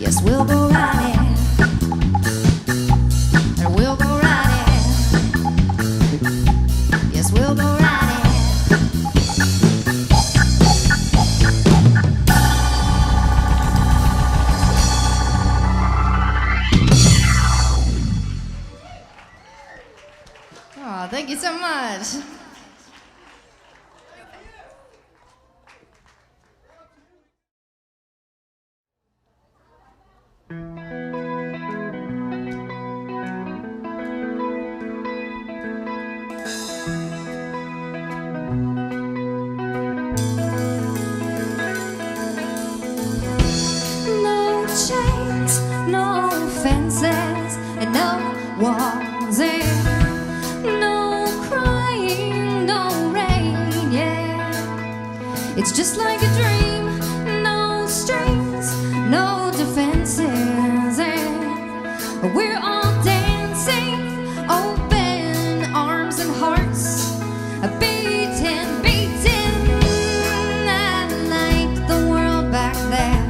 Yes, we'll go riding. And we'll go riding. Yes, we'll go riding. Oh, thank you so much. No chains, no fences, and no walls in. No crying, no rain, yeah. It's just like a dream, no strings, no defenses, and we're all dancing, open arms and hearts, beating, beating. I like the world back there,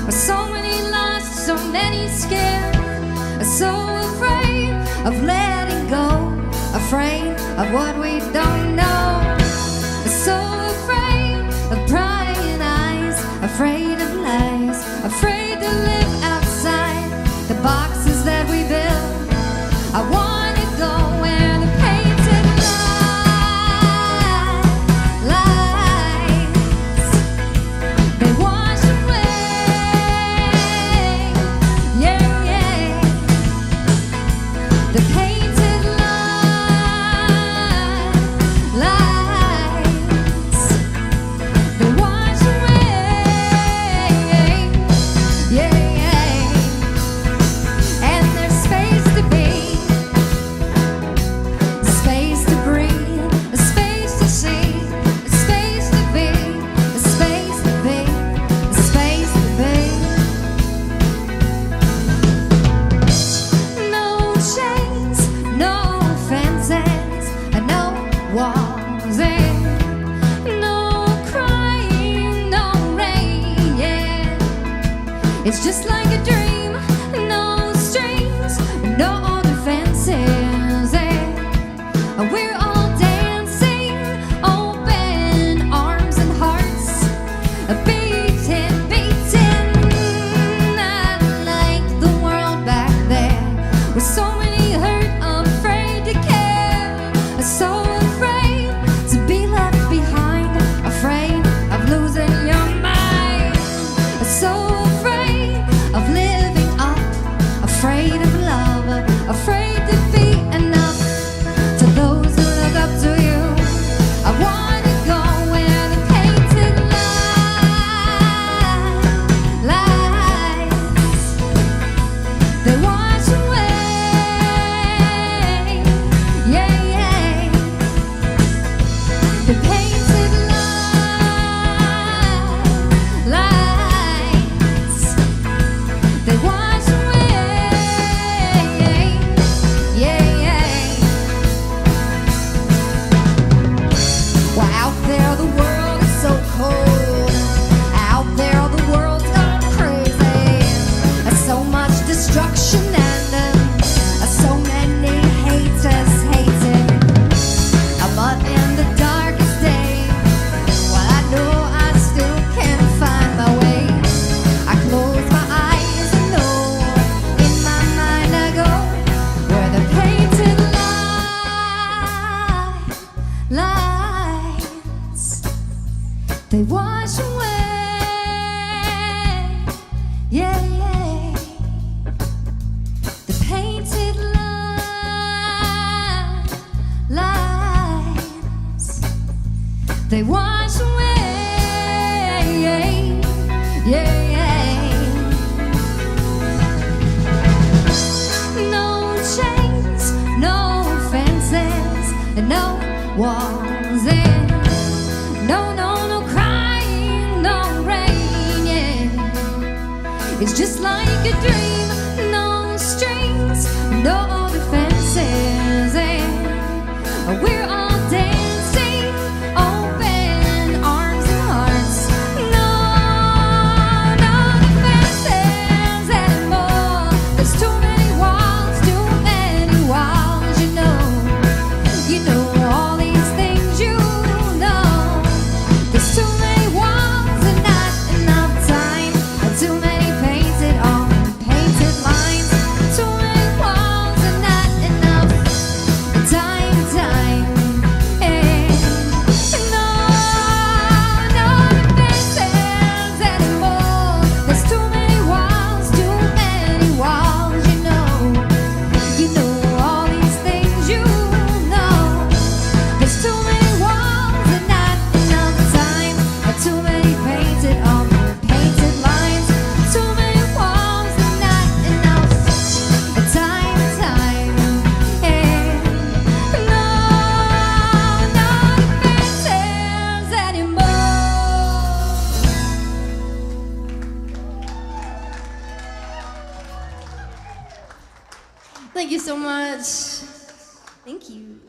with so many lost, so many scared, so afraid of letting go. Afraid of what we don't know, so afraid of prying eyes, afraid of lies, afraid to live outside the boxes that we build. I want to go where the painted lights, they wash away, yeah, yeah, the painted it's just like a dream, no strings, no defenses, and we're all dancing, open arms and hearts, beating, beating. I like the world back there, with so many hurt, afraid to care, so afraid to be left behind, afraid of losing your mind, so of living up, afraid of love, afraid to be enough to those who look up to you. I want to go where the painted lights, they wash away, yeah, yeah, the painted lights, they wash away, yeah, yeah. Well, out there the world is so cold. Out there the world's gone crazy. So much destruction and so many haters hating. But in the darkest day, well, I know I still can find my way. I close my eyes and know in my mind I go where the painted lights, they wash away, yeah, yeah, the painted lights, they wash away, yeah, yeah. No chains, no fences, and no walls in. No, no, no crying, no rain, yeah. It's just like a dream, no strings, no defenses, and we're all dancing, open arms and hearts. No, no defenses, and thank you so much. Thank you.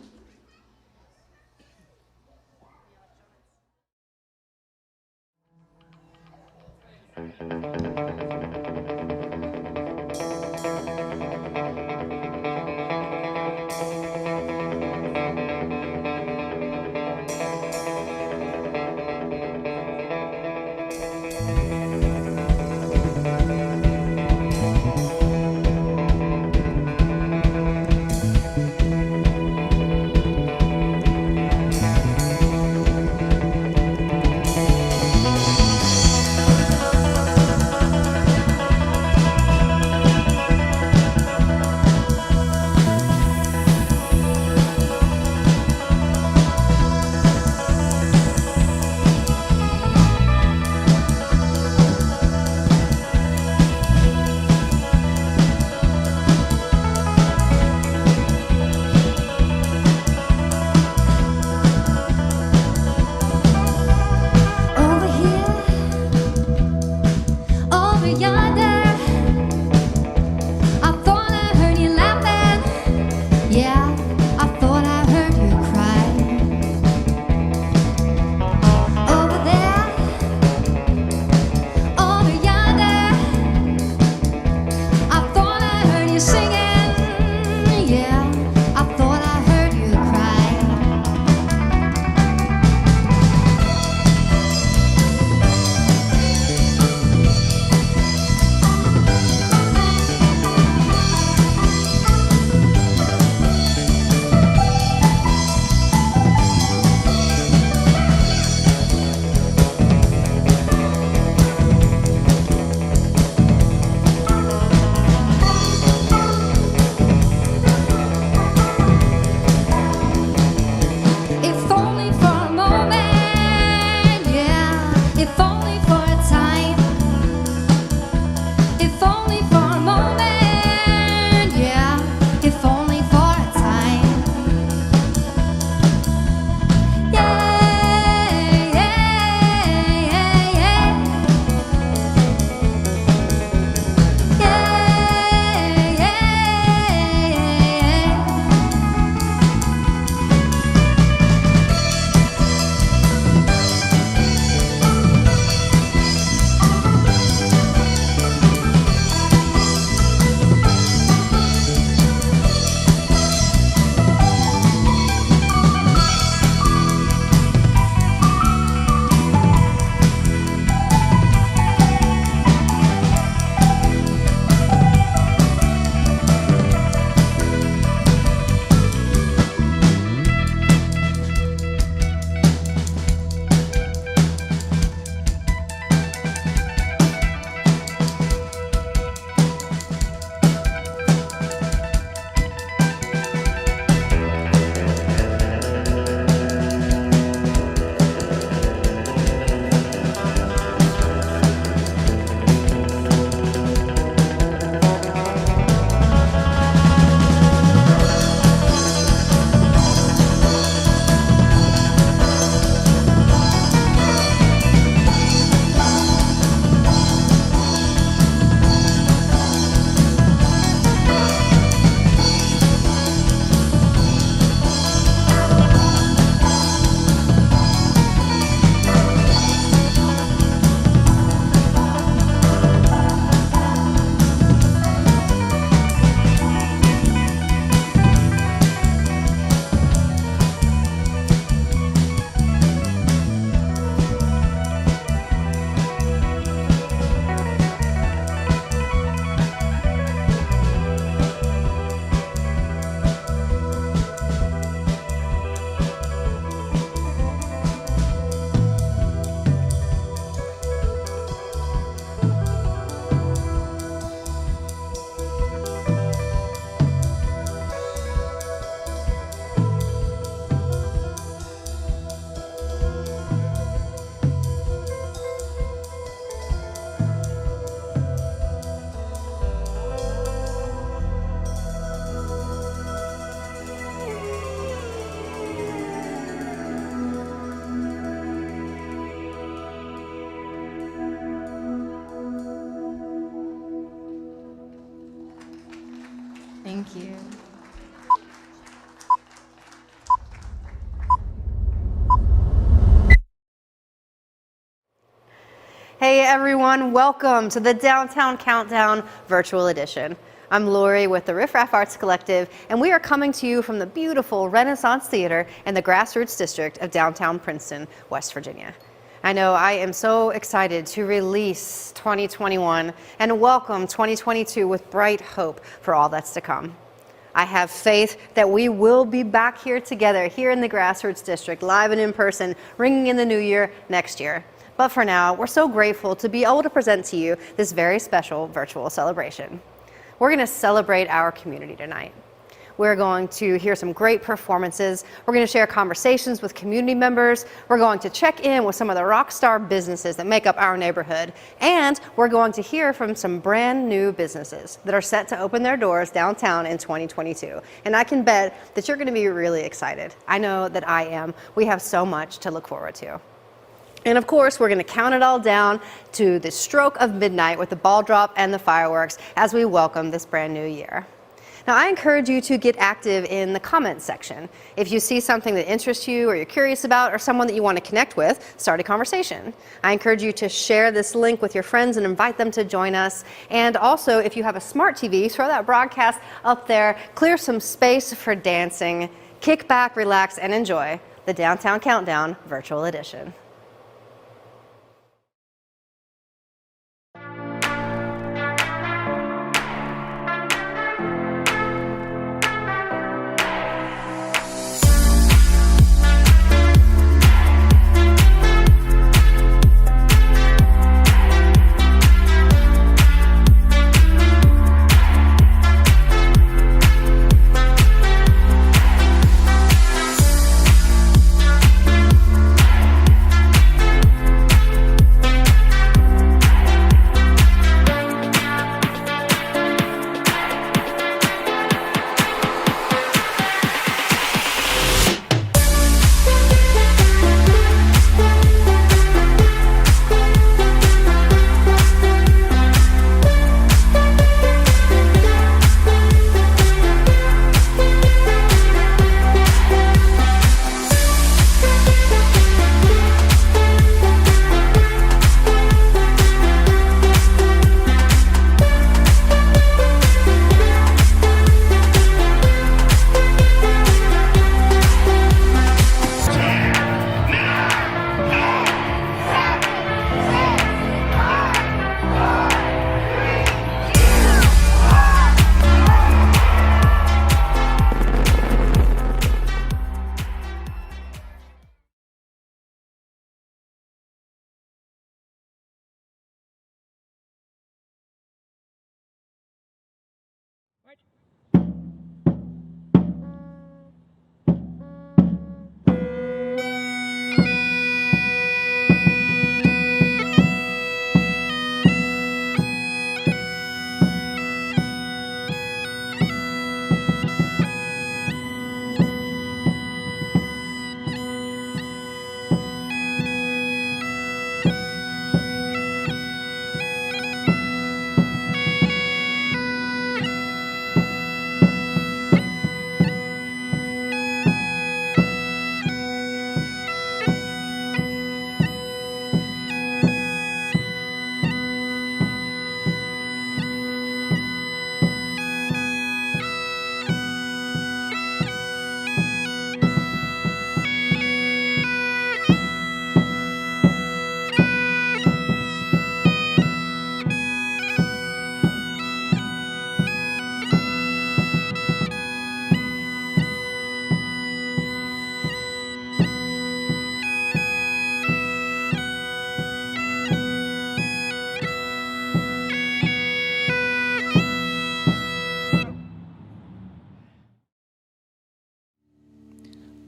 Thank you. Hey everyone, welcome to the Downtown Countdown Virtual Edition. I'm Lori with the RiffRaff Arts Collective, and we are coming to you from the beautiful Renaissance Theater in the Grassroots District of downtown Princeton, West Virginia. I know I am so excited to release 2021 and welcome 2022 with bright hope for all that's to come. I have faith that we will be back here together here in the Grassroots District, live and in person, ringing in the new year next year. But for now, we're so grateful to be able to present to you this very special virtual celebration. We're going to celebrate our community tonight. We're going to hear some great performances. We're going to share conversations with community members. We're going to check in with some of the rock star businesses that make up our neighborhood. And we're going to hear from some brand new businesses that are set to open their doors downtown in 2022. And I can bet that you're going to be really excited. I know that I am. We have so much to look forward to. And of course, we're going to count it all down to the stroke of midnight with the ball drop and the fireworks as we welcome this brand new year. Now, I encourage you to get active in the comments section. If you see something that interests you or you're curious about or someone that you want to connect with, start a conversation. I encourage you to share this link with your friends and invite them to join us. And also, if you have a smart TV, throw that broadcast up there, clear some space for dancing, kick back, relax, and enjoy the Downtown Countdown Virtual Edition.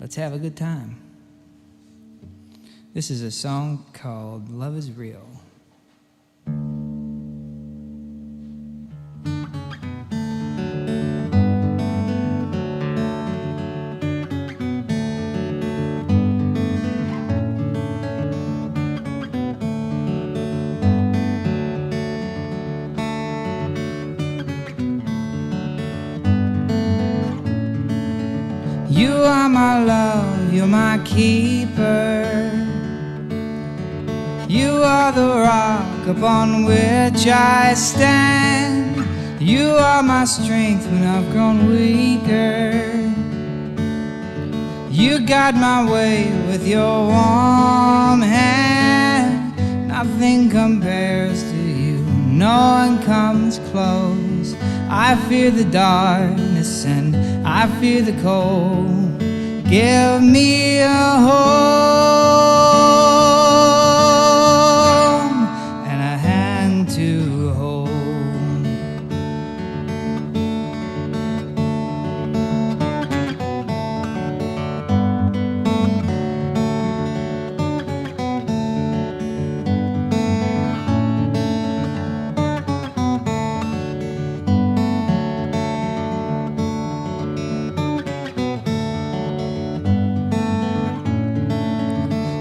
Let's have a good time. This is a song called Love is Real. You are my love, you're my keeper. You are the rock upon which I stand. You are my strength when I've grown weaker. You guide my way with your warm hand. Nothing compares to you, no one comes close. I fear the darkness and I fear the cold. Give me a home and a hand to hold.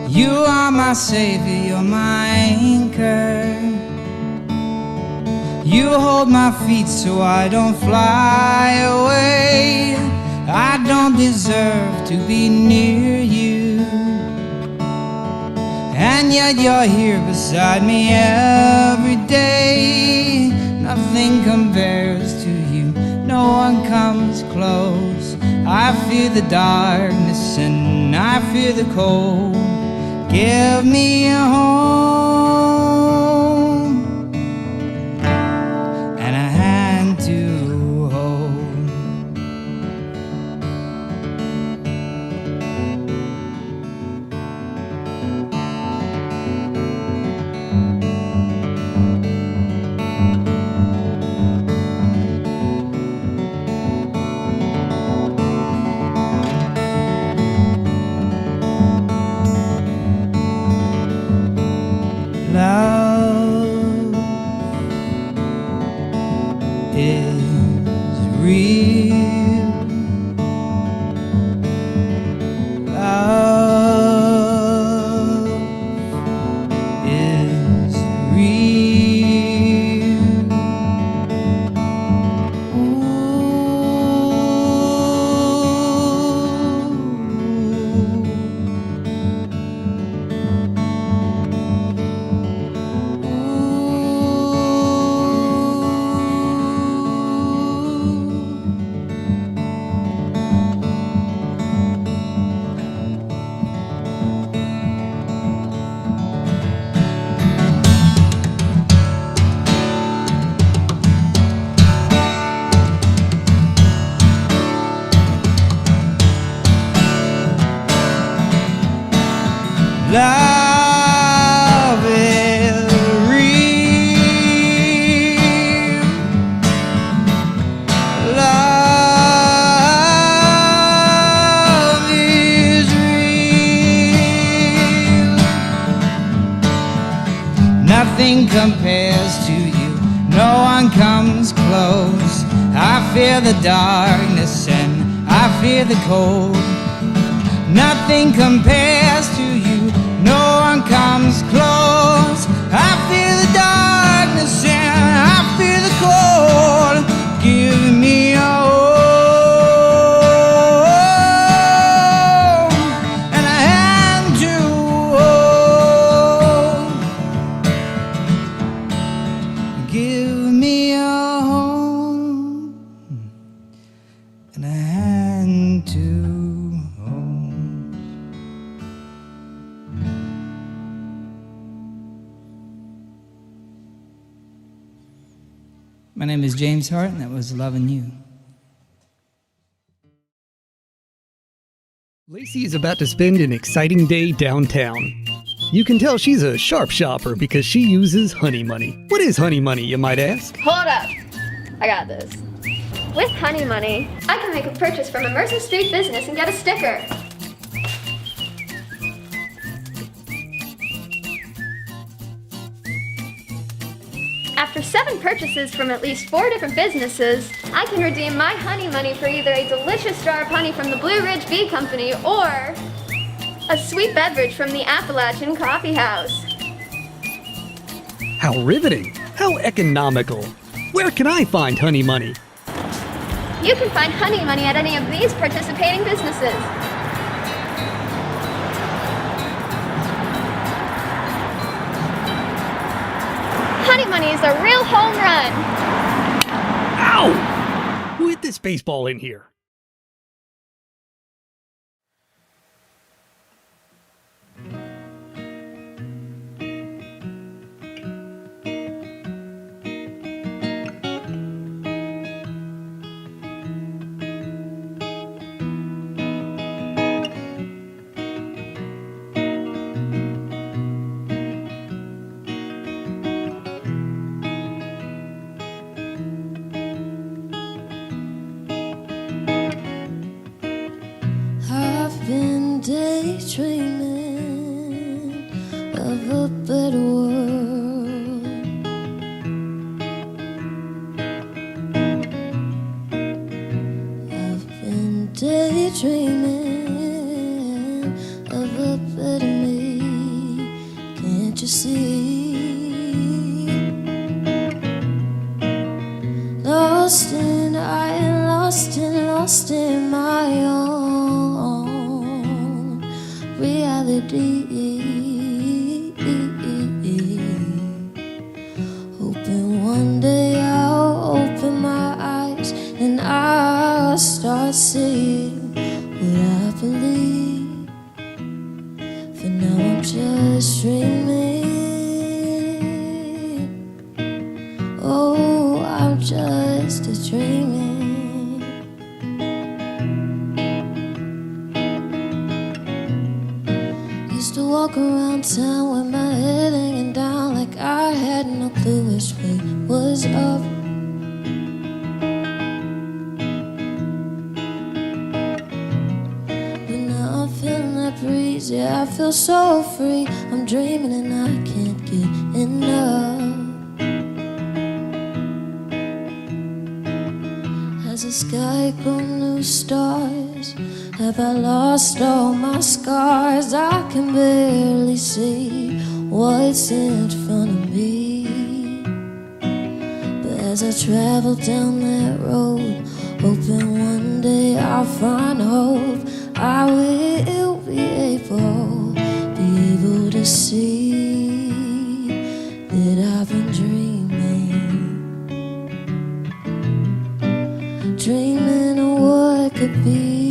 You are my savior, you're my anchor. You hold my feet so I don't fly away. I don't deserve to be near you, and yet you're here beside me every day. Nothing compares to you, no one comes close. I fear the darkness and I fear the cold. Give me a home and a hand to hold. Love is real. Love is real. Love is real. Love is real. Nothing compares to you, no one comes close. I fear the darkness and I fear the cold. Nothing compares to you, no one comes close. I feel the darkness and I feel the cold. Give me a home and a hand to hold. Give me a home and a hand to hold. My name is James Hart, and that was Lovin' You. Lacey is about to spend an exciting day downtown. You can tell she's a sharp shopper because she uses Honey Money. What is Honey Money, you might ask? Hold up. I got this. With Honey Money, I can make a purchase from a Mercer Street business and get a sticker. After 7 purchases from at least 4 different businesses, I can redeem my Honey Money for either a delicious jar of honey from the Blue Ridge Bee Company or a sweet beverage from the Appalachian Coffee House. How riveting! How economical! Where can I find Honey Money? You can find honey money at any of these participating businesses. Honey money is a real home run. Ow! Who hit this baseball in here? Daydreaming of a better world. I've been daydreaming of a better me. Can't you see? Lost in, I am lost in my own reality. Hoping one day I'll open my eyes and I'll start seeing what I believe. For now I'm just dreaming. Oh, I'm just a dreaming. To walk around town with my head hanging down like I had no clue which way was up. But now I'm feeling that breeze, yeah, I feel so free. I'm dreaming and I can't get enough. Has the sky grown new stars? Have I lost all my scars? I can barely see what's in front of me. But as I travel down that road, hoping one day I'll find hope, I will be able to see that I've been dreaming of what could be.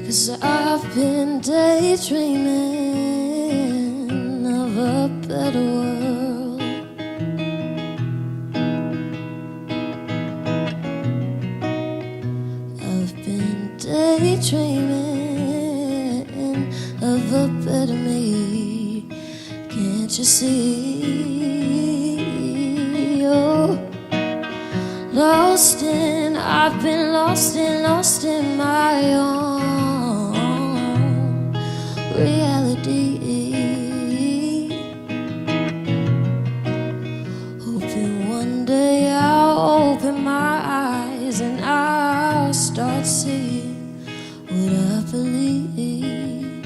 'Cause I've been daydreaming of a better world. I've been daydreaming of a better me. Can't you see? Oh, I've been lost in my own reality. Hoping one day I'll open my eyes and I'll start seeing what I believe.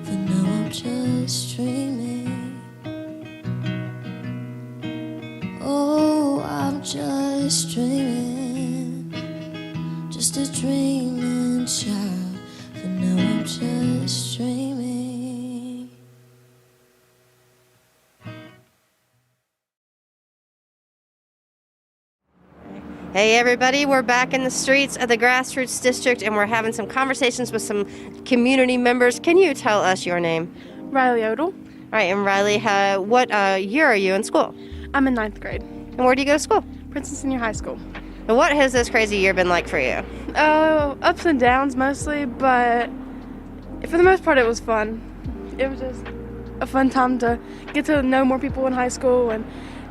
For now I'm just dreaming. Oh, I'm just dreaming, just a dreaming child. For now I'm just dreaming. Hey everybody, we're back in the streets of the Grassroots District and we're having some conversations with some community members. Can you tell us your name? Riley Odell. All right, and Riley, what year are you in school? I'm in 9th grade. And where do you go to school? Princeton Senior High School. And what has this crazy year been like for you? Ups and downs mostly, but for the most part it was fun. It was just a fun time to get to know more people in high school and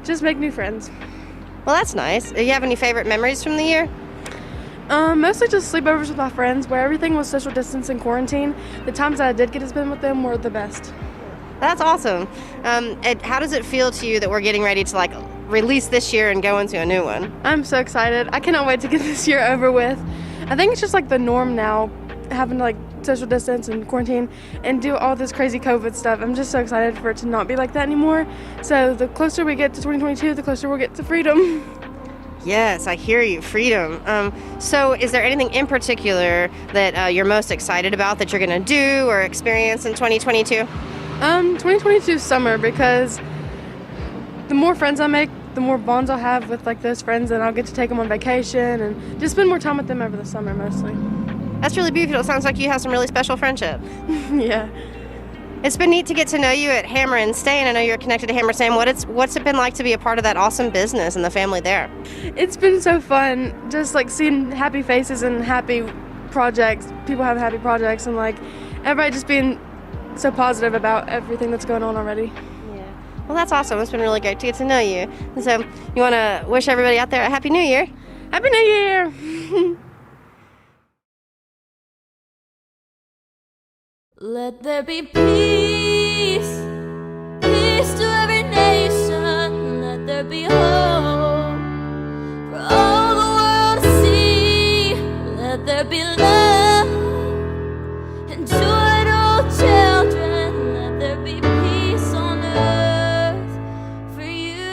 just make new friends. Well, that's nice. Do you have any favorite memories from the year? Mostly just sleepovers with my friends where everything was social distance and quarantine. The times that I did get to spend with them were the best. That's awesome. And how does it feel to you that we're getting ready to like release this year and go into a new one? I'm so excited. I cannot wait to get this year over with. I think it's just like the norm now, having to like social distance and quarantine and do all this crazy COVID stuff. I'm just so excited for it to not be like that anymore. So the closer we get to 2022, the closer we'll get to freedom. Yes, I hear you. Freedom. So is there anything in particular that you're most excited about that you're going to do or experience in 2022? 2022 summer, because the more friends I make, the more bonds I'll have with like those friends, and I'll get to take them on vacation and just spend more time with them over the summer mostly. That's really beautiful. It sounds like you have some really special friendship. Yeah. It's been neat to get to know you at Hammer and Stain. I know you're connected to Hammer and Stain. What's it been like to be a part of that awesome business and the family there? It's been so fun, just like seeing happy faces and happy projects. People have happy projects, and like everybody just being so positive about everything that's going on already. Yeah. Well, that's awesome. It's been really great to get to know you. And so, you want to wish everybody out there a Happy New Year? Happy New Year! Let there be peace, peace to every nation. Let there be hope for all the world to see. Let there be love and joy to all children. Let there be peace on earth for you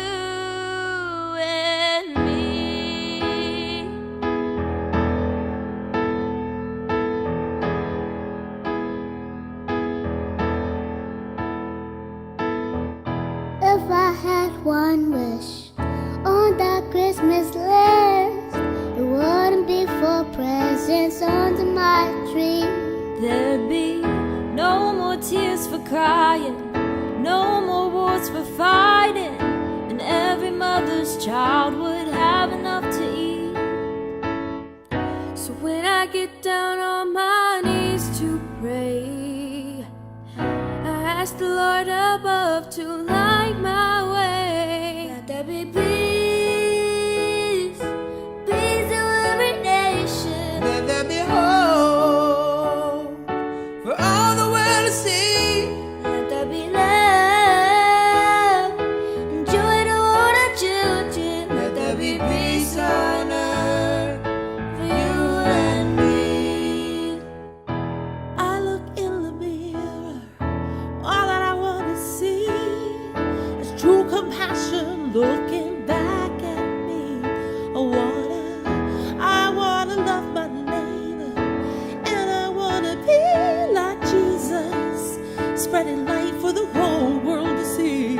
and me. If I had one wish on that Christmas list, it wouldn't be for presents under my tree. There'd be no more tears for crying, no more wars for fighting, and every mother's child would have enough to eat. So when I get down on my knees to pray, I ask the Lord above to light my way. Let there be peace, peace to every nation. Let there be hope for all the world to see. Let there be love and joy to all the children. Let there be peace on earth for you and me. I look in the mirror, all that I want to see is true compassion looking back at me. I wanna love my neighbor, and I wanna be like Jesus, spreading light for the whole world to see.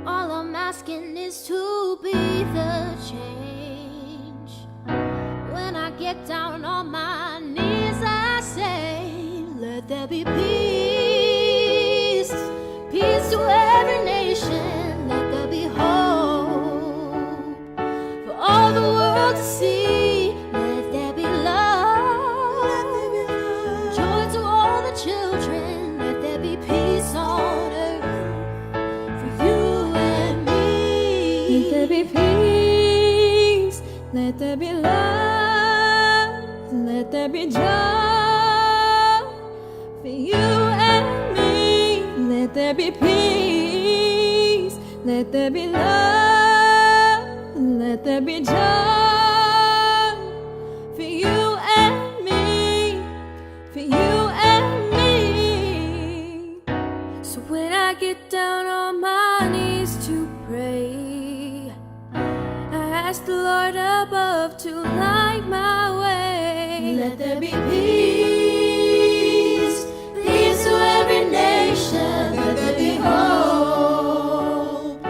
All I'm asking is to be the change. When I get down on my knees, I say, let there be peace, peace to every nation. Let there be hope for all the world to see. Let there be love, joy to all the children. Let there be peace on earth for you and me. Let there be peace, let there be love, let there be joy for you and me. Let there be peace, let there be love, let there be joy for you and me, for you and me. So when I get down on my knees to pray, I ask the Lord above to light my way. Let there be peace, peace to every nation. Let there be hope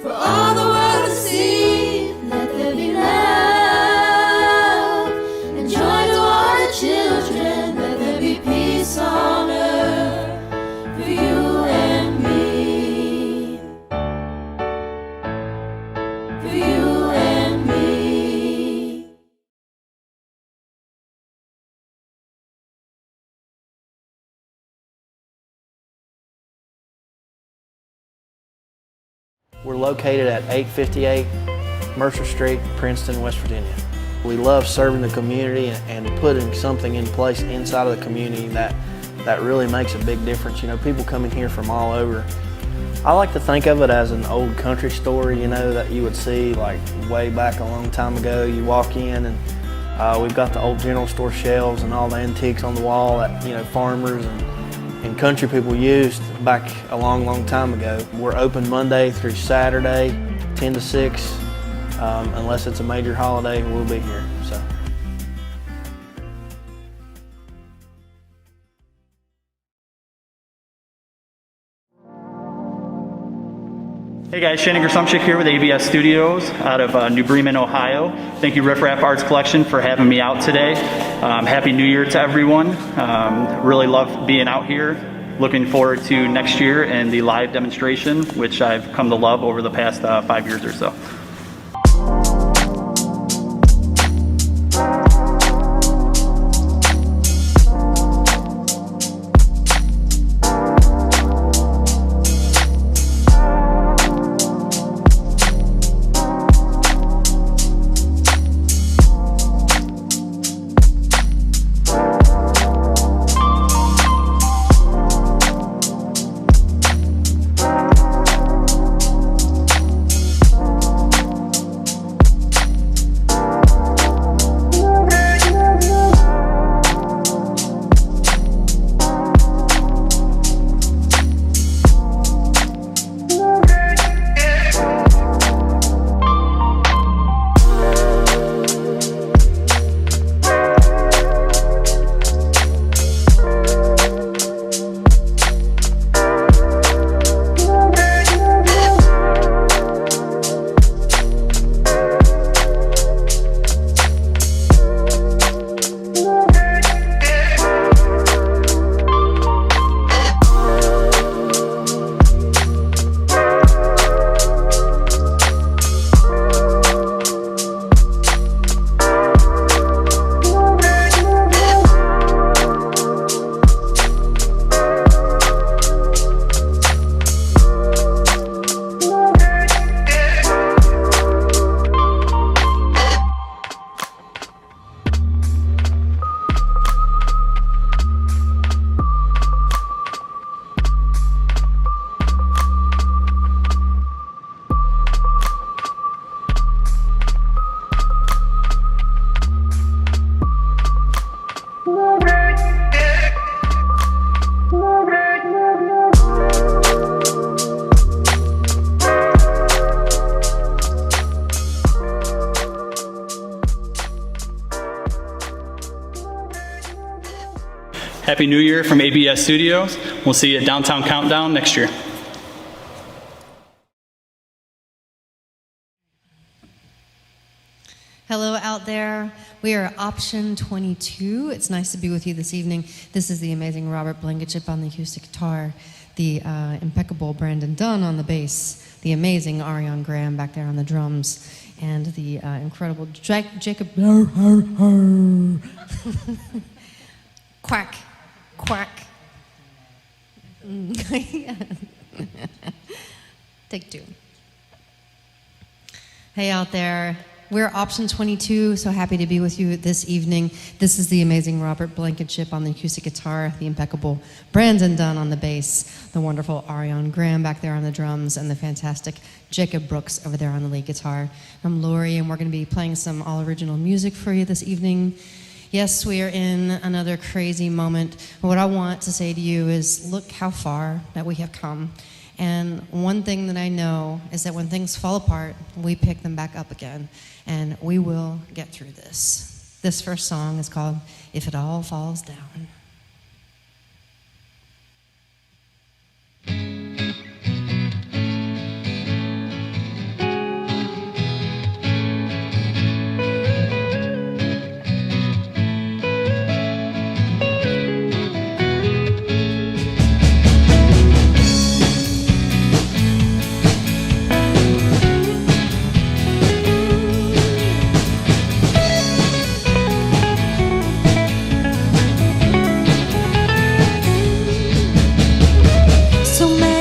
for all the world to see. Let there be love and joy to all the children. Let there be peace on earth for you and me. For you and me. We're located at 858 Mercer Street, Princeton, West Virginia. We love serving the community and putting something in place inside of the community that really makes a big difference. You know, people come in here from all over. I like to think of it as an old country store, you know, that you would see like way back a long time ago. You walk in and we've got the old general store shelves and all the antiques on the wall that, you know, farmers and country people used back a long time ago. We're open Monday through Saturday, 10 to 6. Unless it's a major holiday, we'll be here. So. Hey guys, Shannon Gersumchik here with ABS Studios out of New Bremen, Ohio. Thank you RiffRaff Arts Collection for having me out today. Happy New Year to everyone. Really love being out here. Looking forward to next year and the live demonstration, which I've come to love over the past 5 years or so. Happy New Year from ABS Studios. We'll see you at Downtown Countdown next year. Hello out there. We are Option 22. It's nice to be with you this evening. This is the amazing Robert Blankenship on the acoustic guitar, the impeccable Brandon Dunn on the bass, the amazing Ariane Graham back there on the drums, and the incredible Jacob Quack. Quack. Take two. Hey out there. We're Option 22, so happy to be with you this evening. This is the amazing Robert Blankenship on the acoustic guitar, the impeccable Brandon Dunn on the bass, the wonderful Ariane Graham back there on the drums, and the fantastic Jacob Brooks over there on the lead guitar. I'm Lori, and we're going to be playing some all-original music for you this evening. Yes, we are in another crazy moment. What I want to say to you is look how far that we have come. And one thing that I know is that when things fall apart, we pick them back up again. And we will get through this. This first song is called If It All Falls Down. So many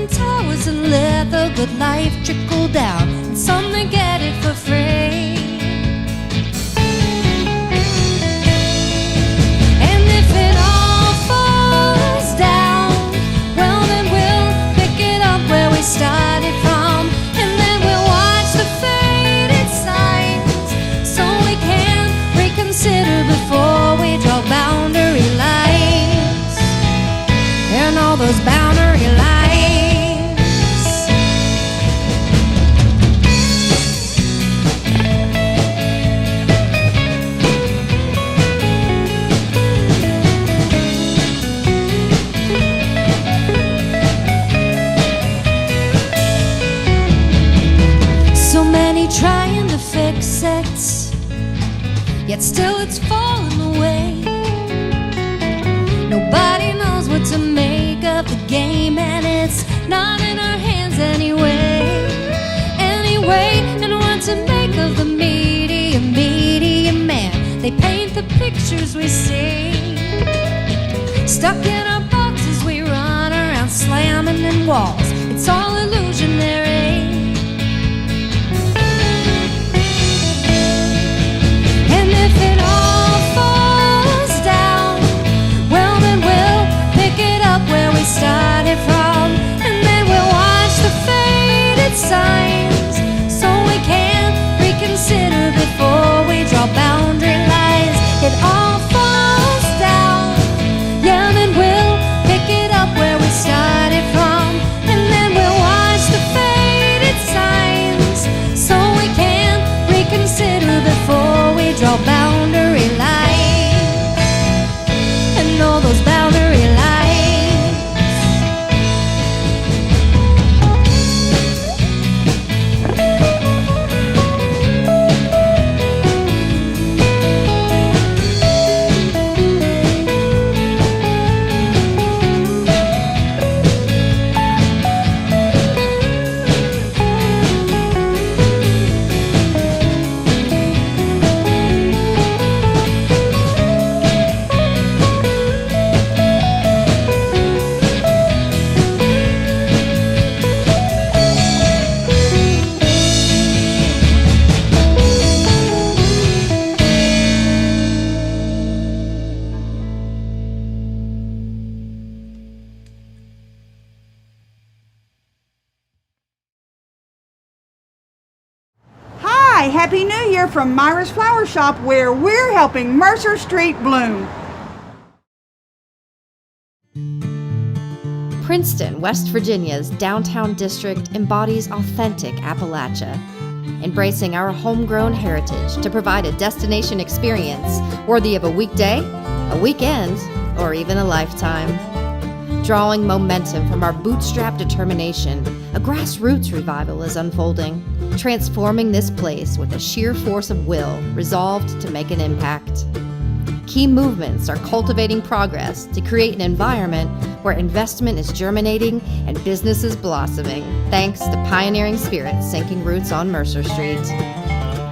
in towers and let the good life trickle down, and some may get it for free. And if it all falls down, well then we'll pick it up where we started from, and then we'll watch the faded signs so we can reconsider before we draw boundary lines. And all those boundary lines. So many trying to fix it, yet still it's falling away. Nobody knows what to make of the game, and it's not in our hands anyway. And what to make of the media man? They paint the pictures we see. Stuck in our boxes we run around slamming in walls. It's all illusionary. And if it all falls down, well then we'll pick it up where we started from, and then we'll watch the faded signs so we can reconsider before we draw boundary lines. It all falls down, yeah, then we'll pick it up where we started from, and then we'll watch the faded signs so we can reconsider before we draw boundary lines. And all those boundary lines. Hi, Happy New Year from Myra's Flower Shop, where we're helping Mercer Street bloom. Princeton, West Virginia's downtown district embodies authentic Appalachia, embracing our homegrown heritage to provide a destination experience worthy of a weekday, a weekend, or even a lifetime. Drawing momentum from our bootstrap determination, a grassroots revival is unfolding, transforming this place with a sheer force of will, resolved to make an impact. Key movements are cultivating progress to create an environment where investment is germinating and business is blossoming, thanks to pioneering spirits sinking roots on Mercer Street.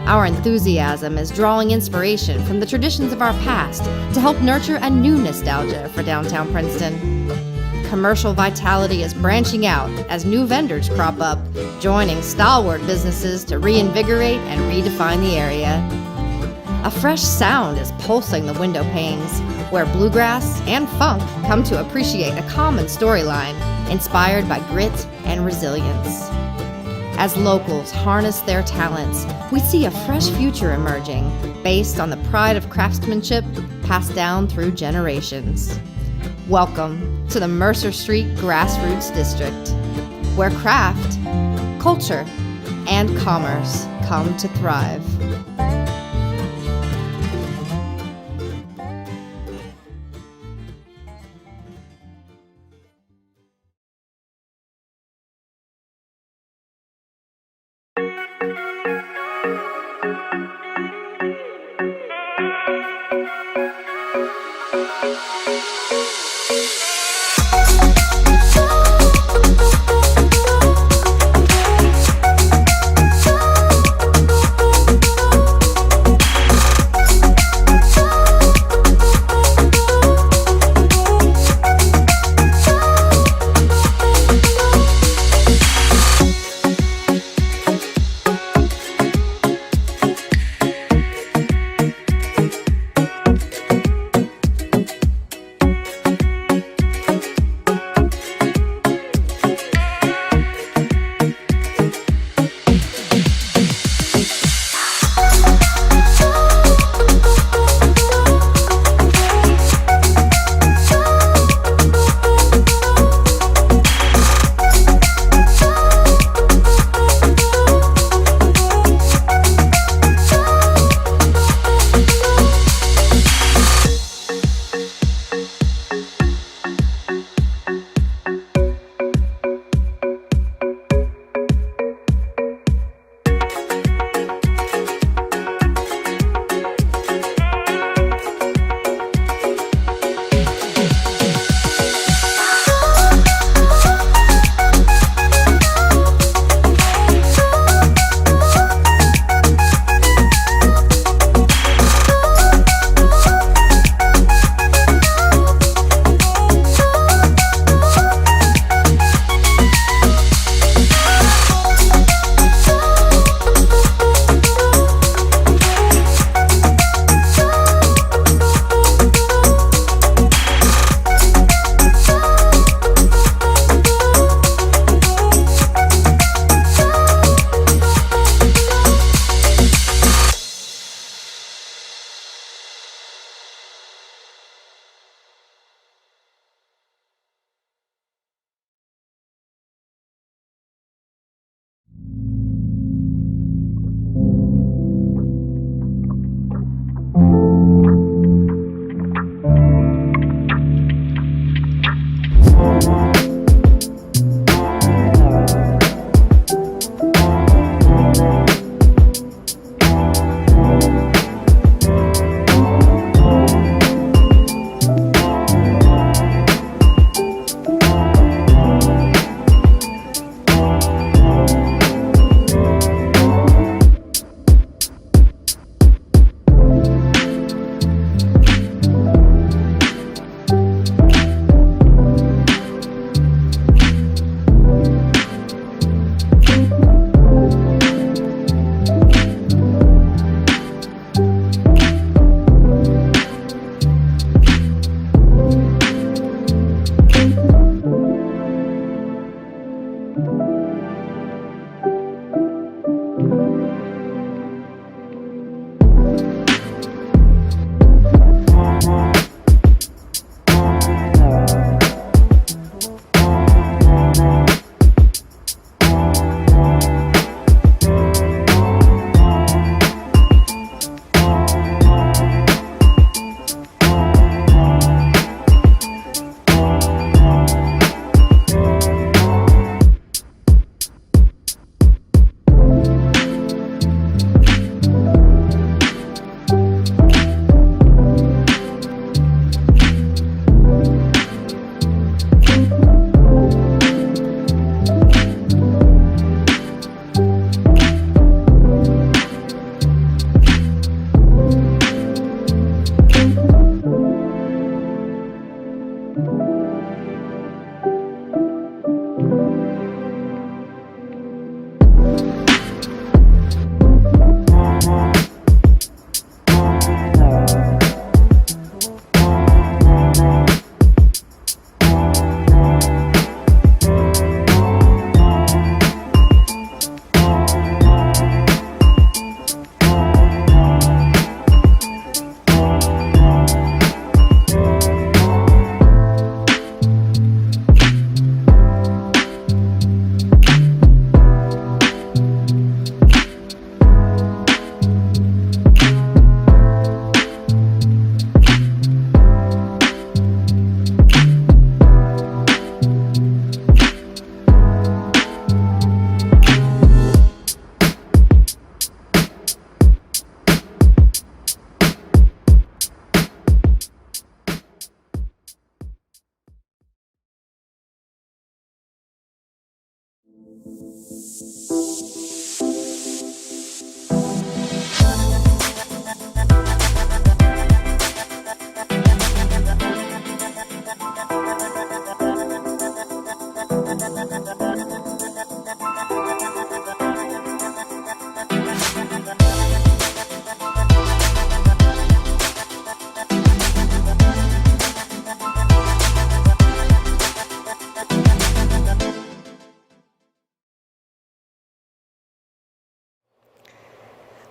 Our enthusiasm is drawing inspiration from the traditions of our past to help nurture a new nostalgia for downtown Princeton. Commercial vitality is branching out as new vendors crop up, joining stalwart businesses to reinvigorate and redefine the area. A fresh sound is pulsing the window panes, where bluegrass and funk come to appreciate a common storyline inspired by grit and resilience. As locals harness their talents, we see a fresh future emerging based on the pride of craftsmanship passed down through generations. Welcome to the Mercer Street Grassroots District, where craft, culture, and commerce come to thrive.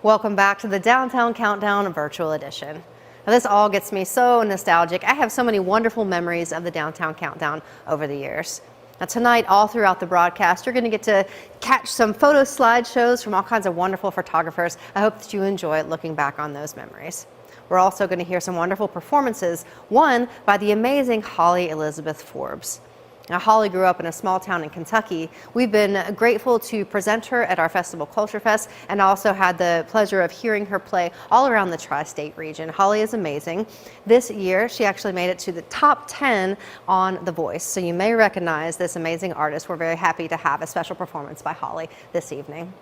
Welcome back to the Downtown Countdown Virtual Edition. Now, this all gets me so nostalgic. I have so many wonderful memories of the Downtown Countdown over the years. Now tonight, all throughout the broadcast, you're going to get to catch some photo slideshows from all kinds of wonderful photographers. I hope that you enjoy looking back on those memories. We're also going to hear some wonderful performances, one by the amazing Holly Elizabeth Forbes. Now, Holly grew up in a small town in Kentucky. We've been grateful to present her at our Festival Culture Fest and also had the pleasure of hearing her play all around the tri-state region. Holly is amazing. This year, she actually made it to the top 10 on The Voice. So you may recognize this amazing artist. We're very happy to have a special performance by Holly this evening.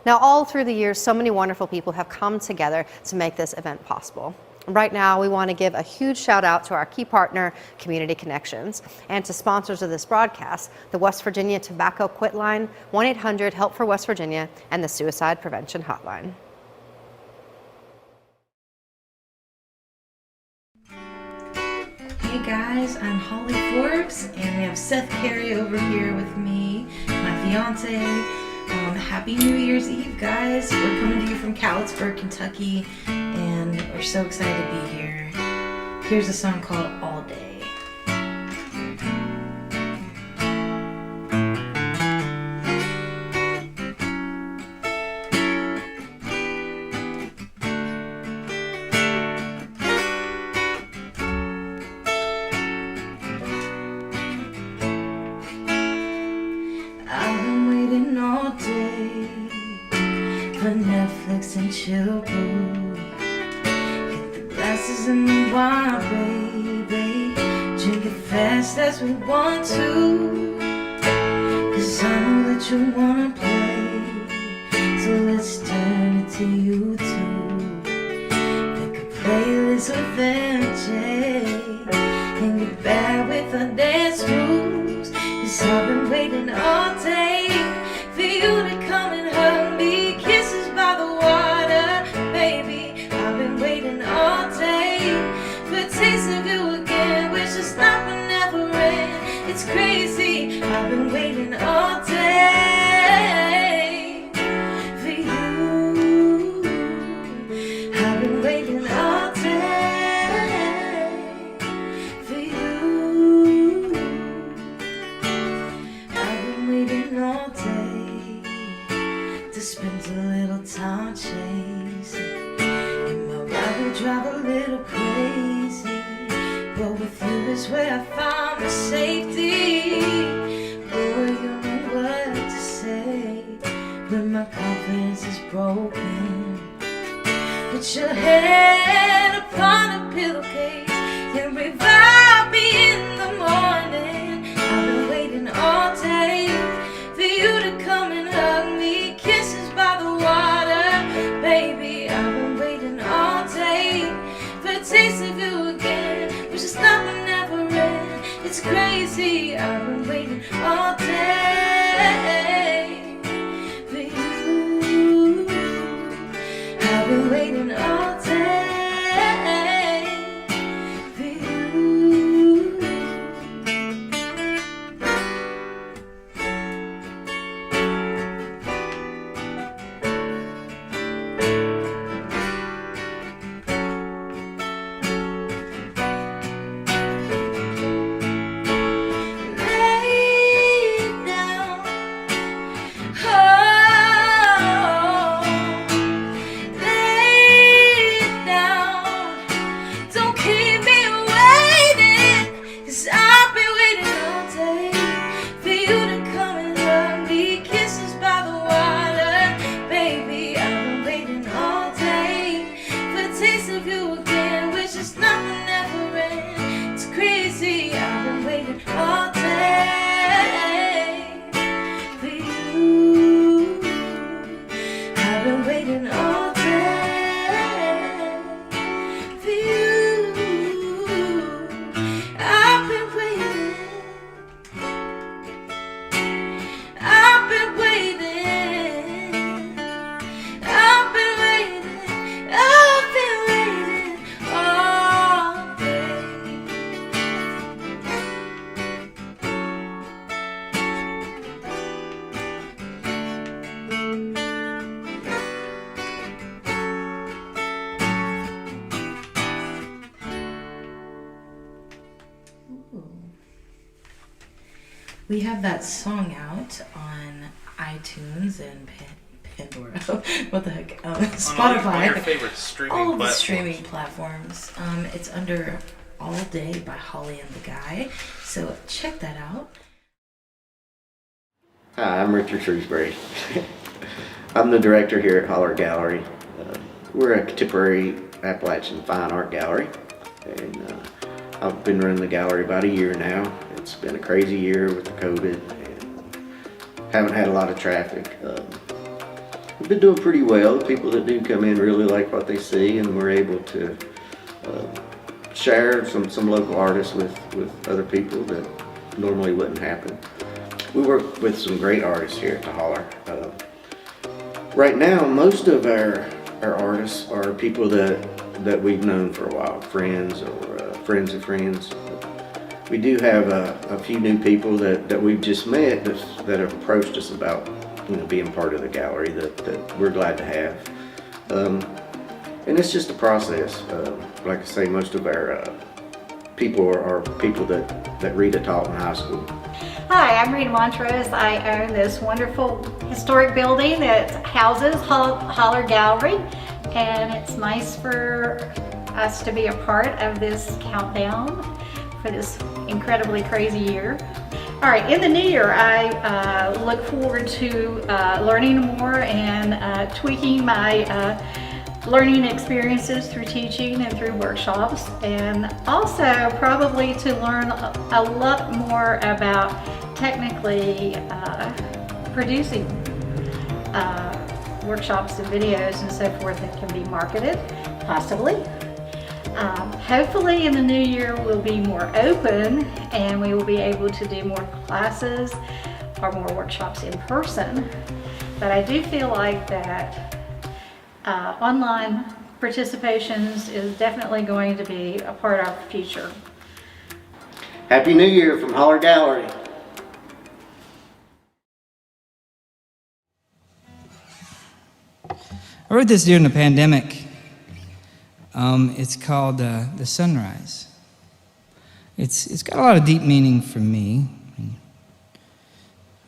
Now, all through the years, so many wonderful people have come together to make this event possible. Right now, we want to give a huge shout out to our key partner, Community Connections, and to sponsors of this broadcast, the West Virginia Tobacco Quit Line, 1-800-HELP for West Virginia, and the Suicide Prevention Hotline. Hey guys, I'm Holly Forbes, and we have Seth Carey over here with me, my fiance. Happy New Year's Eve, guys. We're coming to you from Catlettsburg, Kentucky, and we're so excited to be here. Here's a song called All Day. Netflix and chill, boo. Get the glasses and the wine, baby. Drink it fast as we want to, 'cause I know that you wanna play. So let's turn it to YouTube. Pick a playlist with MJ and get back with our dance moves. 'Cause I've been waiting all day for you to come and hug me. Kisses by the water, baby. I've been waiting all day for a taste of you again. Wish to stop and never end. It's crazy. I've been waiting all day for you. I've been waiting all day for you. I've been waiting all day to spend a little time chasing. And my ride will drive a little crazy, but with you is where I find my safety. Boy, you know what to say when my confidence is broken. Put your head upon a pillowcase and revive me in the morning. I've been waiting all day for you to come and hug me. Kisses by the water, baby. I've been waiting all day for a taste of you again. Wish to stop and never end. It's crazy, I've been waiting all day for you. I've been waiting all day for you. We have that song out on iTunes and Pandora. What the heck? Spotify. On all your favorite streaming all platforms. the streaming platforms. It's under All Day by Holly and the Guy. So check that out. Hi, I'm Richard Shrewsbury. I'm the director here at Holler Gallery. We're a contemporary Appalachian fine art gallery, and I've been running the gallery about a year now. It's been a crazy year with the COVID and haven't had a lot of traffic. We've been doing pretty well. The people that do come in really like what they see, and we're able to share some local artists with other people that normally wouldn't happen. We work with some great artists here at the Holler. Right now, most of our artists are people that we've known for a while, friends or friends of friends. We do have a few new people that we've just met that have approached us about being part of the gallery that we're glad to have. And it's just a process. Like I say, most of our people are people that Rita taught in high school. Hi, I'm Rita Montrose. I own this wonderful historic building that houses Holler Gallery, and it's nice for us to be a part of this countdown for this incredibly crazy year. All right, in the new year, I look forward to learning more and tweaking my learning experiences through teaching and through workshops, and also probably to learn a lot more about technically producing workshops and videos and so forth that can be marketed, possibly. Hopefully in the new year we'll be more open and we will be able to do more classes or more workshops in person. But I do feel like that online participations is definitely going to be a part of our future. Happy New Year from Holler Gallery. I wrote this during the pandemic. It's called The Sunrise. It's got a lot of deep meaning for me.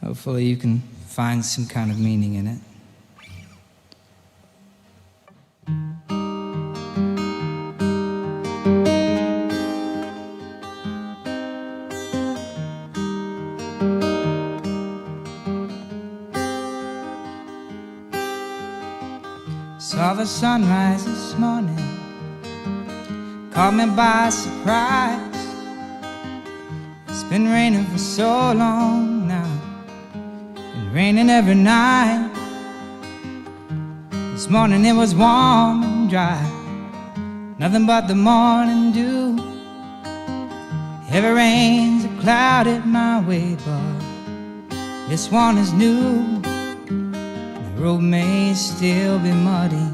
Hopefully you can find some kind of meaning in it. Saw the sunrise this morning, caught me by surprise. It's been raining for so long now, been raining every night. This morning it was warm and dry, nothing but the morning dew. Heavy rains have clouded my way, but this one is new. The road may still be muddy,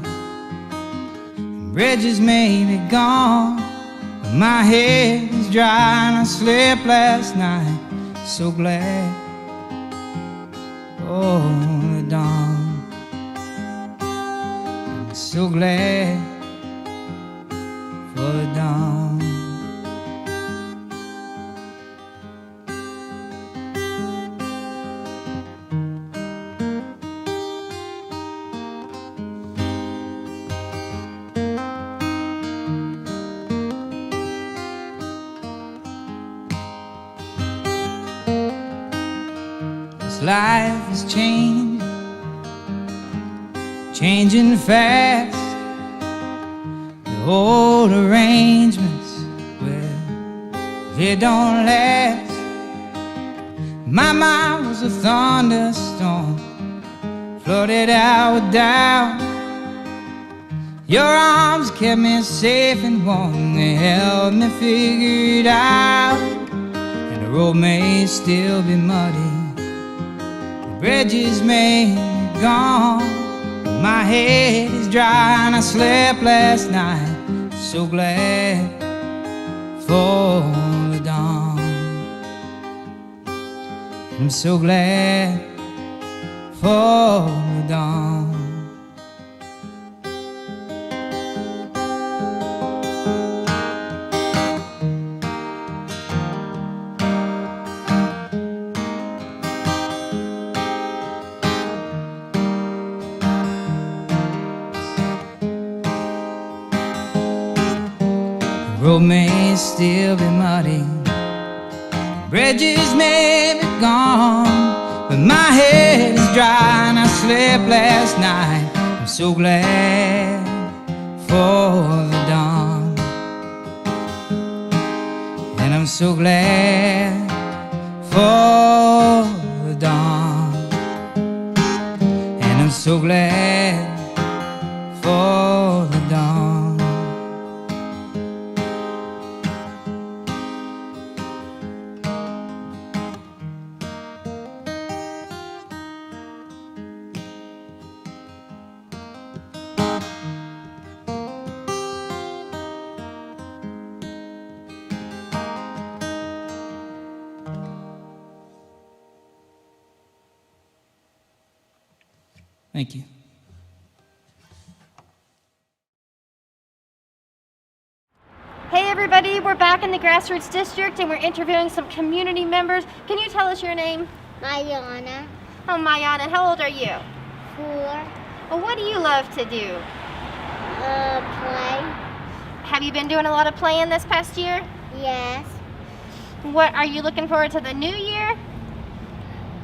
bridges may be gone, but my head is dry and I slept last night. So glad for the dawn. I'm so glad for the dawn. Life is changing fast. The old arrangements, well, they don't last. My mind was a thunderstorm, flooded out with doubt. Your arms kept me safe and warm, they helped me figure it out. And the road may still be muddy, bridges may be gone, my head is dry and I slept last night. So glad for the dawn. I'm so glad for the dawn. The road may still be muddy, bridges may be gone, but my head is dry and I slept last night. I'm so glad for the dawn. And I'm so glad for the dawn. And I'm so glad for the dawn. Thank you. Hey everybody, we're back in the Grassroots District and we're interviewing some community members. Can you tell us your name? Mayana. Oh, Mayana, how old are you? 4. Well, what do you love to do? Play. Have you been doing a lot of playing this past year? Yes. What are you looking forward to the new year?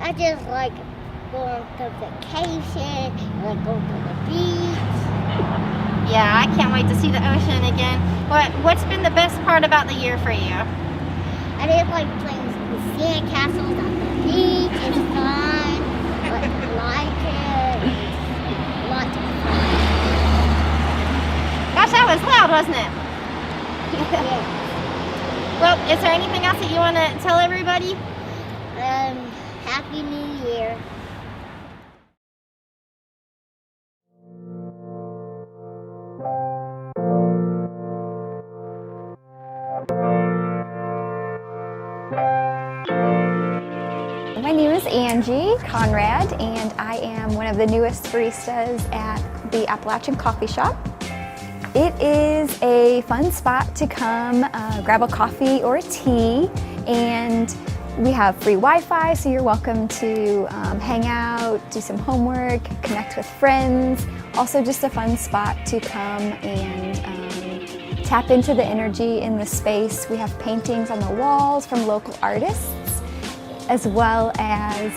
I just like going to vacation, like going to the beach. Yeah, I can't wait to see the ocean again. What's been the best part about the year for you? I did like playing with sandcastles on the beach. It's fun. Like it. Lots of fun. Gosh, that was loud, wasn't it? Yeah. Well, is there anything else that you want to tell everybody? Happy New Year. My name is Angie Conrad, and I am one of the newest baristas at the Appalachian Coffee Shop. It is a fun spot to come grab a coffee or a tea, and we have free Wi-Fi, so you're welcome to hang out, do some homework, connect with friends. Also just a fun spot to come and tap into the energy in the space. We have paintings on the walls from local artists, as well as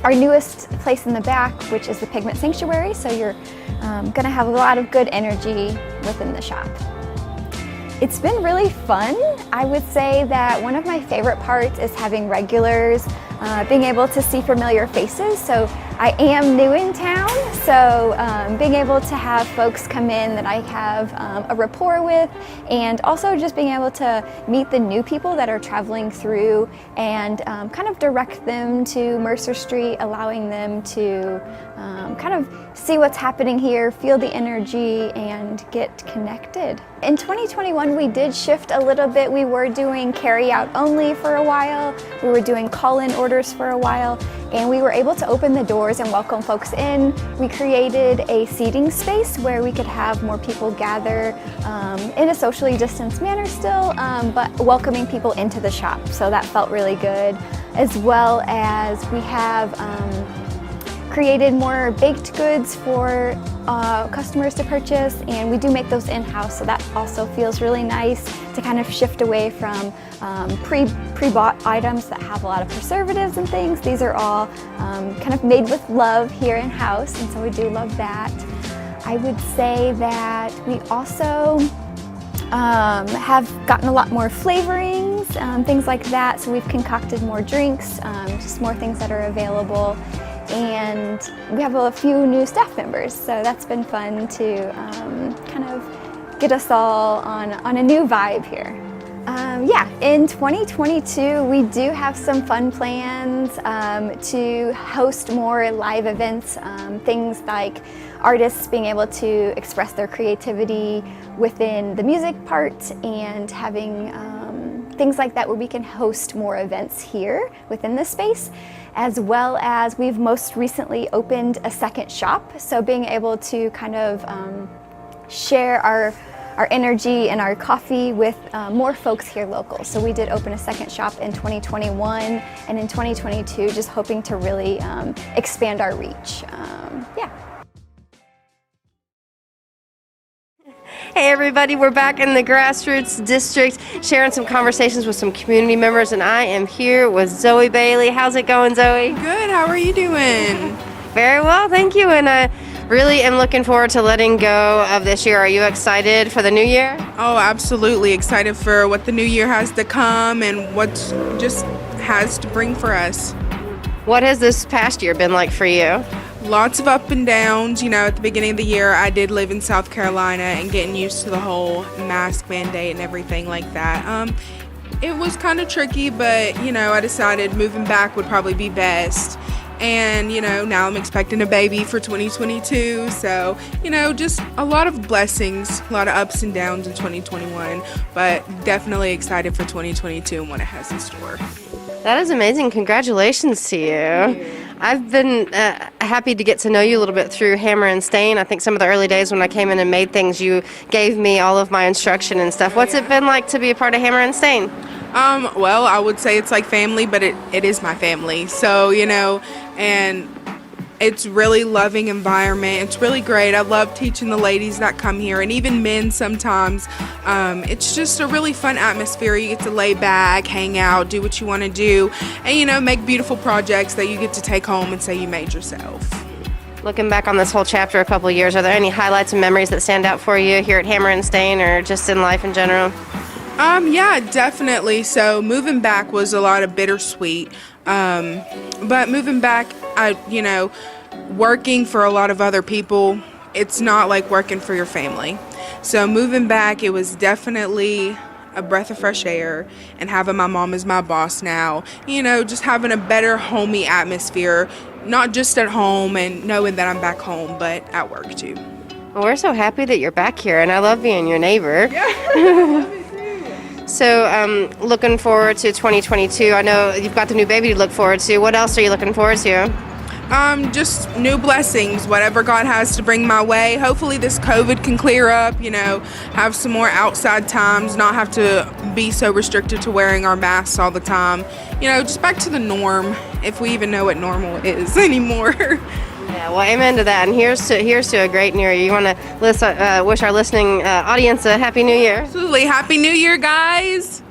our newest place in the back, which is the Pigment Sanctuary, so you're gonna have a lot of good energy within the shop. It's been really fun. I would say that one of my favorite parts is having regulars, being able to see familiar faces. So I am new in town, So being able to have folks come in that I have a rapport with, and also just being able to meet the new people that are traveling through and kind of direct them to Mercer Street, allowing them to kind of see what's happening here, feel the energy, and get connected. In 2021, we did shift a little bit. We were doing carry out only for a while. We were doing call-in orders for a while, and we were able to open the doors and welcome folks in. We created a seating space where we could have more people gather in a socially distanced manner still, but welcoming people into the shop. So that felt really good, as well as we have created more baked goods for customers to purchase, and we do make those in-house, so that also feels really nice to kind of shift away from pre-bought items that have a lot of preservatives and things. These are all kind of made with love here in-house, and so we do love that. I would say that we also have gotten a lot more flavorings, things like that, so we've concocted more drinks, just more things that are available. And we have a few new staff members, so that's been fun to kind of get us all on a new vibe here. Yeah, in 2022 we do have some fun plans to host more live events, things like artists being able to express their creativity within the music part, and having things like that where we can host more events here within this space, as well as we've most recently opened a second shop, so being able to kind of share our energy and our coffee with more folks here local. So we did open a second shop in 2021, and in 2022 just hoping to really expand our reach. Yeah. Hey everybody, we're back in the Grassroots District sharing some conversations with some community members, and I am here with Zoe Bailey. How's it going, Zoe? Good, how are you doing? Very well, thank you, and I really am looking forward to letting go of this year. Are you excited for the new year? Oh, absolutely excited for what the new year has to come and what just has to bring for us. What has this past year been like for you? Lots of up and downs. You know, at the beginning of the year, I did live in South Carolina, and getting used to the whole mask mandate and everything like that. It was kind of tricky, but, you know, I decided moving back would probably be best. And, you know, now I'm expecting a baby for 2022. So, you know, just a lot of blessings, a lot of ups and downs in 2021, but definitely excited for 2022 and what it has in store. That is amazing. Congratulations to you. I've been happy to get to know you a little bit through Hammer and Stain. I think some of the early days when I came in and made things, you gave me all of my instruction and stuff. What's it been like to be a part of Hammer and Stain? Well, I would say it's like family, but it is my family. So, you know, and it's really loving environment. It's really great. I love teaching the ladies that come here, and even men sometimes. It's just a really fun atmosphere. You get to lay back, hang out, do what you want to do, and, you know, make beautiful projects that you get to take home and say you made yourself. Looking back on this whole chapter a couple of years, are there any highlights and memories that stand out for you here at Hammer and Stain, or just in life in general? Yeah, definitely. So moving back was a lot of bittersweet. But moving back, you know, working for a lot of other people, it's not like working for your family. So moving back, it was definitely a breath of fresh air, and having my mom as my boss now, you know, just having a better homey atmosphere, not just at home and knowing that I'm back home, but at work too. Well, we're so happy that you're back here, and I love being your neighbor. Yeah. So looking forward to 2022. I know you've got the new baby to look forward to. What else are you looking forward to? Just new blessings, whatever God has to bring my way. Hopefully this COVID can clear up, you know, have some more outside times, not have to be so restricted to wearing our masks all the time. You know, just back to the norm, if we even know what normal is anymore. Yeah, well, amen to that. And here's to a great new year. You want to wish our listening audience a happy new year? Absolutely. Happy New Year, guys.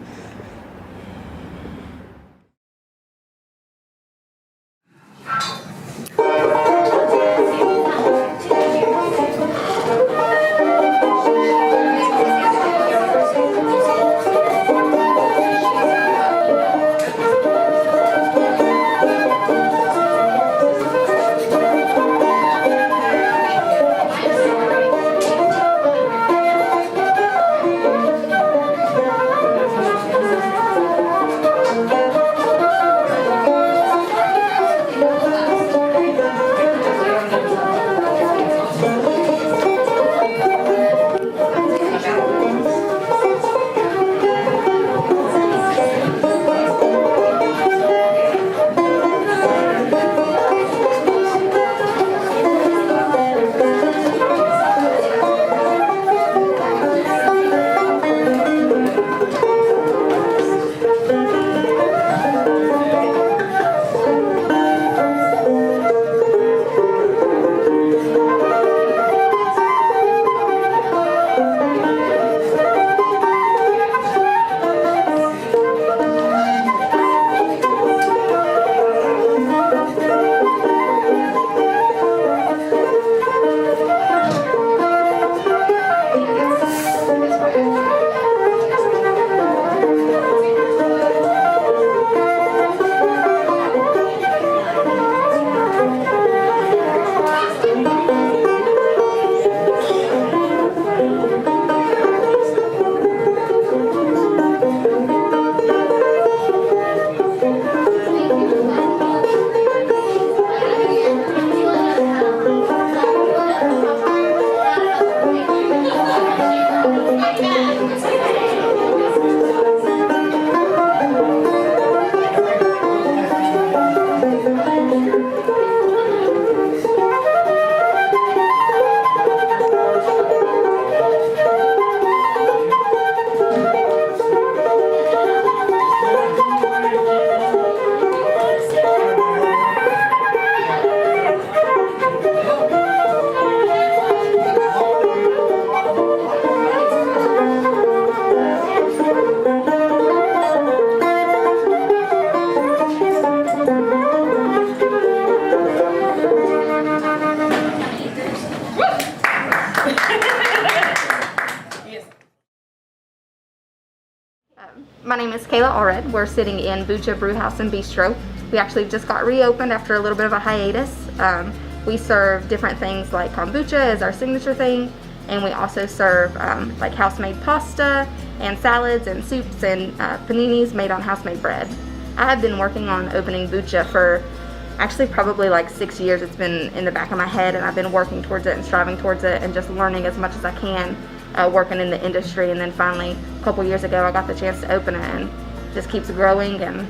Kayla Allred. We're sitting in Bucha Brewhouse and Bistro. We actually just got reopened after a little bit of a hiatus. We serve different things like kombucha is our signature thing, and we also serve like house-made pasta and salads and soups and paninis made on house-made bread. I have been working on opening Bucha for actually probably like 6 years. It's been in the back of my head, and I've been working towards it and striving towards it and just learning as much as I can, working in the industry. And then finally, a couple years ago, I got the chance to open it, and it just keeps growing. And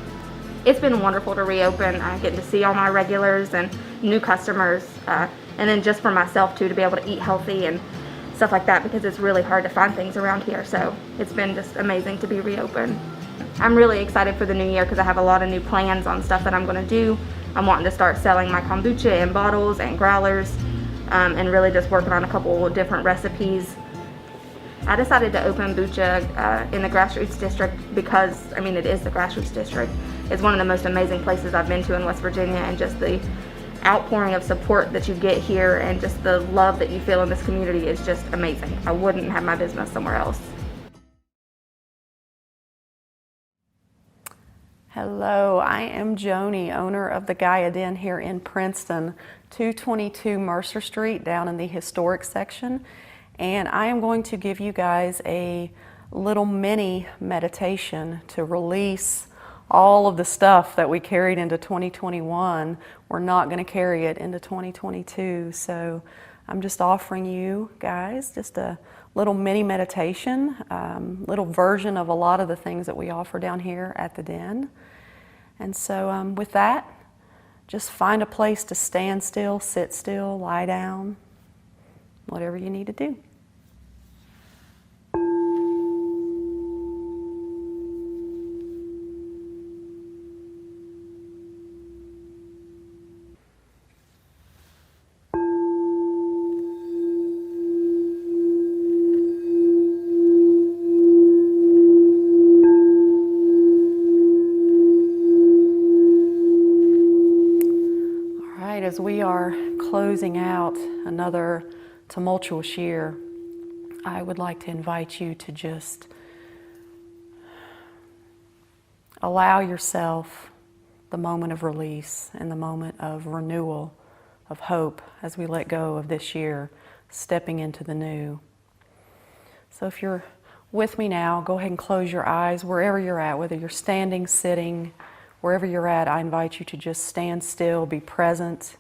it's been wonderful to reopen. I get to see all my regulars and new customers, and then just for myself too, to be able to eat healthy and stuff like that, because it's really hard to find things around here. So it's been just amazing to be reopened. I'm really excited for the new year because I have a lot of new plans on stuff that I'm going to do. I'm wanting to start selling my kombucha in bottles and growlers, and really just working on a couple of different recipes. I decided to open Bucha in the Grassroots District because, I mean, it is the Grassroots District. It's one of the most amazing places I've been to in West Virginia, and just the outpouring of support that you get here and just the love that you feel in this community is just amazing. I wouldn't have my business somewhere else. Hello, I am Joni, owner of the Gaia Den here in Princeton, 222 Mercer Street, down in the historic section. And I am going to give you guys a little mini meditation to release all of the stuff that we carried into 2021. We're not going to carry it into 2022. So I'm just offering you guys just a little mini meditation, little version of a lot of the things that we offer down here at the Den. And so with that, just find a place to stand still, sit still, lie down, whatever you need to do. As we are closing out another tumultuous year, I would like to invite you to just allow yourself the moment of release and the moment of renewal, of hope as we let go of this year, stepping into the new. So if you're with me now, go ahead and close your eyes wherever you're at, whether you're standing, sitting, wherever you're at. I invite you to just stand still, be present.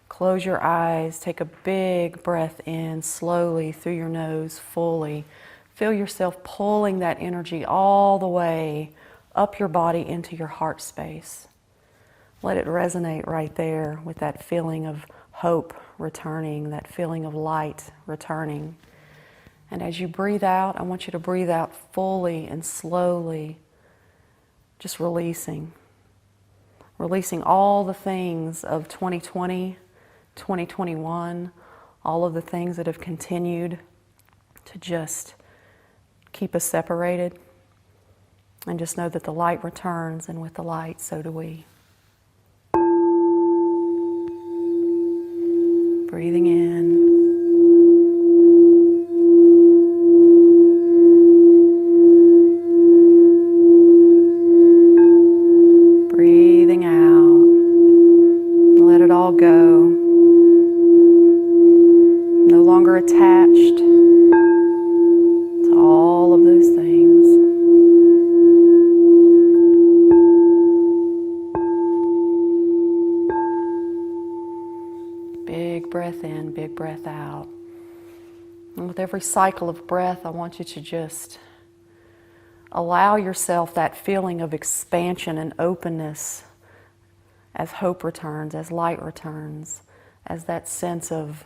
Close your eyes, take a big breath in slowly through your nose, fully. Feel yourself pulling that energy all the way up your body into your heart space. Let it resonate right there with that feeling of hope returning, that feeling of light returning. And as you breathe out, I want you to breathe out fully and slowly, just releasing all the things of 2020, 2021, all of the things that have continued to just keep us separated. And just know that the light returns, and with the light, so do we. Breathing in. Breathing out. Let it all go. No longer attached to all of those things. Big breath in, big breath out. And with every cycle of breath, I want you to just allow yourself that feeling of expansion and openness as hope returns, as light returns, as that sense of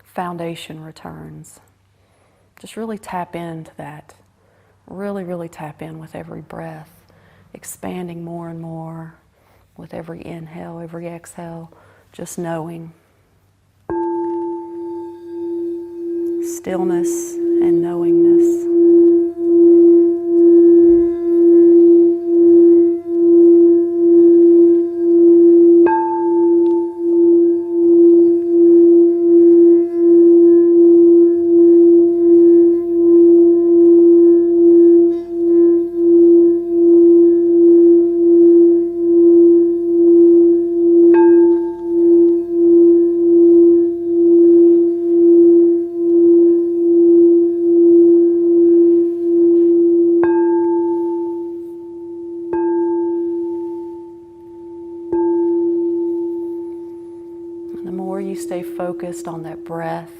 foundation returns. Just really tap into that. Really, really tap in with every breath, expanding more and more with every inhale, every exhale, just knowing. Stillness and knowingness. stay focused on that breath,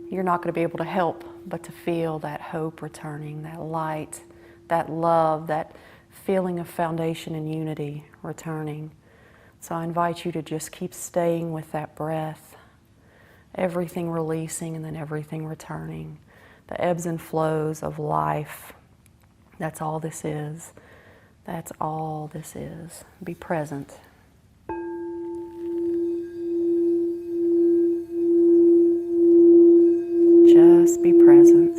you're not going to be able to help but to feel that hope returning, that light, that love, that feeling of foundation and unity returning. So I invite you to just keep staying with that breath, everything releasing and then everything returning. The ebbs and flows of life, that's all this is. That's all this is. Be present. Just be present.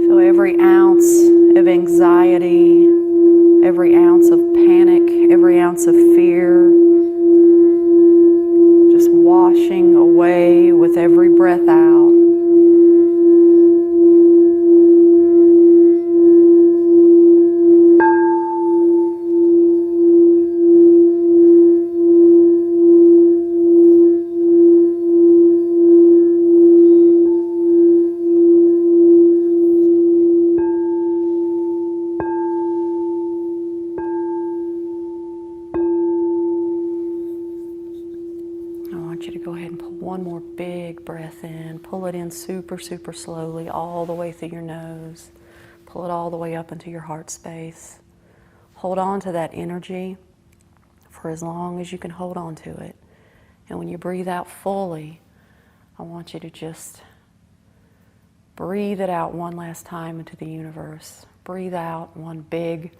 Feel every ounce of anxiety, every ounce of panic, every ounce of fear, just washing away with every breath out. One more big breath in. Pull it in super, super slowly all the way through your nose. Pull it all the way up into your heart space. Hold on to that energy for as long as you can hold on to it. And when you breathe out fully, I want you to just breathe it out one last time into the universe. Breathe out one big,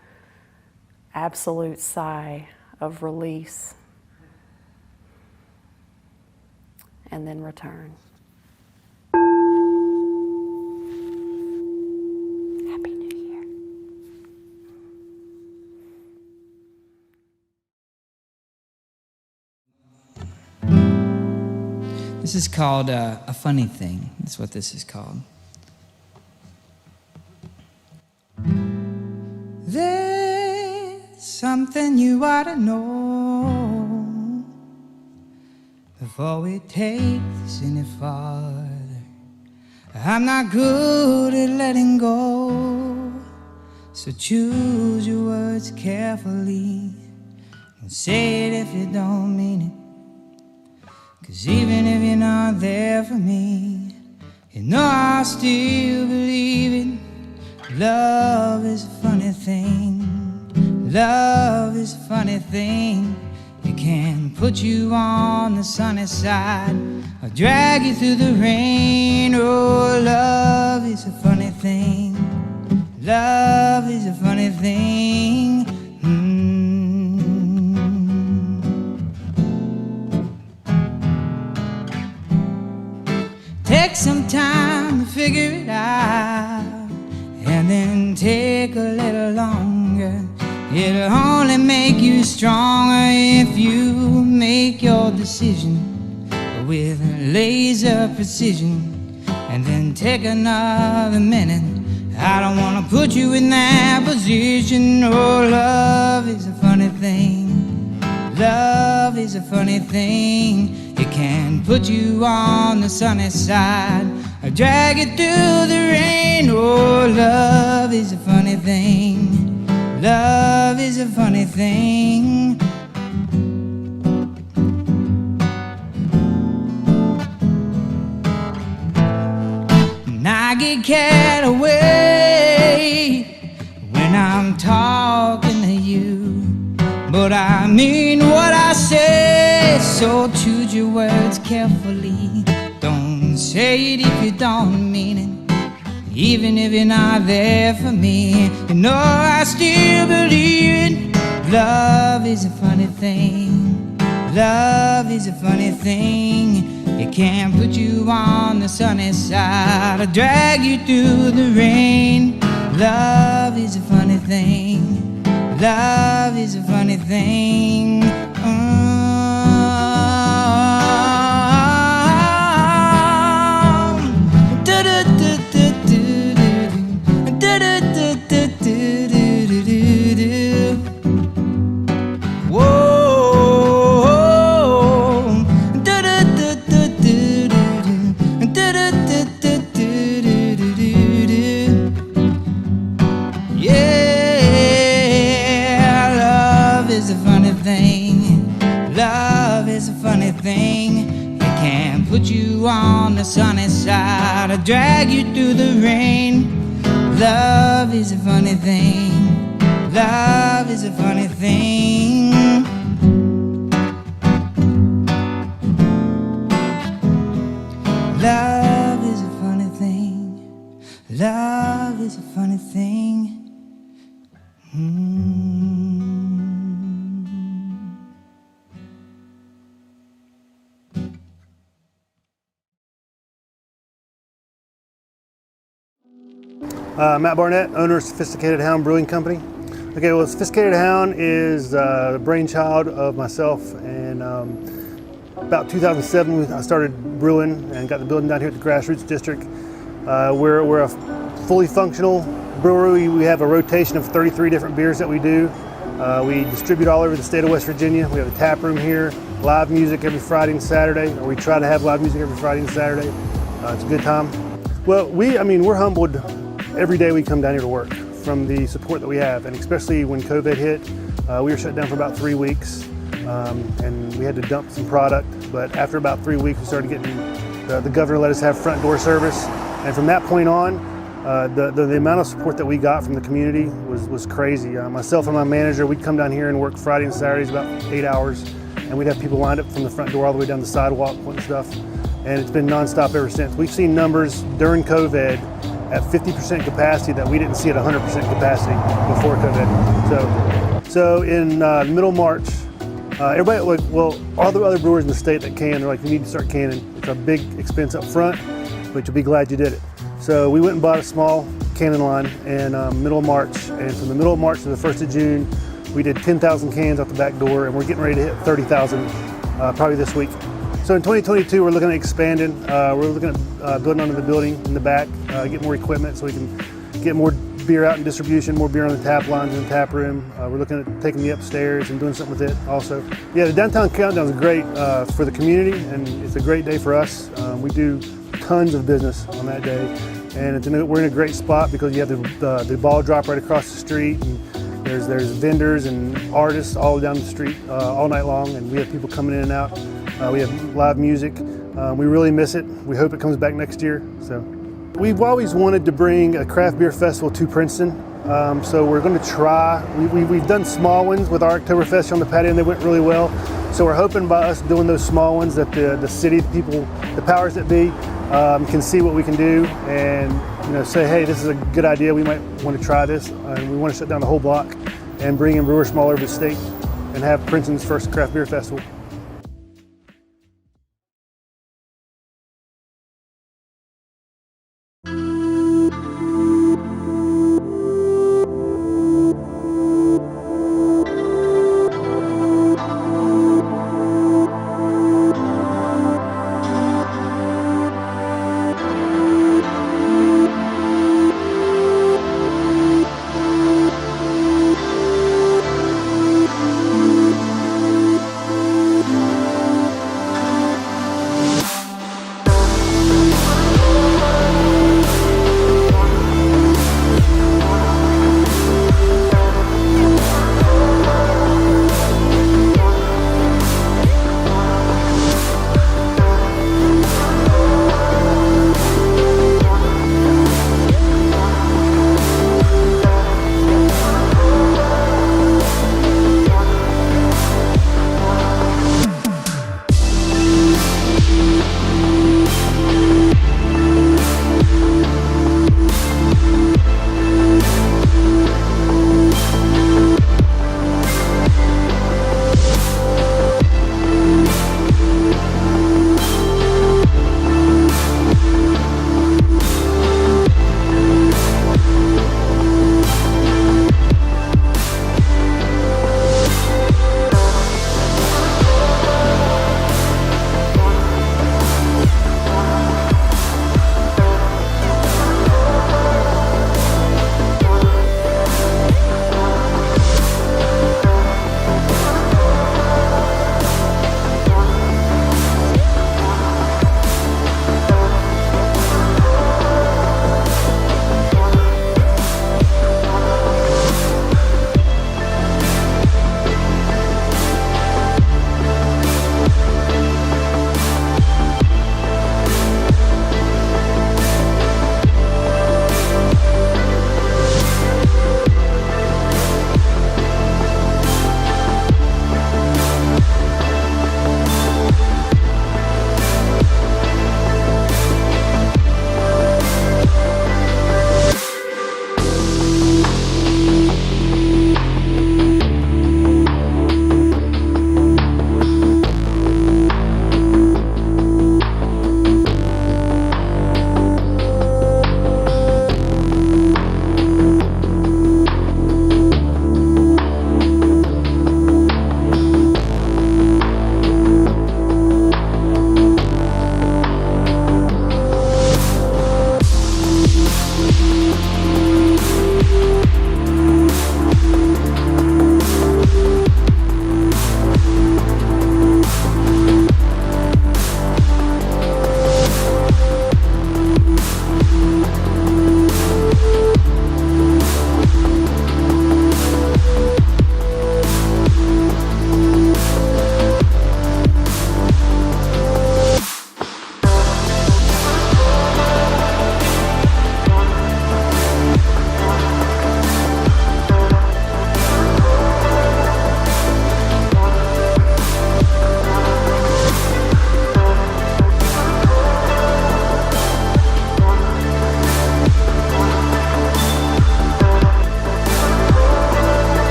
absolute sigh of release. And then return. Happy New Year. This is called A Funny Thing. That's what this is called. There's something you ought to know before we take this any farther. I'm not good at letting go, so choose your words carefully. Don't say it if you don't mean it, 'cause even if you're not there for me, you know I still believe it. Love is a funny thing. Love is a funny thing. It can put you on the sunny side or drag you through the rain. Oh, love is a funny thing. Love is a funny thing. Take some time to figure it out, and then take a little longer. It'll only make you stronger if you make your decision with laser precision. And then take another minute. I don't want to put you in that position. Oh, love is a funny thing. Love is a funny thing. It can put you on the sunny side or drag you through the rain. Oh, love is a funny thing. Love is a funny thing. And I get carried away when I'm talking to you, but I mean what I say, so choose your words carefully. Don't say it if you don't mean it, even if you're not there for me. You know I still believe it. Love is a funny thing. Love is a funny thing. It can put you on the sunny side or drag you through the rain. Love is a funny thing. Love is a funny thing. Whoa. thing. It can put you on the sunny side or drag you through the rain. Love is a funny thing. Love is a funny thing. Love is a funny thing. Love is a funny thing. Matt Barnett, owner of Sophisticated Hound Brewing Company. Okay, well, Sophisticated Hound is the brainchild of myself, and about 2007 I started brewing and got the building down here at the Grassroots District. We're a fully functional brewery. We have a rotation of 33 different beers that we do. We distribute all over the state of West Virginia. We have a tap room here, live music every Friday and Saturday, or we try to have live music every Friday and Saturday. It's a good time. Well, we're humbled every day we come down here to work from the support that we have, and especially when COVID hit, we were shut down for about 3 weeks, and we had to dump some product. But after about 3 weeks, we started getting, the governor let us have front door service, and from that point on, the amount of support that we got from the community was crazy. Myself and my manager, we'd come down here and work Friday and Saturdays about 8 hours, and we'd have people lined up from the front door all the way down the sidewalk and stuff, and it's been nonstop ever since. We've seen numbers during COVID at 50% capacity that we didn't see at 100% capacity before COVID. So in middle March, everybody, all the other brewers in the state that can, they're like, you need to start canning. It's a big expense up front, but you'll be glad you did it. So we went and bought a small canning line in middle of March, and from the middle of March to the 1st of June, we did 10,000 cans out the back door, and we're getting ready to hit 30,000 probably this week. So in 2022, we're looking at expanding. We're looking at building onto the building in the back, get more equipment so we can get more beer out in distribution, more beer on the tap lines in the tap room. We're looking at taking the upstairs and doing something with it also. Yeah, the Downtown Countdown is great for the community, and it's a great day for us. We do tons of business on that day, and we're in a great spot because you have the ball drop right across the street, and there's vendors and artists all down the street all night long, and we have people coming in and out. We have live music. We really miss it. We hope it comes back next year. So, we've always wanted to bring a craft beer festival to Princeton. So we're going to try. We've done small ones with our Oktoberfest on the patio, and they went really well. So we're hoping by us doing those small ones that the city, the people, the powers that be, can see what we can do and say, hey, this is a good idea. We might want to try this, and we want to shut down the whole block and bring in brewers from all over the state and have Princeton's first craft beer festival.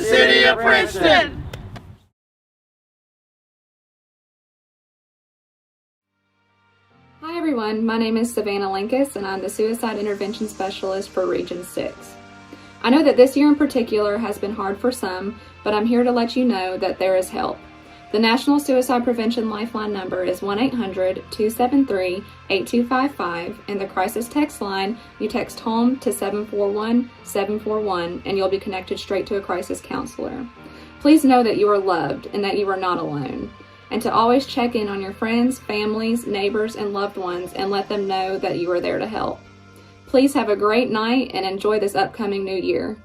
city of Princeton. Hi everyone, my name is Savannah Linkus and I'm the Suicide Intervention Specialist for Region 6. I know that this year in particular has been hard for some, but I'm here to let you know that there is help. The National Suicide Prevention Lifeline number is 1-800-273-8255, and the crisis text line, you text HOME to 741-741 and you'll be connected straight to a crisis counselor. Please know that you are loved and that you are not alone, and to always check in on your friends, families, neighbors, and loved ones and let them know that you are there to help. Please have a great night and enjoy this upcoming new year.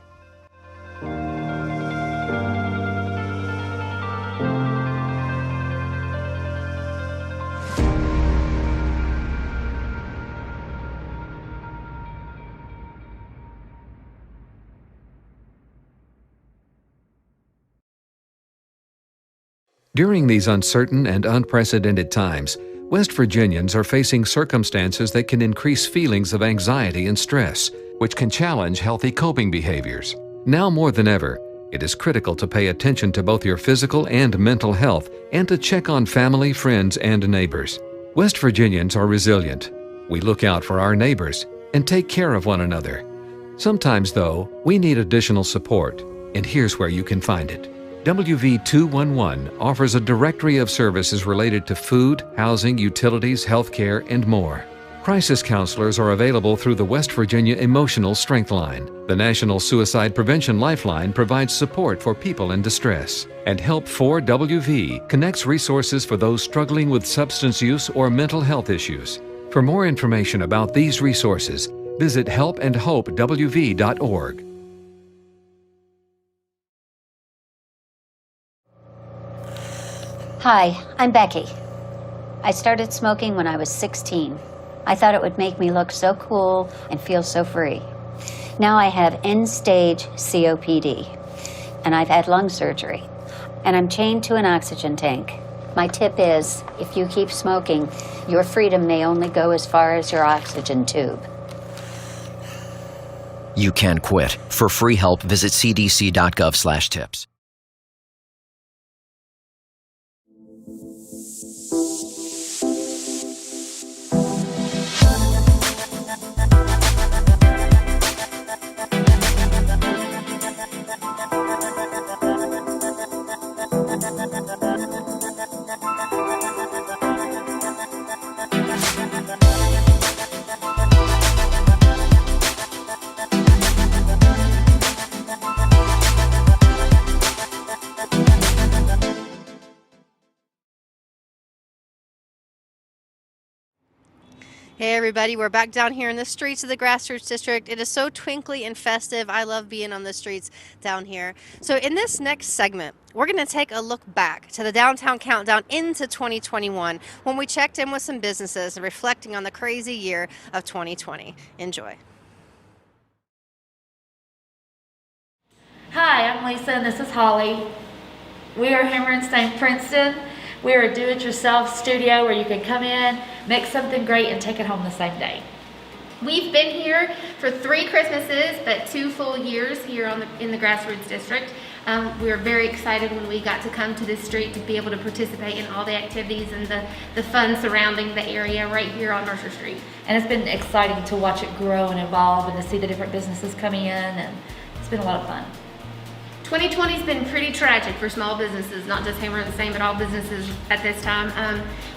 During these uncertain and unprecedented times, West Virginians are facing circumstances that can increase feelings of anxiety and stress, which can challenge healthy coping behaviors. Now more than ever, it is critical to pay attention to both your physical and mental health and to check on family, friends, and neighbors. West Virginians are resilient. We look out for our neighbors and take care of one another. Sometimes, though, we need additional support, and here's where you can find it. WV211 offers a directory of services related to food, housing, utilities, healthcare, and more. Crisis counselors are available through the West Virginia Emotional Strength Line. The National Suicide Prevention Lifeline provides support for people in distress. And Help4WV connects resources for those struggling with substance use or mental health issues. For more information about these resources, visit helpandhopewv.org. Hi, I'm Becky. I started smoking when I was 16. I thought it would make me look so cool and feel so free. Now I have end-stage COPD, and I've had lung surgery, and I'm chained to an oxygen tank. My tip is, if you keep smoking, your freedom may only go as far as your oxygen tube. You can quit. For free help, visit cdc.gov/tips. Hey everybody, we're back down here in the streets of the Grassroots District. It is so twinkly and festive. I love being on the streets down here. So in this next segment, we're going to take a look back to the downtown countdown into 2021 when we checked in with some businesses and reflecting on the crazy year of 2020. Enjoy. Hi, I'm Lisa and this is Holly. We are Hammer and Stain Princeton. We're a do-it-yourself studio where you can come in, make something great, and take it home the same day. We've been here for 3 Christmases, but 2 full years here in the Grassroots District. We were very excited when we got to come to this street to be able to participate in all the activities and the fun surrounding the area right here on Mercer Street. And it's been exciting to watch it grow and evolve and to see the different businesses coming in, and it's been a lot of fun. 2020's been pretty tragic for small businesses, not just Hammer and Stain, but all businesses at this time.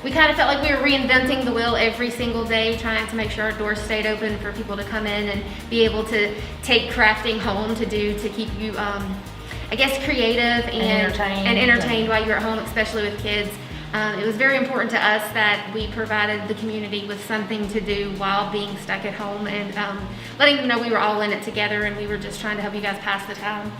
We kind of felt like we were reinventing the wheel every single day, trying to make sure our doors stayed open for people to come in and be able to take crafting home to keep you, I guess, creative and entertained while you're at home, especially with kids. It was very important to us that we provided the community with something to do while being stuck at home, and letting them know we were all in it together and we were just trying to help you guys pass the time.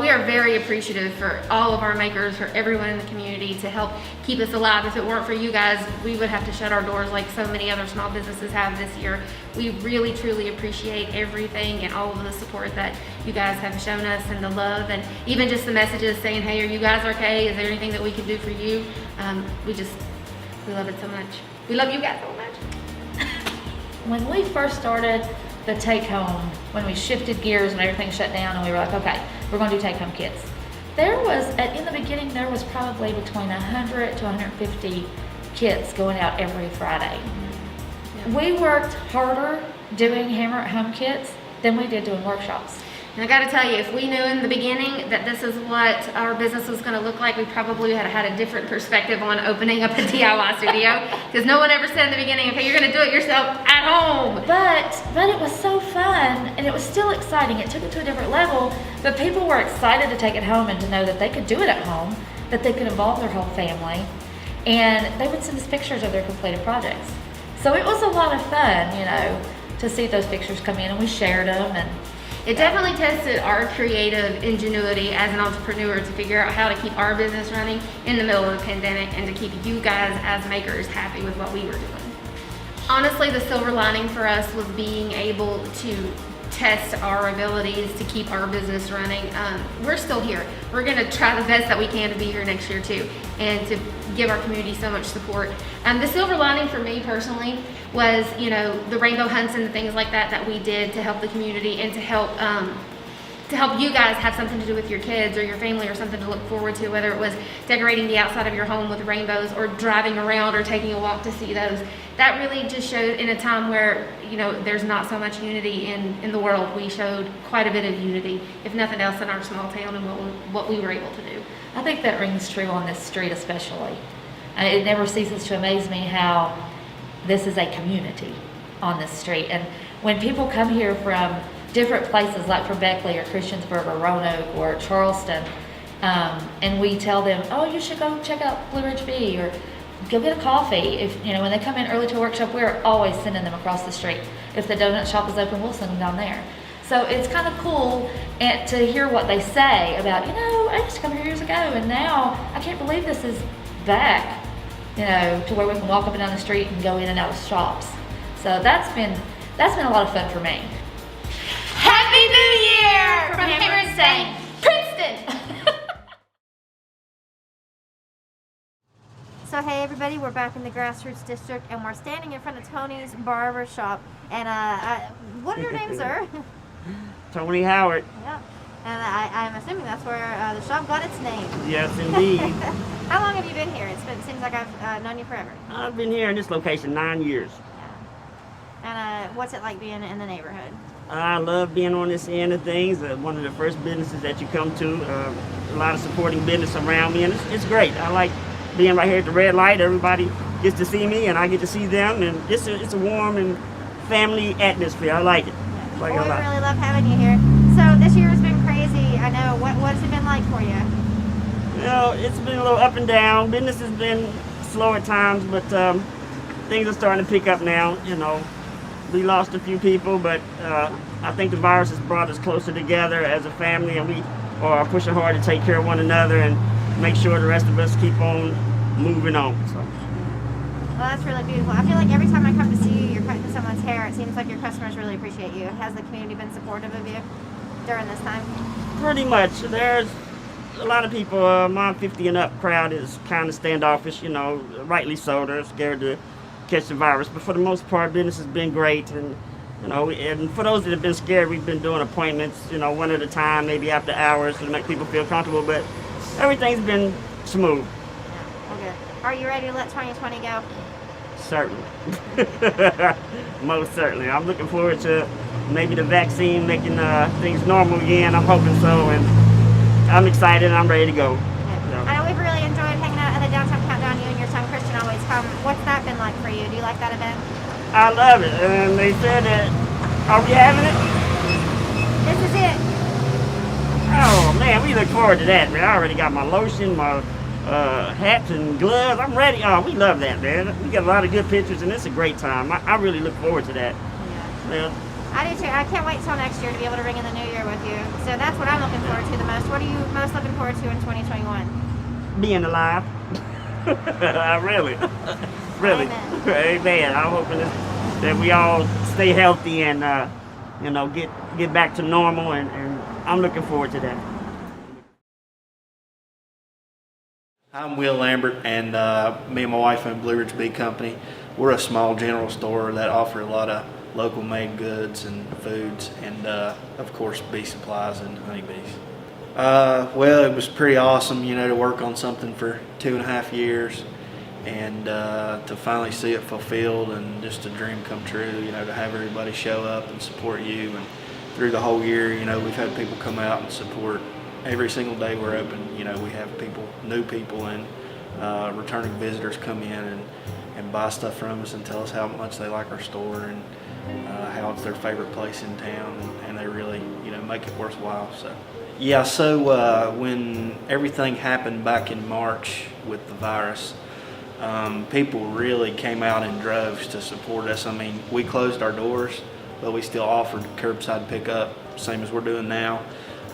We are very appreciative for all of our makers, for everyone in the community to help keep us alive. If it weren't for you guys, we would have to shut our doors like so many other small businesses have this year. We really, truly appreciate everything and all of the support that you guys have shown us, and the love, and even just the messages saying, hey, are you guys okay? Is there anything that we can do for you? We love it so much. We love you guys so much. When we first started the take home, when we shifted gears and everything shut down and we were like, okay, we're going to do take-home kits. There was, in the beginning, there was probably between 100 to 150 kits going out every Friday. We worked harder doing Hammer at Home kits than we did doing workshops. And I got to tell you, if we knew in the beginning that this is what our business was going to look like, we probably had had a different perspective on opening up a DIY studio. Because no one ever said in the beginning, okay, you're going to do it yourself at home. But it was so fun, and it was still exciting. It took it to a different level, but people were excited to take it home and to know that they could do it at home, that they could involve their whole family, and they would send us pictures of their completed projects. So it was a lot of fun, you know, to see those pictures come in, and we shared them. And it definitely tested our creative ingenuity as an entrepreneur to figure out how to keep our business running in the middle of the pandemic and to keep you guys as makers happy with what we were doing. Honestly, the silver lining for us was being able to test our abilities to keep our business running. We're still here. We're gonna try the best that we can to be here next year too, and to give our community so much support. The silver lining for me personally was, you know, the rainbow hunts and the things like that we did to help the community and to help you guys have something to do with your kids or your family or something to look forward to, whether it was decorating the outside of your home with rainbows or driving around or taking a walk to see those. That really just showed in a time where, you know, there's not so much unity in the world. We showed quite a bit of unity, if nothing else, in our small town and what we were able to do. I think that rings true on this street especially. And it never ceases to amaze me how this is a community on this street. And when people come here from different places, like from Beckley or Christiansburg or Roanoke or Charleston, and we tell them, oh, you should go check out Blue Ridge B or go get a coffee. If, you know, when they come in early to a workshop, we're always sending them across the street. If the donut shop is open, we'll send them down there. So it's kind of cool to hear what they say about, you know, I used to come here years ago, and now I can't believe this is back, you know, to where we can walk up and down the street and go in and out of shops. So that's been a lot of fun for me. Happy New Year from Hammer Princeton! So hey everybody, we're back in the Grassroots District and we're standing in front of Tony's Barber Shop. And what are your names, sir? Tony Howard. Yeah. And I'm assuming that's where the shop got its name. Yes, indeed. How long have you been here? It seems like I've known you forever. I've been here in this location 9 years. Yeah. And what's it like being in the neighborhood? I love being on this end of things. One of the first businesses that you come to. A lot of supporting business around me, and it's great. I like being right here at the red light. Everybody gets to see me, and I get to see them, and it's a warm and family atmosphere. I like it. We really love having you here. So this year has been crazy. I know. What's it been like for you? You know, it's been a little up and down. Business has been slow at times, but things are starting to pick up now. You know, we lost a few people, but I think the virus has brought us closer together as a family, and we are pushing hard to take care of one another and make sure the rest of us keep on moving on. So. Well, that's really beautiful. I feel like every time I come to see you, you're cutting someone's hair. It seems like your customers really appreciate you. Has the community been supportive of you during this time? Pretty much. There's a lot of people, my 50 and up crowd is kind of standoffish, you know, rightly so. They're scared to catch the virus. But for the most part, business has been great. And, you know, and for those that have been scared, we've been doing appointments, you know, one at a time, maybe after hours to make people feel comfortable. But everything's been smooth. Yeah, okay. Are you ready to let 2020 go? Certainly. Most certainly. I'm looking forward to maybe the vaccine making things normal again. I'm hoping so, and I'm excited and I'm ready to go. Yeah. I know we've really enjoyed hanging out at the Downtown Countdown. You and your son Christian always come. What's that been like for you? Do you like that event? I love it, and they said that, are we having it? This is it. Oh man, we look forward to that, man. I already got my lotion, my hats and gloves. I'm ready. Oh, we love that, man. We got a lot of good pictures, and it's a great time. I really look forward to that. Yeah. I do too. I can't wait till next year to be able to ring in the new year with you. So that's what I'm looking forward to the most. What are you most looking forward to in 2021? Being alive. Really. Amen. Amen. I'm hoping that we all stay healthy and you know, get back to normal, and I'm looking forward to that. I'm Will Lambert, and me and my wife own Blue Ridge Bee Company. We're a small general store that offer a lot of local made goods and foods, and of course bee supplies and honeybees. Well, it was pretty awesome, you know, to work on something for 2.5 years and to finally see it fulfilled and just a dream come true, you know, to have everybody show up and support you. And through the whole year, you know, we've had people come out and support every single day we're open. You know, we have people, new people and returning visitors come in and buy stuff from us and tell us how much they like our store and how it's their favorite place in town, and they really, you know, make it worthwhile. So yeah, so when everything happened back in March with the virus, people really came out in droves to support us. I mean, we closed our doors, but we still offered curbside pickup, same as we're doing now.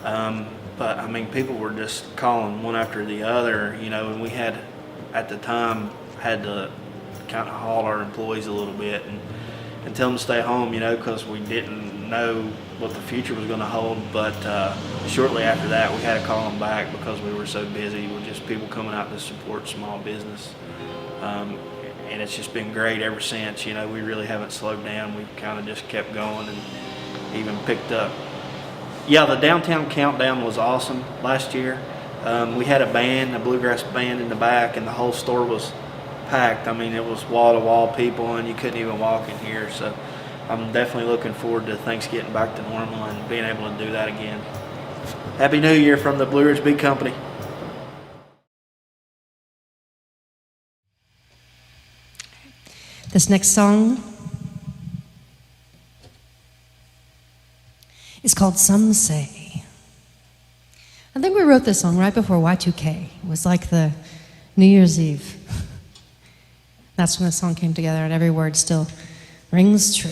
But I mean, people were just calling one after the other, you know, and we had, at the time, had to kind of haul our employees a little bit and tell them to stay home, you know, because we didn't know what the future was going to hold. But shortly after that, we had to call them back because we were so busy with just people coming out to support small business. And it's just been great ever since. You know, we really haven't slowed down. We've kind of just kept going and even picked up. Yeah, the downtown countdown was awesome last year. We had a band, a bluegrass band in the back, and the whole store was packed. I mean, it was wall-to-wall people, and you couldn't even walk in here. So I'm definitely looking forward to things getting back to normal and being able to do that again. Happy New Year from the Blue Ridge Bee Company. This next song is called Some Say. I think we wrote this song right before Y2K. It was like the New Year's Eve. That's when the song came together, and every word still rings true.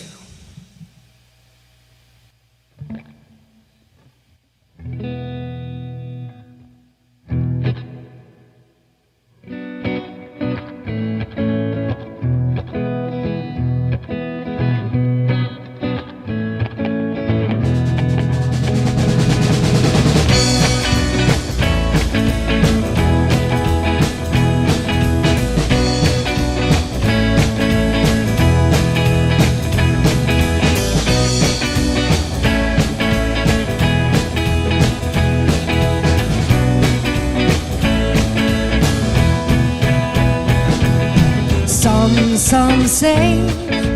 Some say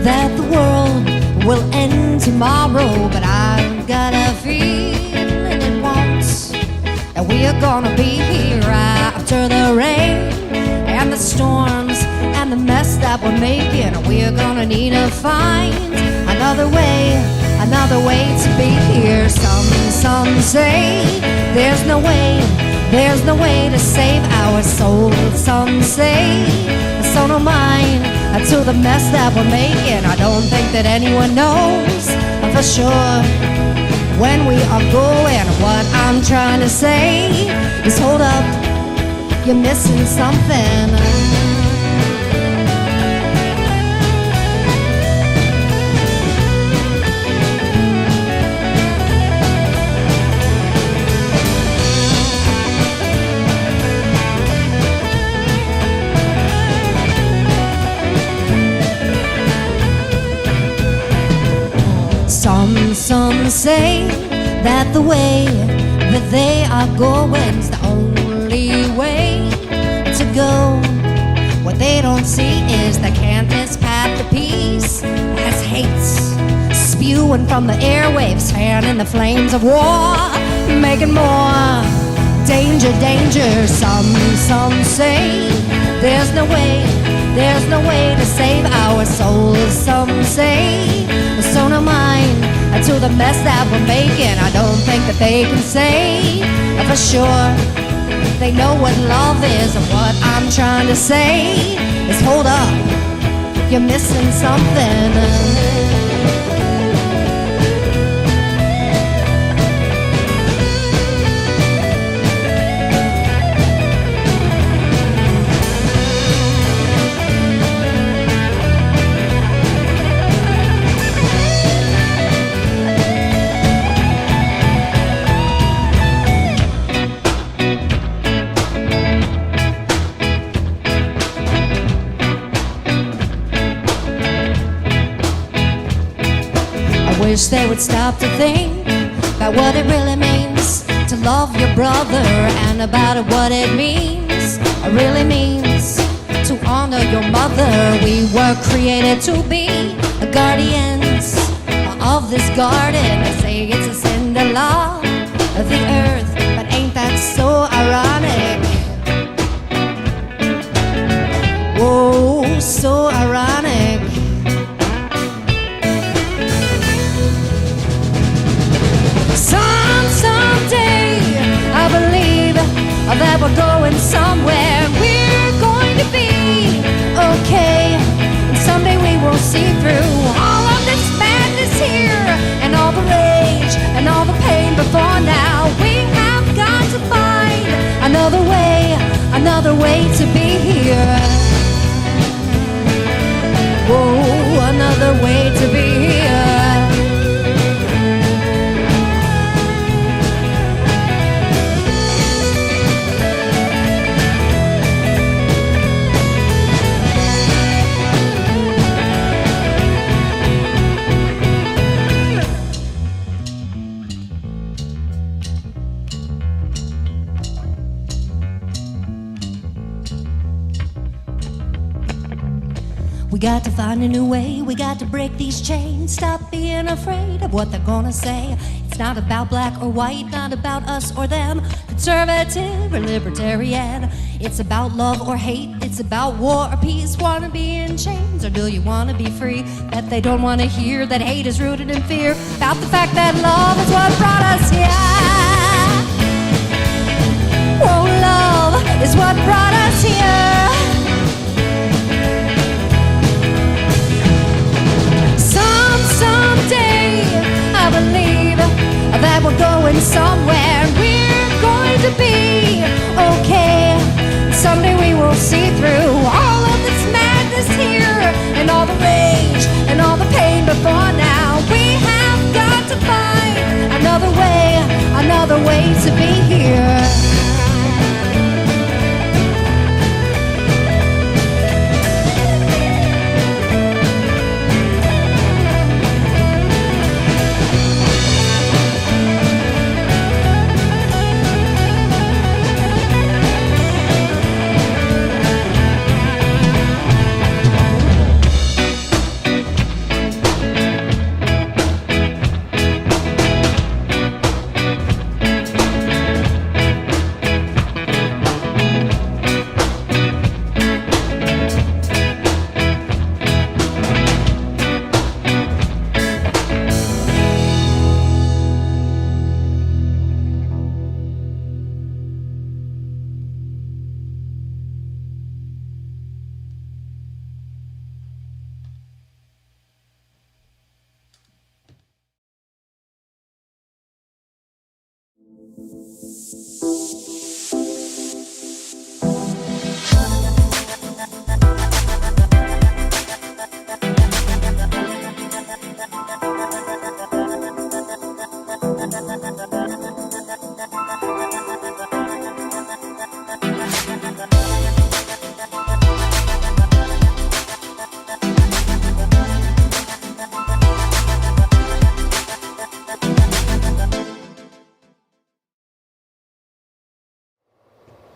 that the world will end tomorrow, but I've got a feeling it won't. And we are gonna be here after the rain and the storms and the mess that we're making. We're gonna need to find another way to be here. Some say there's no way to save our souls. Some say so no mind to the mess that we're making. I don't think that anyone knows for sure when we are going. What I'm trying to say is hold up, you're missing something. Some say that the way that they are going's the only way to go. What they don't see is the canvas path to peace as hates spewing from the airwaves, fanning the flames of war, making more danger. Some say there's no way to save our souls. Some say so no mind to the mess that we're making. I don't think that they can say for sure they know what love is. And what I'm trying to say is hold up, you're missing something. Wish they would stop to think about what it really means to love your brother and about what it means, really means to honor your mother. We were created to be guardians of this garden. They say it's a sin to love the earth, but ain't that so ironic? Whoa, so ironic. Someday I believe that we're going somewhere. We're going to be okay. And someday we will see through all of this madness here, and all the rage and all the pain before now. We have got to find another way to be here. Whoa, another way to be here. We got to find a new way, we got to break these chains. Stop being afraid of what they're gonna say. It's not about black or white, not about us or them, conservative or libertarian. It's about love or hate, it's about war or peace. Wanna be in chains, or do you wanna be free? That they don't wanna hear, that hate is rooted in fear. About the fact that love is what brought us here. Oh, love is what brought us here. Someday I believe that we're going somewhere. We're going to be okay. Someday we will see through all of this madness here, and all the rage and all the pain before now. We have got to find another way to be here.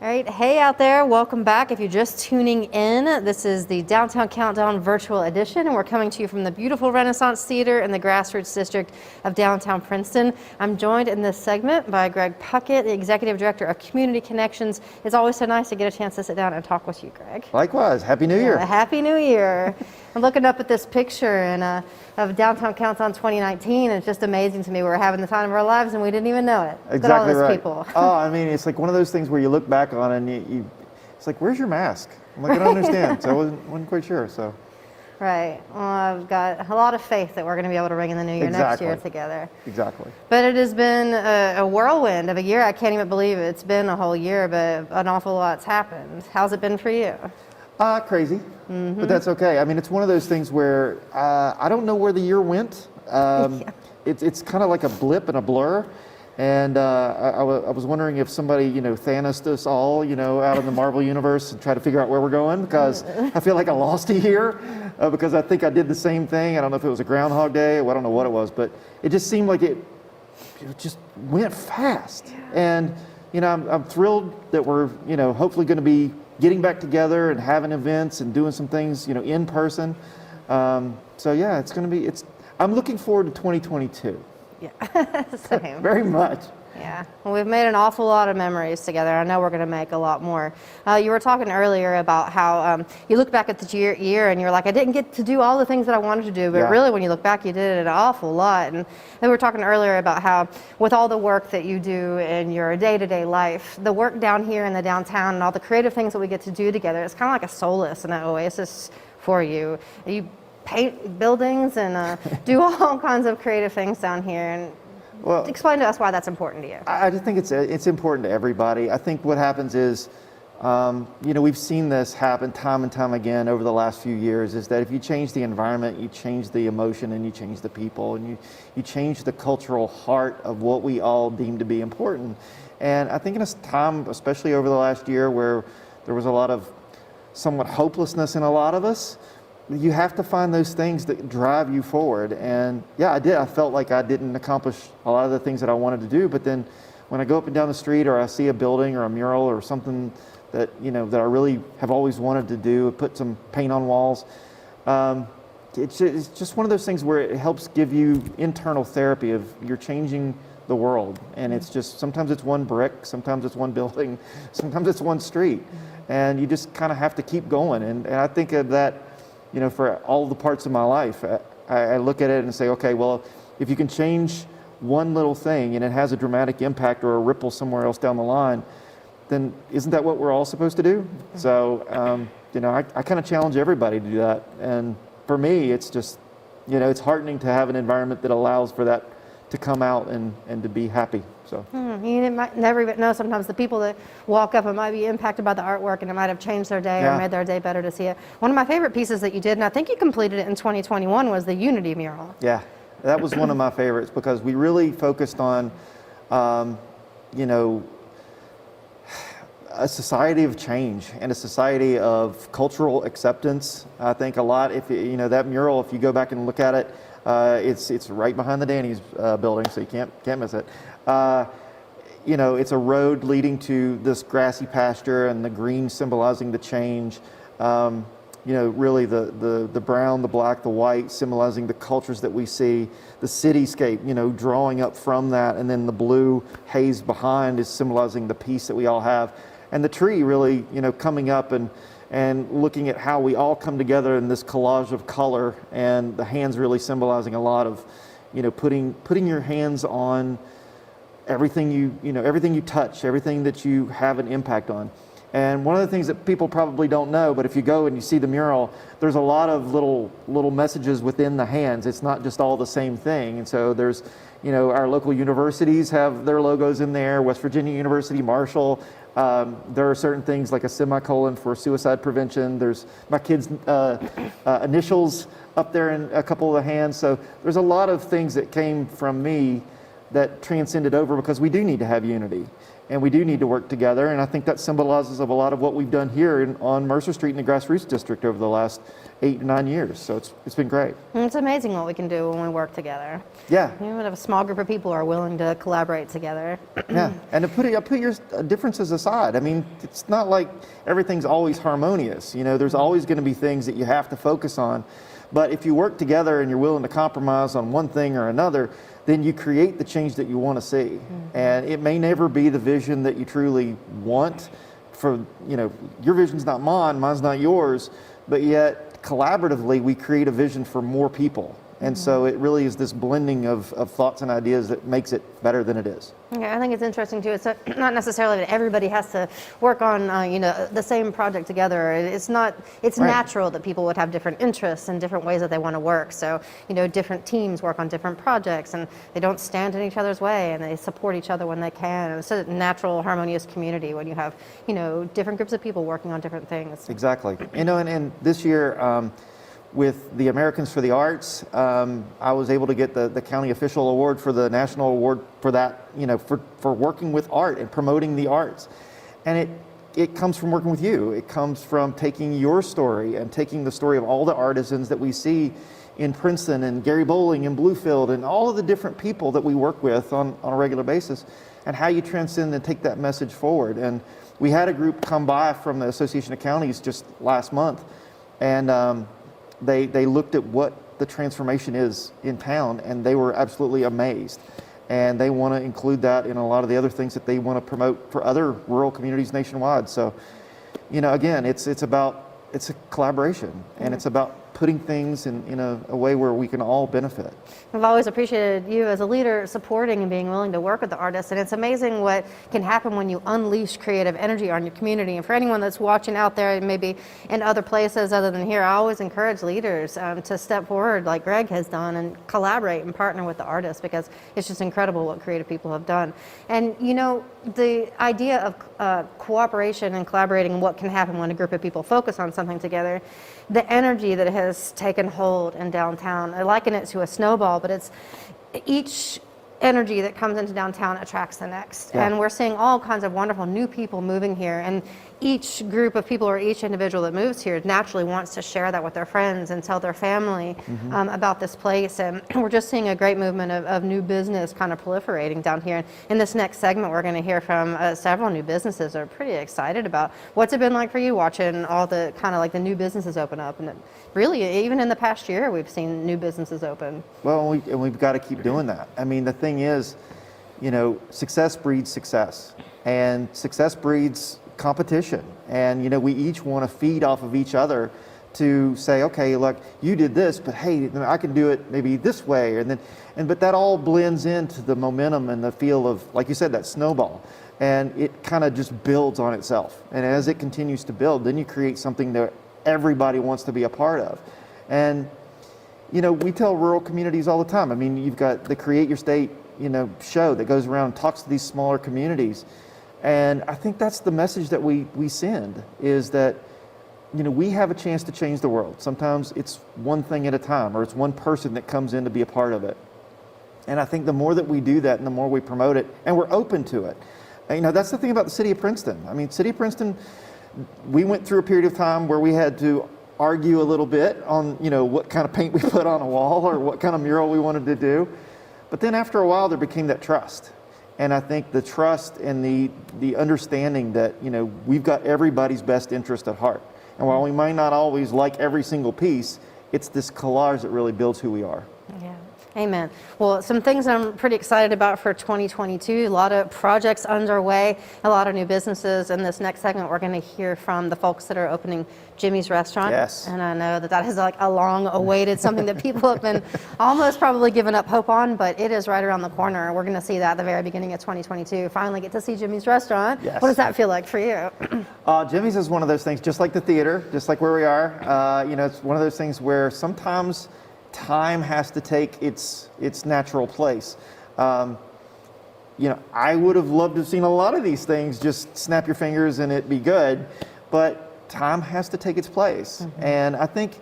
All right, hey out there, welcome back. If you're just tuning in, this is the Downtown Countdown Virtual Edition, and we're coming to you from the beautiful Renaissance Theater in the Grassroots District of downtown Princeton. I'm joined in this segment by Greg Puckett, the Executive Director of Community Connections. It's always so nice to get a chance to sit down and talk with you, Greg. Likewise, Happy New Year. Happy New Year. I'm looking up at this picture of Downtown Countdown 2019, and it's just amazing to me. We're having the time of our lives and we didn't even know it. Exactly. Look at all these right. people. Oh, I mean, it's like one of those things where you look back on and it's like, where's your mask? I'm like, I don't understand. So I wasn't quite sure. So. Right. Well, I've got a lot of faith that we're going to be able to ring in the new year next year together. Exactly. But it has been a whirlwind of a year. I can't even believe it. It's been a whole year, but an awful lot's happened. How's it been for you? Crazy, but that's okay. I mean, it's one of those things where I don't know where the year went. It's kind of like a blip and a blur. And I was wondering if somebody, Thanos'd us all, out in the Marvel universe and try to figure out where we're going, because I feel like I lost a year because I think I did the same thing. I don't know if it was a Groundhog Day or I don't know what it was, but it just seemed like it it just went fast. And, you know, I'm thrilled that we're, you know, hopefully going to be getting back together and having events and doing some things, you know, in person. So yeah, it's going to be, I'm looking forward to 2022. Yeah, same. Very much. Yeah, well, we've made an awful lot of memories together. I know we're going to make a lot more. You were talking earlier about how you look back at the year and you're like, I didn't get to do all the things that I wanted to do, but really when you look back, you did an awful lot. And then we were talking earlier about how with all the work that you do in your day-to-day life, the work down here in the downtown and all the creative things that we get to do together, it's kind of like a solace and an oasis for you. You paint buildings and do all kinds of creative things down here. And well, explain to us why that's important to you. I just think it's important to everybody. I think what happens is, you know, we've seen this happen time and time again over the last few years, is that if you change the environment, you change the emotion and you change the people and you change the cultural heart of what we all deem to be important. And I think in a time, especially over the last year, where there was a lot of somewhat hopelessness in a lot of us, you have to find those things that drive you forward. And yeah, I did. I felt like I didn't accomplish a lot of the things that I wanted to do. But then when I go up and down the street, or I see a building or a mural or something that, you know, that I really have always wanted to do, put some paint on walls, it's just one of those things where it helps give you internal therapy of you're changing the world. And it's just, sometimes it's one brick, sometimes it's one building, sometimes it's one street. And you just kind of have to keep going. And I think of that, you know, for all the parts of my life, I look at it and say, okay, well, if you can change one little thing and it has a dramatic impact or a ripple somewhere else down the line, then isn't that what we're all supposed to do? So, you know, I kind of challenge everybody to do that. And for me, it's just, you know, it's heartening to have an environment that allows for that to come out and to be happy. So you might never even know sometimes the people that walk up and might be impacted by the artwork, and it might have changed their day or made their day better to see it. One of my favorite pieces that you did, and I think you completed it in 2021, was the Unity mural. Yeah, that was one of my favorites because we really focused on, you know, a society of change and a society of cultural acceptance. I think a lot, if you know, that mural, if you go back and look at it, it's right behind the Danny's building, so you can't miss it. You know, it's a road leading to this grassy pasture, and the green symbolizing the change. You know, really the brown, the black, the white symbolizing the cultures that we see. The cityscape, you know, drawing up from that, and then the blue haze behind is symbolizing the peace that we all have. And the tree really, you know, coming up and looking at how we all come together in this collage of color, and the hands really symbolizing a lot of, you know, putting your hands on everything you know, everything you touch, everything that you have an impact on. And one of the things that people probably don't know, but if you go and you see the mural, there's a lot of little messages within the hands. It's not just all the same thing. And so there's, you know, our local universities have their logos in there, West Virginia University, Marshall. There are certain things like a semicolon for suicide prevention. There's my kids' initials up there in a couple of the hands. So there's a lot of things that came from me that transcended over, because we do need to have unity and we do need to work together. And I think that symbolizes of a lot of what we've done here on Mercer Street in the Grassroots District over the last 8 to 9 years. So it's been great. It's amazing what we can do when we work together. Yeah. You know, if a small group of people are willing to collaborate together. Yeah, and to put your differences aside. I mean, it's not like everything's always harmonious. You know, there's always going to be things that you have to focus on. But if you work together and you're willing to compromise on one thing or another, then you create the change that you want to see. Mm-hmm. And it may never be the vision that you truly want. For, you know, your vision's not mine, mine's not yours, but yet collaboratively we create a vision for more people. And so it really is this blending of thoughts and ideas that makes it better than it is. Yeah, I think it's interesting too. It's not necessarily that everybody has to work on you know, the same project together. It's not. It's right. Natural that people would have different interests and different ways that they want to work. So you know, different teams work on different projects, and they don't stand in each other's way, and they support each other when they can. And it's a natural, harmonious community when you have, you know, different groups of people working on different things. Exactly. You know, and this year. With the Americans for the Arts, I was able to get the county official award for the national award for that, you know, for working with art and promoting the arts. And it comes from working with you. It comes from taking your story and taking the story of all the artisans that we see in Princeton and Gary Bowling in Bluefield and all of the different people that we work with on a regular basis, and how you transcend and take that message forward. And we had a group come by from the Association of Counties just last month, and they looked at what the transformation is in town, and they were absolutely amazed. And they want to include that in a lot of the other things that they want to promote for other rural communities nationwide. So, you know, again, it's a collaboration, and it's about putting things in a way where we can all benefit. I've always appreciated you as a leader supporting and being willing to work with the artists, and it's amazing what can happen when you unleash creative energy on your community. And for anyone that's watching out there, maybe in other places other than here, I always encourage leaders to step forward like Greg has done and collaborate and partner with the artists, because it's just incredible what creative people have done. And you know, the idea of cooperation and collaborating and what can happen when a group of people focus on something together, the energy that has taken hold in downtown, I liken it to a snowball, but it's each energy that comes into downtown attracts the next. Yeah. And we're seeing all kinds of wonderful new people moving here, and each group of people or each individual that moves here naturally wants to share that with their friends and tell their family about this place. And we're just seeing a great movement of new business kind of proliferating down here. And in this next segment, we're going to hear from several new businesses that are pretty excited about what's it been like for you watching all the kind of like the new businesses open up. And really, even in the past year, we've seen new businesses open. Well, we've got to keep doing that. I mean, the thing is, you know, success breeds success, and success breeds competition. And, you know, we each want to feed off of each other to say, okay, look, you did this, but hey, I can do it maybe this way. But that all blends into the momentum and the feel of, like you said, that snowball. And it kind of just builds on itself. And as it continues to build, then you create something that everybody wants to be a part of. And, you know, we tell rural communities all the time. I mean, you've got the Create Your State, you know, show that goes around and talks to these smaller communities. And I think that's the message that we send, is that, you know, we have a chance to change the world. Sometimes it's one thing at a time, or it's one person that comes in to be a part of it. And I think the more that we do that and the more we promote it, and we're open to it. And, you know, that's the thing about the city of Princeton. I mean, city of Princeton, we went through a period of time where we had to argue a little bit on, you know, what kind of paint we put on a wall or what kind of mural we wanted to do. But then after a while, there became that trust. And I think the trust and the understanding that, you know, we've got everybody's best interest at heart. And while we might not always like every single piece, it's this collage that really builds who we are. Yeah. Amen. Well, some things I'm pretty excited about for 2022. A lot of projects underway, a lot of new businesses. In this next segment, we're going to hear from the folks that are opening Jimmy's Restaurant. Yes. And I know that is like a long-awaited, something that people have been almost probably given up hope on, but it is right around the corner. We're going to see that at the very beginning of 2022. Finally get to see Jimmy's Restaurant. Yes. What does that feel like for you? Jimmy's is one of those things, just like the theater, just like where we are. You know, it's one of those things where sometimes time has to take its natural place. You know, I would have loved to have seen a lot of these things just snap your fingers and it be good, but time has to take its place. And I think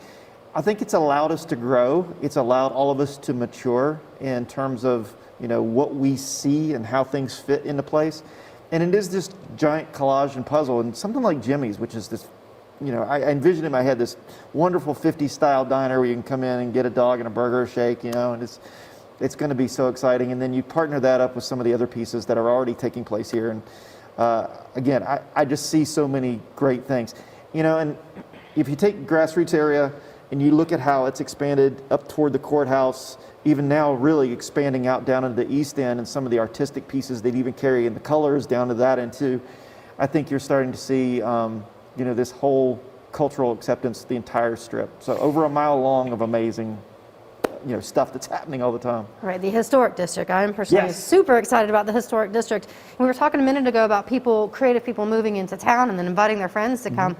it's allowed us to grow. It's allowed all of us to mature in terms of, you know, what we see and how things fit into place. And it is this giant collage and puzzle, and something like Jimmy's, which is this, you know, I envisioned in my head this wonderful 50s style diner where you can come in and get a dog and a burger or shake, you know, and it's going to be so exciting. And then you partner that up with some of the other pieces that are already taking place here. And again, I just see so many great things, you know. And if you take grassroots area and you look at how it's expanded up toward the courthouse, even now really expanding out down into the East End, and some of the artistic pieces they'd even carry in the colors down to that end too, I think you're starting to see you know, this whole cultural acceptance, the entire strip. So over a mile long of amazing, you know, stuff that's happening all the time. Right, the historic district. I am personally super excited about the historic district. We were talking a minute ago about people, creative people moving into town and then inviting their friends to come.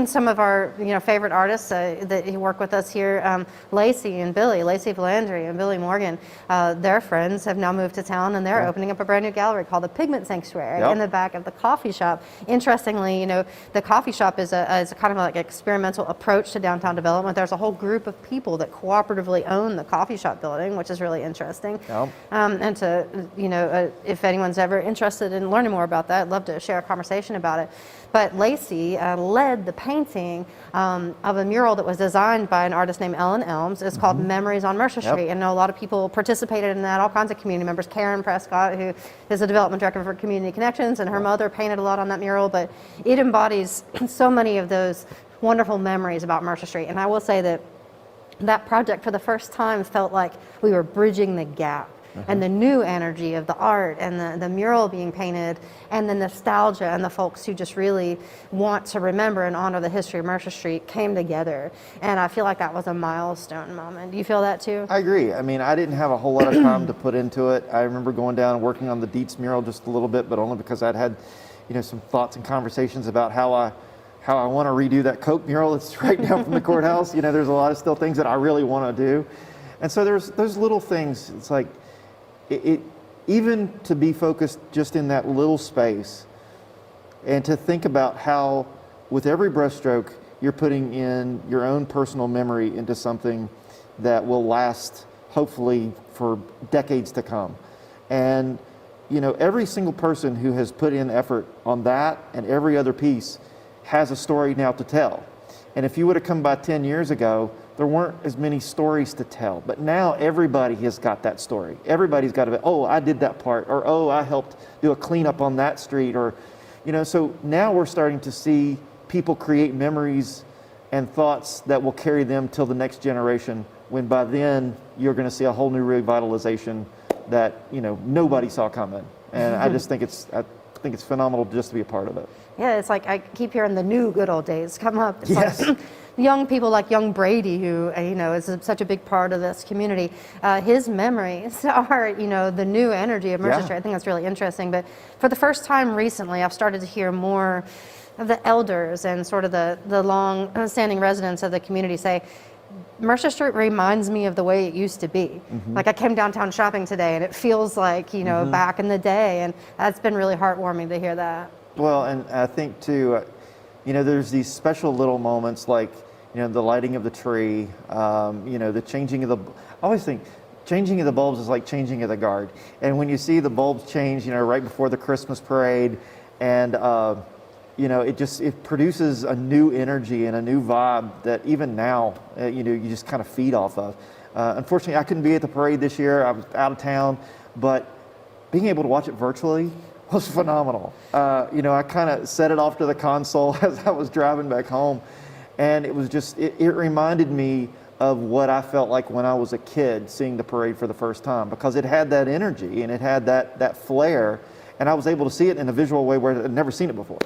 Some of our, you know, favorite artists that work with us here, Lacey Valandry and Billy Morgan, their friends have now moved to town, and they're opening up a brand new gallery called the Pigment Sanctuary in the back of the coffee shop. Interestingly, you know, the coffee shop is a kind of like experimental approach to downtown development. There's a whole group of people that cooperatively own the coffee shop building, which is really interesting. Yep. And to, if anyone's ever interested in learning more about that, I'd love to share a conversation about it. But Lacey led the painting of a mural that was designed by an artist named Ellen Elms. It's called Memories on Mercer Street. And a lot of people participated in that, all kinds of community members. Karen Prescott, who is the development director for Community Connections, and her mother painted a lot on that mural. But it embodies so many of those wonderful memories about Mercer Street. And I will say that that project for the first time felt like we were bridging the gap. And the new energy of the art and the mural being painted and the nostalgia and the folks who just really want to remember and honor the history of Mercer Street came together. And I feel like that was a milestone moment. Do you feel that too? I agree. I mean, I didn't have a whole lot of time to put into it. I remember going down and working on the Dietz mural just a little bit, but only because I'd had, some thoughts and conversations about how I want to redo that Coke mural that's right down from the courthouse. There's a lot of still things that I really want to do. And so there's those little things. It's like, it even to be focused just in that little space and to think about how with every brushstroke you're putting in your own personal memory into something that will last hopefully for decades to come. And every single person who has put in effort on that and every other piece has a story now to tell. And if you would have come by 10 years ago, there weren't as many stories to tell. But now everybody has got that story. Everybody's got to be, oh, I did that part, or oh, I helped do a cleanup on that street, or, so now we're starting to see people create memories and thoughts that will carry them till the next generation, when by then you're going to see a whole new revitalization that, nobody saw coming. And I just think it's phenomenal just to be a part of it. Yeah, it's like I keep hearing the new good old days come up. It's like young people like young Brady, who is such a big part of this community. His memories are the new energy of Mercer Street. I think that's really interesting. But for the first time recently, I've started to hear more of the elders and sort of the long-standing residents of the community say, Mercer Street reminds me of the way it used to be. Like I came downtown shopping today, and it feels like back in the day, and that's been really heartwarming to hear that. Well, and I think too, there's these special little moments like, the lighting of the tree, the changing of I always think changing of the bulbs is like changing of the guard. And when you see the bulbs change, right before the Christmas parade, and it produces a new energy and a new vibe that even now, you just kind of feed off of. Unfortunately, I couldn't be at the parade this year. I was out of town, but being able to watch it virtually was phenomenal. I kind of set it off to the console as I was driving back home, and it was just, it reminded me of what I felt like when I was a kid seeing the parade for the first time, because it had that energy and it had that flair, and I was able to see it in a visual way where I'd never seen it before.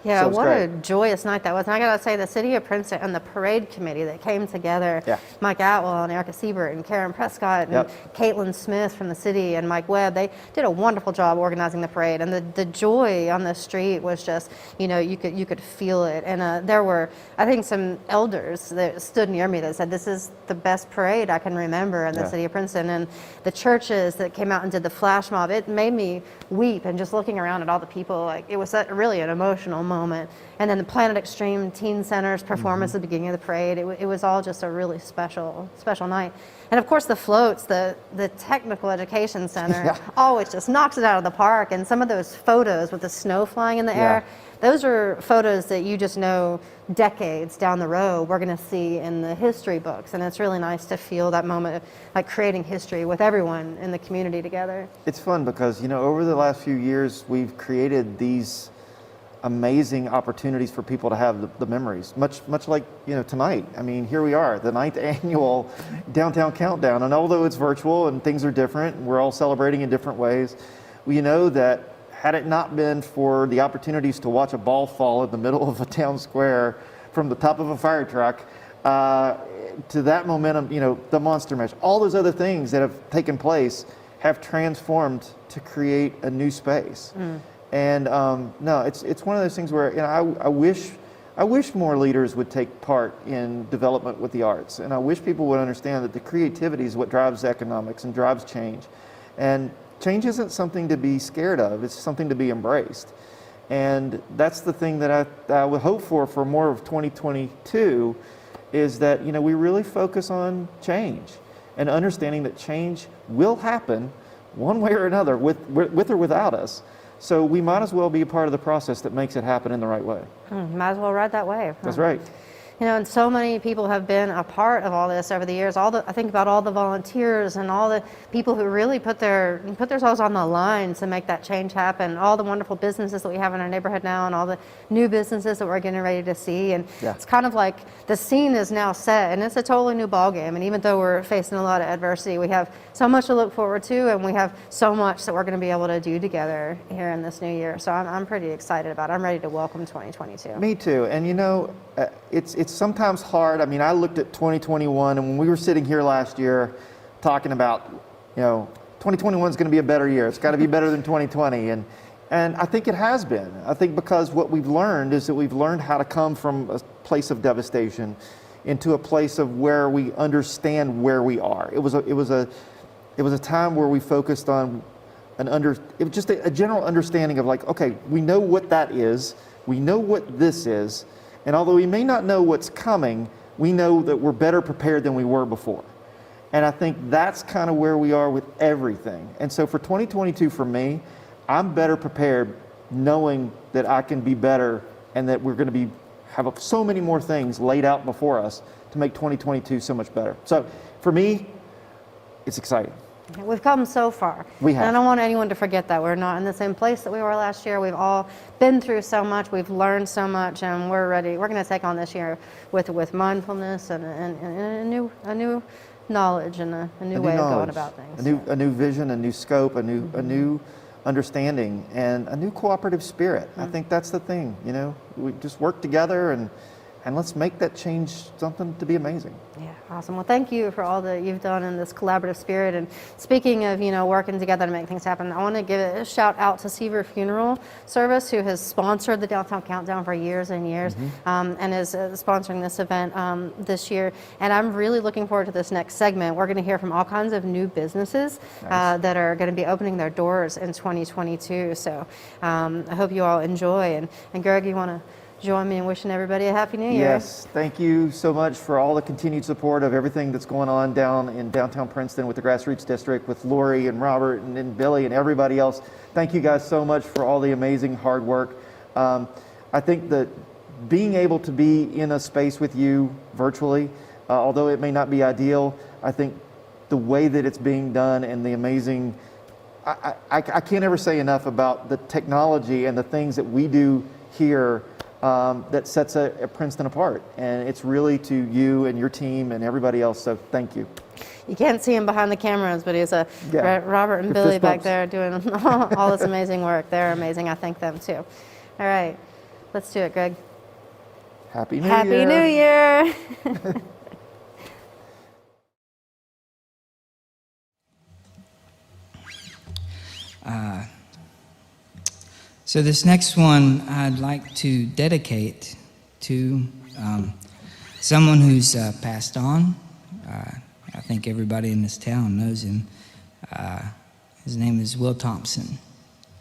Yeah, So what great. a joyous night that was. And I got to say, the City of Princeton and the parade committee that came together, Mike Atwell and Erica Siebert and Karen Prescott and Caitlin Smith from the city and Mike Webb, they did a wonderful job organizing the parade. And the joy on the street was just, you could feel it. And there were, I think, some elders that stood near me that said, this is the best parade I can remember in the City of Princeton. And the churches that came out and did the flash mob, it made me weep. And just looking around at all the people, like, it was really an emotional moment. And then the Planet Extreme Teen Center's performance at the beginning of the parade, it was all just a really special night. And of course the floats, the Technical Education Center always just knocks it out of the park. And some of those photos with the snow flying in the air, those are photos that you just know decades down the road we're going to see in the history books. And it's really nice to feel that moment of like creating history with everyone in the community together. It's fun because, over the last few years, we've created these amazing opportunities for people to have the memories, much like tonight. I mean, here we are, the 9th annual Downtown Countdown, and although it's virtual and things are different, and we're all celebrating in different ways, we know that had it not been for the opportunities to watch a ball fall in the middle of a town square from the top of a fire truck, to that momentum, the Monster Mash, all those other things that have taken place have transformed to create a new space. And no, it's one of those things where I wish more leaders would take part in development with the arts, and I wish people would understand that the creativity is what drives economics and drives change. And change isn't something to be scared of; it's something to be embraced. And that's the thing that I would hope for more of 2022, is that we really focus on change. and understanding that change will happen one way or another, with or without us. So we might as well be a part of the process that makes it happen in the right way. Might as well ride that wave. That's right. You know, and so many people have been a part of all this over the years. I think about all the volunteers and all the people who really put themselves on the line to make that change happen. All the wonderful businesses that we have in our neighborhood now, and all the new businesses that we're getting ready to see. And it's kind of like the scene is now set, and it's a totally new ballgame. And even though we're facing a lot of adversity, we have so much to look forward to, and we have so much that we're going to be able to do together here in this new year. So I'm pretty excited about it. I'm ready to welcome 2022. Me too. And you know, it's sometimes hard. I mean, I looked at 2021, and when we were sitting here last year talking about, 2021 is going to be a better year. It's got to be better than 2020. And I think it has been. I think because what we've learned is that we've learned how to come from a place of devastation into a place of where we understand where we are. It was a time where we focused on it was just a general understanding of like, okay, we know what that is. We know what this is. And although we may not know what's coming, we know that we're better prepared than we were before. And I think that's kind of where we are with everything. And so for 2022, for me, I'm better prepared knowing that I can be better and that we're going to have so many more things laid out before us to make 2022 so much better. So for me, it's exciting. We've come so far. We have. And I don't want anyone to forget that. We're not in the same place that we were last year. We've all been through so much. We've learned so much, and we're ready. We're going to take on this year with mindfulness and a new knowledge and a new way of going about things. A new vision, a new scope, a new understanding, and a new cooperative spirit. I think that's the thing. We just work together and let's make that change something to be amazing. Yeah, awesome. Well, thank you for all that you've done in this collaborative spirit. And speaking of, working together to make things happen, I want to give a shout out to Seaver Funeral Service, who has sponsored the Downtown Countdown for years and years, and is sponsoring this event this year. And I'm really looking forward to this next segment. We're going to hear from all kinds of new businesses that are going to be opening their doors in 2022. So I hope you all enjoy. And Greg, you want to join me in wishing everybody a Happy New Year. Yes, thank you so much for all the continued support of everything that's going on down in downtown Princeton with the Grassroots District, with Lori and Robert and Billy and everybody else. Thank you guys so much for all the amazing hard work. I think that being able to be in a space with you virtually, although it may not be ideal, I think the way that it's being done and the amazing, I can't ever say enough about the technology and the things that we do here that sets Princeton apart, and it's really to you and your team and everybody else, so thank you. You can't see him behind the cameras, but he's Robert and Billy back there doing all this amazing work. They're amazing. I thank them too. All right, let's do it, Greg. Happy New Year. Happy New Year. So this next one I'd like to dedicate to someone who's passed on. I think everybody in this town knows him. His name is Will Thompson.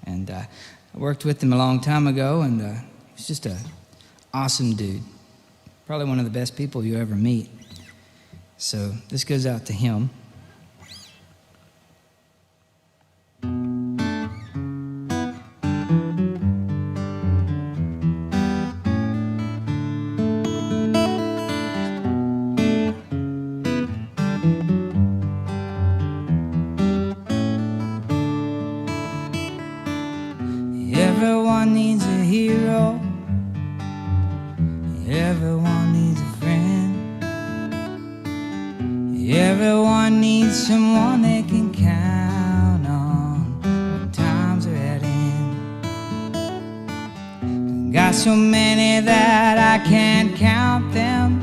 And I worked with him a long time ago, and he's just an awesome dude. Probably one of the best people you ever meet. So this goes out to him. Everyone needs a hero. Everyone needs a friend. Everyone needs someone they can count on when times are at end. Got so many that I can't count them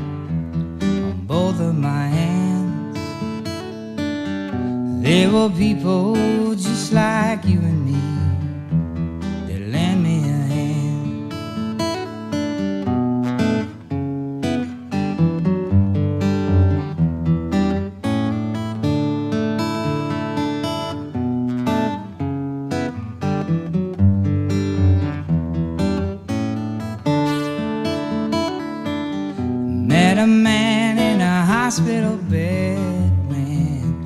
on both of my hands. They were people just like you and me. Met a man in a hospital bed when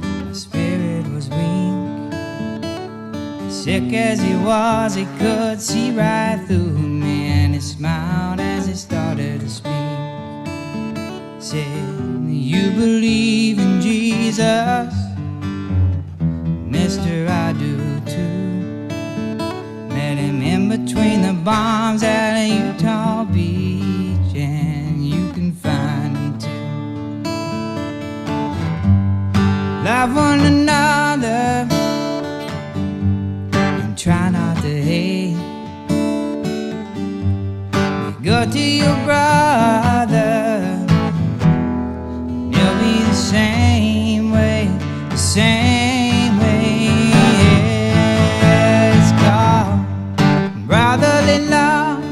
Sick as he was, he could see right through me, and he smiled as he started to speak. Said, you believe in Jesus? Mister, I do too. Met him in between the bombs at Utah Beach, and you can find him too. Love one another, try not to hate. Be good to your brother, he'll be the same way, the same way. Yeah, it's called brotherly love,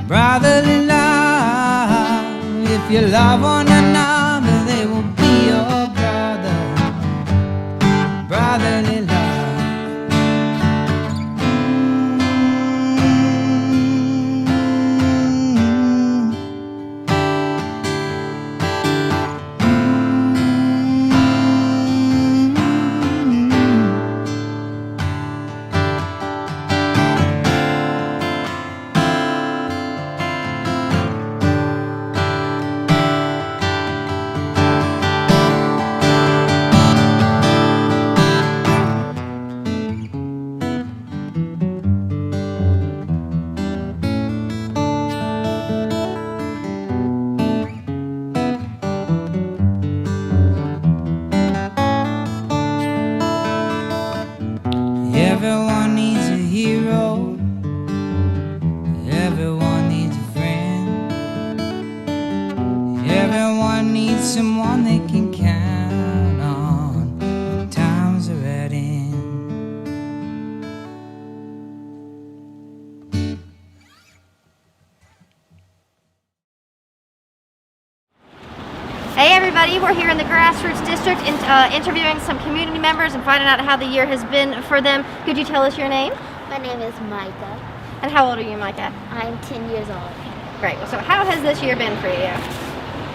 brotherly love. If you love one another, they will be your brother, brotherly love. Everyone needs a hero, everyone needs a friend, everyone needs someone they can count on when times are at end. Hey everybody, we're here in the Grassroots District interviewing some community members and finding out how the year has been for them. Could you tell us your name? My name is Micah. And how old are you, Micah? I'm 10 years old. Great. So how has this year been for you?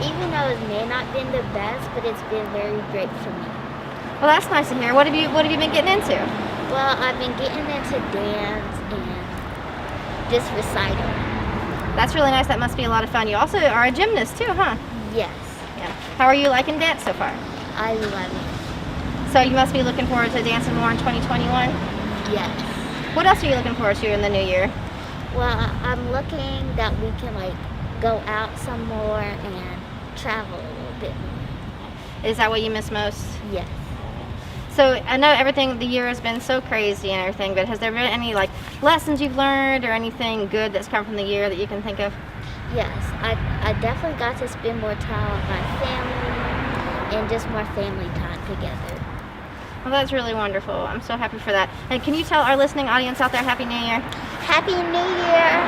Even though it may not been the best, but it's been very great for me. Well, that's nice to hear. What have you been getting into? Well, I've been getting into dance and just reciting. That's really nice. That must be a lot of fun. You also are a gymnast too, huh? Yes. Yeah. How are you liking dance so far? I love it. So you must be looking forward to dancing more in 2021? Yes. What else are you looking forward to in the new year? Well, I'm looking that we can go out some more and travel a little bit more. Is that what you miss most? Yes. So I know the year has been so crazy and everything, but has there been any lessons you've learned or anything good that's come from the year that you can think of? Yes, I definitely got to spend more time with my family and just more family time together. Well, that's really wonderful. I'm so happy for that. And can you tell our listening audience out there Happy New Year? Happy New Year!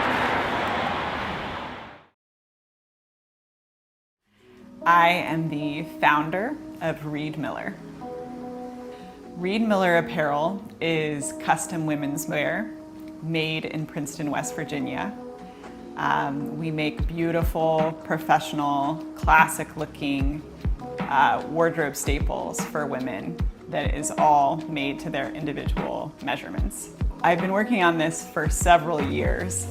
I am the founder of Reed Miller. Reed Miller Apparel is custom women's wear made in Princeton, West Virginia. We make beautiful, professional, classic-looking wardrobe staples for women that is all made to their individual measurements. I've been working on this for several years,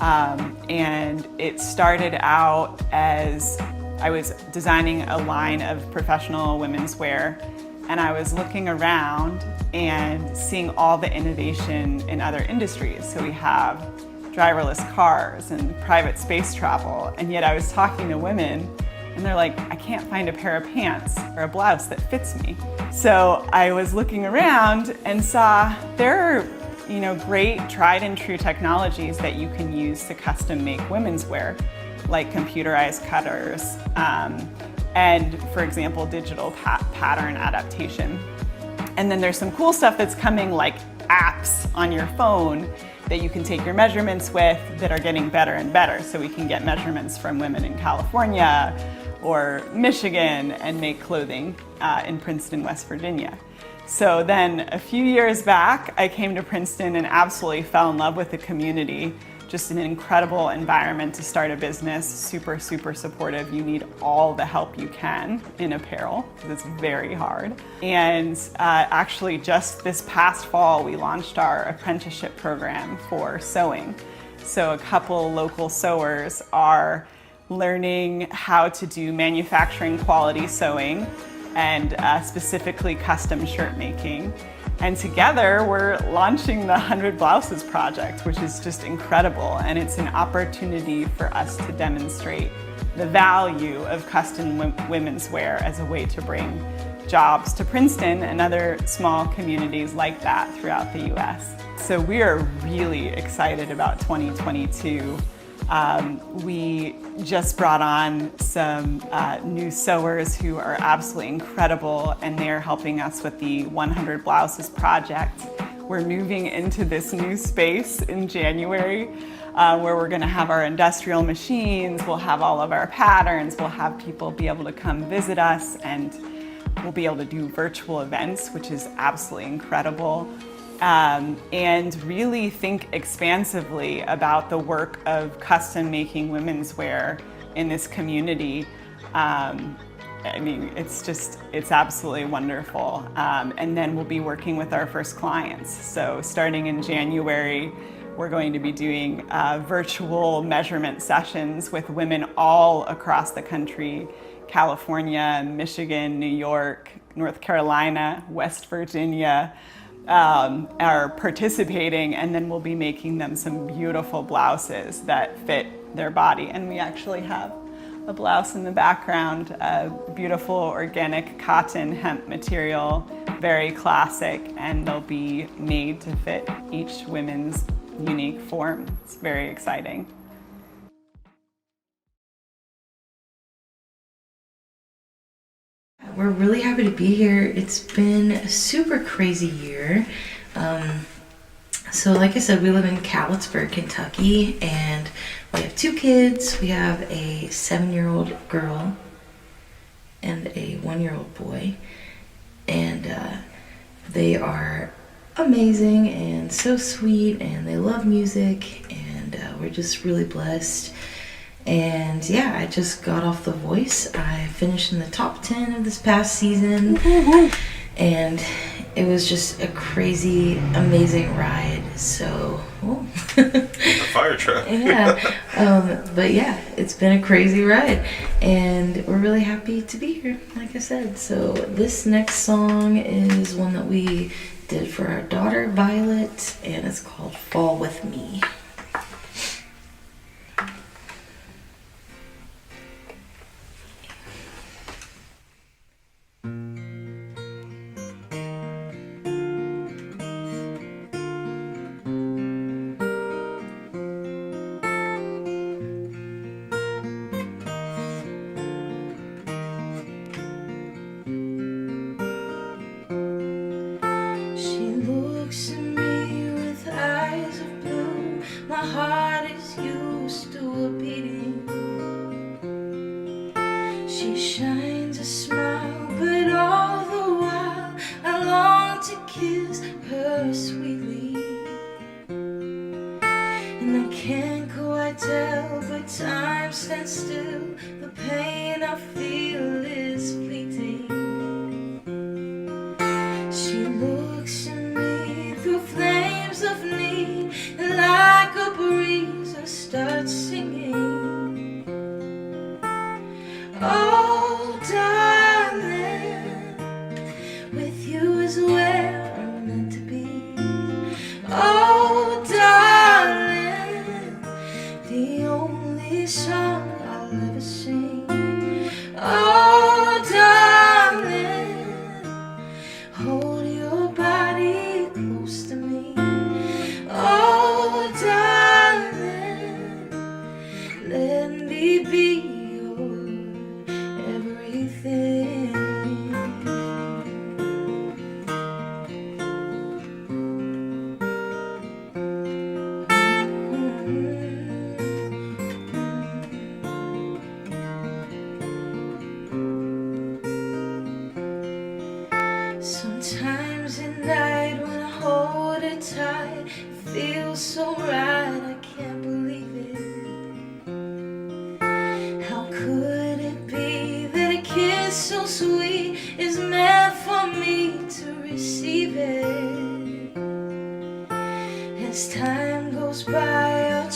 and it started out as I was designing a line of professional women's wear, and I was looking around and seeing all the innovation in other industries. So we have driverless cars and private space travel, and yet I was talking to women and they're like, I can't find a pair of pants or a blouse that fits me. So I was looking around and saw there are great tried and true technologies that you can use to custom make women's wear, like computerized cutters and, for example, digital pattern adaptation. And then there's some cool stuff that's coming, like apps on your phone that you can take your measurements with that are getting better and better. So we can get measurements from women in California or Michigan and make clothing in Princeton, West Virginia. So then a few years back, I came to Princeton and absolutely fell in love with the community just an incredible environment to start a business, super, super supportive. You need all the help you can in apparel, because it's very hard. And actually just this past fall, we launched our apprenticeship program for sewing. So a couple local sewers are learning how to do manufacturing quality sewing and specifically custom shirt making. And together we're launching the 100 Blouses project, which is just incredible. And it's an opportunity for us to demonstrate the value of custom women's wear as a way to bring jobs to Princeton and other small communities like that throughout the US. So we are really excited about 2022. We just brought on some new sewers who are absolutely incredible, and they're helping us with the 100 Blouses project. We're moving into this new space in January where we're going to have our industrial machines, we'll have all of our patterns, we'll have people be able to come visit us, and we'll be able to do virtual events, which is absolutely incredible. And really think expansively about the work of custom making women's wear in this community. I mean, it's absolutely wonderful. And then we'll be working with our first clients. So starting in January, we're going to be doing virtual measurement sessions with women all across the country: California, Michigan, New York, North Carolina, West Virginia. Are participating, and then we'll be making them some beautiful blouses that fit their body. And we actually have a blouse in the background, a beautiful organic cotton hemp material, very classic, and they'll be made to fit each woman's unique form. It's very exciting. We're really happy to be here. It's been a super crazy year. So like I said, we live in Catlettsburg, Kentucky, and we have 2 kids. We have a 7-year-old girl and a 1-year-old boy. And they are amazing and so sweet, and they love music, and we're just really blessed. And yeah, I just got off The Voice. I finished in the top 10 of this past season, and it was just a crazy, amazing ride. So, a fire truck. Yeah, but yeah, it's been a crazy ride, and we're really happy to be here, like I said. So this next song is one that we did for our daughter, Violet, and it's called Fall With Me.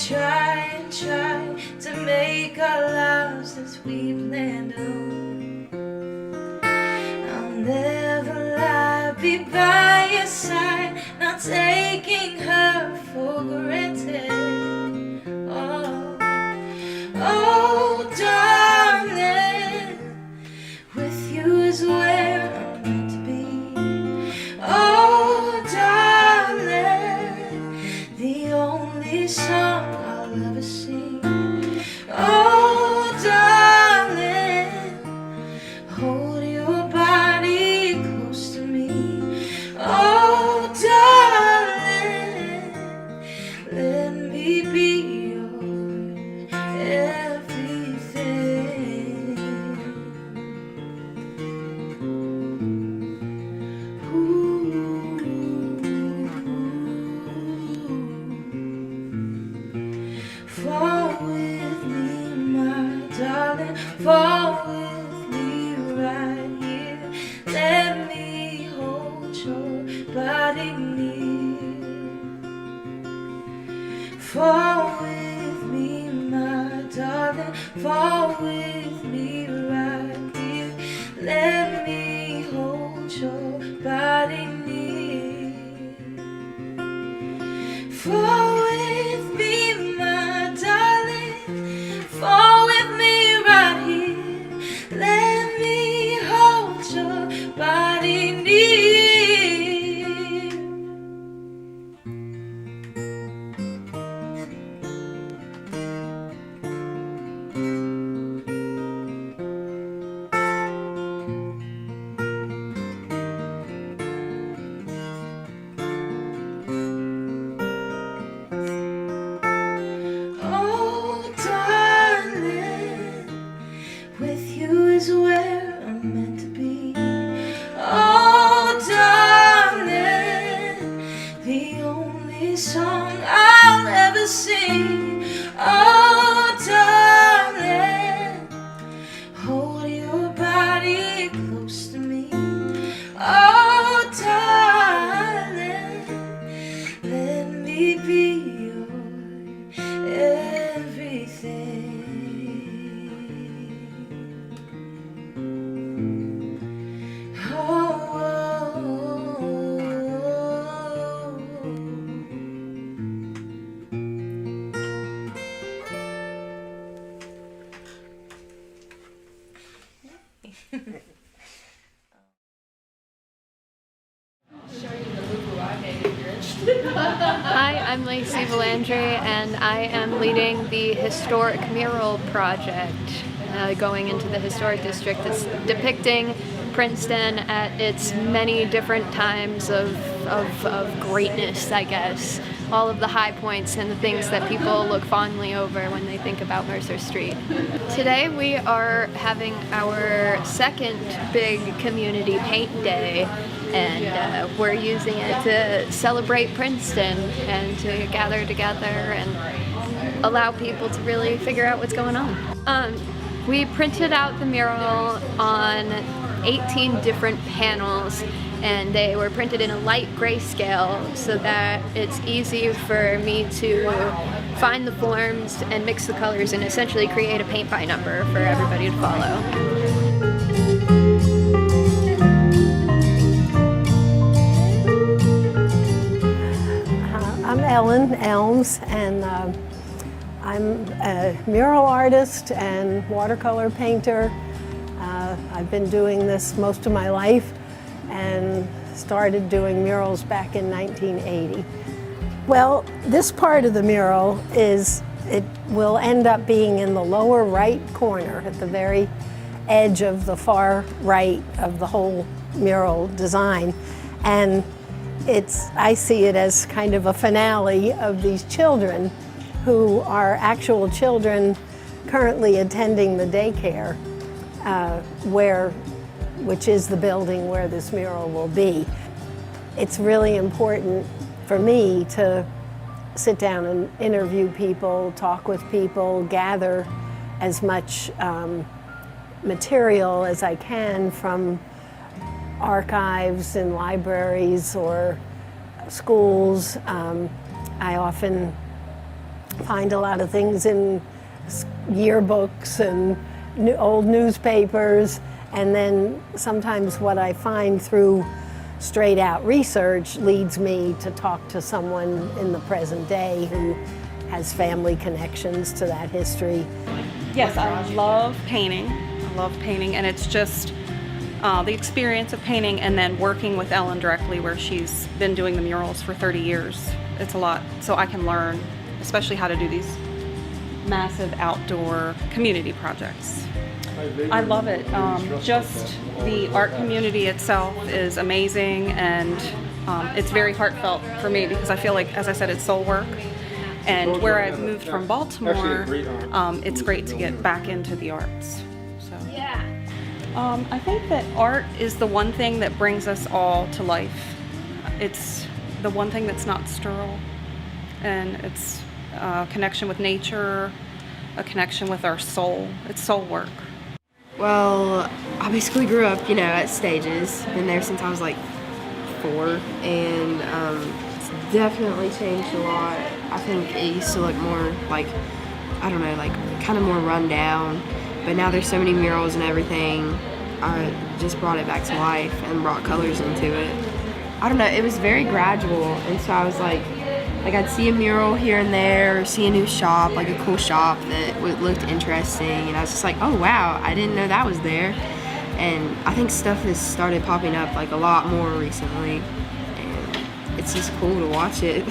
try and try to make our lives as we planned on. I'll never lie, be by your side, not taking her for granted. Oh, oh, darling, with you is where I'm meant to be. Oh, darling, the only song I'll ever sing. Oh, darling, hold your body close to me. Oh, darling, let me be your everything. Fall with me, my darling, fall with me right here. Let me hold your body near. Fall with me, my darling, fall with me right here. Let me hold your body near. Fall with me, my darling, fall with me right here. Let me hold your body near. Oh, darling, with you is where I'm meant to be. Oh, darling, the only song I'll ever sing. Oh, darling, hold your body close to me. Oh, darling, let me be your everything. Oh, Hi, I'm Lacey Valandry, and I am leading the historic mural project going into the historic district. It's depicting Princeton at its many different times of greatness, I guess. All of the high points and the things that people look fondly over when they think about Mercer Street. Today we are having our second big community paint day, and we're using it to celebrate Princeton and to gather together and allow people to really figure out what's going on. We printed out the mural on 18 different panels, and they were printed in a light grayscale so that it's easy for me to find the forms and mix the colors and essentially create a paint by number for everybody to follow. I'm Ellen Elms, and I'm a mural artist and watercolor painter. I've been doing this most of my life and started doing murals back in 1980. Well, this part of the mural it will end up being in the lower right corner at the very edge of the far right of the whole mural design. And I see it as kind of a finale of these children who are actual children currently attending the daycare, which is the building where this mural will be. It's really important for me to sit down and interview people, talk with people, gather as much material as I can from archives and libraries or schools. I often find a lot of things in yearbooks and old newspapers, and then sometimes what I find through straight out research leads me to talk to someone in the present day who has family connections to that history. Yes, I love painting. And it's just the experience of painting and then working with Ellen directly, where she's been doing the murals for 30 years. It's a lot, so I can learn, especially how to do these massive outdoor community projects. I love it. Just the art community itself is amazing, and it's very heartfelt for me because I feel like, as I said, it's soul work. And where I've moved from Baltimore, it's great to get back into the arts. So yeah, I think that art is the one thing that brings us all to life. It's the one thing that's not sterile, and it's a connection with nature, a connection with our soul. It's soul work. Well, I basically grew up, at Stages. Been there since I was like 4, and it's definitely changed a lot. I think it used to look more like, I don't know, like kind of more run down, but now there's so many murals and everything. I just brought it back to life and brought colors into it. I don't know, it was very gradual, and so I was like I'd see a mural here and there, or see a new shop, like a cool shop that looked interesting, and I was just like, oh wow, I didn't know that was there. And I think stuff has started popping up like a lot more recently, and it's just cool to watch it.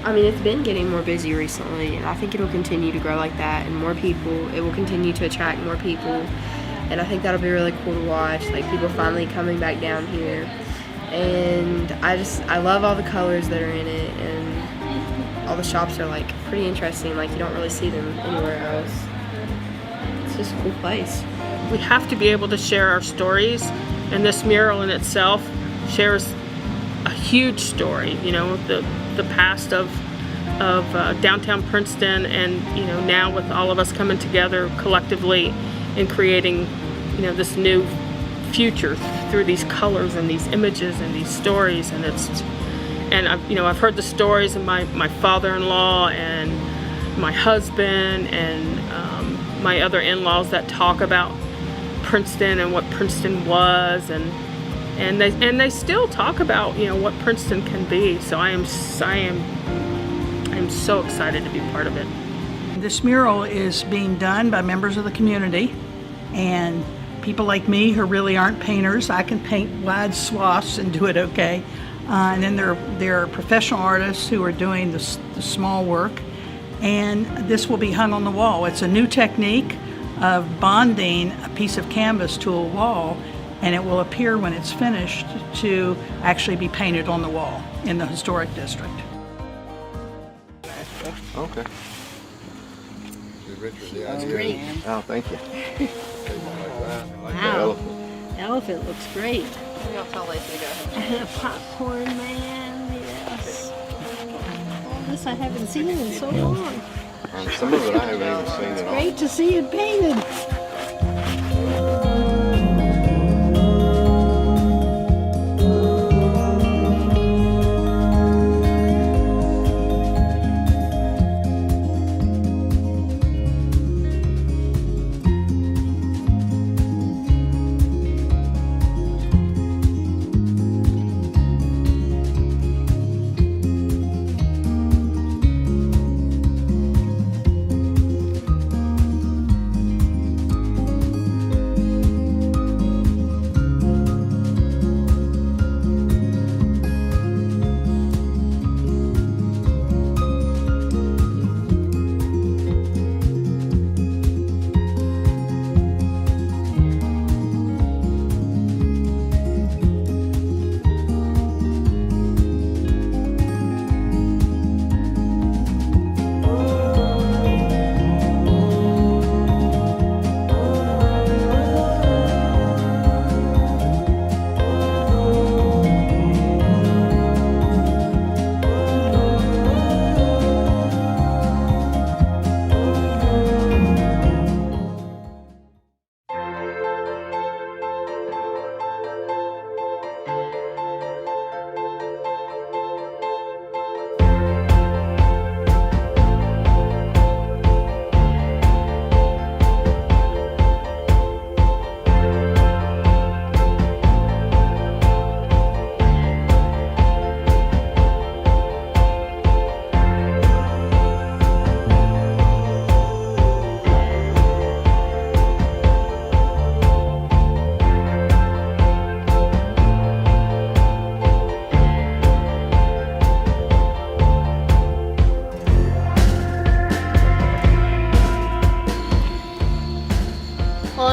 I mean, it's been getting more busy recently, and I think it'll continue to grow like that, and more people, it will continue to attract more people, and I think that'll be really cool to watch, like people finally coming back down here. And I love all the colors that are in it, and all the shops are like pretty interesting, like you don't really see them anywhere else. It's just a cool place. We have to be able to share our stories, and this mural in itself shares a huge story, the past of downtown Princeton, and now with all of us coming together collectively and creating this new future through these colors and these images and these stories. And I've heard the stories of my father-in-law and my husband and my other in-laws that talk about Princeton and what Princeton was, and they still talk about what Princeton can be. So I am so excited to be part of it. This mural is being done by members of the community, and people like me who really aren't painters. I can paint wide swaths and do it okay. And then there are professional artists who are doing the small work, and this will be hung on the wall. It's a new technique of bonding a piece of canvas to a wall, and it will appear when it's finished to actually be painted on the wall in the historic district. Okay. That's great. Oh, thank you. Wow. The elephant looks great. Maybe I'll tell Lacey to go ahead. Popcorn man, yes. All this I haven't seen in so long. Some of it I haven't even seen at all. Great to see it painted.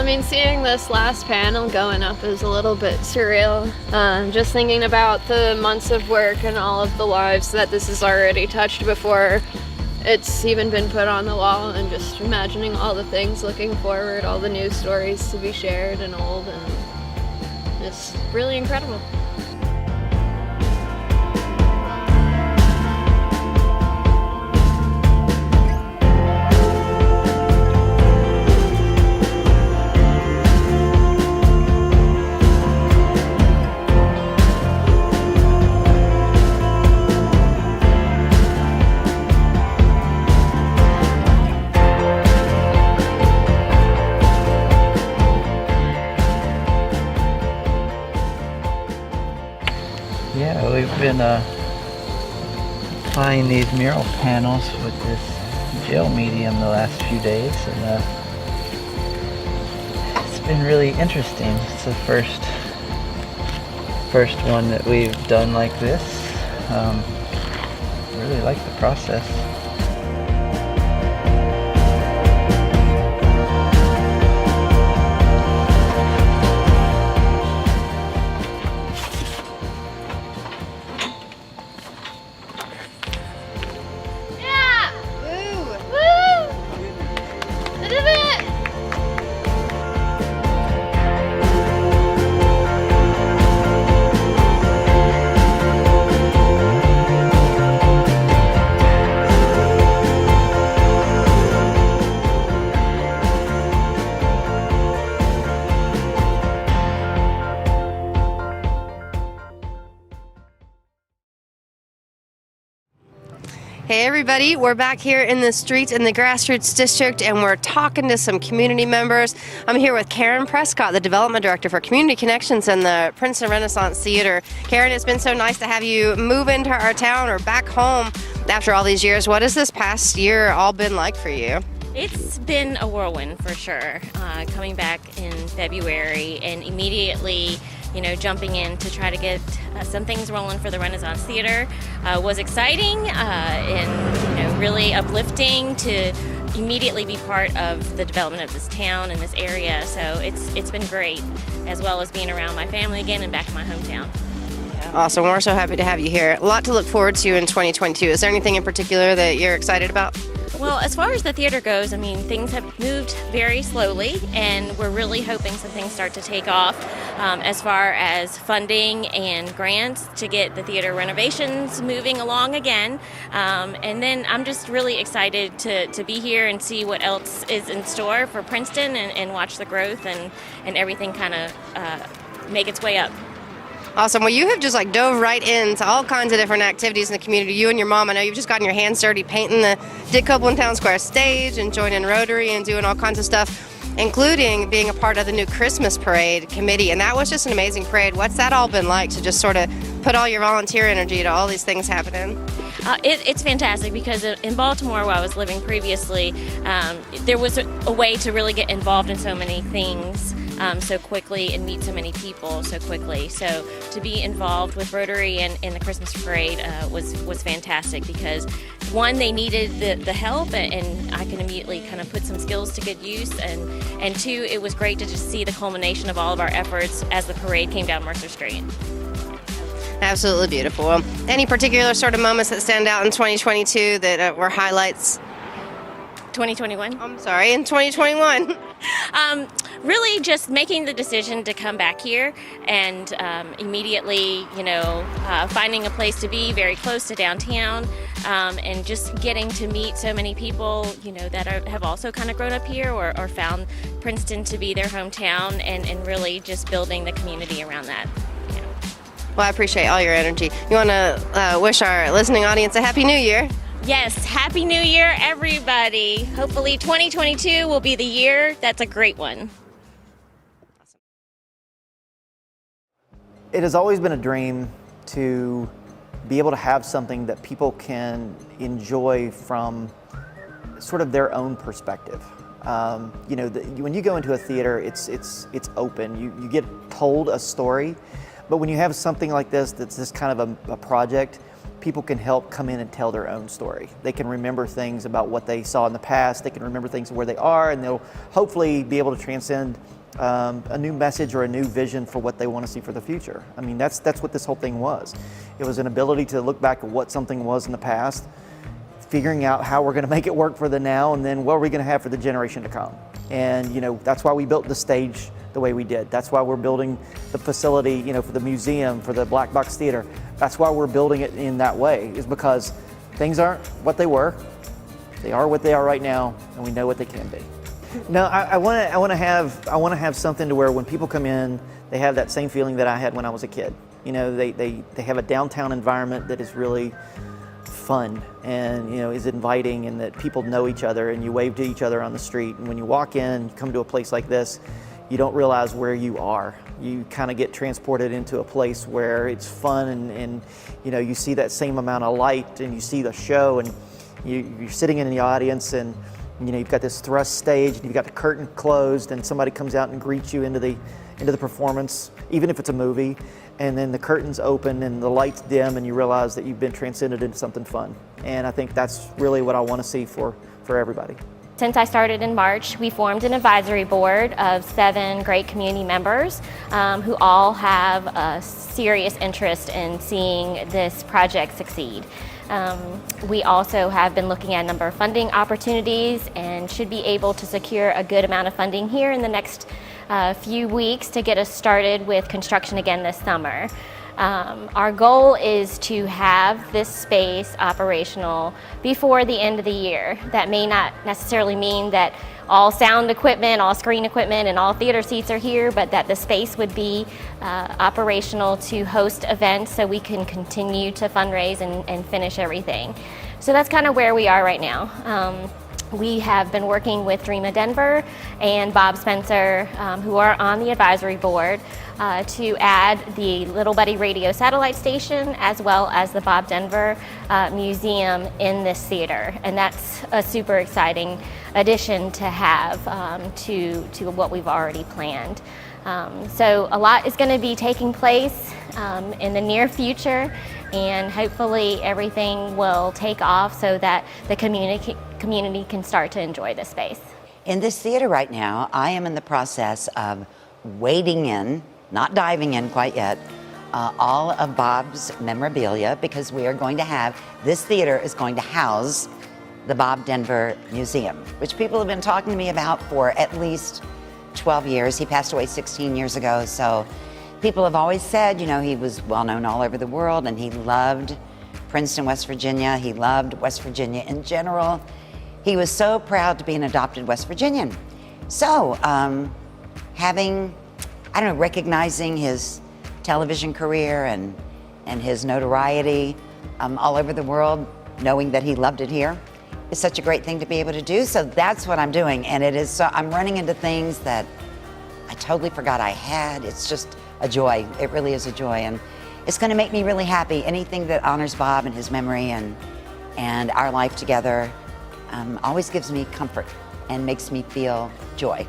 mean, seeing this last panel going up is a little bit surreal. Just thinking about the months of work and all of the lives that this has already touched before it's even been put on the wall, and just imagining all the things looking forward, all the new stories to be shared and old, and it's really incredible. Yeah, we've been applying these mural panels with this gel medium the last few days, and it's been really interesting. It's the first one that we've done like this. Really like the process. Hey everybody, we're back here in the streets in the Grassroots District, and we're talking to some community members. I'm here with Karen Prescott, the Development Director for Community Connections and the Princeton Renaissance Theater. Karen, it's been so nice to have you move into our town or back home after all these years. What has this past year all been like for you? It's been a whirlwind for sure. Coming back in February and immediately, jumping in to try to get some things rolling for the Renaissance Theater was exciting and really uplifting to immediately be part of the development of this town and this area. So it's been great, as well as being around my family again and back in my hometown. Awesome. We're so happy to have you here. A lot to look forward to in 2022. Is there anything in particular that you're excited about? Well, as far as the theater goes, things have moved very slowly, and we're really hoping some things start to take off as far as funding and grants to get the theater renovations moving along again. And then I'm just really excited to be here and see what else is in store for Princeton and watch the growth and everything kind of make its way up. Awesome. Well, you have just dove right into all kinds of different activities in the community. You and your mom, I know you've just gotten your hands dirty painting the Dick Copeland Town Square stage and joining Rotary and doing all kinds of stuff, including being a part of the new Christmas parade committee. And that was just an amazing parade. What's that all been like to just sort of put all your volunteer energy to all these things happening? It's fantastic because in Baltimore, where I was living previously, there was a way to really get involved in so many things so quickly and meet so many people so quickly. So to be involved with Rotary and the Christmas parade was fantastic because, one, they needed the help, and I can immediately kind of put some skills to good use, and two, it was great to just see the culmination of all of our efforts as the parade came down Mercer Street. Absolutely beautiful. Well, any particular sort of moments that stand out in 2022 that were highlights? 2021? I'm sorry, in 2021. Really just making the decision to come back here and immediately, finding a place to be very close to downtown and just getting to meet so many people, that have also kind of grown up here or found Princeton to be their hometown and really just building the community around that. Well, I appreciate all your energy. You want to wish our listening audience a Happy New Year? Yes, Happy New Year, everybody. Hopefully 2022 will be the year that's a great one. It has always been a dream to be able to have something that people can enjoy from sort of their own perspective. When you go into a theater, it's open. You get told a story, but when you have something like this that's this kind of a project, people can help come in and tell their own story. They can remember things about what they saw in the past, they can remember things where they are, and they'll hopefully be able to transcend a new message or a new vision for what they want to see for the future. I mean, that's what this whole thing was. It was an ability to look back at what something was in the past, figuring out how we're going to make it work for the now, and then what are we going to have for the generation to come. And that's why we built the stage the way we did. That's why we're building the facility, for the museum, for the Black Box Theater. That's why we're building it in that way, is because things aren't what they were. They are what they are right now, and we know what they can be. No, I want to have something to where when people come in, they have that same feeling that I had when I was a kid. They have a downtown environment that is really fun and is inviting, and that people know each other and you wave to each other on the street. And when you walk in, you come to a place like this, you don't realize where you are. You kind of get transported into a place where it's fun, and you see that same amount of light, and you see the show, and you're sitting in the audience, and you've got this thrust stage, and you've got the curtain closed, and somebody comes out and greets you into the performance, even if it's a movie, and then the curtains open and the lights dim, and you realize that you've been transcended into something fun. And I think that's really what I want to see for everybody. Since I started in March, we formed an advisory board of 7 great community members who all have a serious interest in seeing this project succeed. We also have been looking at a number of funding opportunities and should be able to secure a good amount of funding here in the next few weeks to get us started with construction again this summer. Our goal is to have this space operational before the end of the year. That may not necessarily mean that all sound equipment, all screen equipment, and all theater seats are here, but that the space would be operational to host events so we can continue to fundraise and finish everything. So that's kind of where we are right now. We have been working with Dream of Denver and Bob Spencer, who are on the advisory board, to add the Little Buddy radio satellite station as well as the Bob Denver Museum in this theater. And that's a super exciting addition to have to what we've already planned. So a lot is going to be taking place in the near future, and hopefully everything will take off so that the community can start to enjoy this space. In this theater right now, I am in the process of wading in, not diving in quite yet, all of Bob's memorabilia, because we are going to have, this theater is going to house the Bob Denver Museum, which people have been talking to me about for at least 12 years. He passed away 16 years ago, so people have always said, he was well known all over the world, and he loved Princeton, West Virginia. He loved West Virginia in general. He was so proud to be an adopted West Virginian. So recognizing his television career and his notoriety all over the world, knowing that he loved it here, is such a great thing to be able to do. So that's what I'm doing, and it is so, I'm running into things that I totally forgot I had. It's just a joy. It really is a joy, and it's going to make me really happy. Anything that honors Bob and his memory and our life together always gives me comfort and makes me feel joy.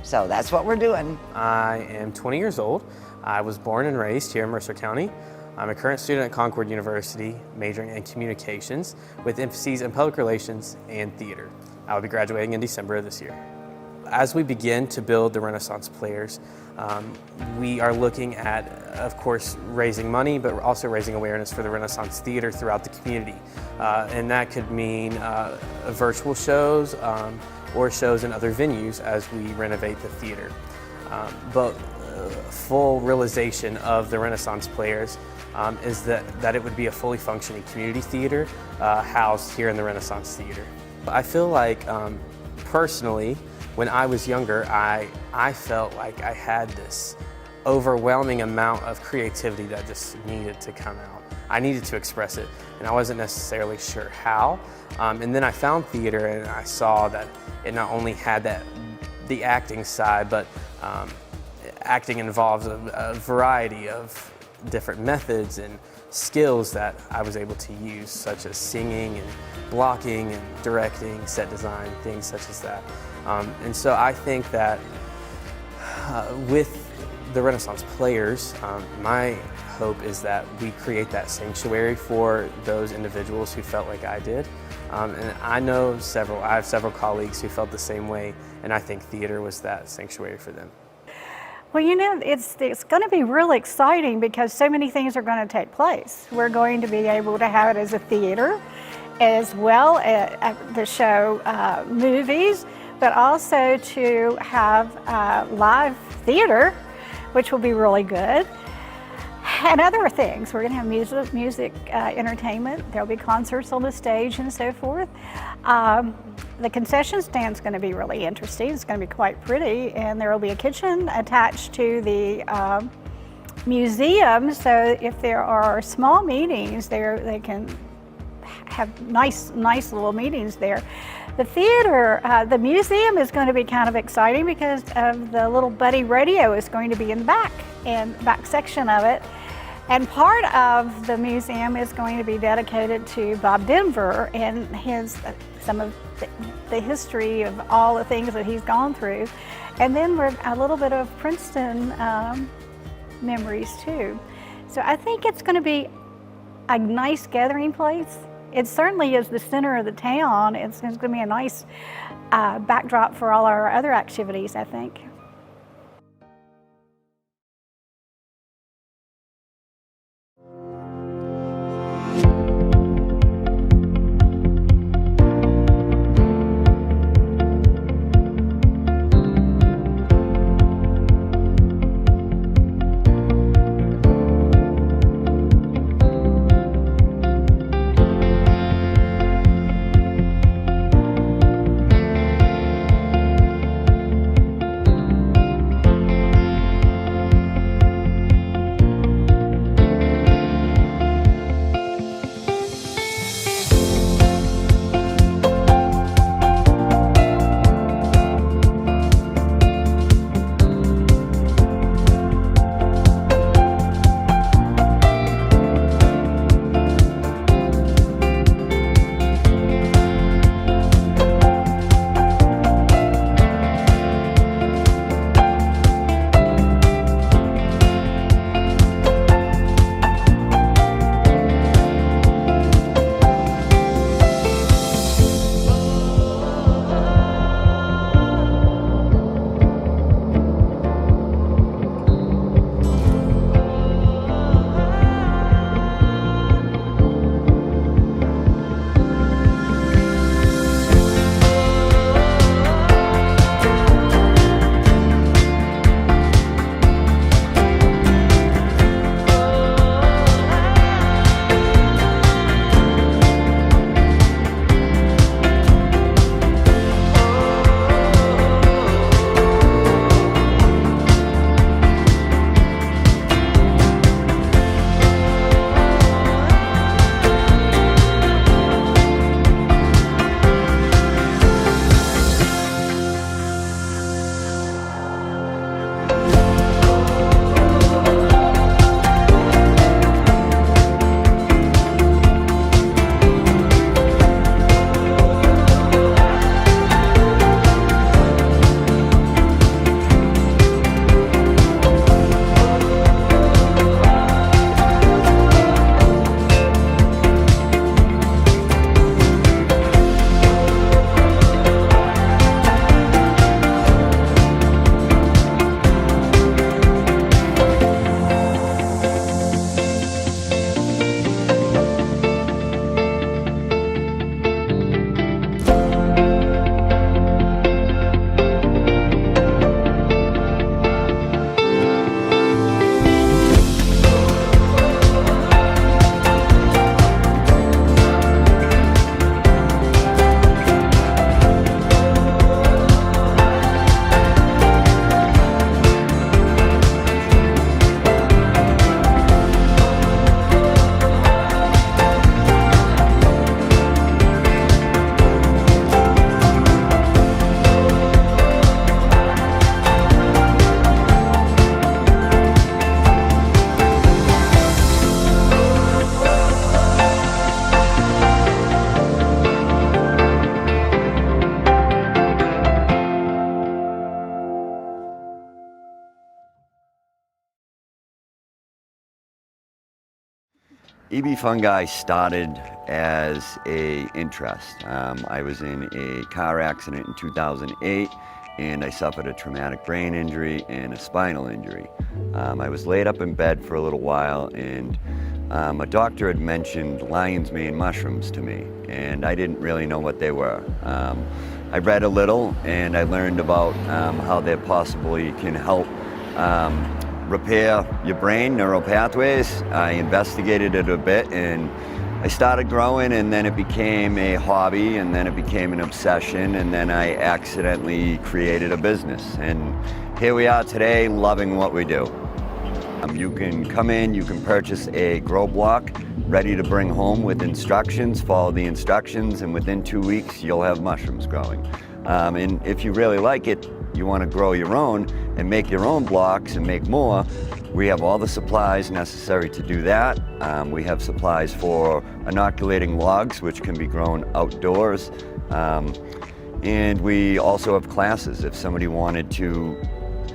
So that's what we're doing. I am 20 years old. I was born and raised here in Mercer County. I'm a current student at Concord University, majoring in communications with emphases in public relations and theater. I will be graduating in December of this year. As we begin to build the Renaissance Players, we are looking at, of course, raising money, but also raising awareness for the Renaissance Theater throughout the community. And that could mean virtual shows or shows in other venues as we renovate the theater. But full realization of the Renaissance Players is that it would be a fully functioning community theater housed here in the Renaissance Theater. I feel like, personally, when I was younger, I felt like I had this overwhelming amount of creativity that just needed to come out. I needed to express it, and I wasn't necessarily sure how. And then I found theater, and I saw that it not only had the acting side, but acting involves a variety of different methods and skills that I was able to use, such as singing and blocking and directing, set design, things such as that. And so I think that with the Renaissance Players, my hope is that we create that sanctuary for those individuals who felt like I did. And I have several colleagues who felt the same way, and I think theater was that sanctuary for them. Well, you know, it's going to be really exciting because so many things are going to take place. We're going to be able to have it as a theater, as well to show movies, but also to have live theater, which will be really good. And other things. We're going to have music entertainment. There'll be concerts on the stage and so forth. The concession stand's going to be really interesting. It's going to be quite pretty, and there will be a kitchen attached to the museum. So if there are small meetings there, they can have nice little meetings there. The theater, the museum is going to be kind of exciting because of the little buddy radio is going to be in the back section of it. And part of the museum is going to be dedicated to Bob Denver and some of the history of all the things that he's gone through. And then we're a little bit of Princeton memories too. So I think it's going to be a nice gathering place. It certainly is the center of the town. It's going to be a nice backdrop for all our other activities, I think. EB fungi started as a interest. I was in a car accident in 2008 and I suffered a traumatic brain injury and a spinal injury. I was laid up in bed for a little while, and a doctor had mentioned lion's mane mushrooms to me, and I didn't really know what they were. I read a little, and I learned about how they possibly can help repair your brain, neural pathways. I investigated it a bit, and I started growing, and then it became a hobby, and then it became an obsession, and then I accidentally created a business. And here we are today, loving what we do. You can come in, you can purchase a grow block ready to bring home with instructions, follow the instructions, and within 2 weeks you'll have mushrooms growing. And if you really like it, you want to grow your own and make your own blocks and make more, we have all the supplies necessary to do that. We have supplies for inoculating logs, which can be grown outdoors. And we also have classes. If somebody wanted to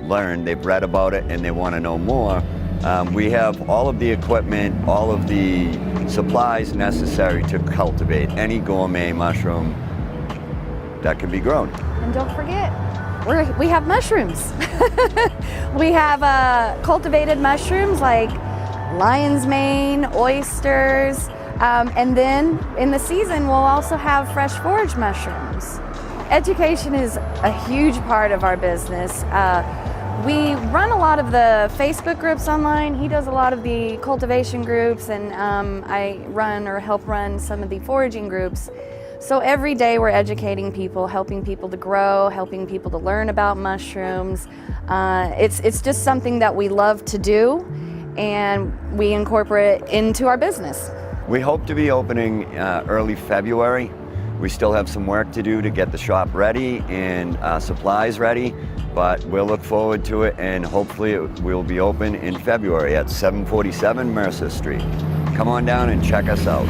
learn, they've read about it and they want to know more, we have all of the equipment, all of the supplies necessary to cultivate any gourmet mushroom that can be grown. And don't forget, we have mushrooms. We have cultivated mushrooms like lion's mane, oysters, and then in the season we'll also have fresh forage mushrooms. Education is a huge part of our business. We run a lot of the Facebook groups online. He does a lot of the cultivation groups, and I run or help run some of the foraging groups. So every day we're educating people, helping people to grow, helping people to learn about mushrooms. It's just something that we love to do, and we incorporate it into our business. We hope to be opening early February. We still have some work to do to get the shop ready and supplies ready, but we'll look forward to it, and hopefully we'll be open in February at 747 Mercer Street. Come on down and check us out.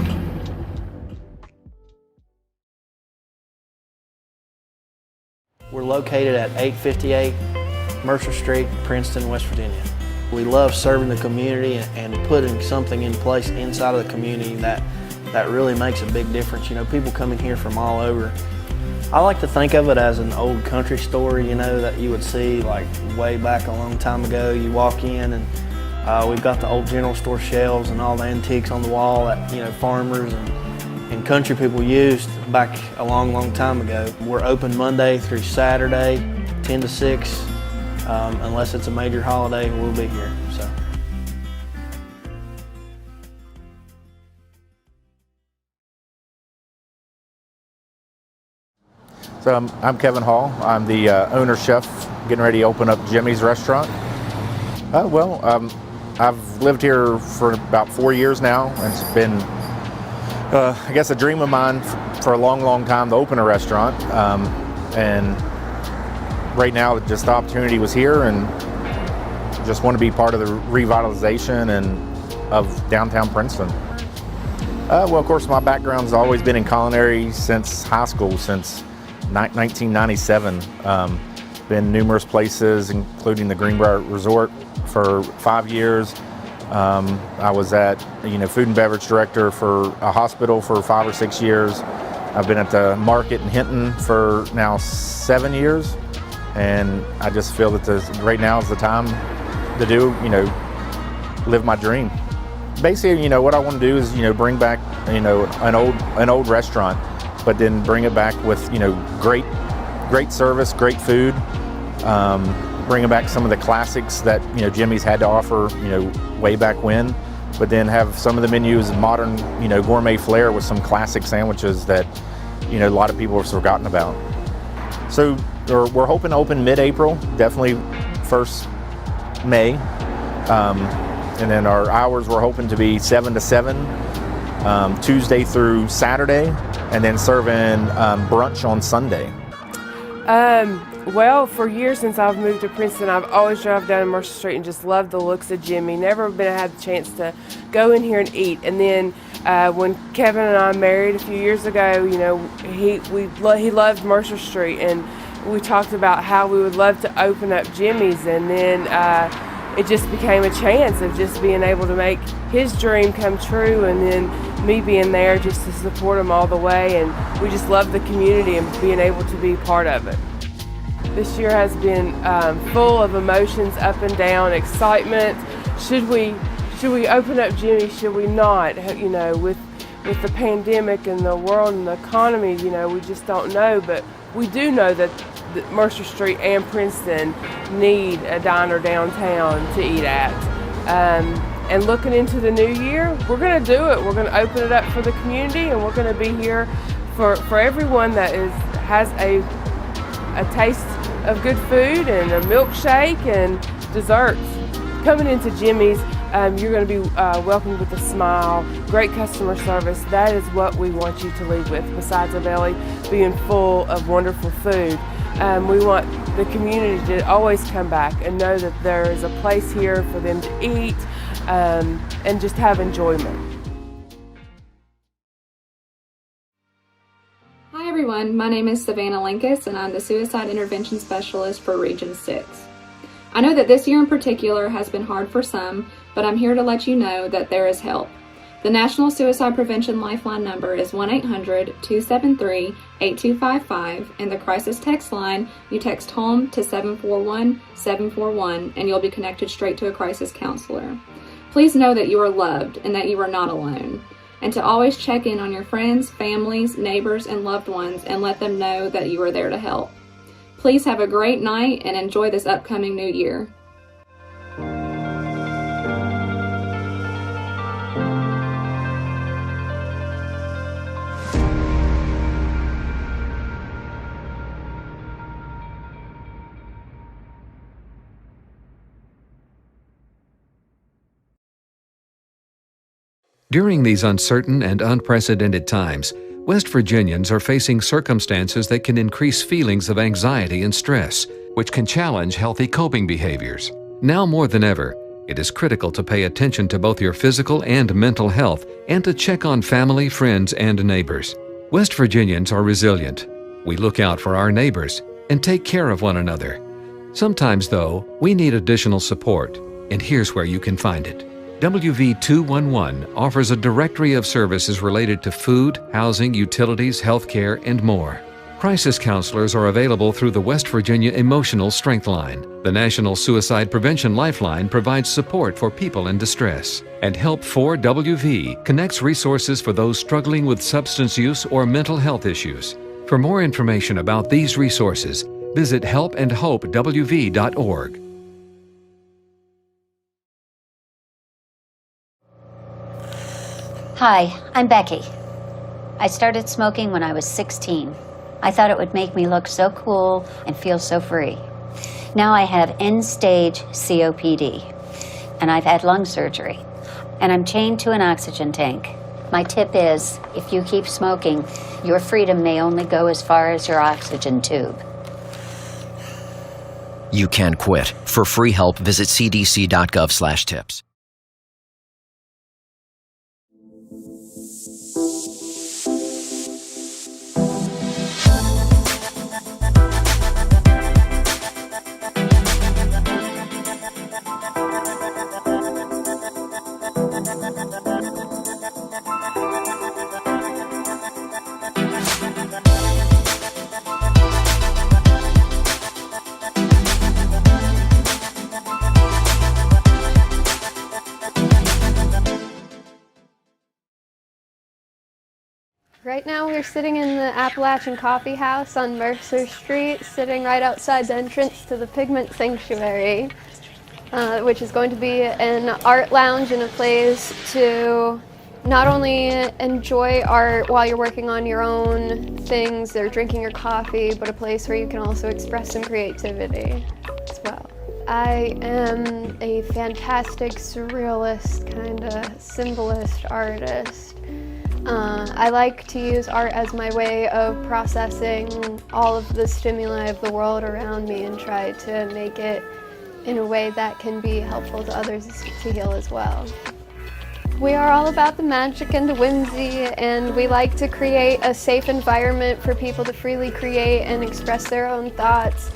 We're located at 858 Mercer Street, Princeton, West Virginia. We love serving the community and putting something in place inside of the community that really makes a big difference. You know, people come in here from all over. I like to think of it as an old country store, you know, that you would see like way back a long time ago. You walk in and we've got the old general store shelves and all the antiques on the wall that, you know, farmers and country people used back a long time ago. We're open Monday through Saturday, 10 to 6. Unless it's a major holiday, we'll be here. So I'm Kevin Hall. I'm the owner chef, getting ready to open up Jimmy's restaurant. I've lived here for about 4 years now, and it's been, I guess, a dream of mine for a long time to open a restaurant. And right now, just the opportunity was here, and just want to be part of the revitalization of downtown Princeton. Well, of course, my background's always been in culinary since high school, since 1997. Been numerous places, including the Greenbrier Resort for 5 years. I was at, food and beverage director for a hospital for 5 or 6 years. I've been at the market in Hinton for now 7 years, and I just feel that right now is the time to do, live my dream. Basically, what I want to do is, bring back, an old restaurant, but then bring it back with, great service, great food, bringing back some of the classics that, Jimmy's had to offer, way back when, but then have some of the menus modern, gourmet flair with some classic sandwiches that, a lot of people have forgotten about. So we're hoping to open mid-April, definitely 1st May. And then our hours we're hoping to be 7 to 7, Tuesday through Saturday, and then serving brunch on Sunday. Well, for years since I've moved to Princeton, I've always drove down Mercer Street and just loved the looks of Jimmy. Never had the chance to go in here and eat. And then when Kevin and I married a few years ago, he loved Mercer Street, and we talked about how we would love to open up Jimmy's, and then it just became a chance of just being able to make his dream come true, and then me being there just to support him all the way. And we just love the community and being able to be part of it. This year has been full of emotions, up and down, excitement. Should we open up Jimmy's? Should we not? You know, with the pandemic and the world and the economy, you know, we just don't know. But we do know that Mercer Street and Princeton need a diner downtown to eat at. And looking into the new year, we're going to do it. We're going to open it up for the community, and we're going to be here for everyone that has a taste of good food and a milkshake and desserts. Coming into Jimmy's, you're going to be welcomed with a smile, great customer service. That is what we want you to leave with, besides a belly being full of wonderful food. We want the community to always come back and know that there is a place here for them to eat and just have enjoyment. Hi everyone, my name is Savannah Linkus and I'm the Suicide Intervention Specialist for Region 6. I know that this year in particular has been hard for some, but I'm here to let you know that there is help. The National Suicide Prevention Lifeline number is 1-800-273-8255, and the crisis text line, you text HOME to 741-741 and you'll be connected straight to a crisis counselor. Please know that you are loved and that you are not alone, and to always check in on your friends, families, neighbors, and loved ones and let them know that you are there to help. Please have a great night and enjoy this upcoming new year. During these uncertain and unprecedented times, West Virginians are facing circumstances that can increase feelings of anxiety and stress, which can challenge healthy coping behaviors. Now more than ever, it is critical to pay attention to both your physical and mental health and to check on family, friends, and neighbors. West Virginians are resilient. We look out for our neighbors and take care of one another. Sometimes, though, we need additional support, and here's where you can find it. WV211 offers a directory of services related to food, housing, utilities, healthcare, and more. Crisis counselors are available through the West Virginia Emotional Strength Line. The National Suicide Prevention Lifeline provides support for people in distress. And Help4WV connects resources for those struggling with substance use or mental health issues. For more information about these resources, visit helpandhopewv.org. Hi, I'm Becky. I started smoking when I was 16. I thought it would make me look so cool and feel so free. Now I have end-stage COPD, and I've had lung surgery, and I'm chained to an oxygen tank. My tip is, if you keep smoking, your freedom may only go as far as your oxygen tube. You can quit. For free help, visit cdc.gov/tips. Right now we're sitting in the Appalachian Coffee House on Mercer Street, sitting right outside the entrance to the Pigment Sanctuary, which is going to be an art lounge and a place to not only enjoy art while you're working on your own things or drinking your coffee, but a place where you can also express some creativity as well. I am a fantastic surrealist, kind of symbolist artist. I like to use art as my way of processing all of the stimuli of the world around me and try to make it in a way that can be helpful to others to heal as well. We are all about the magic and the whimsy, and we like to create a safe environment for people to freely create and express their own thoughts.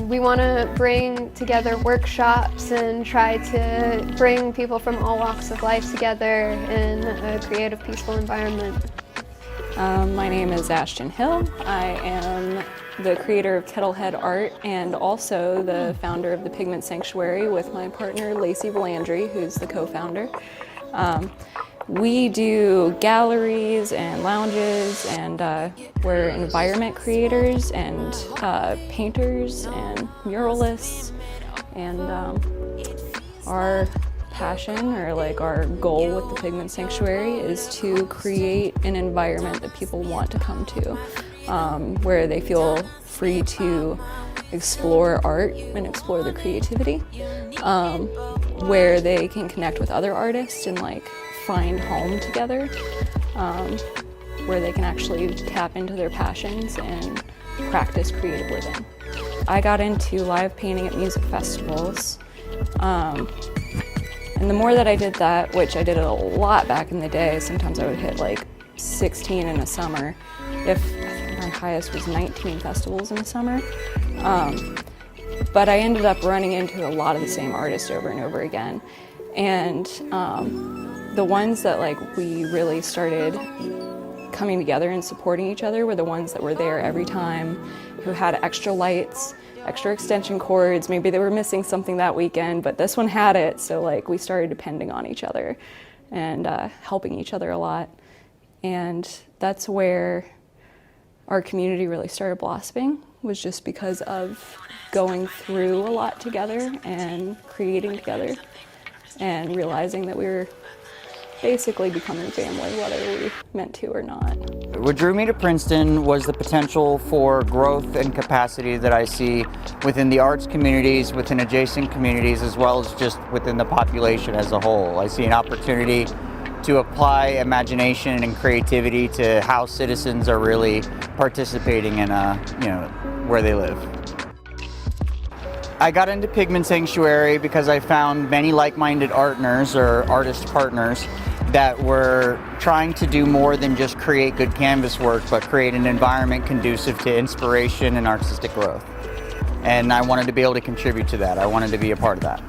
We want to bring together workshops and try to bring people from all walks of life together in a creative, peaceful environment. My name is Ashton Hill. I am the creator of Kettlehead Art and also the founder of the Pigment Sanctuary with my partner Lacey Valandry, who's the co-founder. We do galleries and lounges, and we're environment creators and painters and muralists, and our passion, or like our goal with the Pigment Sanctuary, is to create an environment that people want to come to, where they feel free to explore art and explore their creativity, where they can connect with other artists and like find home together, where they can actually tap into their passions and practice creative living. I got into live painting at music festivals, and the more that I did that, which I did it a lot back in the day, sometimes I would hit like 16 in a summer. I think my highest was 19 festivals in a summer. But I ended up running into a lot of the same artists over and over again. And the ones that like we really started coming together and supporting each other were the ones that were there every time, who had extra lights, extra extension cords. Maybe they were missing something that weekend, but this one had it, so like we started depending on each other and helping each other a lot. And that's where our community really started blossoming, was just because of going through a lot together and creating together and realizing that we were basically becoming family, whether we meant to or not. What drew me to Princeton was the potential for growth and capacity that I see within the arts communities, within adjacent communities, as well as just within the population as a whole. I see an opportunity to apply imagination and creativity to how citizens are really participating in where they live. I got into Pigment Sanctuary because I found many like-minded partners or artist partners that were trying to do more than just create good canvas work, but create an environment conducive to inspiration and artistic growth. And I wanted to be able to contribute to that. I wanted to be a part of that.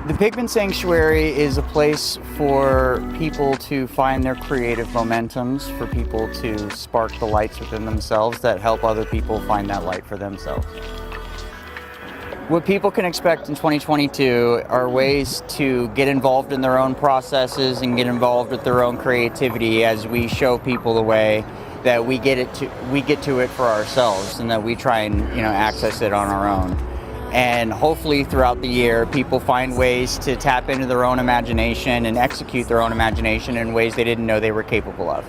The Pigment Sanctuary is a place for people to find their creative momentums, for people to spark the lights within themselves that help other people find that light for themselves. What people can expect in 2022 are ways to get involved in their own processes and get involved with their own creativity as we show people the way that we get to it for ourselves, and that we try and access it on our own. And hopefully throughout the year, people find ways to tap into their own imagination and execute their own imagination in ways they didn't know they were capable of.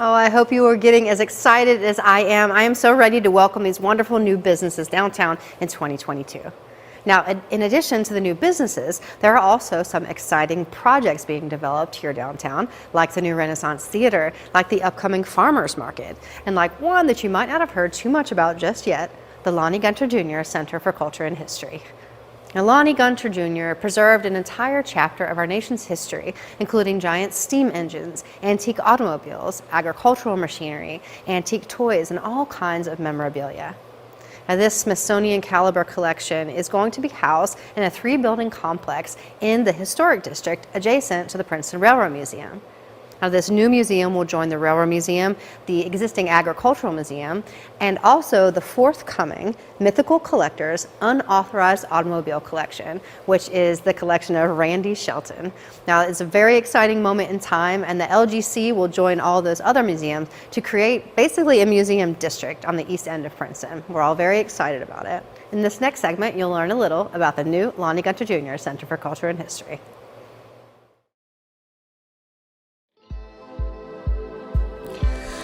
Oh, I hope you are getting as excited as I am. I am so ready to welcome these wonderful new businesses downtown in 2022. Now, in addition to the new businesses, there are also some exciting projects being developed here downtown, like the new Renaissance Theater, like the upcoming Farmers Market, and like one that you might not have heard too much about just yet, the Lonnie Gunter Jr. Center for Culture and History. Now, Lonnie Gunter Jr. preserved an entire chapter of our nation's history, including giant steam engines, antique automobiles, agricultural machinery, antique toys, and all kinds of memorabilia. Now, this Smithsonian caliber collection is going to be housed in a 3-building complex in the historic district adjacent to the Princeton Railroad Museum. Now, this new museum will join the Railroad Museum, the existing Agricultural Museum, and also the forthcoming Mythical Collectors Unauthorized Automobile Collection, which is the collection of Randy Shelton. Now, it's a very exciting moment in time, and the LGC will join all those other museums to create basically a museum district on the east end of Princeton. We're all very excited about it. In this next segment, you'll learn a little about the new Lonnie Gunter Jr. Center for Culture and History.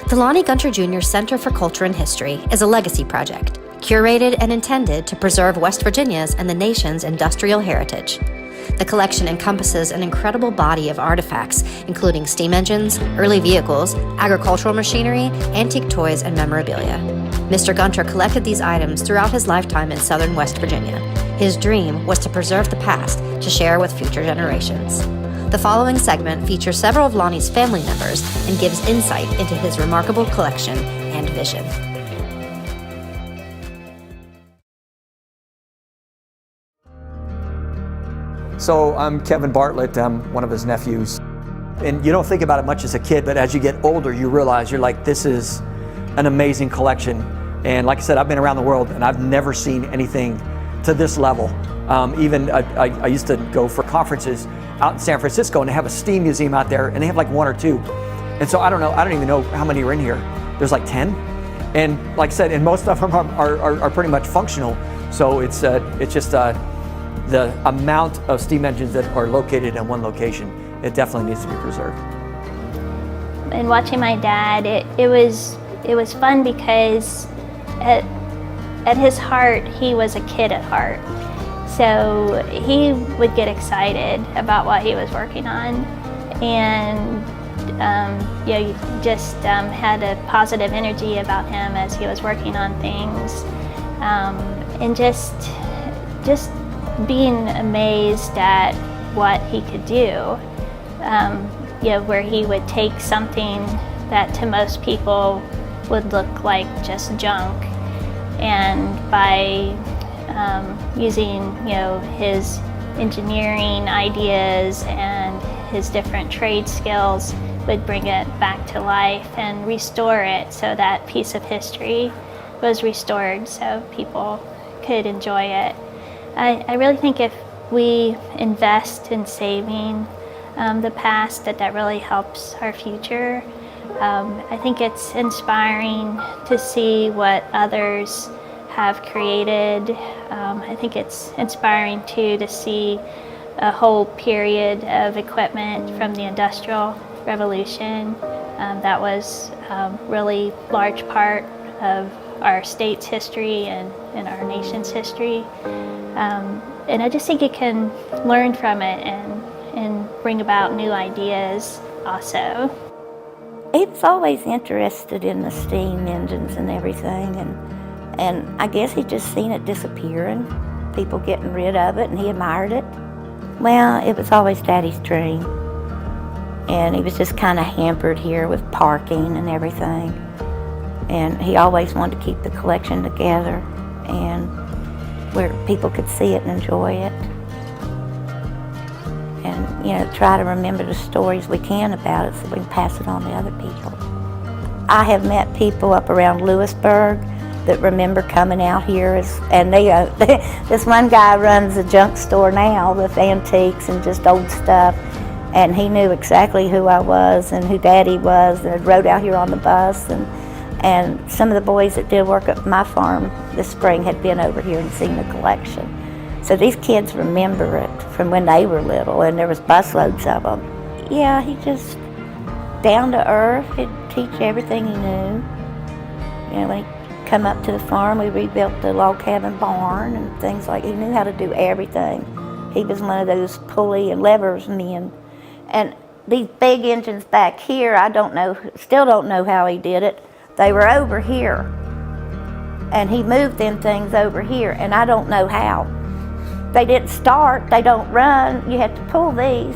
The Lonnie Gunter Jr. Center for Culture and History is a legacy project, curated and intended to preserve West Virginia's and the nation's industrial heritage. The collection encompasses an incredible body of artifacts, including steam engines, early vehicles, agricultural machinery, antique toys, and memorabilia. Mr. Gunter collected these items throughout his lifetime in southern West Virginia. His dream was to preserve the past to share with future generations. The following segment features several of Lonnie's family members and gives insight into his remarkable collection and vision. So I'm Kevin Bartlett, I'm one of his nephews. And you don't think about it much as a kid, but as you get older, you realize you're like, this is an amazing collection. And like I said, I've been around the world and I've never seen anything to this level. I used to go for conferences out in San Francisco and they have a steam museum out there and they have like 1 or 2. And so I don't even know how many are in here. There's like 10. And like I said, and most of them are pretty much functional. So it's just the amount of steam engines that are located in one location, it definitely needs to be preserved. And watching my dad, it was fun because at his heart, he was a kid at heart. So he would get excited about what he was working on, and just had a positive energy about him as he was working on things, and just being amazed at what he could do. Where he would take something that to most people would look like just junk, and by using his engineering ideas and his different trade skills, would bring it back to life and restore it so that piece of history was restored so people could enjoy it. I really think if we invest in saving the past, that really helps our future. I think it's inspiring to see what others have created. I think it's inspiring too to see a whole period of equipment from the Industrial Revolution. That was a really large part of our state's history and our nation's history. And I just think you can learn from it and bring about new ideas also. He was always interested in the steam engines and everything, and I guess he just seen it disappearing, people getting rid of it, and he admired it. Well, it was always Daddy's dream, and he was just kind of hampered here with parking and everything, and he always wanted to keep the collection together and where people could see it and enjoy it, and try to remember the stories we can about it so we can pass it on to other people. I have met people up around Lewisburg that remember coming out here, and this one guy runs a junk store now with antiques and just old stuff, and he knew exactly who I was and who Daddy was, and rode out here on the bus, and some of the boys that did work at my farm this spring had been over here and seen the collection. So these kids remember it from when they were little, and there was busloads of them. Yeah, he just down to earth. teach everything he knew. You know, when he come up to the farm, we rebuilt the log cabin barn and things like. He knew how to do everything. He was one of those pulley and levers men. And these big engines back here, I don't know, still don't know how he did it. They were over here, and he moved them things over here, and I don't know how. They didn't start, they don't run, you have to pull these.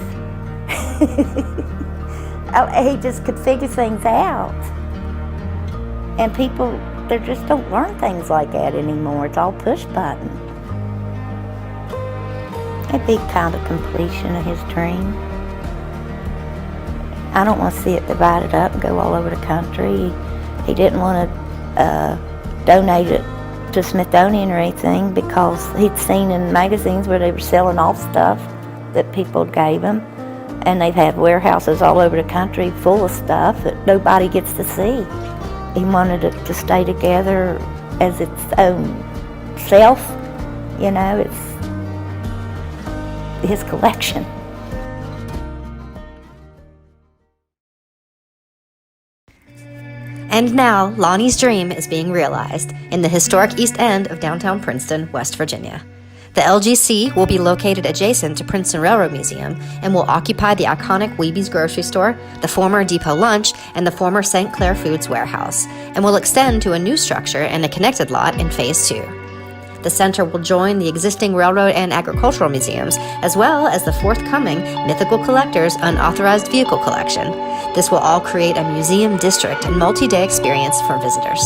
He just could figure things out. And people, they just don't learn things like that anymore. It's all push button. It'd be kind of completion of his dream. I don't want to see it divided up and go all over the country. He didn't want to donate it to Smithsonian or anything because he'd seen in magazines where they were selling off stuff that people gave him. And they've had warehouses all over the country full of stuff that nobody gets to see. He wanted it to stay together as its own self. You know, it's his collection. And now, Lonnie's dream is being realized in the historic East End of downtown Princeton, West Virginia. The LGC will be located adjacent to Princeton Railroad Museum and will occupy the iconic Weeby's grocery store, the former Depot Lunch, and the former St. Clair Foods warehouse, and will extend to a new structure and a connected lot in Phase 2. The center will join the existing railroad and agricultural museums, as well as the forthcoming Mythical Collectors Unauthorized Vehicle Collection. This will all create a museum district and multi-day experience for visitors.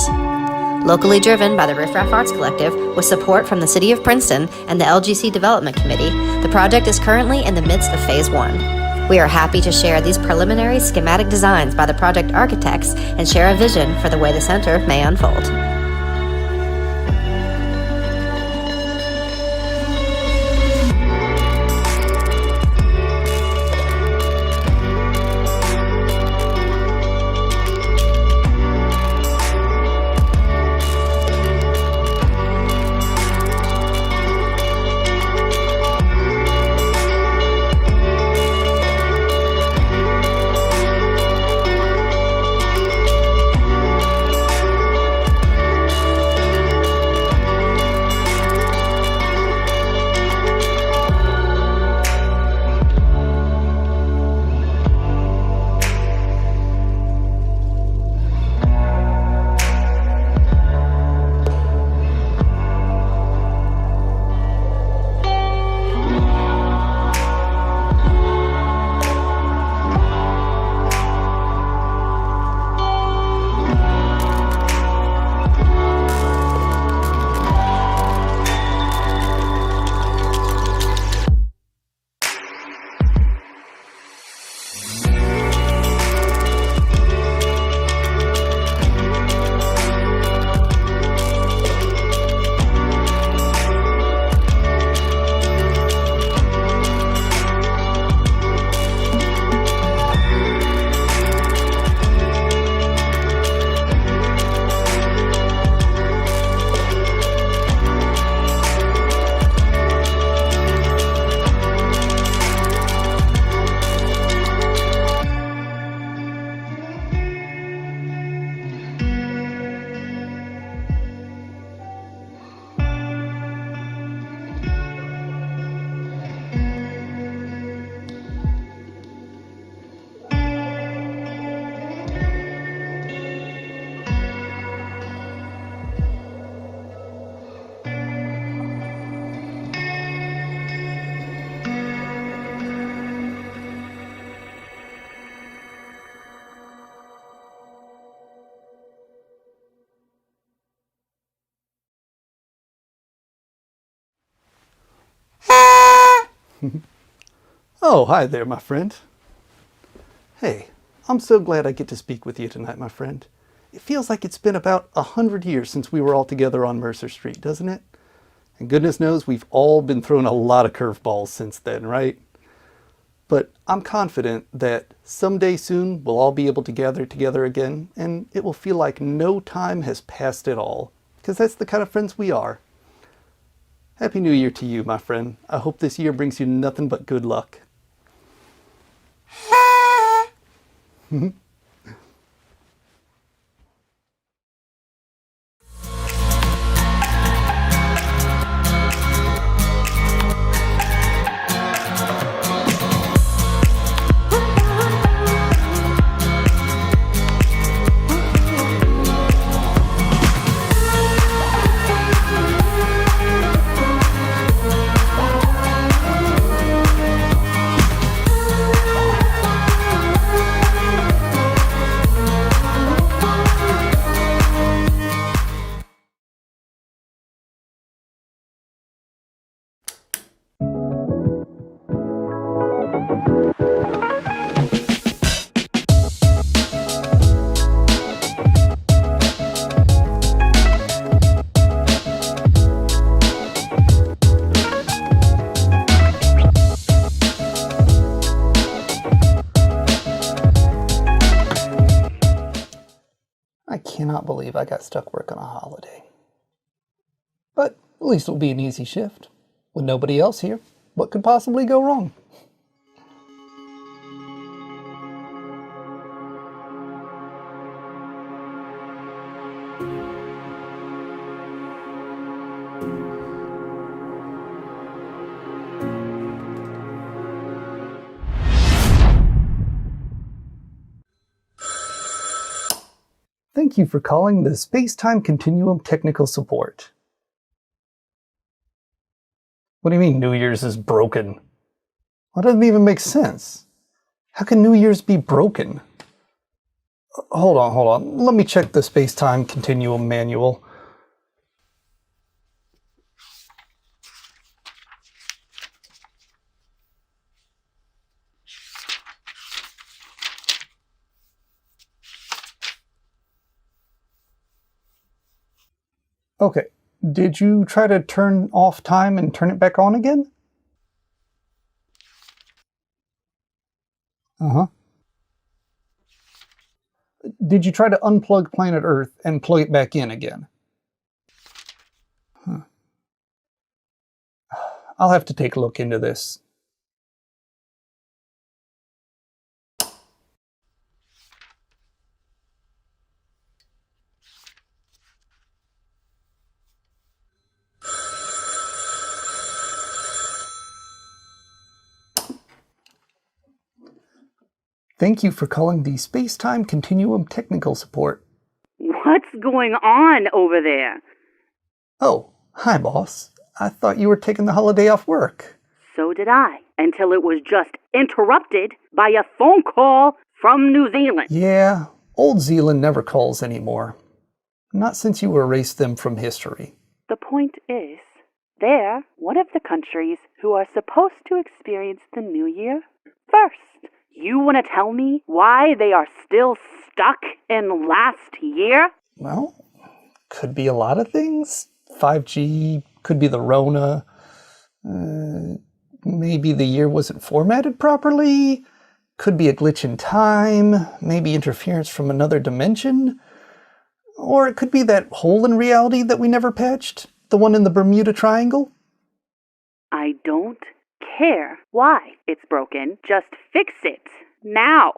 Locally driven by the RiffRaff Arts Collective, with support from the City of Princeton and the LGC Development Committee, the project is currently in the midst of Phase 1. We are happy to share these preliminary schematic designs by the project architects and share a vision for the way the center may unfold. Oh, hi there, my friend. Hey, I'm so glad I get to speak with you tonight, my friend. It feels like it's been about 100 years since we were all together on Mercer Street, doesn't it? And goodness knows we've all been thrown a lot of curveballs since then, right? But I'm confident that someday soon we'll all be able to gather together again, and it will feel like no time has passed at all, because that's the kind of friends we are. Happy New Year to you, my friend. I hope this year brings you nothing but good luck. I cannot believe I got stuck working a holiday. But at least it'll be an easy shift. With nobody else here, what could possibly go wrong? Thank you for calling the Space-Time Continuum Technical Support. What do you mean New Year's is broken? That doesn't even make sense. How can New Year's be broken? Hold on. Let me check the Space-Time Continuum manual. Okay, did you try to turn off time and turn it back on again? Uh-huh. Did you try to unplug planet Earth and plug it back in again? Huh. I'll have to take a look into this. Thank you for calling the Space-Time Continuum Technical Support. What's going on over there? Oh, hi, boss. I thought you were taking the holiday off work. So did I, until it was just interrupted by a phone call from New Zealand. Yeah, Old Zealand never calls anymore. Not since you erased them from history. The point is, they're one of the countries who are supposed to experience the New Year first. You want to tell me why they are still stuck in last year? Well, could be a lot of things. 5G, could be the Rona. Maybe the year wasn't formatted properly. Could be a glitch in time. Maybe interference from another dimension. Or it could be that hole in reality that we never patched. The one in the Bermuda Triangle. I don't care why it's broken. Just fix it now.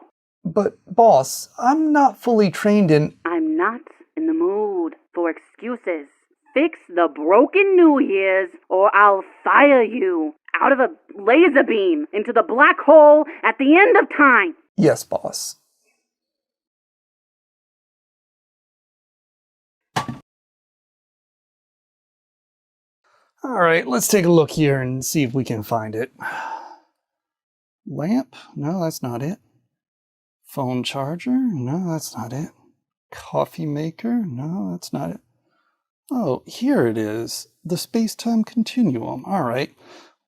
But, boss, I'm not fully trained in... I'm not in the mood for excuses. Fix the broken New Year's or I'll fire you out of a laser beam into the black hole at the end of time. Yes, boss. All right, let's take a look here and see if we can find it. Lamp? No, that's not it. Phone charger? No, that's not it. Coffee maker? No, that's not it. Oh, here it is. The space-time continuum. All right.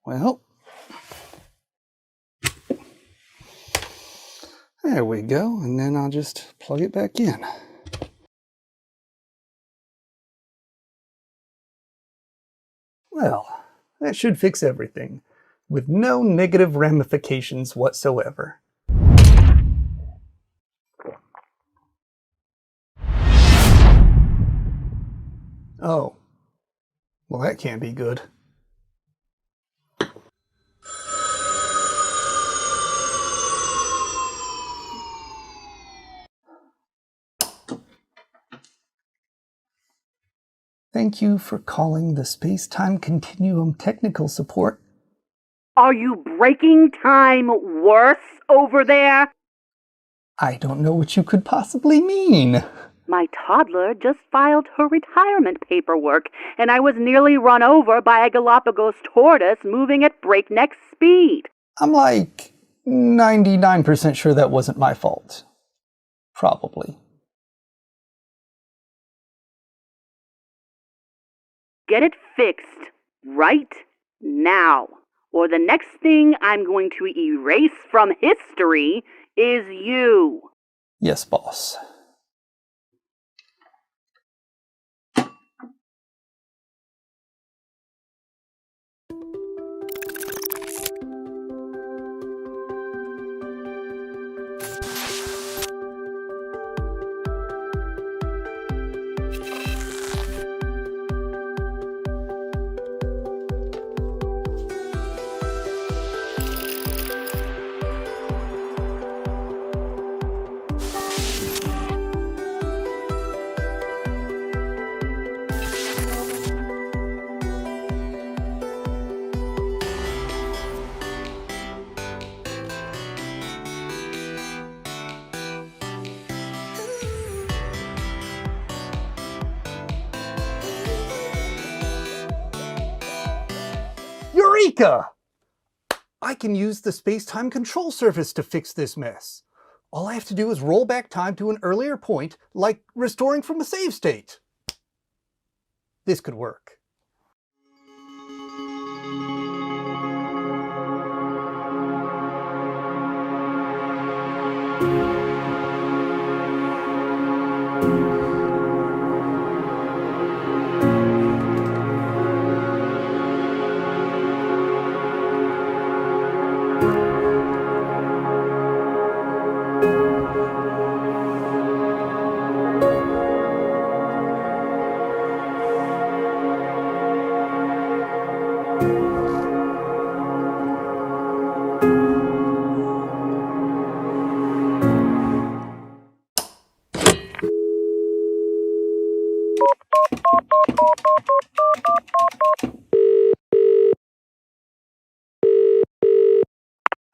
Well, there we go. And then I'll just plug it back in. Well, that should fix everything, with no negative ramifications whatsoever. Oh, well, that can't be good. Thank you for calling the Space-Time Continuum Technical Support. Are you breaking time worse over there? I don't know what you could possibly mean. My toddler just filed her retirement paperwork, and I was nearly run over by a Galapagos tortoise moving at breakneck speed. I'm like 99% sure that wasn't my fault. Probably. Get it fixed right now, or the next thing I'm going to erase from history is you. Yes, boss. Eureka! I can use the space-time control surface to fix this mess. All I have to do is roll back time to an earlier point, like restoring from a save state. This could work.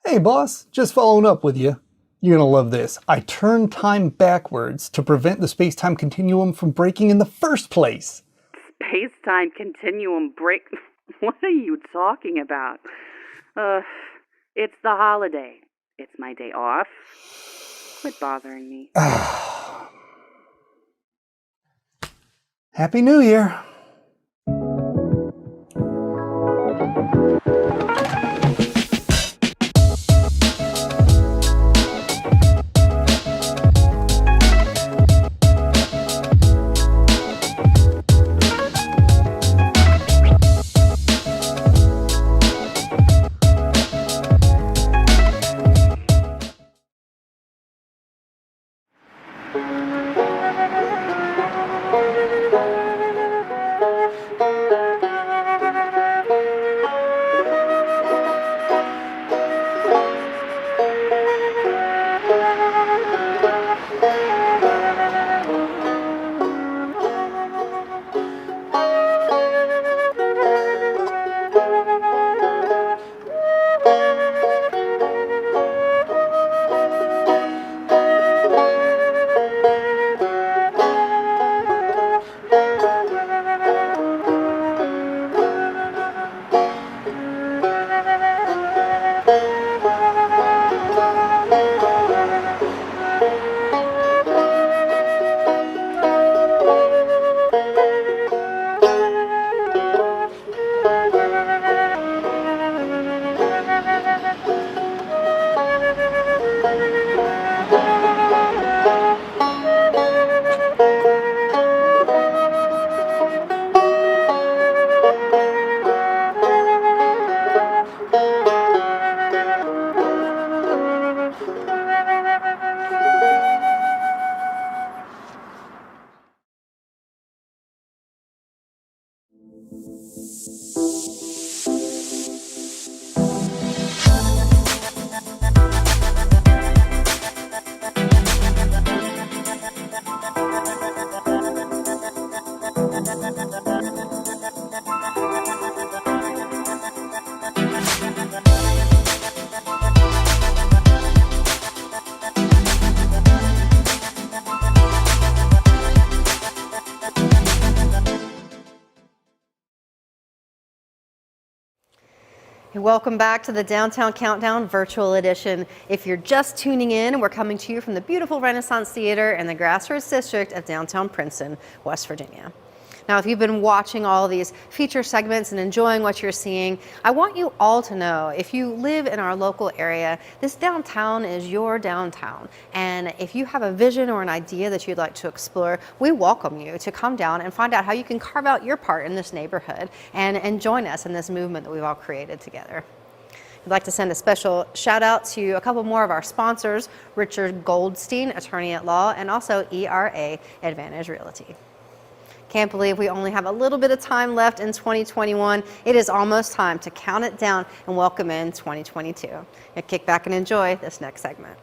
Hey boss, just following up with you. You're gonna love this. I turned time backwards to prevent the space-time continuum from breaking in the first place. Space-time continuum break... What are you talking about? It's the holiday. It's my day off. Quit bothering me. Happy New Year. Welcome back to the Downtown Countdown Virtual Edition. If you're just tuning in, we're coming to you from the beautiful Renaissance Theater in the Grassroots District of downtown Princeton, West Virginia. Now, if you've been watching all these feature segments and enjoying what you're seeing, I want you all to know, if you live in our local area, this downtown is your downtown. And if you have a vision or an idea that you'd like to explore, we welcome you to come down and find out how you can carve out your part in this neighborhood and join us in this movement that we've all created together. I'd like to send a special shout out to a couple more of our sponsors, Richard Goldstein, attorney at law, and also ERA Advantage Realty. Can't believe we only have a little bit of time left in 2021. It is almost time to count it down and welcome in 2022. Now kick back and enjoy this next segment.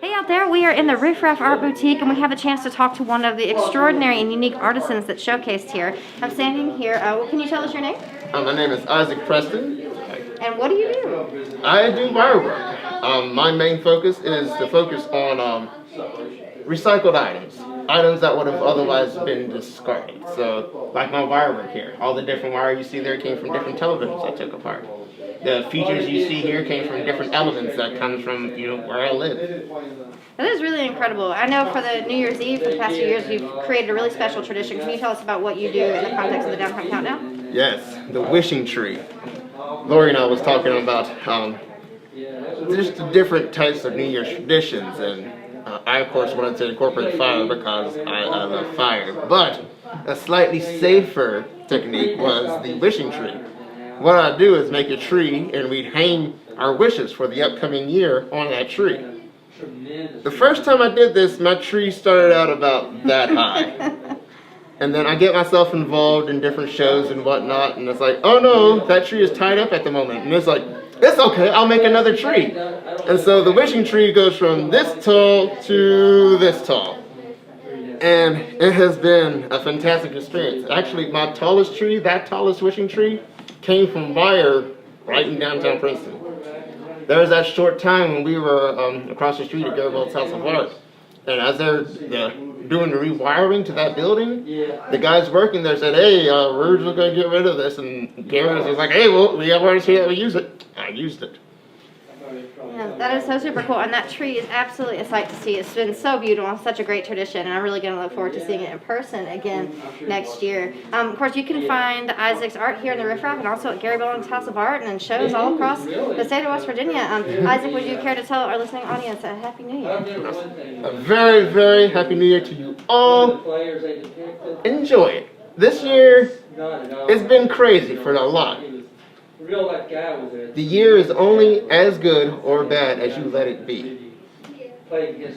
Hey out there, we are in the RiffRaff Art Boutique and we have a chance to talk to one of the extraordinary and unique artisans that's showcased here. I'm standing here, can you tell us your name? My name is Isaac Preston. And what do you do? I do wire work. My main focus is to focus on recycled items that would have otherwise been discarded. So, like my wire work here, all the different wire you see there came from different televisions I took apart. The features you see here came from different elements that comes from, where I live. That is really incredible. I know for the New Year's Eve, for the past few years, you've created a really special tradition. Can you tell us about what you do in the context of the Downtown Countdown? Yes, the wishing tree. Lori and I was talking about just the different types of New Year's traditions, and I, of course, wanted to incorporate fire because I love fire. But a slightly safer technique was the wishing tree. What I'd do is make a tree, and we'd hang our wishes for the upcoming year on that tree. The first time I did this, my tree started out about that high. And then I get myself involved in different shows and whatnot, and it's like, oh no, that tree is tied up at the moment. And it's like, it's okay, I'll make another tree. And so the wishing tree goes from this tall to this tall. And it has been a fantastic experience. Actually, my tallest tree, that tallest wishing tree, came from wire right in downtown Princeton. There was that short time when we were across the street at Garibald's House of Art, and as the doing the rewiring to that building, the guys working there said, hey, we're just going to get rid of this. And Gary was like, hey, well, we have already seen it, we use it. I used it. Yeah, that is so super cool, and that tree is absolutely a sight to see. It's been so beautiful, such a great tradition, and I'm really going to look forward to seeing it in person again next year. Of course, you can find Isaac's art here in the RiffRaff and also at Gary Bowling's House of Art and in shows all across the state of West Virginia. Isaac, would you care to tell our listening audience a Happy New Year? A very, very Happy New Year to you all. Enjoy it. This year, it's been crazy for a lot. The year is only as good or bad as you let it be.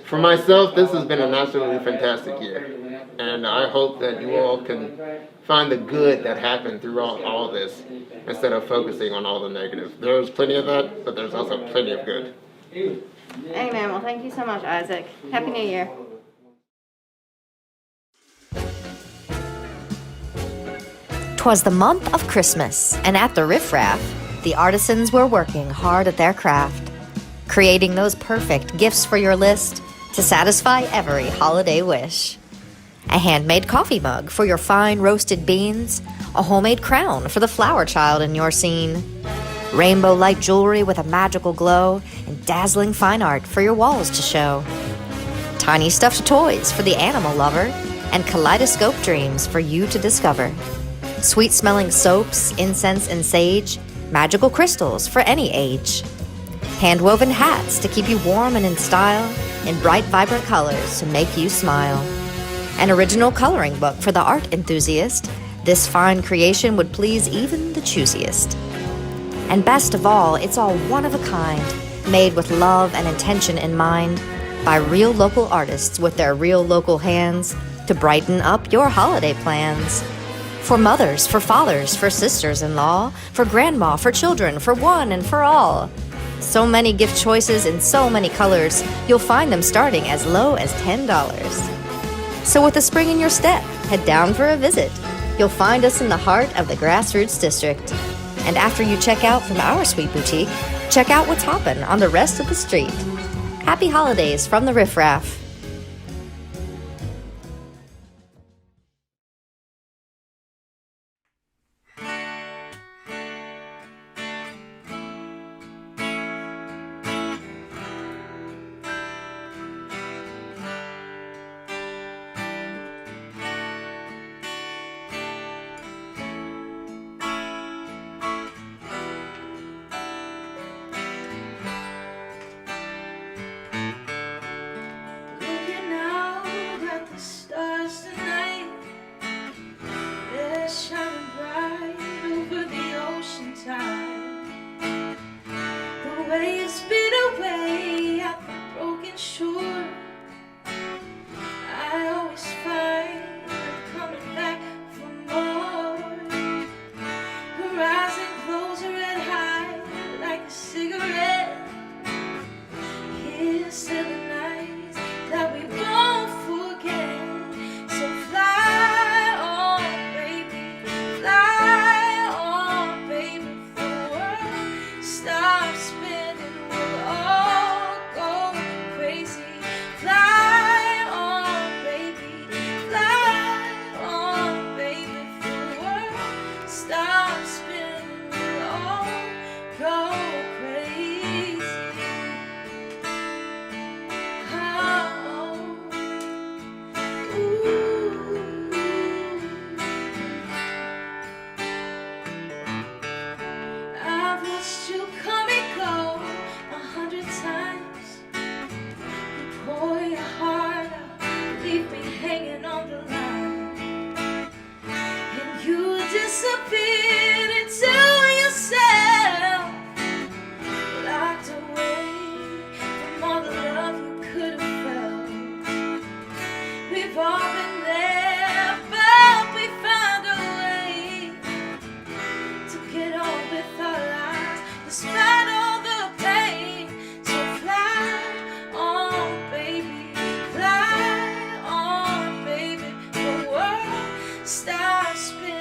For myself, this has been an absolutely fantastic year. And I hope that you all can find the good that happened throughout all this instead of focusing on all the negative. There's plenty of that, but there's also plenty of good. Amen. Well, thank you so much, Isaac. Happy New Year. 'Twas the month of Christmas, and at the RiffRaff, the artisans were working hard at their craft, creating those perfect gifts for your list to satisfy every holiday wish. A handmade coffee mug for your fine roasted beans, a homemade crown for the flower child in your scene, rainbow light jewelry with a magical glow, and dazzling fine art for your walls to show, tiny stuffed toys for the animal lover, and kaleidoscope dreams for you to discover. Sweet-smelling soaps, incense, and sage, magical crystals for any age. Hand-woven hats to keep you warm and in style, in bright, vibrant colors to make you smile. An original coloring book for the art enthusiast. This fine creation would please even the choosiest. And best of all, it's all one of a kind, made with love and intention in mind, by real local artists with their real local hands to brighten up your holiday plans. For mothers, for fathers, for sisters-in-law, for grandma, for children, for one and for all. So many gift choices in so many colors, you'll find them starting as low as $10. So with the spring in your step, head down for a visit. You'll find us in the heart of the Grassroots District. And after you check out from our sweet boutique, check out what's hoppin' on the rest of the street. Happy holidays from the RiffRaff. Stop spinning.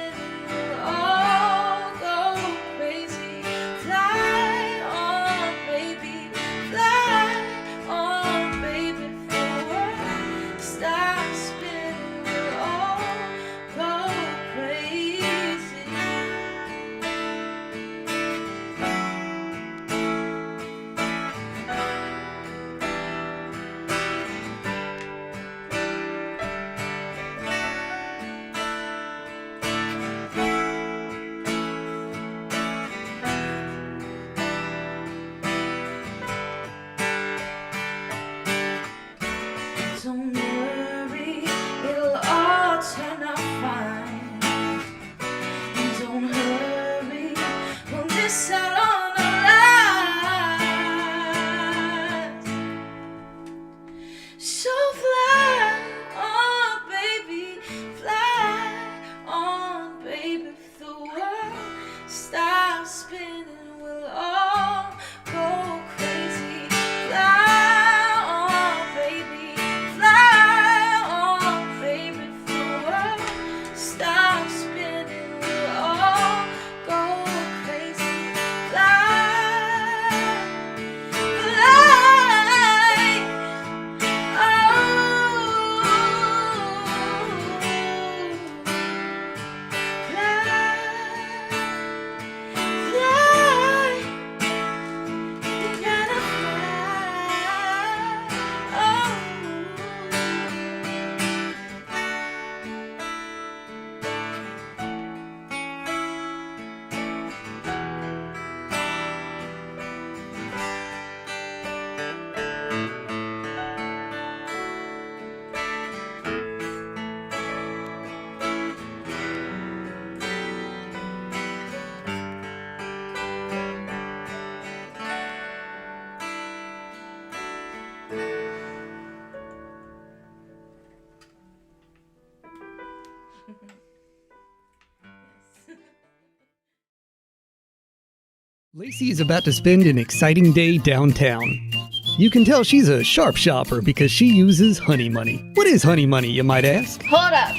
Lacey is about to spend an exciting day downtown. You can tell she's a sharp shopper because she uses Honey Money. What is Honey Money, you might ask? Hold up.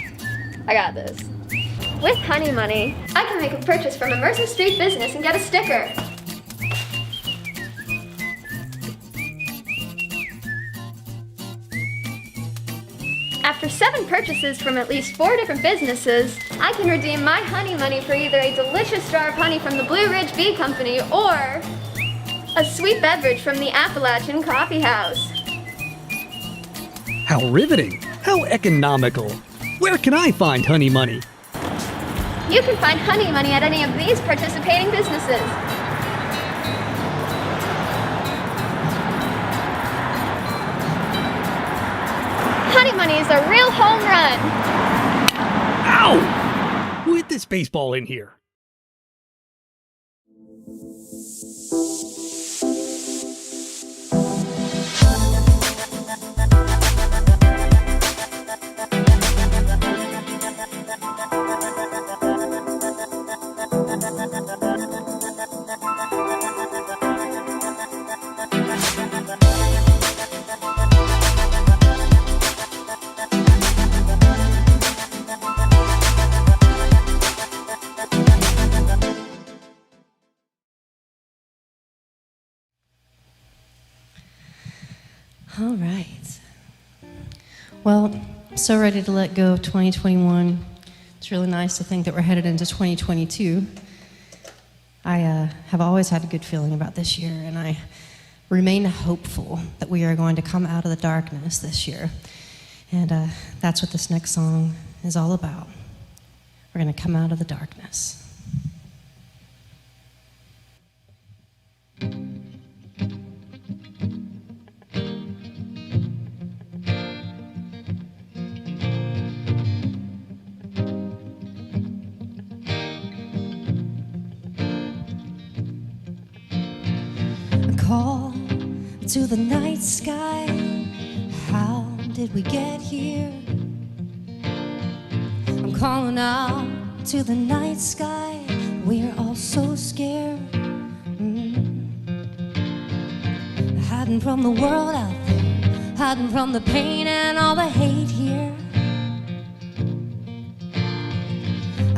I got this. With Honey Money, I can make a purchase from a Mercer Street business and get a sticker. After 7 purchases from at least 4 different businesses, I can redeem my Honey Money for either a delicious jar of honey from the Blue Ridge Bee Company or a sweet beverage from the Appalachian Coffee House. How riveting! How economical! Where can I find Honey Money? You can find Honey Money at any of these participating businesses. Honey Money is a real home run. Ow! Who hit this baseball in here? All right. Well, I'm so ready to let go of 2021. It's really nice to think that we're headed into 2022. I have always had a good feeling about this year, and I remain hopeful that we are going to come out of the darkness this year. And that's what this next song is all about. We're going to come out of the darkness. Call to the night sky. How did we get here? I'm calling out to the night sky. We're all so scared. Hiding from the world out there, hiding from the pain and all the hate here.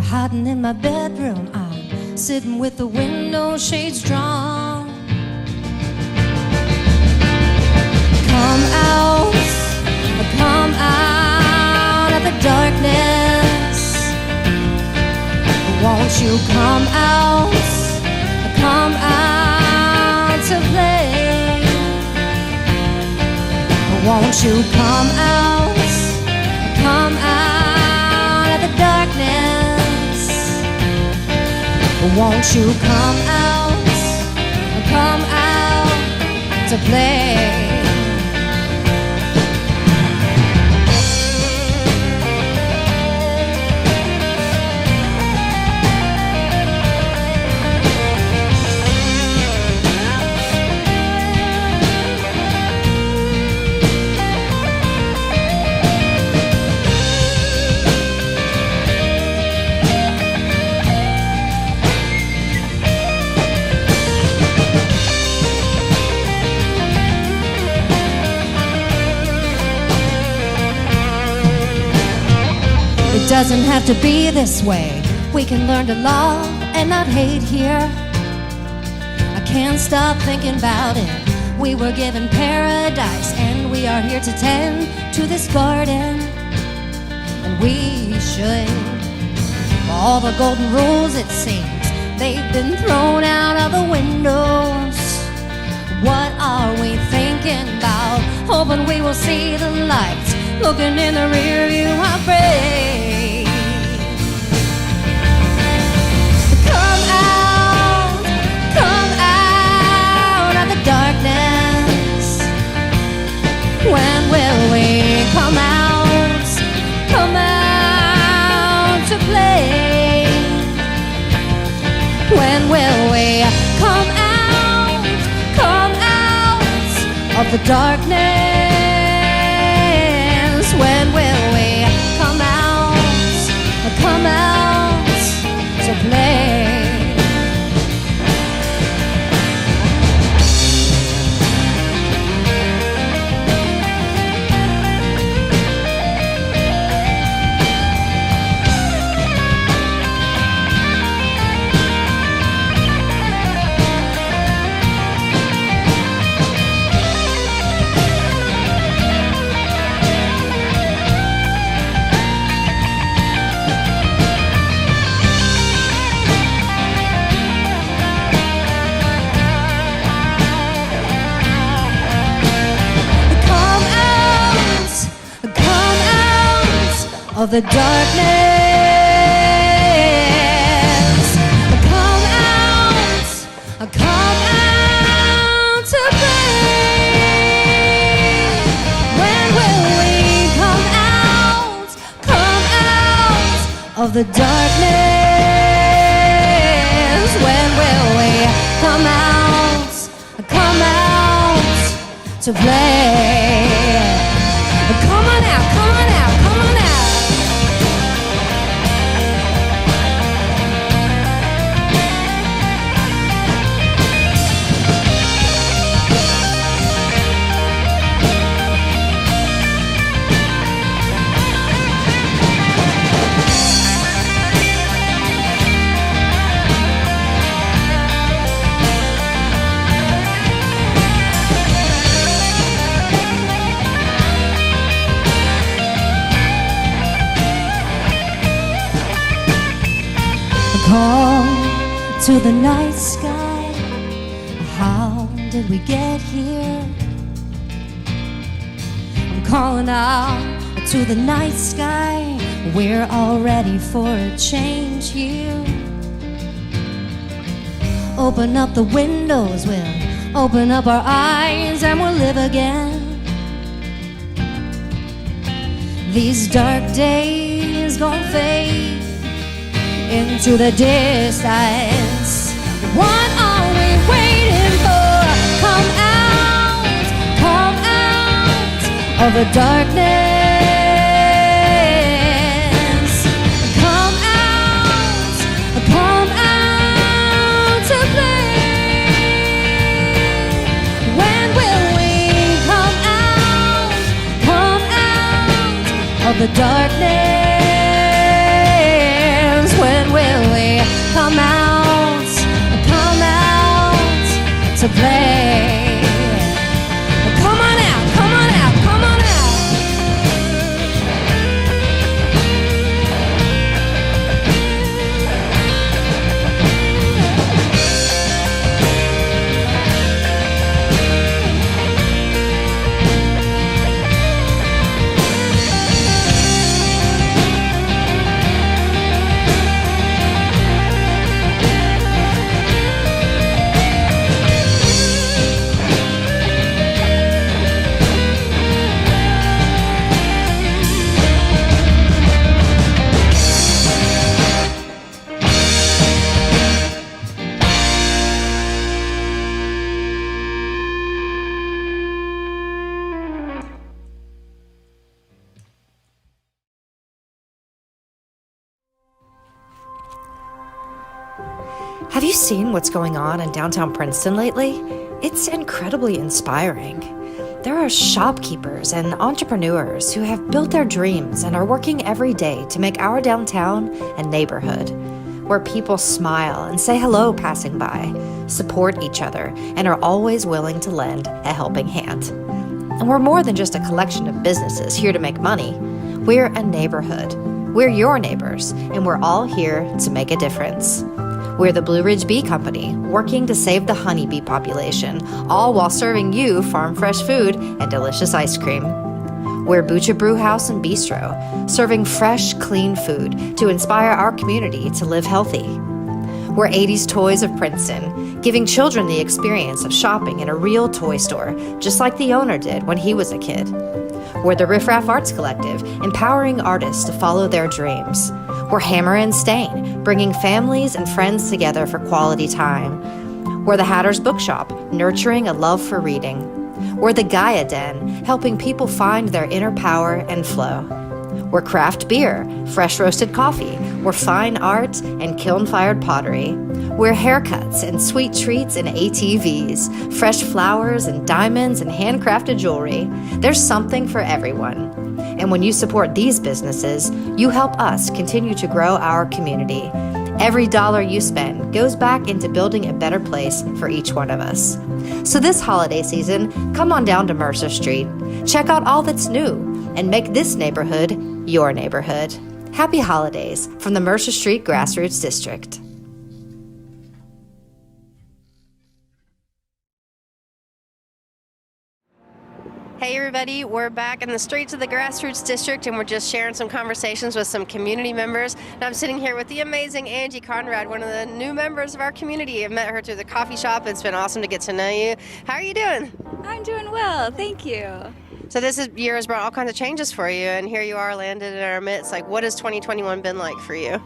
Hiding in my bedroom, I'm sitting with the window shades drawn. Come out of the darkness. Won't you come out to play? Won't you come out of the darkness? Won't you come out to play? It doesn't have to be this way. We can learn to love and not hate here. I can't stop thinking about it. We were given paradise and we are here to tend to this garden. And we should. All the golden rules, it seems, they've been thrown out of the windows. What are we thinking about? Hoping we will see the light. Looking in the rear view, I pray. Come out of the darkness. When will we come out to play? When will we come out of the darkness? When will we come out to play? of the darkness. Come out to play. When will we come out of the darkness? When will we come out to play? Come on out, come on out, come on out. Call to the night sky, how did we get here? I'm calling out to the night sky, we're all ready for a change here. Open up the windows, we'll open up our eyes and we'll live again. These dark days gon' fade into the distance. What are we waiting for? Come out of the darkness. Come out to play. When will we come out of the darkness? When will we come out to play? Come on out, come on out, come on out. Have you seen what's going on in downtown Princeton lately? It's incredibly inspiring. There are shopkeepers and entrepreneurs who have built their dreams and are working every day to make our downtown a neighborhood where people smile and say hello passing by, support each other, and are always willing to lend a helping hand. And we're more than just a collection of businesses here to make money. We're a neighborhood. We're your neighbors, and we're all here to make a difference. We're the Blue Ridge Bee Company, working to save the honeybee population, all while serving you farm fresh food and delicious ice cream. We're Bucha Brew House and Bistro, serving fresh, clean food to inspire our community to live healthy. We're 80s Toys of Princeton, giving children the experience of shopping in a real toy store, just like the owner did when he was a kid. We're the RiffRaff Arts Collective, empowering artists to follow their dreams. We're Hammer and Stain, bringing families and friends together for quality time. We're the Hatter's Bookshop, nurturing a love for reading. We're the Gaia Den, helping people find their inner power and flow. We're craft beer, fresh roasted coffee. We're fine art and kiln-fired pottery. We're haircuts and sweet treats and ATVs, fresh flowers and diamonds and handcrafted jewelry. There's something for everyone. And when you support these businesses, you help us continue to grow our community. Every dollar you spend goes back into building a better place for each one of us. So this holiday season, come on down to Mercer Street. Check out all that's new and make this neighborhood your neighborhood. Happy holidays from the Mercer Street Grassroots District. Hey everybody, we're back in the streets of the Grassroots District and we're just sharing some conversations with some community members. And I'm sitting here with the amazing Angie Conrad, one of the new members of our community. I've met her through the coffee shop. It's been awesome to get to know you. How are you doing? I'm doing well, thank you. So this year has brought all kinds of changes for you, and here you are landed in our midst. Like, what has 2021 been like for you?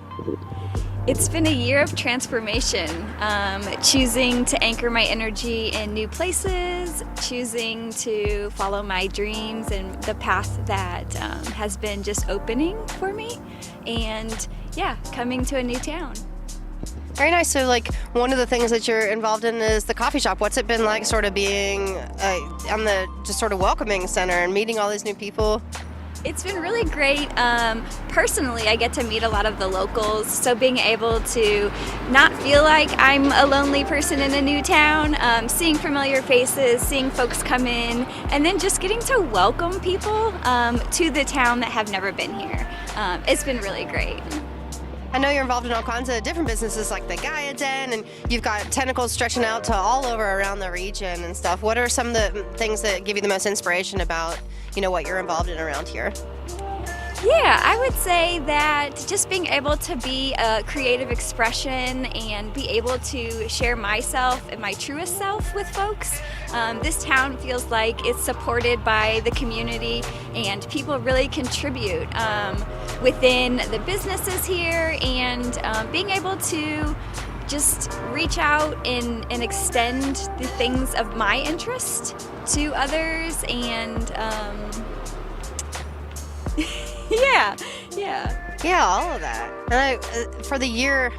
It's been a year of transformation, choosing to anchor my energy in new places, choosing to follow my dreams and the path that has been just opening for me, and yeah, coming to a new town. Very nice. So like one of the things that you're involved in is the coffee shop. What's it been like sort of being on the just sort of welcoming center and meeting all these new people? It's been really great. Personally, I get to meet a lot of the locals, so being able to not feel like I'm a lonely person in a new town, seeing familiar faces, seeing folks come in, and then just getting to welcome people to the town that have never been here. It's been really great. I know you're involved in all kinds of different businesses like the Gaia Den, and you've got tentacles stretching out to all over around the region and stuff. What are some of the things that give you the most inspiration about, you know, what you're involved in around here? Yeah, I would say that just being able to be a creative expression and be able to share myself and my truest self with folks. This town feels like it's supported by the community and people really contribute within the businesses here, and being able to just reach out and extend the things of my interest to others, and Yeah, all of that. And for the year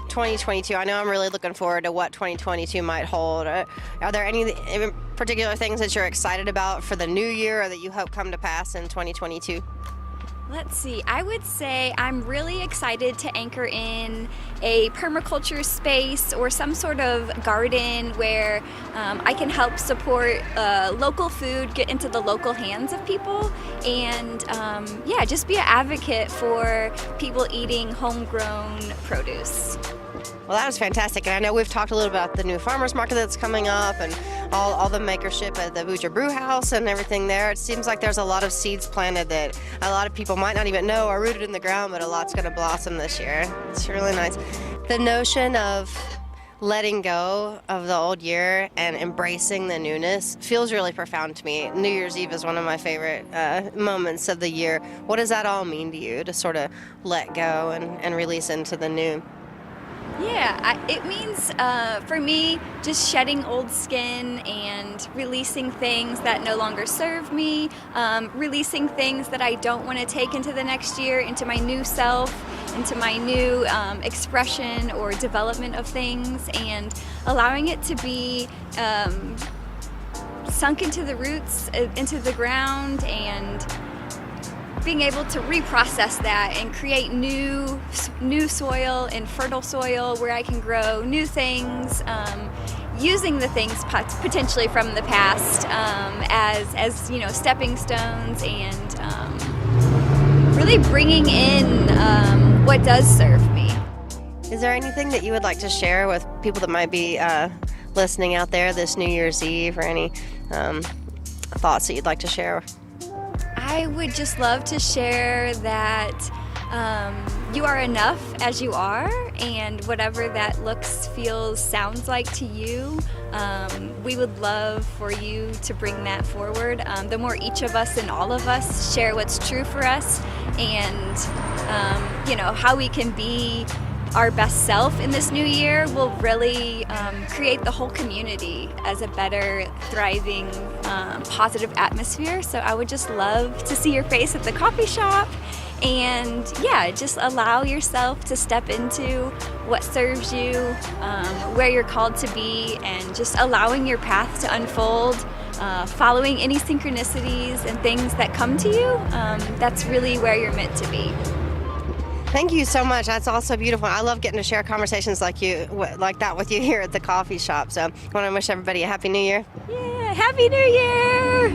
2022, I know I'm really looking forward to what 2022 might hold. Are there any particular things that you're excited about for the new year or that you hope come to pass in 2022? Let's see, I would say I'm really excited to anchor in a permaculture space or some sort of garden where I can help support local food get into the local hands of people, and yeah, just be an advocate for people eating homegrown produce. Well, that was fantastic, and I know we've talked a little about the new farmers market that's coming up and all the makership at the Bouger Brew House and everything there. It seems like there's a lot of seeds planted that a lot of people might not even know are rooted in the ground, but a lot's going to blossom this year. It's really nice. The notion of letting go of the old year and embracing the newness feels really profound to me. New Year's Eve is one of my favorite moments of the year. What does that all mean to you, to sort of let go and release into the new? Yeah, it means for me just shedding old skin and releasing things that no longer serve me, releasing things that I don't want to take into the next year, into my new self, into my new expression or development of things, and allowing it to be sunk into the roots, into the ground, and being able to reprocess that and create new soil and fertile soil where I can grow new things, using the things potentially from the past as you know, stepping stones, and really bringing in what does serve me. Is there anything that you would like to share with people that might be listening out there this New Year's Eve, or any thoughts that you'd like to share? I would just love to share that you are enough as you are, and whatever that looks, feels, sounds like to you, we would love for you to bring that forward. The more each of us and all of us share what's true for us, and you know, how we can be our best self in this new year will really create the whole community as a better, thriving, positive atmosphere. So I would just love to see your face at the coffee shop, and yeah, just allow yourself to step into what serves you, where you're called to be, and just allowing your path to unfold, following any synchronicities and things that come to you. That's really where you're meant to be. Thank you so much. That's also beautiful. I love getting to share conversations like that with you here at the coffee shop. So I want to wish everybody a Happy New Year. Yeah, Happy New Year!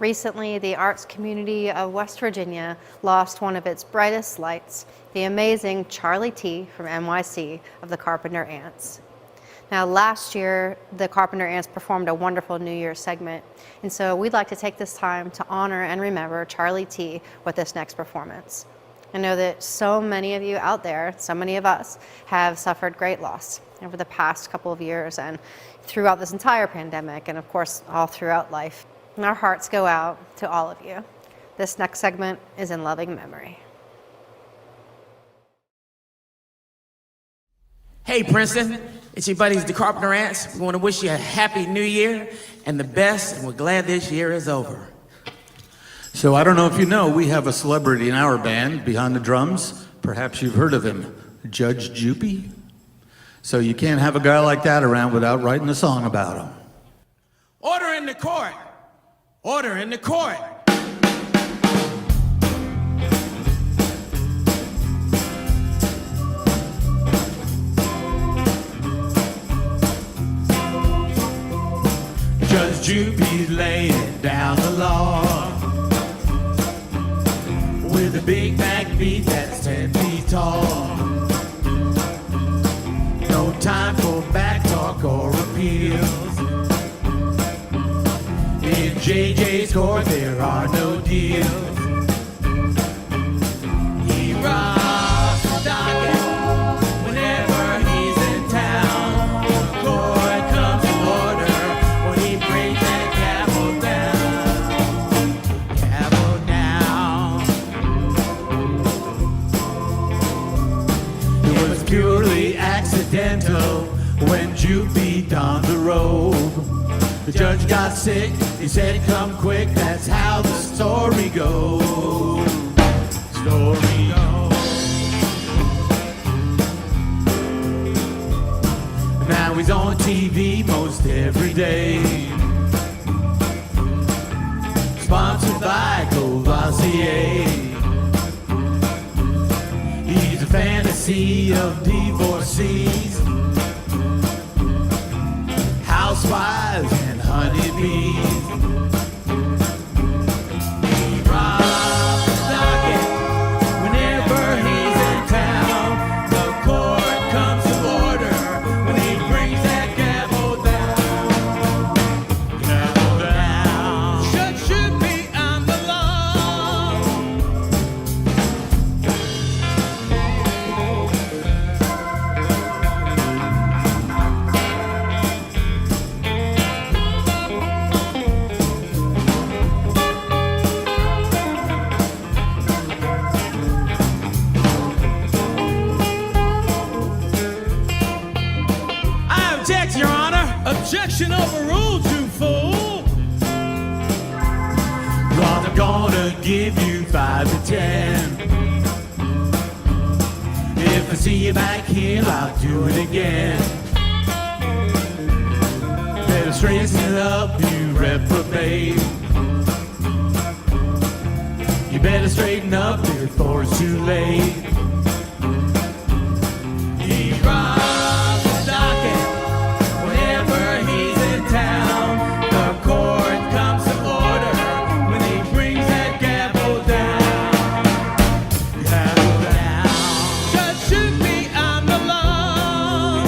Recently, the arts community of West Virginia lost one of its brightest lights, the amazing Charlie T. from NYC of the Carpenter Ants. Now, last year, the Carpenter Ants performed a wonderful New Year's segment, and so we'd like to take this time to honor and remember Charlie T. with this next performance. I know that so many of you out there, so many of us, have suffered great loss over the past couple of years and throughout this entire pandemic, and of course, all throughout life. And our hearts go out to all of you. This next segment is in loving memory. Hey Princeton, it's your buddies the Carpenter Ants. We want to wish you a happy new year and the best, and we're glad this year is over. So I don't know if you know, we have a celebrity in our band behind the drums. Perhaps you've heard of him, Judge Jupy. So you can't have a guy like that around without writing a song about him. Order in the court! Order in the court! Judge Jupy's laying down the law with a big back beat that's 10 feet tall. No time for back talk or appeals. In JJ's court there are no deals. He rocks the docket whenever he's in town. The court comes to order when he brings that gavel down. Gavel down. It was purely accidental when Jupy donned the robe. The judge got sick, he said come quick, that's how the story goes. Story goes. Now he's on TV most every day, sponsored by Courvoisier. He's a fantasy of divorcees, housewives and honeybees. He rocks the docket whenever he's in town. The court comes to order when he brings that gavel down. Gavel down. Judge should be on the law. I object, Your Honor. Objection overruled, you fool. Well, I'm gonna give you 5 to 10. If I see you back here, I'll do it again. Better straighten it up, you reprobate. You better straighten up before it's too late. He rocks the docket whenever he's in town. The court comes to order when he brings that gavel down. Gavel down. Judge should be on the law.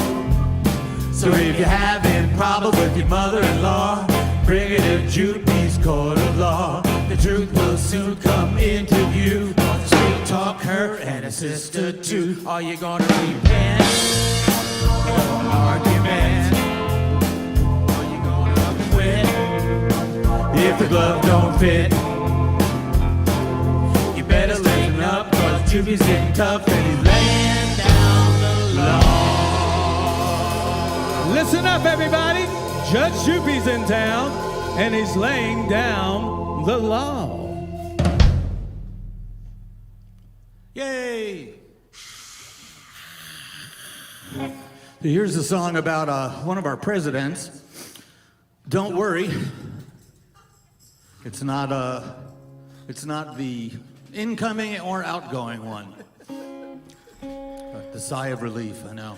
So if you're having problems with your mother-in-law, bring it to Jupy's court of law. The truth will soon come into view. On the street talk, her and her sister too. Are you gonna repent? Argument. Are you gonna quit? If the glove don't fit, you better straighten up, cause Jupy's getting tough and he's laying down the law. Listen up, everybody. Judge Jupy's in town, and he's laying down the law. Yay! Here's a song about one of our presidents. Don't worry, it's not the incoming or outgoing one. But the sigh of relief, I know.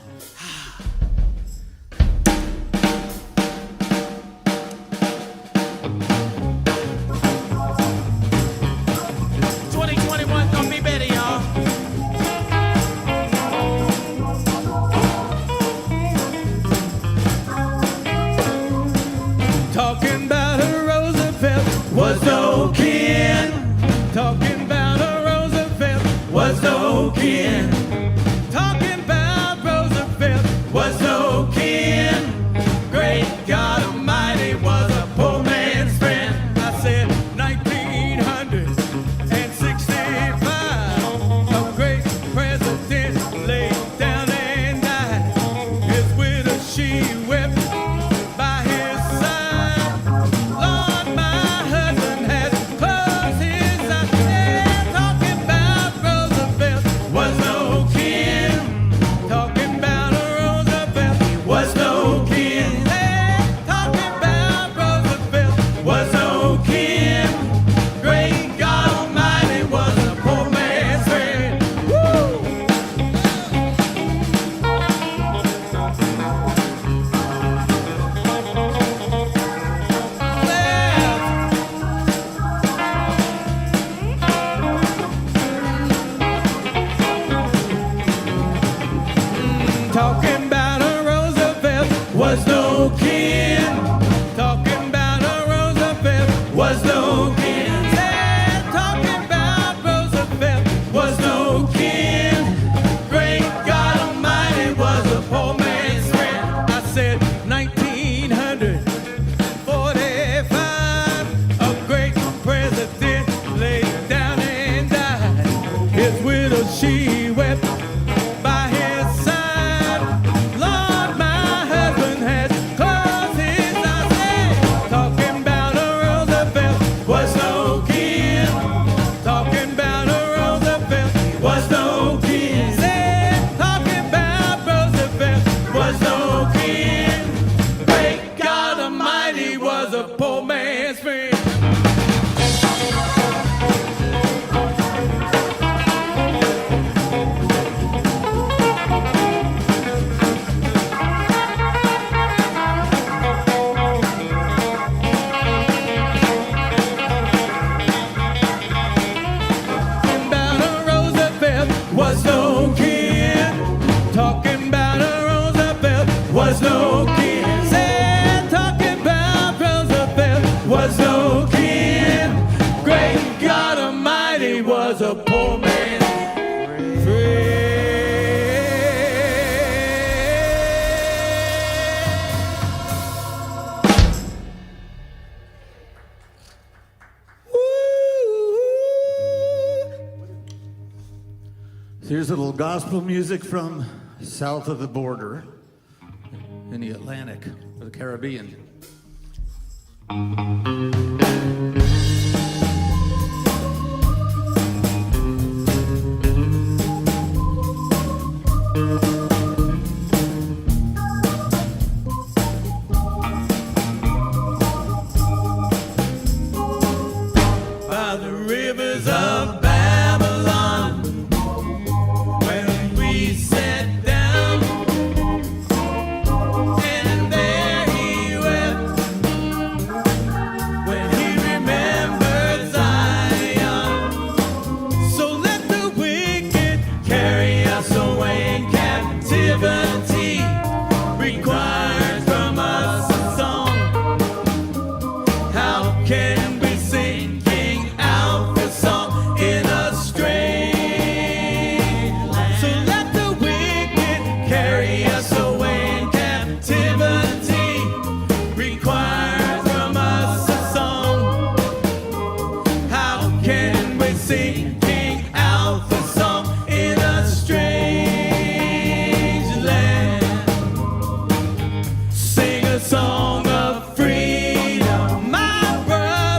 Talking about a Roosevelt was no kin. Talking about a Roosevelt was no kin. Talking about Roosevelt was no kin. Great God Almighty was a poor man's friend. I said 1965, a great president laid down and died. His widow, she wept by his side. Lord, my husband has closed his eyes. Yeah, talking about Roosevelt was no kin. Talking about a Roosevelt was no kin. Yeah, talking about Roosevelt was no kin. Great God Almighty was a poor man's friend. Woo! Talking about a Roosevelt was no kin. Talking about a Roosevelt was no kin. Yeah, talking about Roosevelt was no kin. Great God Almighty was a poor man's friend. I said 1945, a great president laid down and died. His widow, she wept by his side. Lord, my husband has closed his eyes. Yeah, talking about a Roosevelt was no kin. Talking about a Roosevelt was no kin. Yeah, talking about Roosevelt was no kin. Great God Almighty was a poor man's friend. About a Roosevelt was no kin. Talking about a Roosevelt was no kin. Said talking about Roosevelt was no kin. Great God Almighty was a poor man's friend. Here's a little gospel music from south of the border in the Atlantic or the Caribbean. By the rivers of Babylon, when we sat down, and there he wept when he remembered Zion. So let the wicked carry us away in captivity, requires from us a song. How can we sing King Alpha's song in a strange land? So let the wicked carry us away in captivity, requires from us a song. How can we sing King Alpha's song in a strange land? Sing a song of freedom, my brother.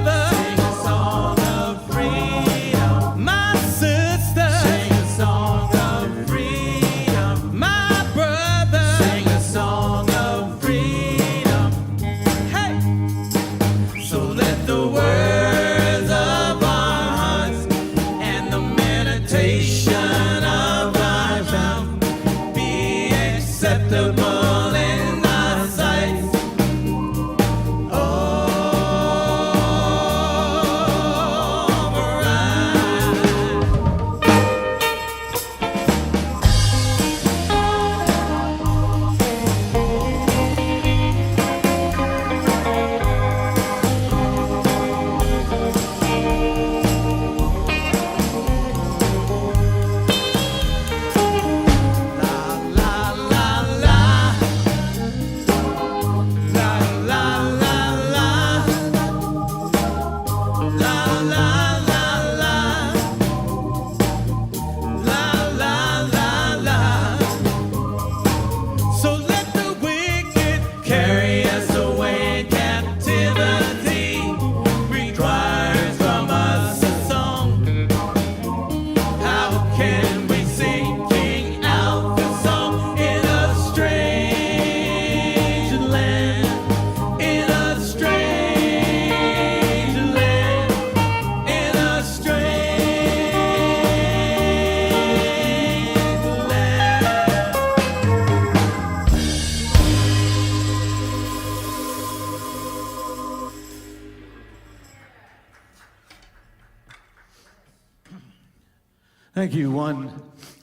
Thank you, one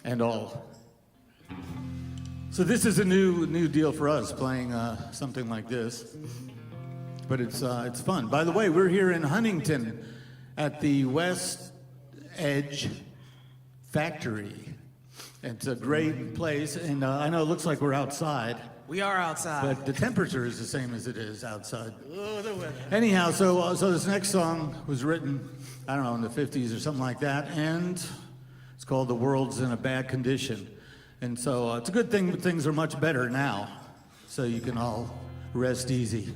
and all. So this is a new deal for us, playing something like this, but it's fun. By the way, we're here in Huntington at the West Edge Factory. It's a great place, and I know it looks like we're outside. We are outside. But the temperature is the same as it is outside. Oh, the weather. Anyhow, so this next song was written, I don't know, in the 50s or something like that, and it's called The World's in a Bad Condition. And so it's a good thing that things are much better now, so you can all rest easy.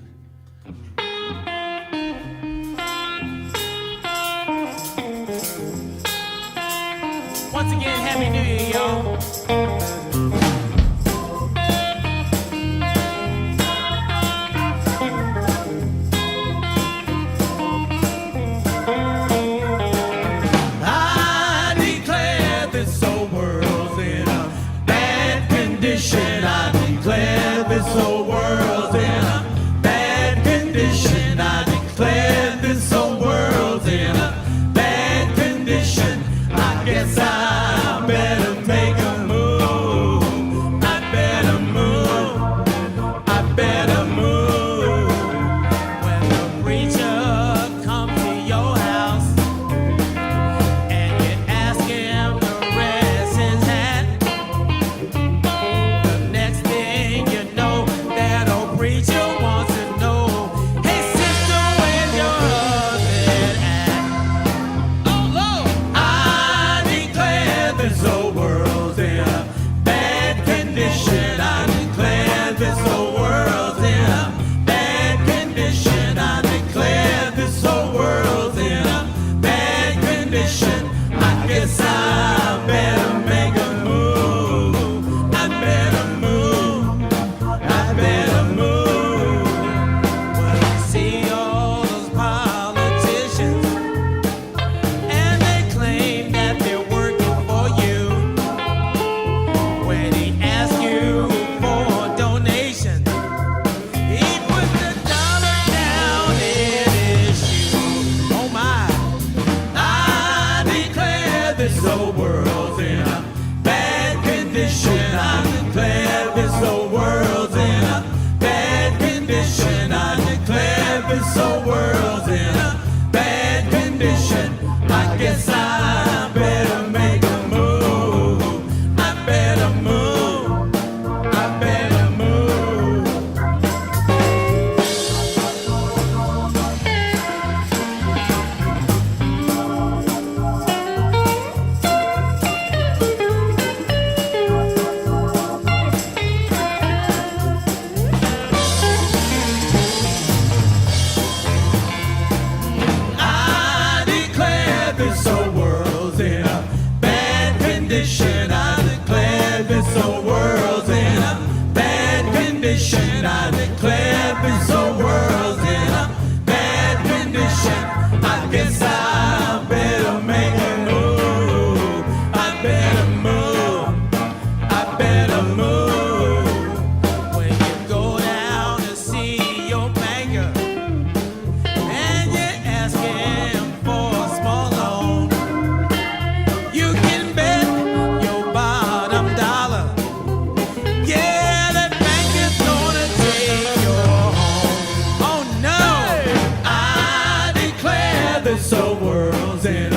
Once again, Happy New Year, y'all. I declare this whole world's in a bad condition. I declare this whole world's in a bad condition. I declare this whole world's in a bad condition. I guess I better make a move. I better move. I better move. When the preacher comes to your house and you ask him to rest his hat, the next thing you know, that old preacher wants to know, hey sister, where's your husband at? Oh Lord! I declare this whole world's in a bad condition. I declare this whole world's in a bad condition. I declare this whole world's in a bad condition. I guess I better make a move. I better move. I better move. When you see all those politicians and they claim that they're working for you, when he asks you for a donation, he puts the dollar down in his shoe. Oh my! I declare this whole world's in a bad condition. I declare this whole world's in a bad condition. I declare this whole world's in a bad condition. I guess I better make a move. I better move. I better move. I declare this whole world's in a bad condition. I declare this whole world's in a bad condition. I declare this whole world's in a bad condition. I guess I better make a move. I better move. I better move. When you go down to see your banker and you ask him for a small loan, you can bet your bottom dollar, yeah, that bank is gonna take your home. Oh no! I declare this whole world's in a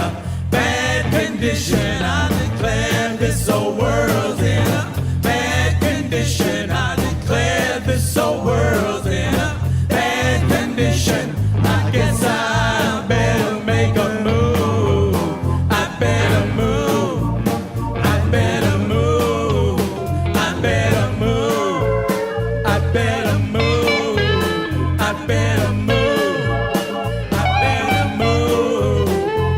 bad condition. I declare this whole world's in a bad condition. I declare this whole world's in a bad condition. I guess I better make a move. I better move. I better move. I better move. I better move. I better move. I better move.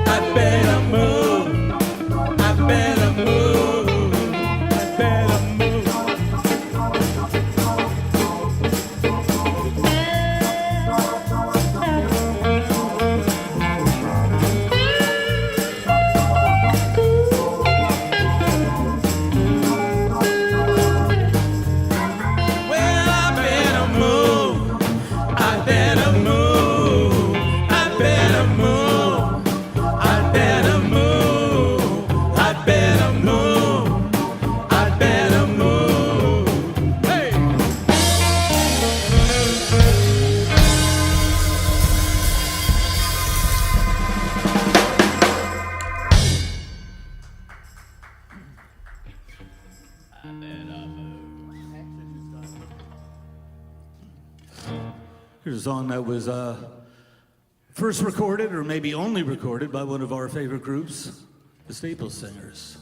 I better move. I better move. I better move. song that was first recorded, or maybe only recorded, by one of our favorite groups, the Staples Singers.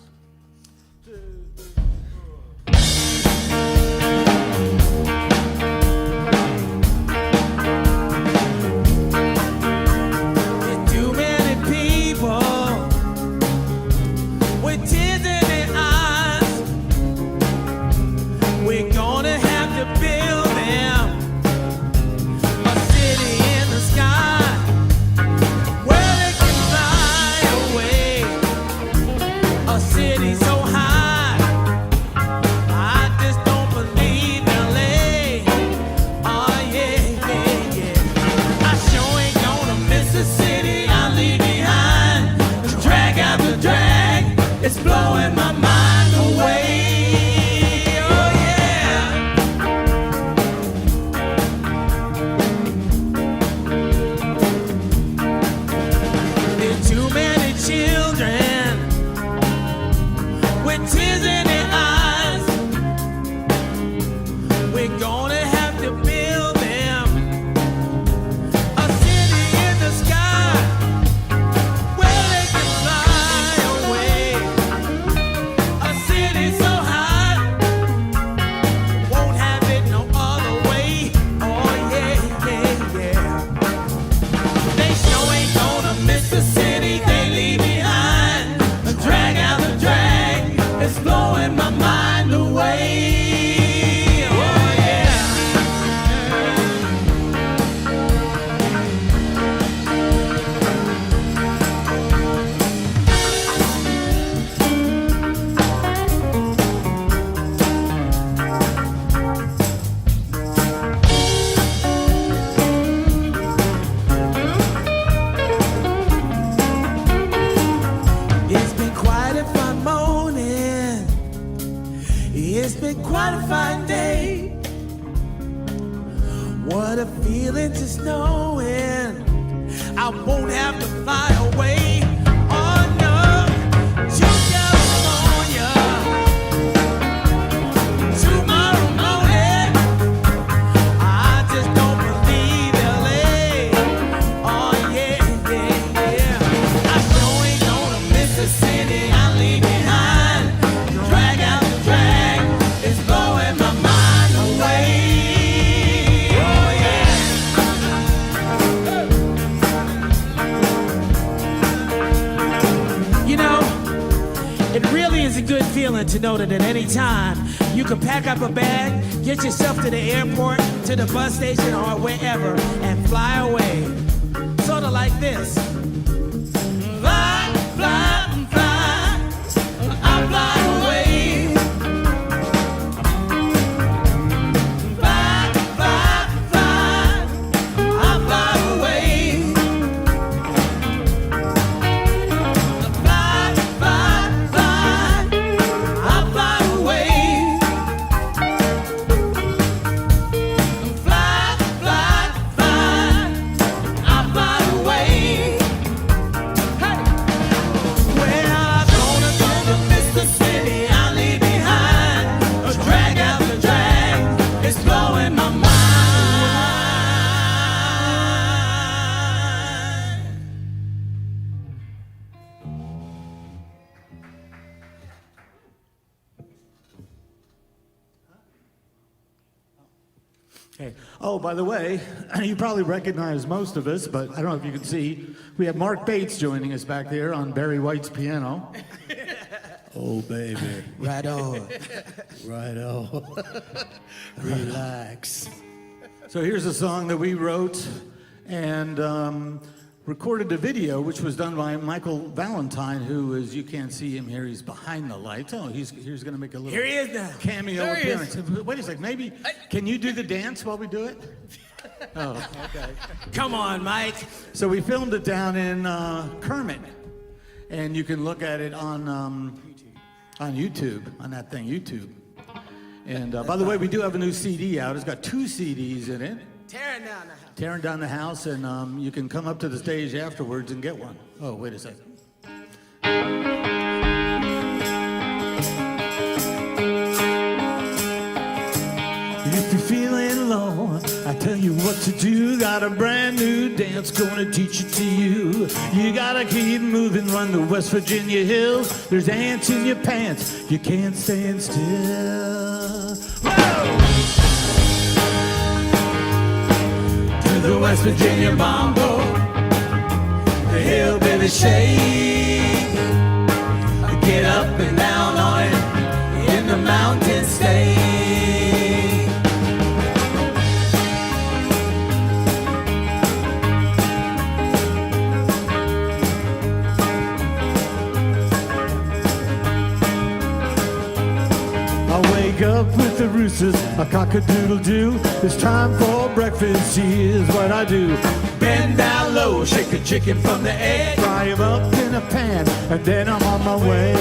Too many people with tears in their eyes. We're gonna have to build them a city in the sky where they can fly away. A city so high, I just don't believe LA. Oh yeah, yeah, yeah. I sure ain't gonna miss the city I leave behind. Drag after drag, it's blowing my mind away. Oh yeah. There are too many children with tears in their eyes. We're gonna have to build them a city in the sky where they can fly away. A city so high, won't have it no other way. Oh yeah, yeah, yeah. They sure ain't gonna miss the city they leave behind. Drag out the drag, it's blowing my mind away. Oh yeah. It's been quite a fun morning. It's been quite a fine day. What a feeling just knowing I won't have to fly away. Oh no, to California tomorrow morning. I just don't believe LA. Oh yeah, yeah, yeah. I sure ain't gonna miss the city I leave behind. Drag out the drag, it's blowing my mind away. Oh yeah. You know, it really is a good feeling to know that at any time you can pack up a bag, get yourself to the airport, to the bus station, or wherever, and fly away. Sort of like this. Fly, fly, fly, I fly away. Fly, fly, fly, I fly away. Fly, fly, fly, I fly away. Fly, fly, fly, I fly away. Hey! Well, I'm gonna miss the city I leave behind. Drag out the drag, it's blowing my mind. Okay. Oh, by the way, you probably recognize most of us, but I don't know if you can see, we have Mark Bates joining us back there on Barry White's piano. Oh, baby. Right on. Right on. Relax. So here's a song that we wrote and recorded a video, which was done by Michael Valentine, who is, you can't see him here, he's behind the lights. Oh, he's going to make a little Here he is now. cameo There he appearance. Wait a second, maybe, can you do the dance while we do it? Oh, okay. Come on, Mike. So we filmed it down in Kermit, and you can look at it on YouTube, on that thing, YouTube. And by the way, we do have a new CD out. It's got 2 CDs in it. Tearing down the house. Tearing down the house, and you can come up to the stage afterwards and get one. Oh, wait a second. If you're feeling low, I tell you what to do. Got a brand new dance gonna teach it to you. You gotta keep moving, run the West Virginia hills. There's ants in your pants, you can't stand still. Whoa! To the West Virginia mambo, the hillbilly shake. Get up and down on it in the mountain state. Up with the roosters, a cock-a-doodle-doo. It's time for breakfast, here's what I do. Bend down low, shake a chicken from the egg, fry him up in a pan, and then I'm on my way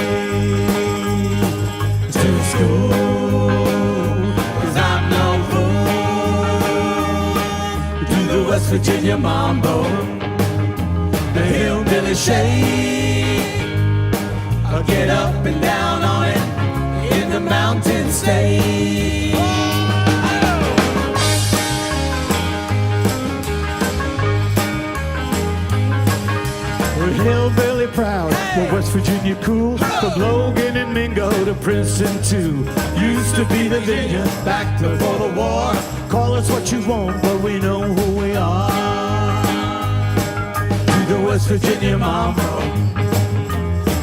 to school, 'cause I'm no fool. To the West Virginia mambo, the hillbilly shake. I'll get up and down on it in the mountain state. We're hillbilly proud, we're West Virginia cool. From Logan and Mingo to Princeton too. Used to be the vineyard back before the war. Call us what you want, but we know who we are. To the West Virginia mambo,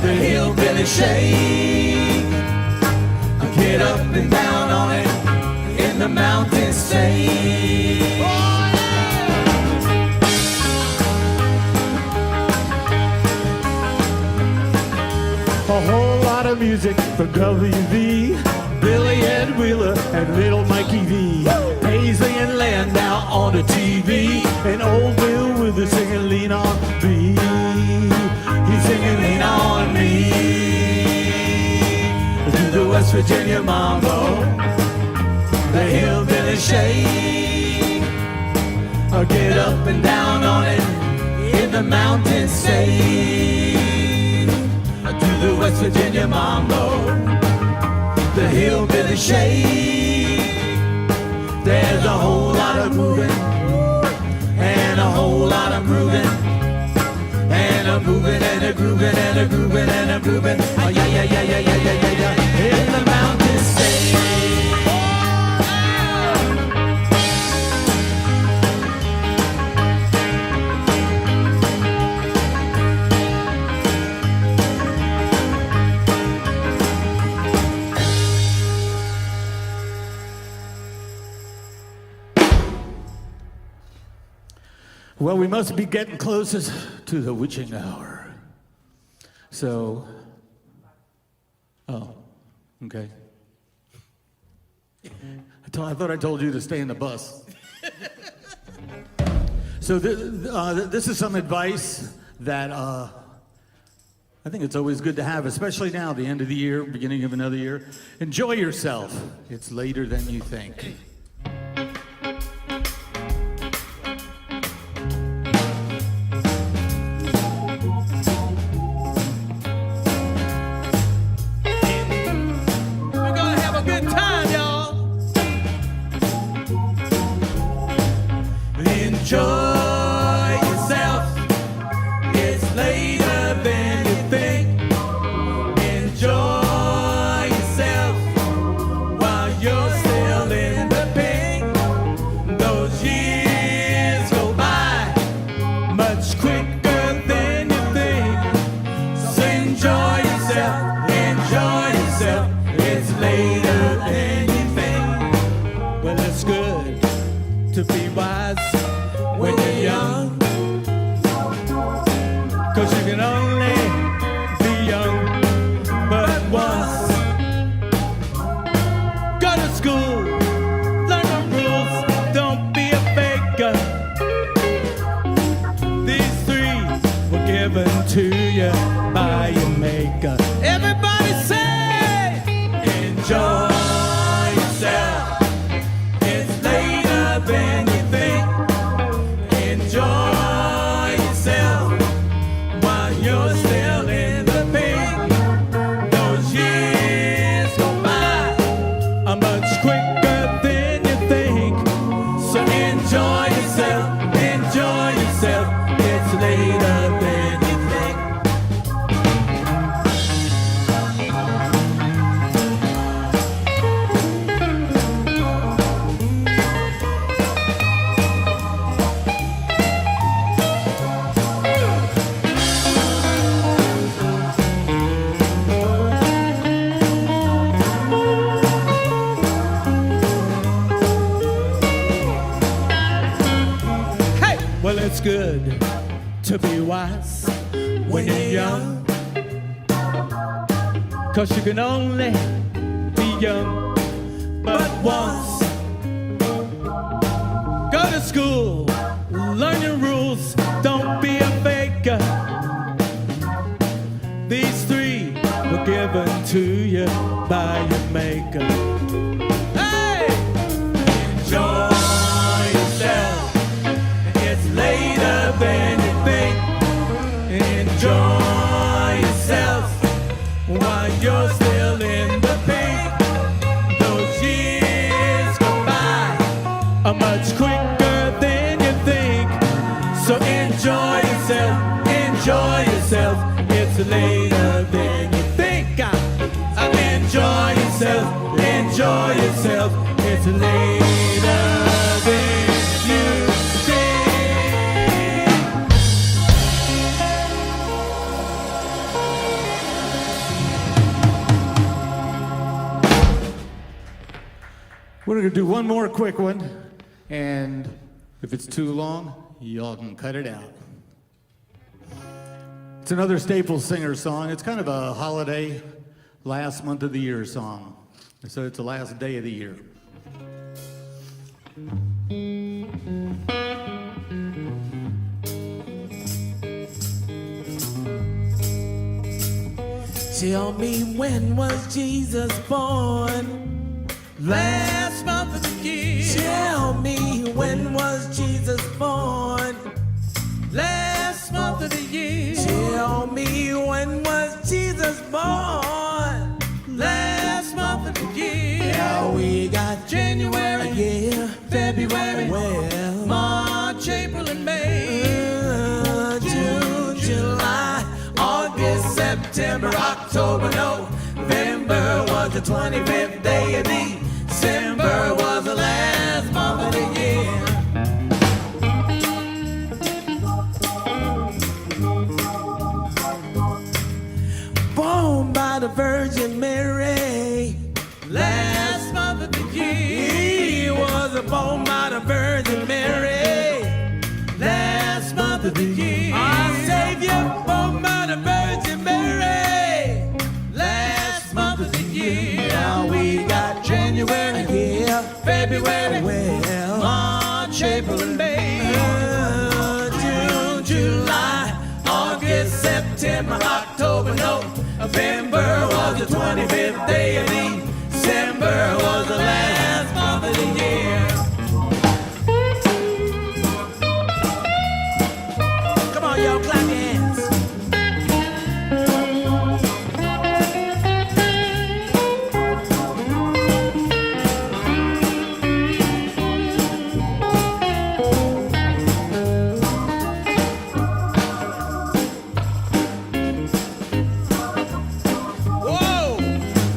the hillbilly shake. Get up and down on it in the mountain state. Oh, yeah. A whole lot of music from WV, Billy Ed Wheeler and Little Mikey V. Paisley and Landau on the TV, and old Bill Withers singing Lean On Me. He's singing Lean On Me. The West Virginia mambo, the hillbilly shake. I'll get up and down on it in the mountain state. To the West Virginia mambo, the hillbilly shake. There's a whole lot of moving and a whole lot of grooving, and a moving and a grooving and a grooving and a grooving. Oh yeah, yeah, yeah, yeah, yeah, yeah, yeah, yeah. In the mountain state. Well, we must be getting closest to the witching hour. So, oh, okay. I thought I told you to stay in the bus. So this is some advice that I think it's always good to have, especially now, the end of the year, beginning of another year. Enjoy yourself. It's later than you think. Enjoy yourself. It's later than you think. Enjoy yourself while you're still in the pink. Those years go by much quicker than you think. So enjoy yourself. Enjoy yourself. It's later than you think. Well, it's good to be wise when you're young, 'cause you can only be young but once. Go to school, learn the rules, don't be a faker. These three were given to you by your maker. Everybody say, enjoy yourself. It's later than you think. Enjoy yourself while you're still in the pink. Those years go by much quicker than you think. So enjoy to be wise when you're young. 'Cause you can only be young but once. Go to school, learn your rules, don't be a faker. These three were given to you by your maker. Hey! Enjoy yourself, it's later than you think. Enjoy yourself while you're still in the pink. Those years go by much quicker than you think. So enjoy yourself, it's later than you think. Enjoy yourself, it's later than you think. We're going to do one more quick one, and if it's too long, y'all can cut it out. It's another Staples Singer song. It's kind of a holiday, last month of the year song. So it's the last day of the year. Tell me, when was Jesus born? Last month of the year. Tell me, when was Jesus born? Last month of the year. Tell me, when was Jesus born? Last month of the year. Now we got January, yeah, February, well, March, April, and May, June, July, August, September, October, November was the 25th day of December, was the last month of the year. Born by the Virgin Mary, last month of the year. He was born by the Virgin Mary, last month of the year. Our Savior, born by the Virgin Mary, last month of the year. Now we got January, yeah, February, well, March, April, and May, June, July, August, September, October, November was the 25th day of December, was the last month of the year. Come on, y'all, clap your hands. Whoa!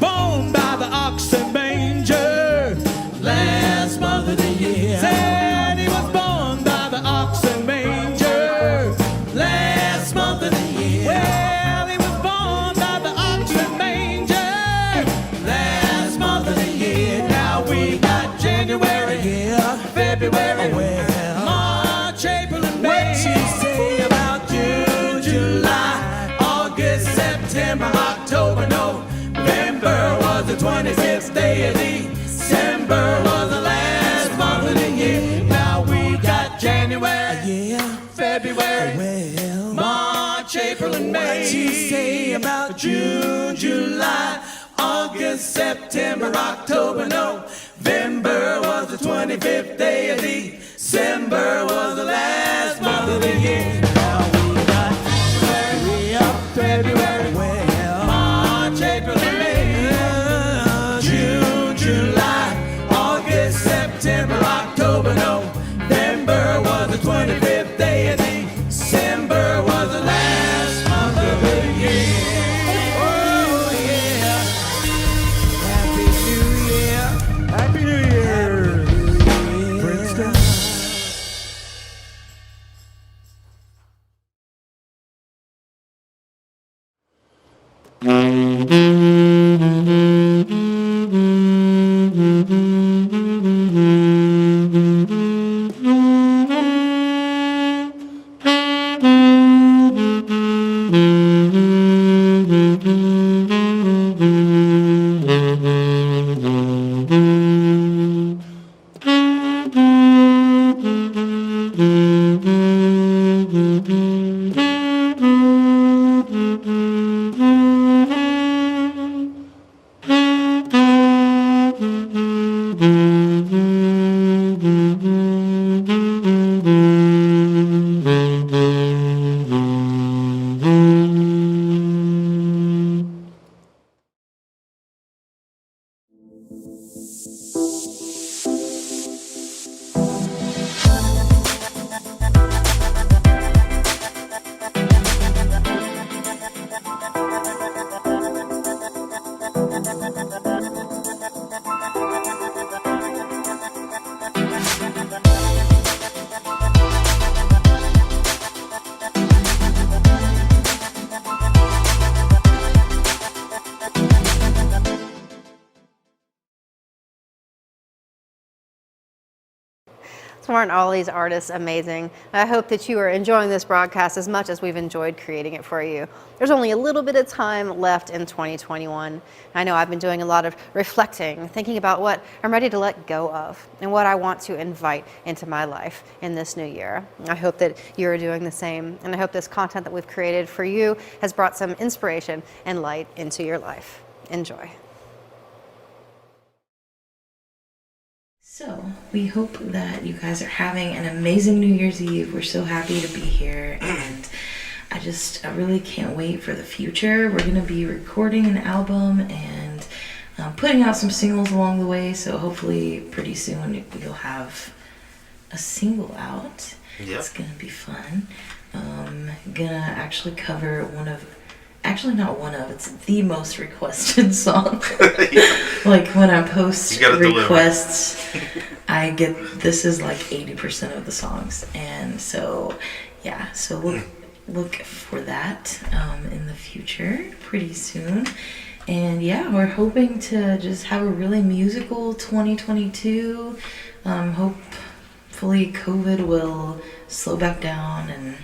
Born by the ox and manger, last month of the year. Said he was born by the ox and manger, last month of the year. Well, he was born by the ox and manger, last month of the year. Now we got January, yeah, February, well, March, April, and May. What you say about June, July, August, September, October, November was the 25th day of December, was the last month of the year. Now we got January, yeah, February, well, March, April, and May. What you say about June, July, August, September, October, November was the 25th day of December, was the last month of the year. Now we got January, February, well, March, April, and May, June, July, August, September, October, November was the 25th day of December, was the last month of the year. Oh yeah, Happy New Year, Happy New Year, Princeton. So aren't all these artists amazing? I hope that you are enjoying this broadcast as much as we've enjoyed creating it for you. There's only a little bit of time left in 2021. I know I've been doing a lot of reflecting, thinking about what I'm ready to let go of and what I want to invite into my life in this new year. I hope that you're doing the same, and I hope this content that we've created for you has brought some inspiration and light into your life. Enjoy. So, we hope that you guys are having an amazing New Year's Eve. We're so happy to be here, and I really can't wait for the future. We're going to be recording an album and putting out some singles along the way, so hopefully pretty soon we'll have a single out. Yep. It's going to be fun. Gonna actually cover it's the most requested song. Like when I post requests, I get, this is like 80% of the songs. And so, yeah, so look for that in the future pretty soon. And yeah, we're hoping to just have a really musical 2022. Hopefully COVID will slow back down and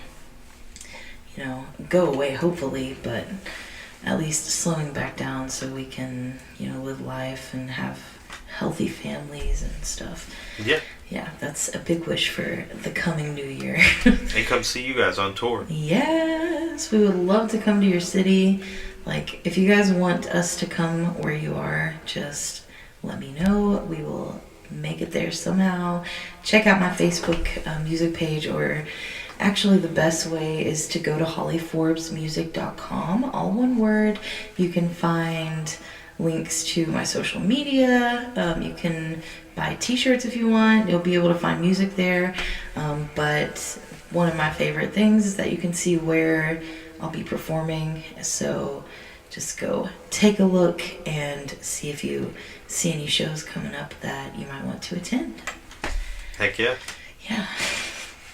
go away, hopefully, but at least slowing back down so we can, live life and have healthy families and stuff. Yeah. Yeah, that's a big wish for the coming new year. And come see you guys on tour. Yes, we would love to come to your city. Like, if you guys want us to come where you are, just let me know. We will make it there somehow. Check out my Facebook music page, or actually the best way is to go to hollyforbesmusic.com, all one word. You can find links to my social media. You can buy t-shirts if you want. You'll be able to find music there. But one of my favorite things is that you can see where I'll be performing. So just go take a look and see if you see any shows coming up that you might want to attend. Heck yeah. Yeah.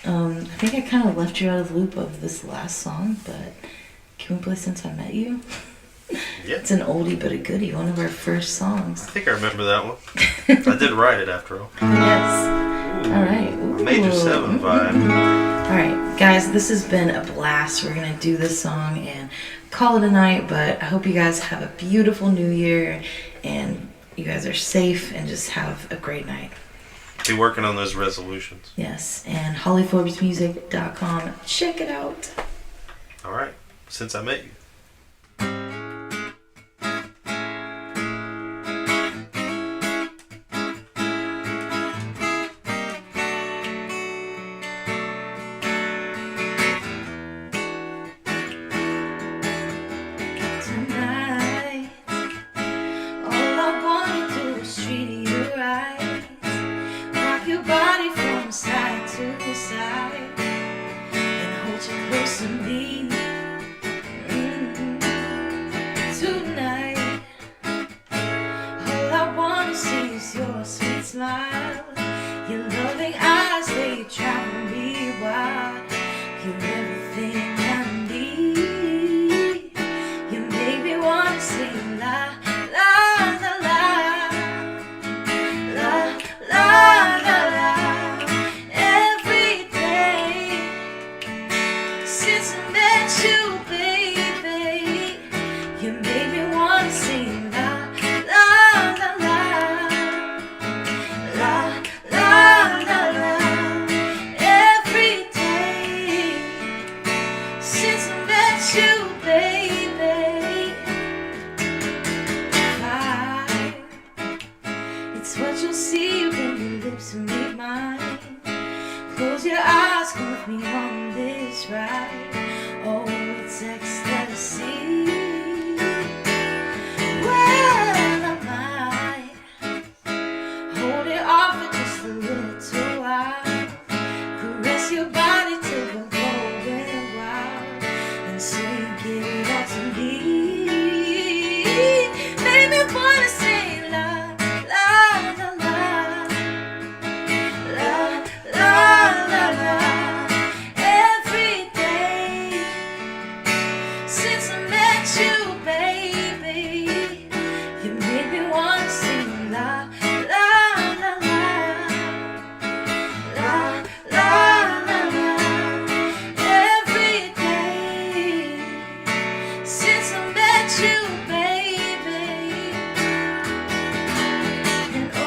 I think I kind of left you out of the loop of this last song, but can we play Since I Met You? Yeah. It's an oldie but a goodie, one of our first songs. I think I remember that one. I did write it after all. Yes. All right. Ooh. Major 7 vibe. All right, guys, this has been a blast. We're going to do this song and call it a night, but I hope you guys have a beautiful new year and you guys are safe and just have a great night. Be working on those resolutions. Yes, and hollyforbesmusic.com. Check it out. All right. Since I Met You. Tonight, all I wanna do is treat you right. Rock your body from side to side and hold you close to me. Tonight, all I wanna see is your sweet smile. Your loving eyes, they travel me wild. You're everything I need. You make me wanna sing la la la la la la la la every day since I met you, baby. since I met you, baby. It's what you'll see when your lips meet mine. Close your eyes, come with me on this ride. Oh, it's ecstasy. Well, I might hold it off for just a little while. Caress your body till we're going wild. And so you give it all to me. Make me wanna say la, la, la, la. La, la, la, la. Every day since I met you, baby, you make me wanna sing la, la, la, la. La, la, la, la. Every day since I met you, baby. And oh,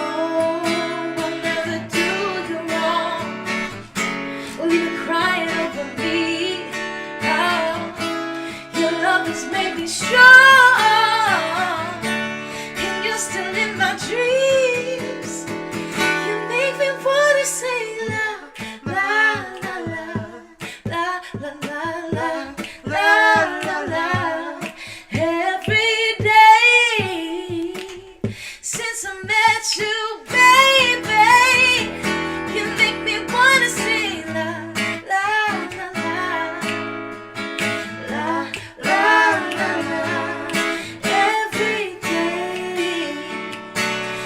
I'll never do you wrong or leave you crying over me. Oh, your love has made me strong, and you're still in my dreams. You make me wanna say la, la, la, la, la, la, la, la, la, la, la. Every day since I met you, baby, you make me wanna say la, la, la, la, la, la, la, la. Every day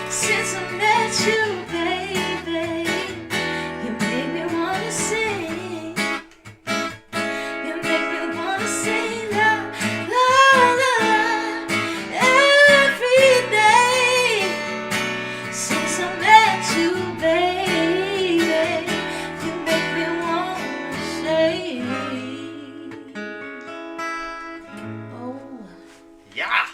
since I met you, baby, you make me wanna sing. You make me wanna sing la, la, la, la. Every day since I met you, baby, you make me wanna sing. Oh, Yeah.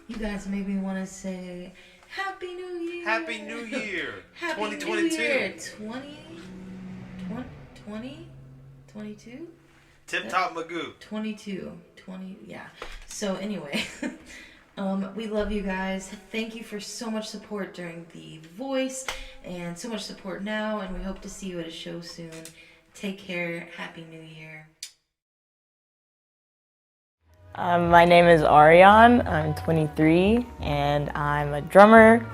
you guys make me wanna say Happy New Year. Happy New Year. Happy 2022. New Year. 22? Tip Top Magoo. 22. 20, yeah. So anyway, we love you guys. Thank you for so much support during The Voice and so much support now, and we hope to see you at a show soon. Take care. Happy New Year. My name is Ariane. I'm 23 and I'm a drummer,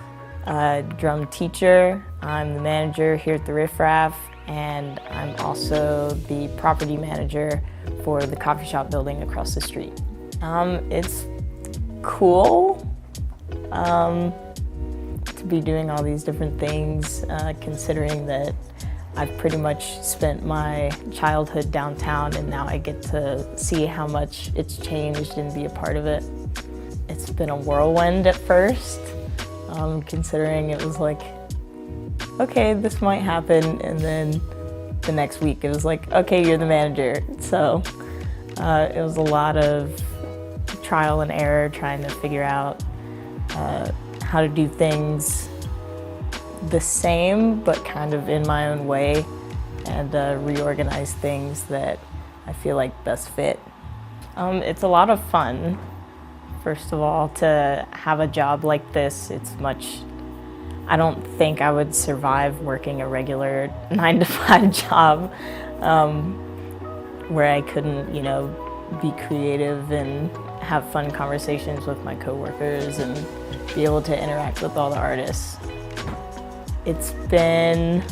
a drum teacher. I'm the manager here at the RiffRaff, and I'm also the property manager for the coffee shop building across the street. It's cool to be doing all these different things, considering that I've pretty much spent my childhood downtown, and now I get to see how much it's changed and be a part of it. It's been a whirlwind at first, considering it was like, okay, this might happen, and then the next week it was like, okay, you're the manager. So it was a lot of trial and error, trying to figure out how to do things the same, but kind of in my own way, and reorganize things that I feel like best fit. It's a lot of fun, first of all, to have a job like this. I don't think I would survive working a regular 9-to-5 job where I couldn't, be creative and have fun conversations with my coworkers and be able to interact with all the artists. It's been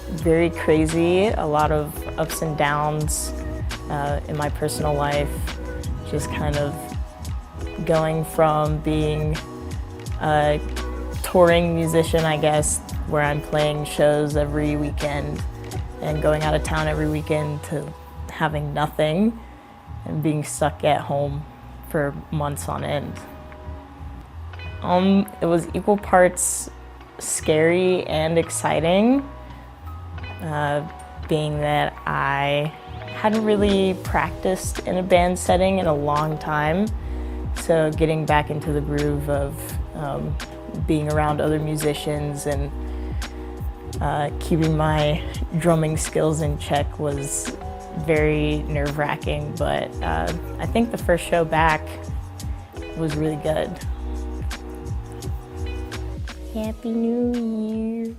very crazy, a lot of ups and downs in my personal life, just kind of going from being a touring musician, I guess, where I'm playing shows every weekend and going out of town every weekend, to having nothing and being stuck at home for months on end. It was equal parts scary and exciting, being that I hadn't really practiced in a band setting in a long time. So getting back into the groove of being around other musicians and keeping my drumming skills in check was very nerve-wracking, but I think the first show back was really good. Happy New Year.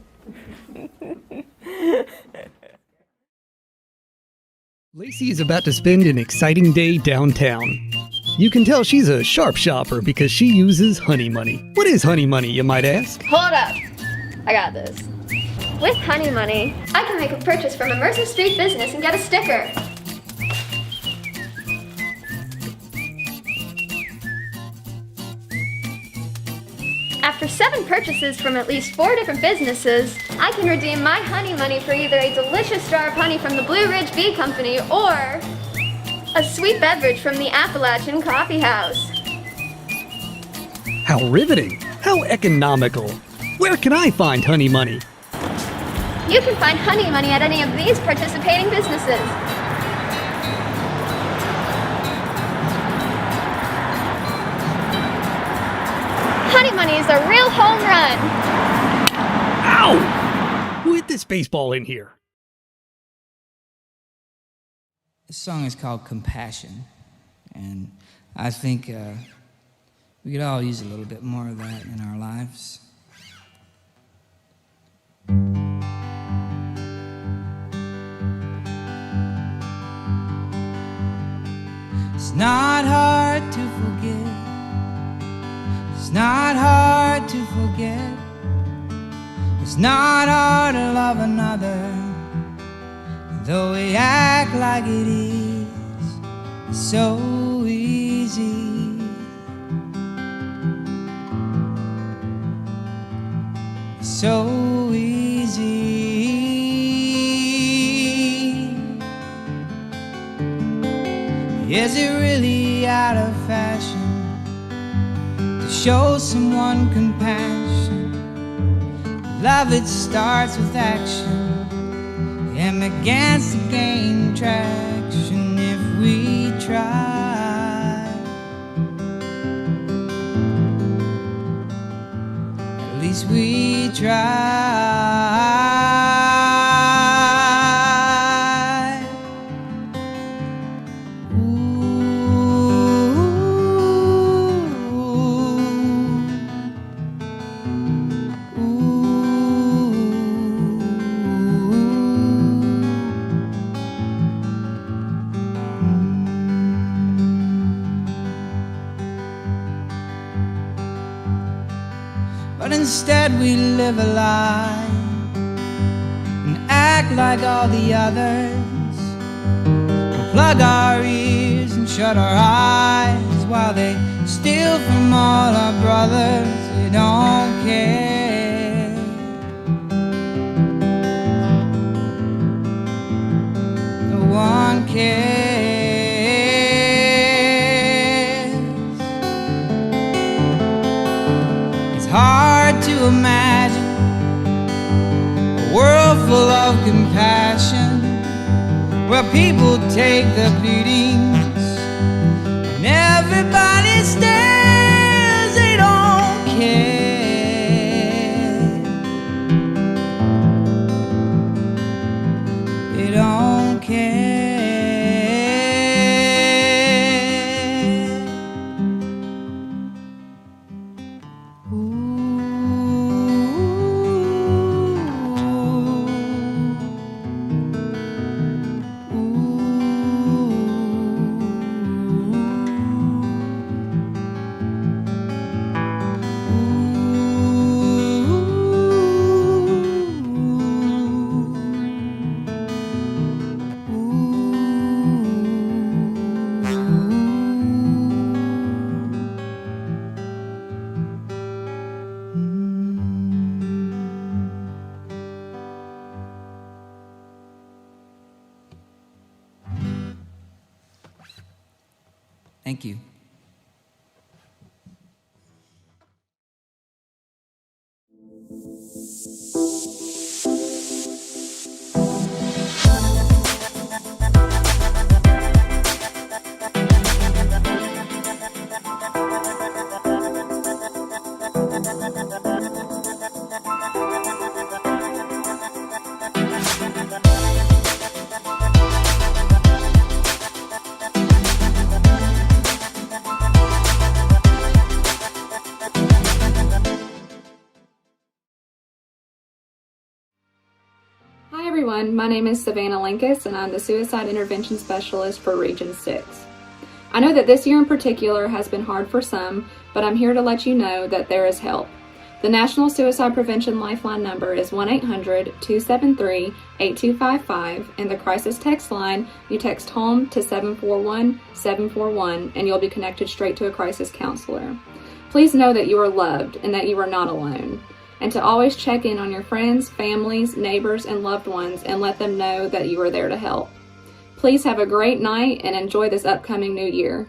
Lacey is about to spend an exciting day downtown. You can tell she's a sharp shopper because she uses Honey Money. What is Honey Money, you might ask? Hold up. I got this. With Honey Money, I can make a purchase from a Mercer Street business and get a sticker. After 7 purchases from at least 4 different businesses, I can redeem my Honey Money for either a delicious jar of honey from the Blue Ridge Bee Company or a sweet beverage from the Appalachian Coffee House. How riveting! How economical! Where can I find Honey Money? You can find Honey Money at any of these participating businesses. Honey Money is a real home run. Ow! Who hit this baseball in here? This song is called Compassion, and I think we could all use a little bit more of that in our lives. It's not hard to forgive. It's not hard to forget. It's not hard to love another, though we act like it is. It's so easy. It's so easy. Is it really out of fashion to show someone compassion? Love, it starts with action, and begins to gain traction if we try. At least we try. But instead we live a lie and act like all the others. We plug our ears and shut our eyes while they steal from all our brothers. They don't care. No one cares. It's hard to imagine a world full of compassion, where people take the beatings and everybody stares. They don't care. They don't care. Thank you. everyone. My name is Savannah Linkus, and I'm the Suicide Intervention Specialist for Region 6. I know that this year in particular has been hard for some, but I'm here to let you know that there is help. The National Suicide Prevention Lifeline number is 1-800-273-8255, and the crisis text line, you text HOME to 741-741, and you'll be connected straight to a crisis counselor. Please know that you are loved and that you are not alone, and to always check in on your friends, families, neighbors, and loved ones and let them know that you are there to help. Please have a great night and enjoy this upcoming new year.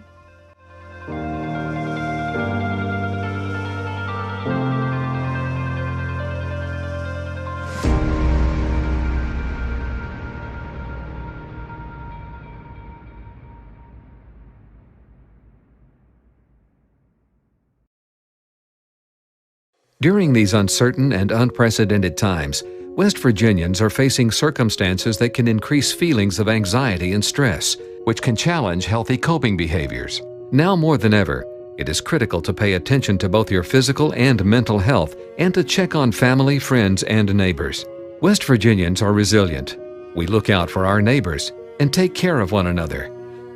During these uncertain and unprecedented times, West Virginians are facing circumstances that can increase feelings of anxiety and stress, which can challenge healthy coping behaviors. Now more than ever, it is critical to pay attention to both your physical and mental health and to check on family, friends, and neighbors. West Virginians are resilient. We look out for our neighbors and take care of one another.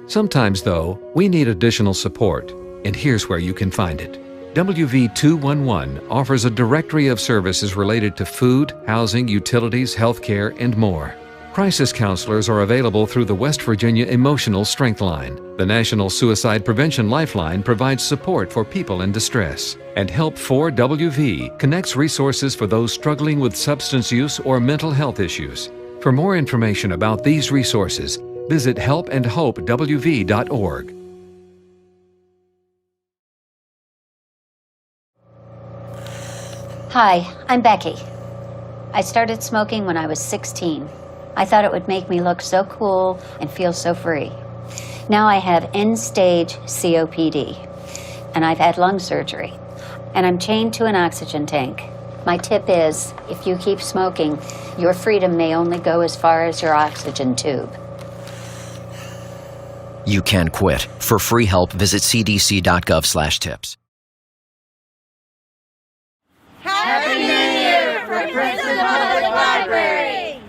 Sometimes, though, we need additional support, and here's where you can find it. WV211 offers a directory of services related to food, housing, utilities, healthcare, and more. Crisis counselors are available through the West Virginia Emotional Strength Line. The National Suicide Prevention Lifeline provides support for people in distress. And Help4WV connects resources for those struggling with substance use or mental health issues. For more information about these resources, visit helpandhopewv.org. Hi, I'm Becky. I started smoking when I was 16. I thought it would make me look so cool and feel so free. Now I have end-stage COPD, and I've had lung surgery, and I'm chained to an oxygen tank. My tip is, if you keep smoking, your freedom may only go as far as your oxygen tube. You can quit. For free help, visit cdc.gov/tips. Happy New Year from Princeton Public Library!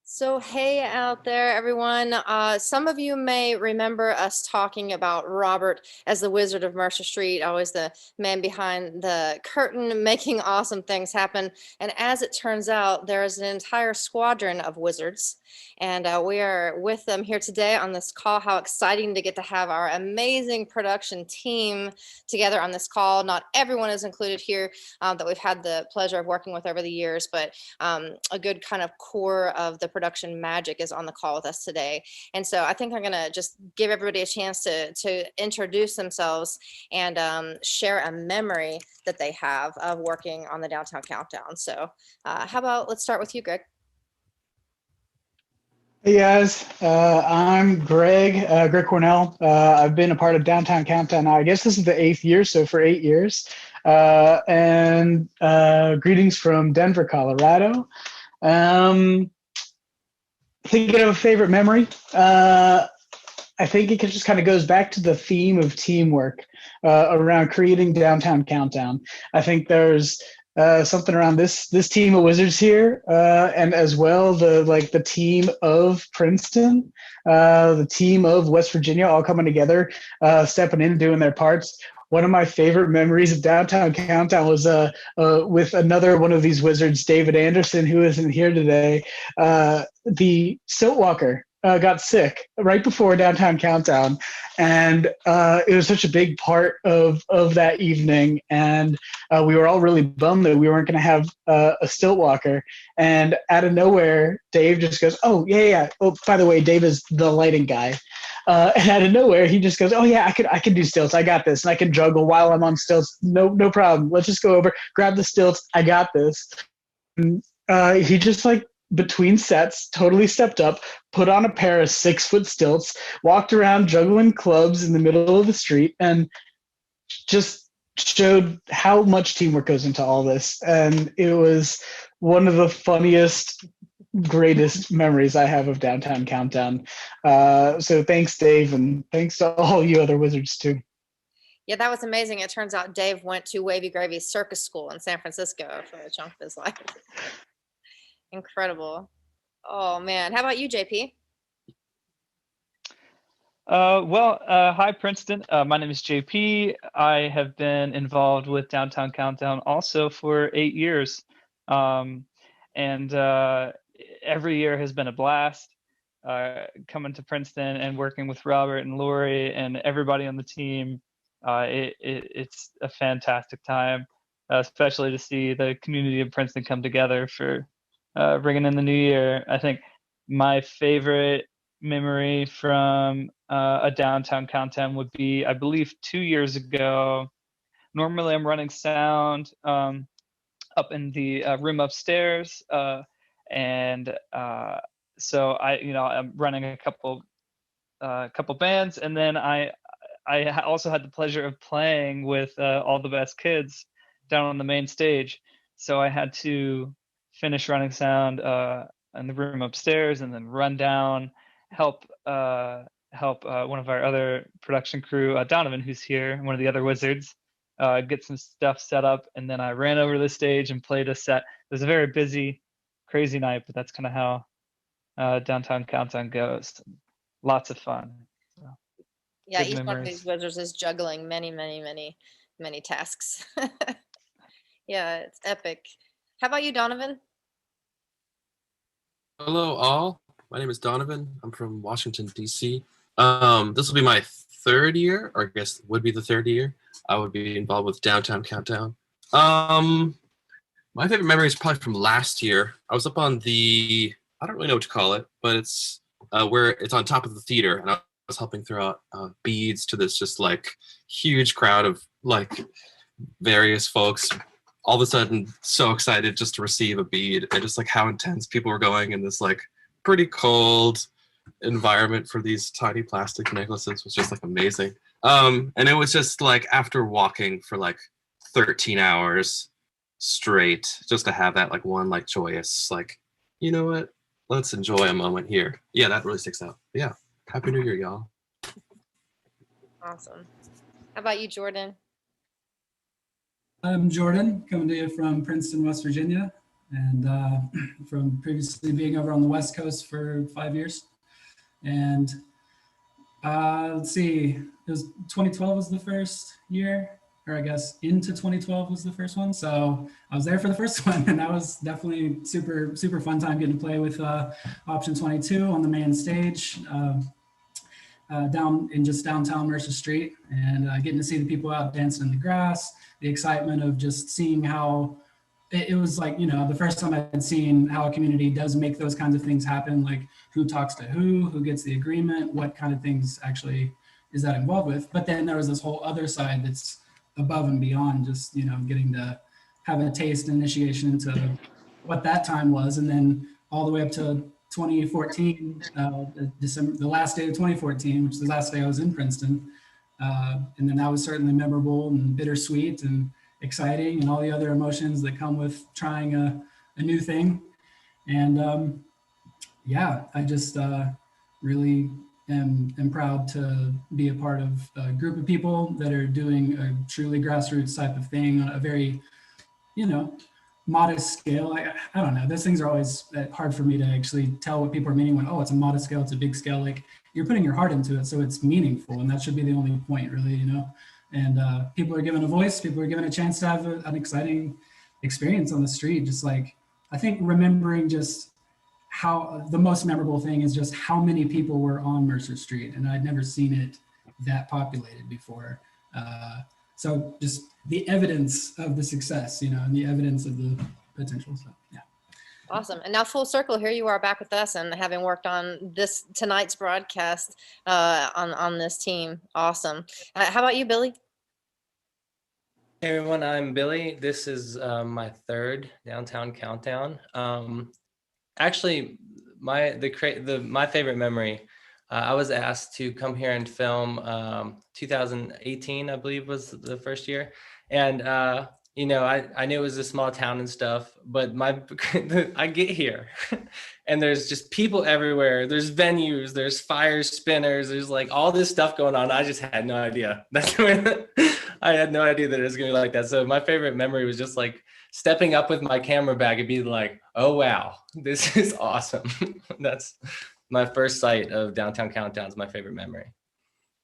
So hey out there, everyone. Some of you may remember us talking about Robert as the Wizard of Mercer Street, always the man behind the curtain, making awesome things happen. And as it turns out, there is an entire squadron of wizards. And we are with them here today on this call. How exciting to get to have our amazing production team together on this call. Not everyone is included here that we've had the pleasure of working with over the years, but a good kind of core of the production magic is on the call with us today. And so I think I'm gonna just give everybody a chance to introduce themselves and share a memory that they have of working on the Downtown Countdown. So how about, let's start with you, Greg. Hey guys, I'm Greg, Greg Cornell. I've been a part of Downtown Countdown now. I guess this is the 8th year, so for 8 years. And greetings from Denver, Colorado. Thinking of a favorite memory. I think it just kind of goes back to the theme of teamwork around creating Downtown Countdown. I think there's something around this team of wizards here, and as well the team of Princeton, the team of West Virginia, all coming together, stepping in, doing their parts. One of my favorite memories of Downtown Countdown was with another one of these wizards, David Anderson, who isn't here today. The Stilt Walker got sick right before Downtown Countdown, and it was such a big part of that evening, and we were all really bummed that we weren't going to have a Stilt Walker. And out of nowhere, Dave just goes, "Oh yeah. Oh, by the way, Dave is the lighting guy." And out of nowhere, he just goes, "Oh yeah, I can do stilts. I got this, and I can juggle while I'm on stilts. No problem. Let's just go over, grab the stilts. I got this." And, he just between sets, totally stepped up, put on a pair of 6-foot stilts, walked around juggling clubs in the middle of the street, and just showed how much teamwork goes into all this. And it was one of the funniest, greatest memories I have of Downtown Countdown. So thanks, Dave, and thanks to all you other wizards too. Yeah, that was amazing. It turns out Dave went to Wavy Gravy's circus school in San Francisco for a chunk of his life. Incredible. Oh man, how about you, JP? Hi Princeton. My name is JP. I have been involved with Downtown Countdown also for 8 years. And every year has been a blast. Coming to Princeton and working with Robert and Lori and everybody on the team. It's a fantastic time, especially to see the community of Princeton come together for bringing in the new year. I think my favorite memory from a Downtown Countdown would be, I believe, 2 years ago. Normally I'm running sound up in the room upstairs, and so I'm running a couple bands, and then I also had the pleasure of playing with all the best kids down on the main stage. So I had to finish running sound in the room upstairs, and then run down, help one of our other production crew, Donovan, who's here, one of the other wizards, get some stuff set up, and then I ran over to the stage and played a set. It was a very busy, crazy night, but that's kind of how Downtown Countdown goes. Lots of fun. So, Yeah, good each one of memories. these wizards is juggling many tasks. Yeah, it's epic. How about you, Donovan? Hello, all. My name is Donovan. I'm from Washington, D.C. This will be my third year, or I guess would be the third year. I would be involved with Downtown Countdown. My favorite memory is probably from last year. I was up on the, I don't really know what to call it, but it's where it's on top of the theater, and I was helping throw out beads to this just like huge crowd of like various folks. All of a sudden, so excited just to receive a bead, and just like how intense people were going in this like pretty cold environment for these tiny plastic necklaces was just like amazing. And it was just like after walking for like 13 hours straight, just to have that like one like joyous like, you know what, let's enjoy a moment here. Yeah, that really sticks out. Yeah, happy New Year, y'all. Awesome. How about you, Jordan? I'm Jordan, coming to you from Princeton, West Virginia, and from previously being over on the West Coast for 5 years. And let's see, it was 2012 was the first year, or I guess into 2012 was the first one. So I was there for the first one, and that was definitely super, super fun time getting to play with Option 22 on the main stage. Down in just downtown Mercer Street, and getting to see the people out dancing in the grass, the excitement of just seeing how it was like, you know, the first time I had seen how a community does make those kinds of things happen, like who talks to who gets the agreement, what kind of things actually is that involved with. But then there was this whole other side that's above and beyond just, you know, getting to have a taste and initiation into what that time was. And then all the way up to 2014, December, the last day of 2014, which is the last day I was in Princeton. And then that was certainly memorable and bittersweet and exciting and all the other emotions that come with trying a new thing. And yeah, I just really am proud to be a part of a group of people that are doing a truly grassroots type of thing on a very, you know, modest scale. I don't know, those things are always hard for me to actually tell what people are meaning when, oh, it's a modest scale, it's a big scale. Like, you're putting your heart into it, so it's meaningful, and that should be the only point, really, you know. And people are given a voice, people are given a chance to have an exciting experience on the street. Just like, I think remembering just how the most memorable thing is just how many people were on Mercer Street, and I'd never seen it that populated before. So just the evidence of the success, you know, and the evidence of the potential. So yeah. Awesome. And now full circle, here you are back with us and having worked on tonight's broadcast on this team. Awesome. How about you, Billy? Hey everyone, I'm Billy. This is my third Downtown Countdown. Actually, my favorite memory, I was asked to come here and film 2018, I believe was the first year. And you know, I knew it was a small town and stuff, but I get here and there's just people everywhere. There's venues, there's fire spinners, there's like all this stuff going on. I just had no idea. I had no idea that it was gonna be like that. So my favorite memory was just like stepping up with my camera bag and being like, oh wow, this is awesome. That's my first sight of Downtown Countdown is my favorite memory.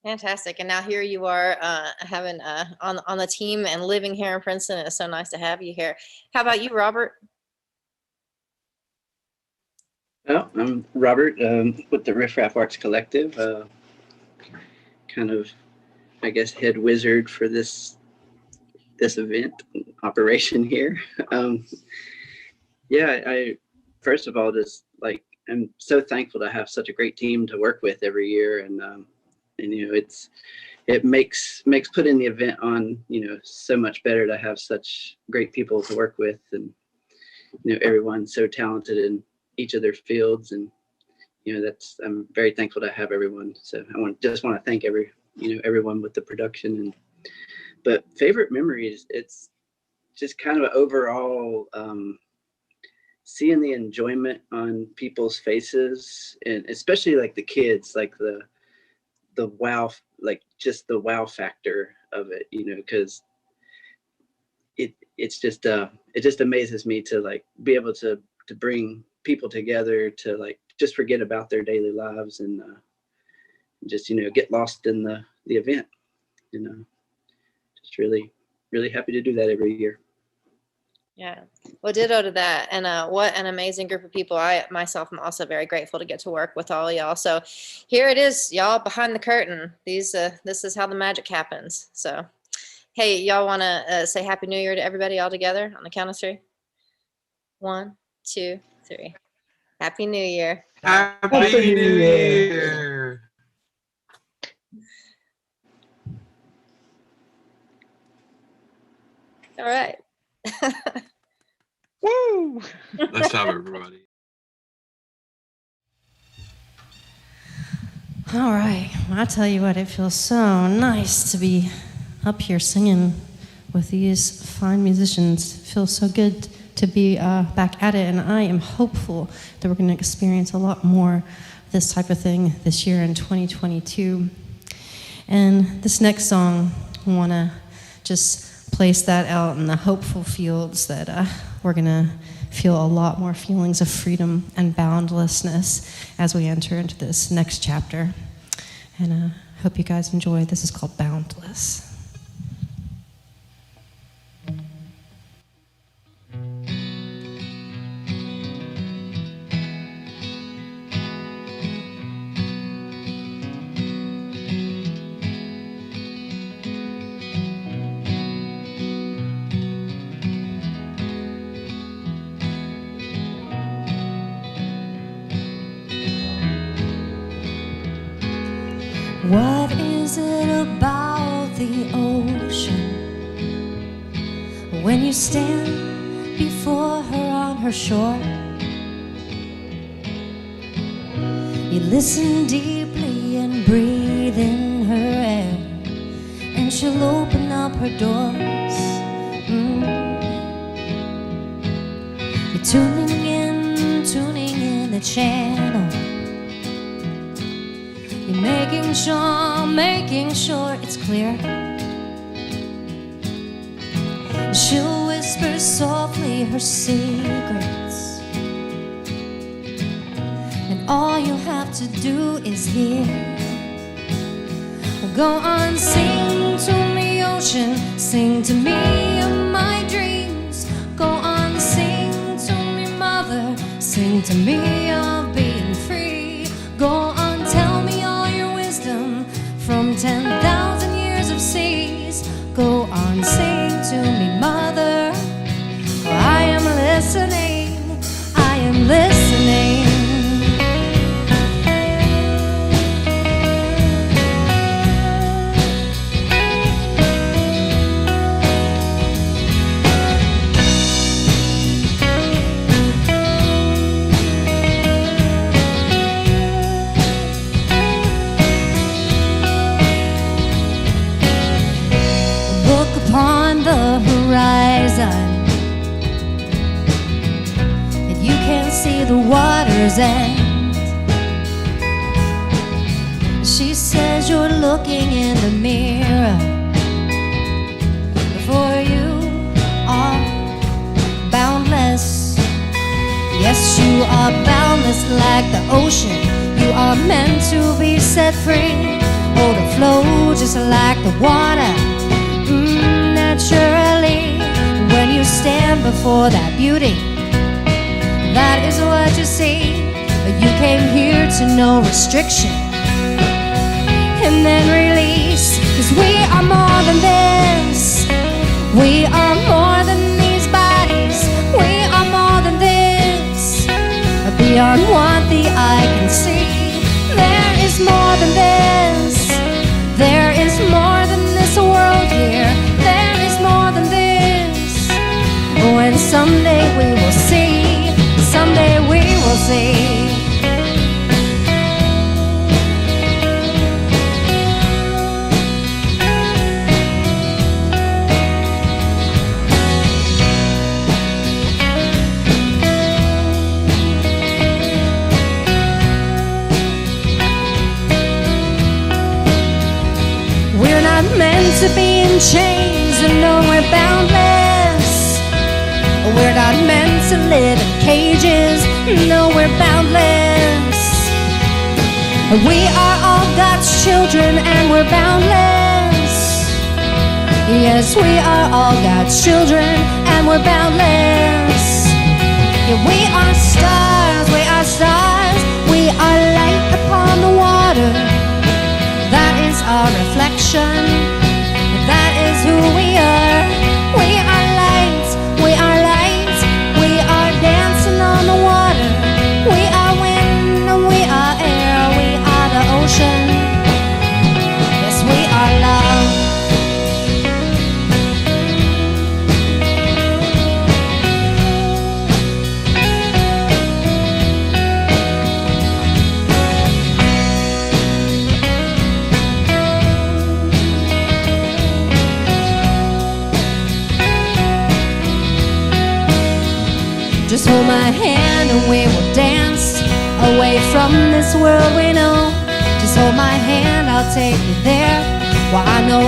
Fantastic. And now here you are having on the team and living here in Princeton. It's so nice to have you here. How about you, Robert? Well, I'm Robert with the RiffRaff Arts Collective, kind of, I guess, head wizard for this event operation here. Yeah, I first of all just like I'm so thankful to have such a great team to work with every year, and you know it makes putting the event on, you know, so much better to have such great people to work with, and you know everyone's so talented in each of their fields, and you know I'm very thankful to have everyone. So I just want to thank everyone with the production. But favorite memories, it's just kind of overall seeing the enjoyment on people's faces, and especially like the kids, like the wow, like just the wow factor of it, you know, because it just amazes me to like be able to bring people together to like just forget about their daily lives and just, you know, get lost in the event, you know. Just really happy to do that every year. Yeah, well, ditto to that. And what an amazing group of people. I myself am also very grateful to get to work with all of y'all. So here it is, y'all, behind the curtain. This is how the magic happens. So, hey, y'all want to say Happy New Year to everybody all together on the count of three? 1, 2, 3. Happy New Year. Happy New Year. All right. Woo! Nice job, everybody. All right. Well, I tell you what, it feels so nice to be up here singing with these fine musicians. It feels so good to be back at it, and I am hopeful that we're going to experience a lot more of this type of thing this year in 2022. And this next song, I want to just place that out in the hopeful fields that we're going to feel a lot more feelings of freedom and boundlessness as we enter into this next chapter. And I hope you guys enjoy. This is called Boundless. What is it about the ocean when you stand before her on her shore? You listen deeply and breathe in her air, and she'll open up her doors. You're tuning in the channel. You're making sure it's clear. She'll whisper softly her secrets, and all you have to do is hear. Well, go on, sing to me, ocean, sing to me of my dreams. Go on, sing to me, mother, sing to me of being free. Go on, tell me all your wisdom from 10,000 years of seas. Go on, sing to me, mother. I am listening, I am listening. Upon the horizon, and you can see the water's end. She says you're looking in the mirror, Yes, you are boundless like the ocean. You are meant to be set free. Oh, to flow just like the water, naturally. When you stand before that beauty, that is what you see. You came here to no restriction, and then release. 'Cause we are more than this. We are more than these bodies. We are more than this. Beyond what the eye can see, there is more than this. There is more than this world here. There is more than this. Oh, and someday we will see. Someday we will see. Meant to be in chains, and no, we're boundless. We're not meant to live in cages, no, we're boundless. We are all God's children, and we're boundless. Yes, we are all God's children, and we're boundless. Yeah, we are stars, we are stars. We are light upon the water. That is our reflection. That is who we are. We are light. We are light. We are dancing on the water. We are wind and we are air. We are the ocean. Yes, we are love. Just hold my hand and we will dance away from this world we know. Just hold my hand, I'll take you there. Well, I know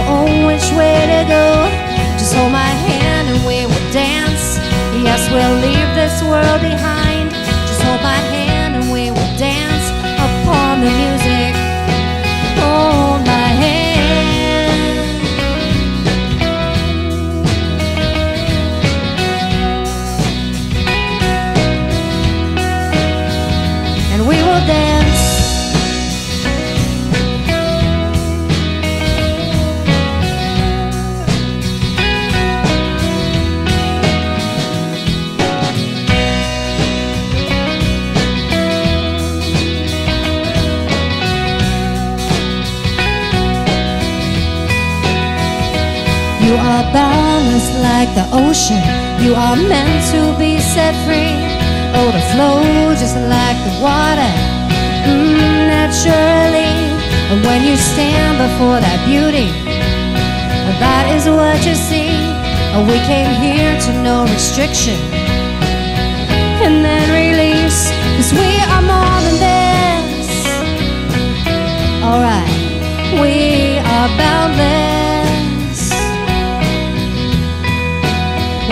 which way to go. Just hold my hand and we will dance. Yes, we'll leave this world behind. Just hold my hand and we will dance upon the music. Hold my hand. We will dance. You are boundless like the ocean. You are meant to be set free. Oh, to flow just like the water, naturally. And when you stand before that beauty, that is what you see. We came here to no restriction, and then release. 'Cause we are more than this. Alright, we are boundless.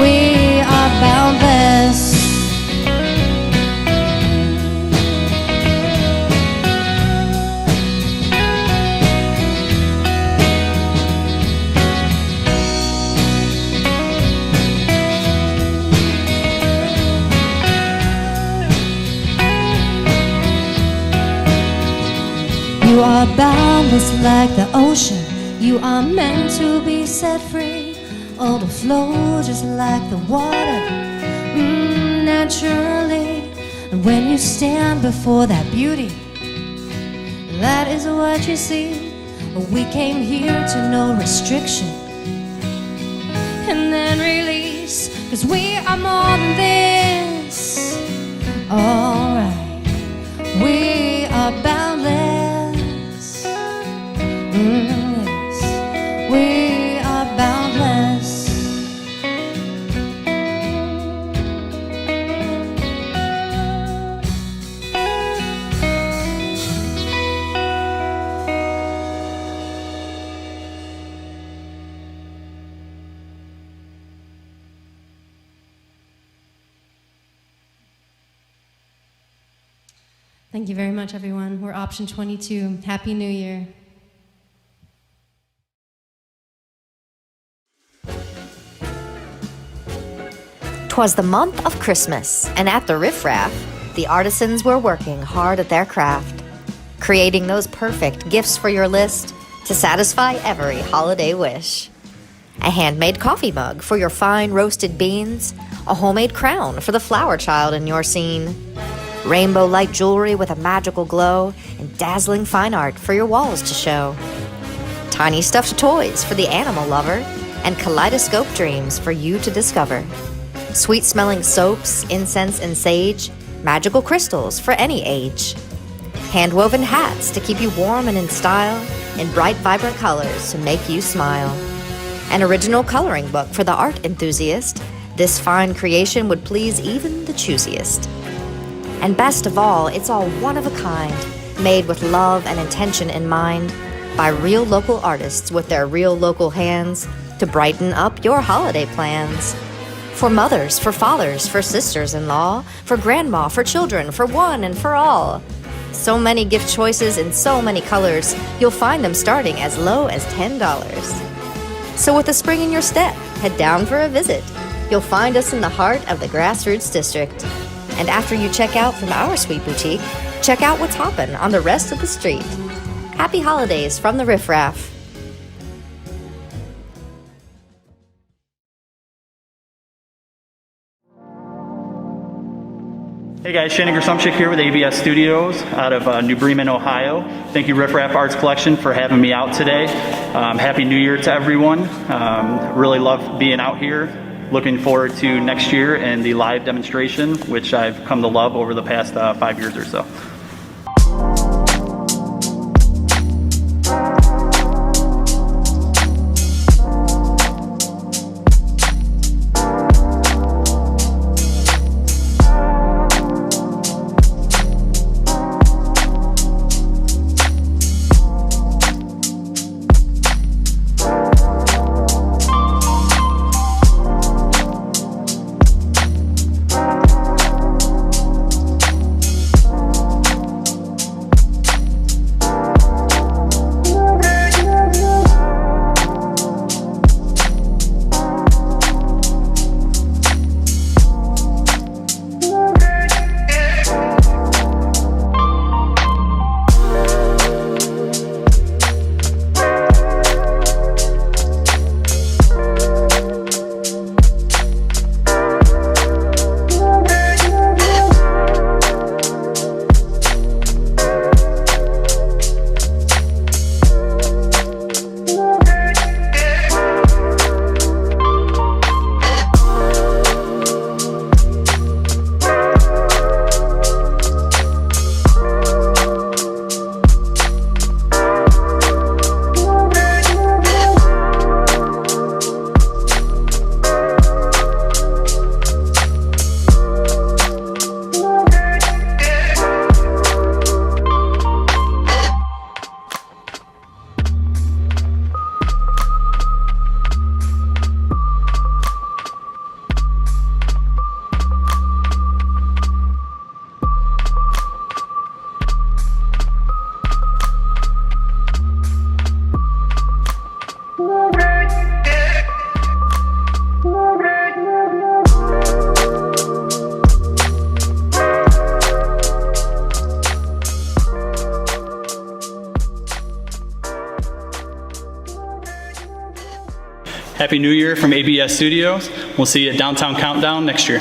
We are boundless. You are boundless like the ocean. You are meant to be set free. Oh, to flow just like the water, naturally. And when you stand before that beauty, that is what you see. We came here to no restriction, and then release. 'Cause we are more than this. Alright, we are boundless. Yes, we are boundless. Thank you very much, everyone. We're option 22. Happy New Year. 'Twas the month of Christmas, and at the RiffRaff, the artisans were working hard at their craft, creating those perfect gifts for your list to satisfy every holiday wish. A handmade coffee mug for your fine roasted beans, a homemade crown for the flower child in your scene, rainbow light jewelry with a magical glow, and dazzling fine art for your walls to show. Tiny stuffed toys for the animal lover, and kaleidoscope dreams for you to discover. Sweet-smelling soaps, incense, and sage, magical crystals for any age. Hand-woven hats to keep you warm and in style, in bright, vibrant colors to make you smile. An original coloring book for the art enthusiast. This fine creation would please even the choosiest. And best of all, it's all one of a kind, made with love and intention in mind, by real local artists with their real local hands to brighten up your holiday plans. For mothers, for fathers, for sisters-in-law, for grandma, for children, for one and for all. So many gift choices in so many colors, you'll find them starting as low as $10. So with the spring in your step, head down for a visit. You'll find us in the heart of the Grassroots District. And after you check out from our sweet boutique, check out what's hoppin' on the rest of the street. Happy holidays from the RiffRaff. Hey guys, Shannon Grasumchik here with ABS Studios out of New Bremen, Ohio. Thank you RiffRaff Arts Collection for having me out today. Happy New Year to everyone. Really love being out here. Looking forward to next year and the live demonstration, which I've come to love over the past 5 years or so. Happy New Year from ABS Studios. We'll see you at Downtown Countdown next year.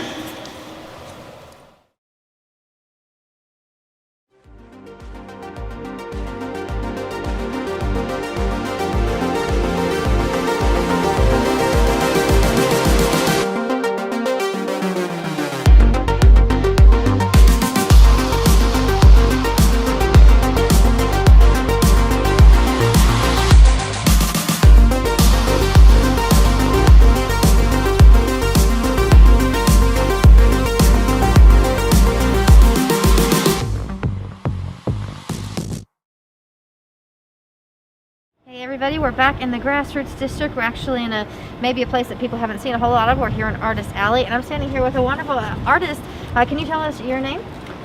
Everybody, we're back in the Grassroots District. We're actually in maybe a place that people haven't seen a whole lot of. We're here in Artist Alley, and I'm standing here with a wonderful artist. Can you tell us your name?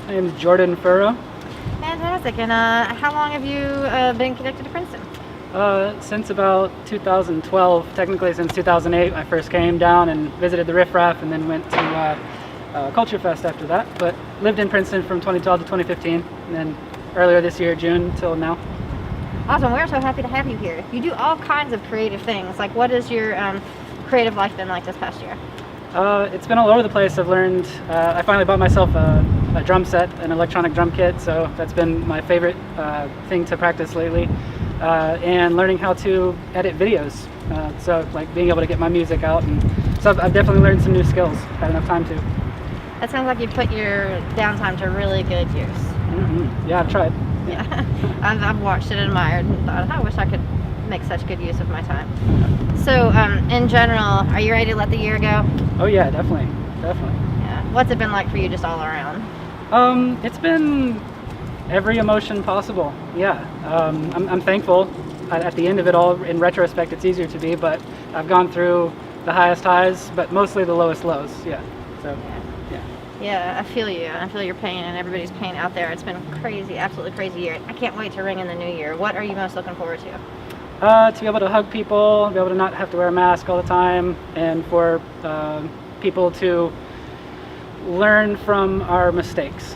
My name is Jordan Furrow. Fantastic. And how long have you been connected to Princeton? Since about 2012, technically since 2008, I first came down and visited the RiffRaff and then went to Culture Fest after that, but lived in Princeton from 2012 to 2015, and then earlier this year, June, till now. Awesome. We're so happy to have you here. You do all kinds of creative things. Like, what has your creative life been like this past year? It's been all over the place. I've learned, I finally bought myself a drum set, an electronic drum kit, so that's been my favorite thing to practice lately. And learning how to edit videos. So like being able to get my music out, and so I've definitely learned some new skills. Had enough time to. That sounds like you put your downtime to really good use. Yeah, I've tried. Yeah, I've watched it and admired and thought, I wish I could make such good use of my time. So, in general, are you ready to let the year go? Oh yeah, definitely. Yeah. What's it been like for you just all around? It's been every emotion possible. Yeah. I'm thankful. At the end of it all, in retrospect, it's easier to be, but I've gone through the highest highs, but mostly the lowest lows. Yeah. So. Yeah, I feel you. I feel your pain and everybody's pain out there. It's been a crazy, absolutely crazy year. I can't wait to ring in the new year. What are you most looking forward to? To be able to hug people, be able to not have to wear a mask all the time, and for people to learn from our mistakes.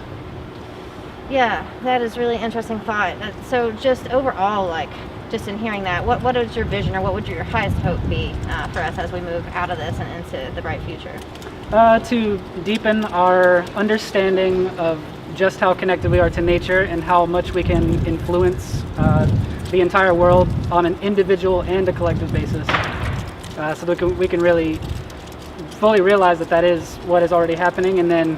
Yeah, that is really interesting thought. So just overall, like, just in hearing that, what is your vision, or what would your highest hope be for us as we move out of this and into the bright future? To deepen our understanding of just how connected we are to nature and how much we can influence the entire world on an individual and a collective basis, so that we can really fully realize that is what is already happening, and then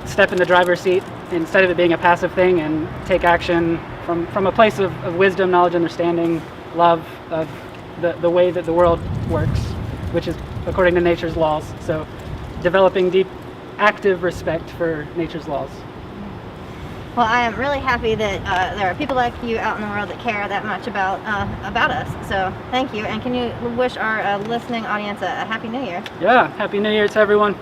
step in the driver's seat instead of it being a passive thing, and take action from a place of wisdom, knowledge, understanding, love of the way that the world works, which is according to nature's laws. So developing deep, active respect for nature's laws. Well, I am really happy that there are people like you out in the world that care that much about us. So thank you. And can you wish our listening audience a Happy New Year? Yeah, Happy New Year to everyone.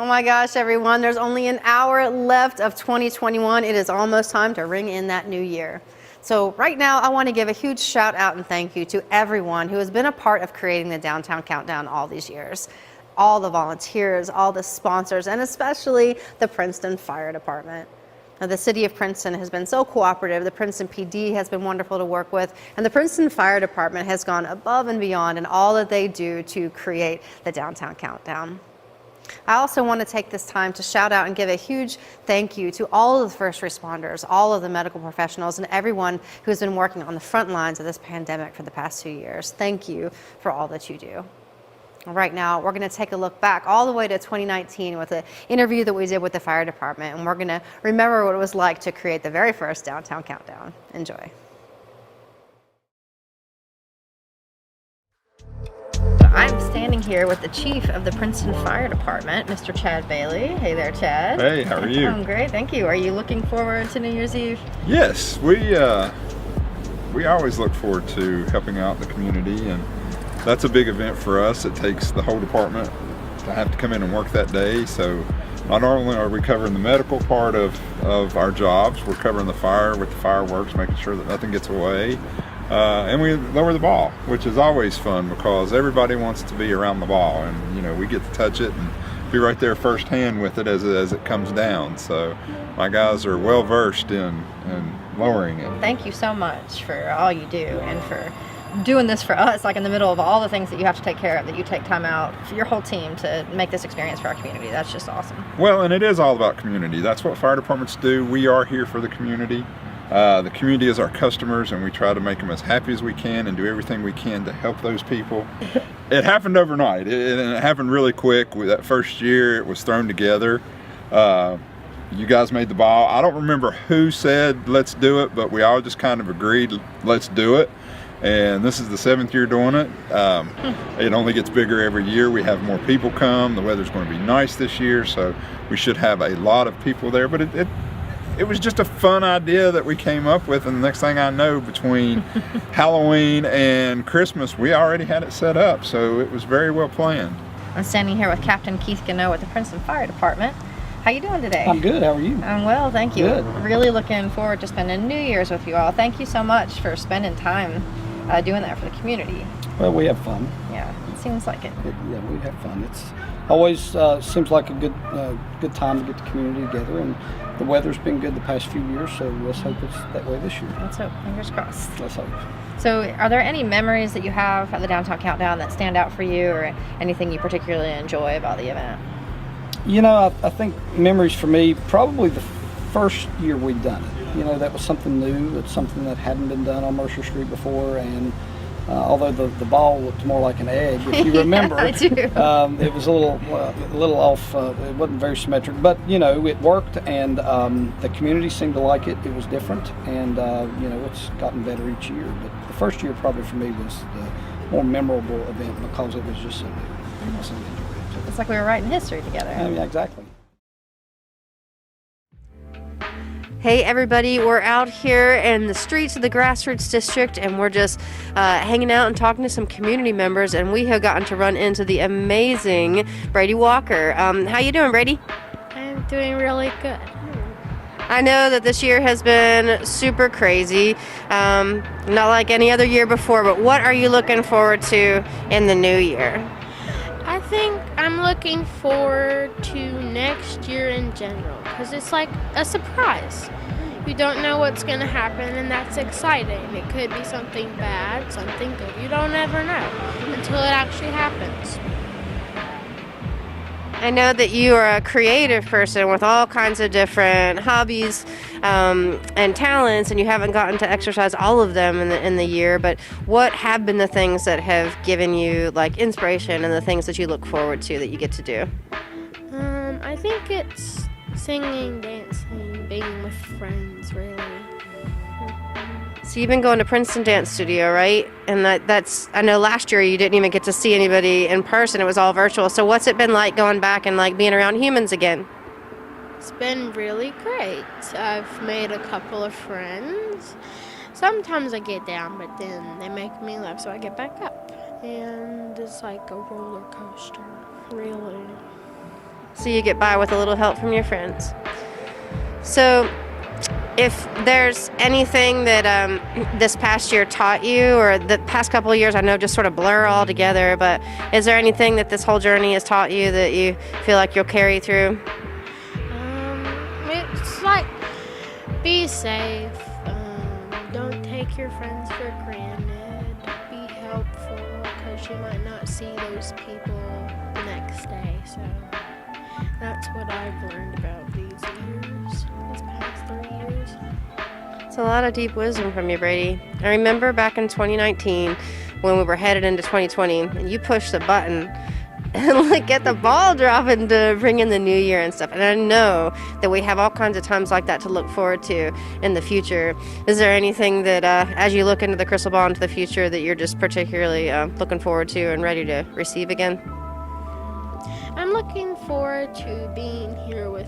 my gosh, everyone, there's only an hour left of 2021. It is almost time to ring in that new year. So right now, I want to give a huge shout out and thank you to everyone who has been a part of creating the Downtown Countdown all these years. All the volunteers, all the sponsors, and especially the Princeton Fire Department. Now, the city of Princeton has been so cooperative. The Princeton PD has been wonderful to work with, and the Princeton Fire Department has gone above and beyond in all that they do to create the Downtown Countdown. I also want to take this time to shout out and give a huge thank you to all of the first responders, all of the medical professionals, and everyone who's been working on the front lines of this pandemic for the past 2 years. Thank you for all that you do. Right now, we're going to take a look back all the way to 2019 with an interview that we did with the fire department, and we're going to remember what it was like to create the very first Downtown Countdown. Enjoy. I'm standing here with the chief of the Princeton Fire Department, Mr. Chad Bailey. Hey there, Chad. Hey, how are you? I'm great, thank you. Are you looking forward to New Year's Eve? Yes, we always look forward to helping out the community, and that's a big event for us. It takes the whole department to have to come in and work that day. So not only are we covering the medical part of our jobs, we're covering the fire with the fireworks, making sure that nothing gets away. And we lower the ball, which is always fun because everybody wants to be around the ball, and you know, we get to touch it and be right there firsthand with it as it comes down. So my guys are well versed in lowering it. Thank you so much for all you do and for doing this for us, like in the middle of all the things that you have to take care of, that you take time out for your whole team to make this experience for our community. That's just awesome. Well, and it is all about community. That's what fire departments do. We are here for the community. The community is our customers, and we try to make them as happy as we can and do everything we can to help those people. It happened overnight. It happened really quick. That first year, it was thrown together. You guys made the ball. I don't remember who said let's do it, but we all just kind of agreed let's do it. And this is the 7th year doing it. It only gets bigger every year. We have more people come. The weather's going to be nice this year, so we should have a lot of people there. But it was just a fun idea that we came up with, and the next thing I know, between Halloween and Christmas, we already had it set up, so it was very well planned. I'm standing here with Captain Keith Gano with the Princeton Fire Department. How you doing today? I'm good. How are you? I'm well, thank you. Good. Really looking forward to spending New Year's with you all. Thank you so much for spending time doing that for the community. Well, we have fun. Yeah, it seems like it. Yeah, we have fun. It's always seems like a good time to get the community together, and the weather's been good the past few years, so let's hope it's that way this year. Let's hope. Fingers crossed. Let's hope. So are there any memories that you have at the Downtown Countdown that stand out for you, or anything you particularly enjoy about the event? You know, I think memories for me, probably the first year we'd done it. You know, that was something new. It's something that hadn't been done on Mercer Street before, and although the ball looked more like an egg, if you remember, I do. It was a little off. It wasn't very symmetric, but you know, it worked, and the community seemed to like it. It was different, and you know, it's gotten better each year. But the first year, probably for me, was the more memorable event because it was just so new. I so enjoyed it. It's like we were writing history together. Yeah, exactly. Hey everybody, we're out here in the streets of the Grassroots District, and we're just hanging out and talking to some community members, and we have gotten to run into the amazing Brady Walker. How you doing, Brady? I'm doing really good. I know that this year has been super crazy, not like any other year before, but what are you looking forward to in the new year? I think I'm looking forward to next year in general, because it's like a surprise. You don't know what's going to happen, and that's exciting. It could be something bad, something good. You don't ever know until it actually happens. I know that you are a creative person with all kinds of different hobbies and talents, and you haven't gotten to exercise all of them in the year, but what have been the things that have given you like inspiration and the things that you look forward to that you get to do? I think it's singing, dancing, being with friends, really. So you've been going to Princeton Dance Studio, right? And I know last year you didn't even get to see anybody in person. It was all virtual. So what's it been like going back and like being around humans again? It's been really great. I've made a couple of friends. Sometimes I get down, but then they make me laugh, so I get back up. And it's like a roller coaster, really. so you get by with a little help from your friends. So if there's anything that this past year taught you, or the past couple of years, I know just sort of blur all together, but is there anything that this whole journey has taught you that you feel like you'll carry through? It's like, be safe. Don't take your friends for granted. Be helpful, because you might not see those people the next day. So that's what I've learned about these past 3 years. It's a lot of deep wisdom from you, Brady. I remember back in 2019 when we were headed into 2020, and you pushed the button and like get the ball dropping to bring in the new year and stuff. And I know that we have all kinds of times like that to look forward to in the future. Is there anything that, as you look into the crystal ball into the future, that you're just particularly looking forward to and ready to receive again? I'm looking forward to being here with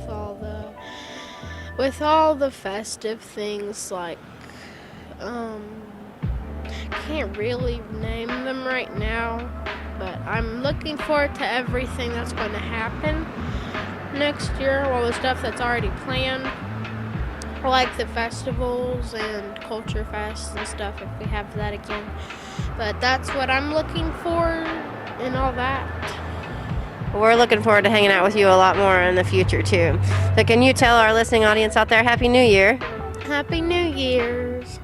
all the festive things, like can't really name them right now, but I'm looking forward to everything that's going to happen next year, all the stuff that's already planned, like the festivals and culture fests and stuff, if we have that again. But that's what I'm looking for and all that. We're looking forward to hanging out with you a lot more in the future too. So can you tell our listening audience out there, Happy New Year? Happy New Year's.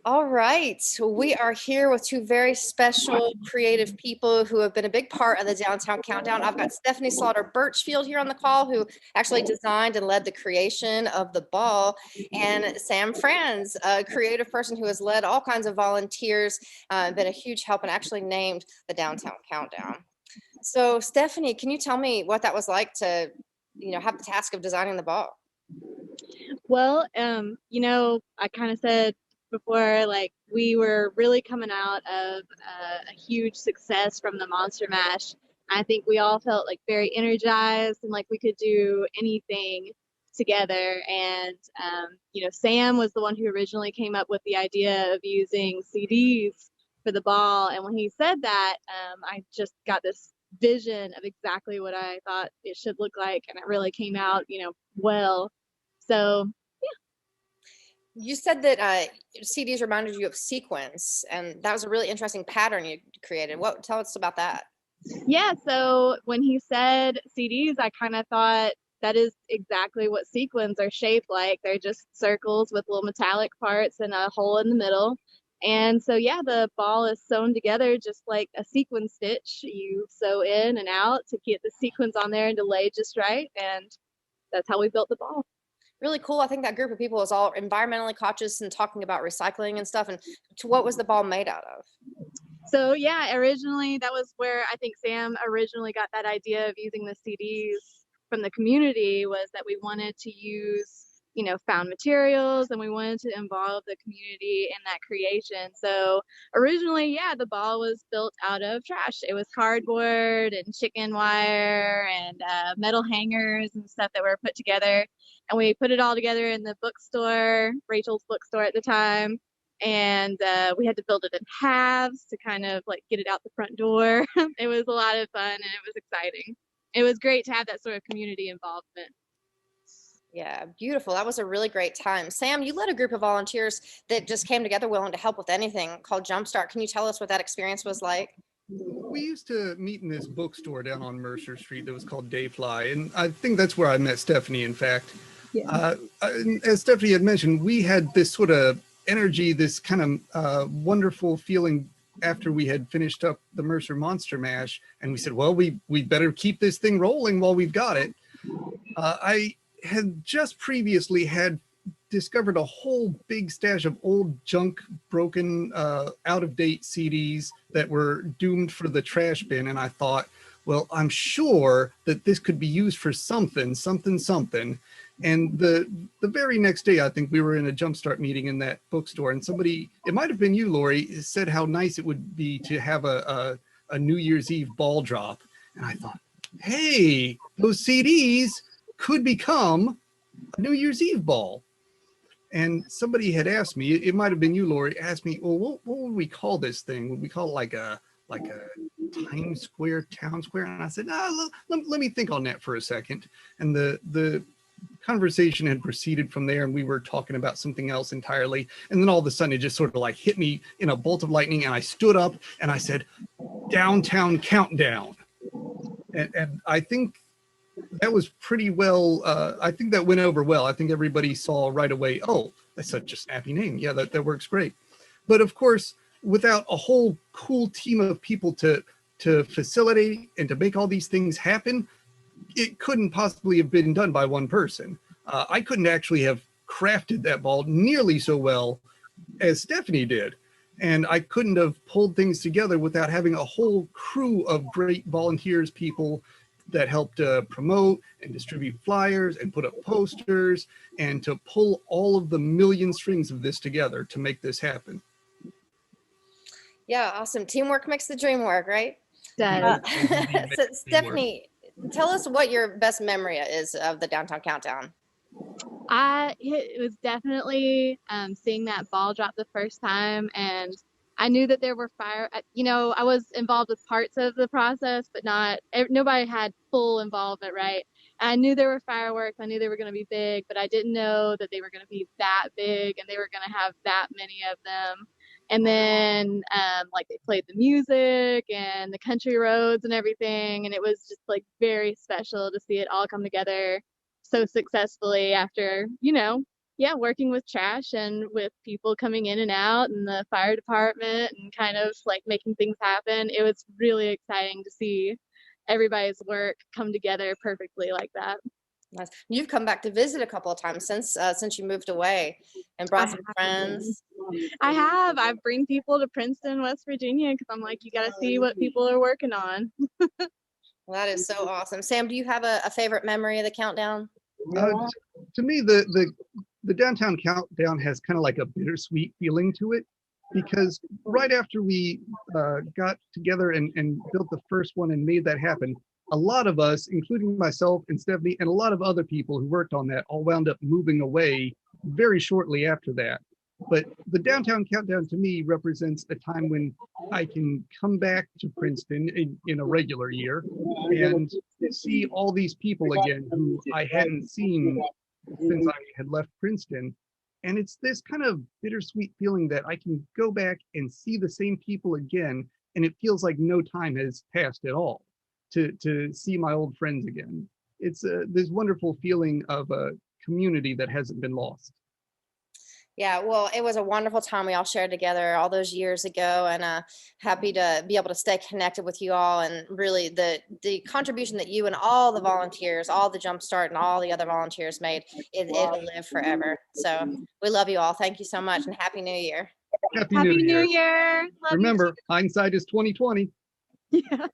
All right, so we are here with two very special creative people who have been a big part of the Downtown Countdown. I've got Stephanie Slaughter Birchfield here on the call, who actually designed and led the creation of the ball, and Sam Franz, a creative person who has led all kinds of volunteers, been a huge help, and actually named the Downtown Countdown. So Stephanie, can you tell me what that was like to, have the task of designing the ball? Well, I kind of said before, like, we were really coming out of a huge success from the Monster Mash. I think we all felt like very energized and like we could do anything together. And, Sam was the one who originally came up with the idea of using CDs for the ball. And when he said that, I just got this vision of exactly what I thought it should look like. And it really came out, well. So you said that CDs reminded you of sequence, and that was a really interesting pattern you created. Tell us about that. Yeah, so when he said CDs, I kind of thought that is exactly what sequins are shaped like. They're just circles with little metallic parts and a hole in the middle. And so, yeah, the ball is sewn together just like a sequin stitch. You sew in and out to get the sequins on there and to lay just right. And that's how we built the ball. Really cool. I think that group of people was all environmentally conscious and talking about recycling and stuff. And what was the ball made out of? So yeah, originally that was where I think Sam originally got that idea of using the CDs from the community, was that we wanted to use, found materials, and we wanted to involve the community in that creation. So originally, yeah, the ball was built out of trash. It was cardboard and chicken wire and metal hangers and stuff that were put together. And we put it all together in the bookstore, Rachel's bookstore at the time. And we had to build it in halves to kind of like get it out the front door. It was a lot of fun and it was exciting. It was great to have that sort of community involvement. Yeah, beautiful. That was a really great time. Sam, you led a group of volunteers that just came together willing to help with anything, called Jumpstart. Can you tell us what that experience was like? We used to meet in this bookstore down on Mercer Street that was called Dayfly, and I think that's where I met Stephanie, in fact. Yeah. As Stephanie had mentioned, we had this sort of energy, this kind of wonderful feeling after we had finished up the Mercer Monster Mash, and we said, well, we better keep this thing rolling while we've got it. I had just previously had discovered a whole big stash of old junk, broken, out-of-date CDs that were doomed for the trash bin, and I thought, well, I'm sure that this could be used for something. And the very next day, I think we were in a Jumpstart meeting in that bookstore, and somebody, it might have been you, Lori, said how nice it would be to have a New Year's Eve ball drop. And I thought, hey, those CDs could become a New Year's Eve ball. And somebody had asked me, it might have been you, Lori, asked me, well, what would we call this thing? Would we call it like a Times Square, Town Square? And I said, let me think on that for a second. And the conversation had proceeded from there, and we were talking about something else entirely. And then all of a sudden it just sort of like hit me in a bolt of lightning, and I stood up and I said, Downtown Countdown. And I think that was pretty well, I think that went over well. I think everybody saw right away, oh, that's such a snappy name. Yeah, that works great. But of course, without a whole cool team of people to facilitate and to make all these things happen, it couldn't possibly have been done by one person. I couldn't actually have crafted that ball nearly so well as Stephanie did. And I couldn't have pulled things together without having a whole crew of great volunteers, people that helped promote and distribute flyers and put up posters and to pull all of the million strings of this together to make this happen. Yeah, awesome. Teamwork makes the dream work, right? Does. So, Stephanie, tell us what your best memory is of the Downtown Countdown. It was definitely seeing that ball drop the first time, and I knew that there were I was involved with parts of the process, but nobody had full involvement, right? And I knew there were fireworks, I knew they were going to be big, but I didn't know that they were going to be that big and they were going to have that many of them. And then like they played the music and the country roads and everything, and it was just like very special to see it all come together so successfully after, working with trash and with people coming in and out and the fire department and kind of like making things happen. It was really exciting to see everybody's work come together perfectly like that. Nice. You've come back to visit a couple of times since you moved away and brought some friends. I have. I bring people to Princeton, West Virginia, because I'm like, you got to see what people are working on. Well, that is so awesome. Sam, do you have a favorite memory of the countdown? To me, the Downtown Countdown has kind of like a bittersweet feeling to it, because right after we got together and built the first one and made that happen, a lot of us, including myself and Stephanie and a lot of other people who worked on that, all wound up moving away very shortly after that. But the Downtown Countdown to me represents a time when I can come back to Princeton in a regular year and see all these people again who I hadn't seen since I had left Princeton. And it's this kind of bittersweet feeling that I can go back and see the same people again, and it feels like no time has passed at all to see my old friends again. It's this wonderful feeling of a community that hasn't been lost. Yeah, well, it was a wonderful time we all shared together all those years ago, and happy to be able to stay connected with you all, and really the contribution that you and all the volunteers, all the Jumpstart and all the other volunteers made, it'll live forever. So we love you all. Thank you so much, and Happy New Year. Happy New Year. Love Remember, hindsight is 20/20. Yeah.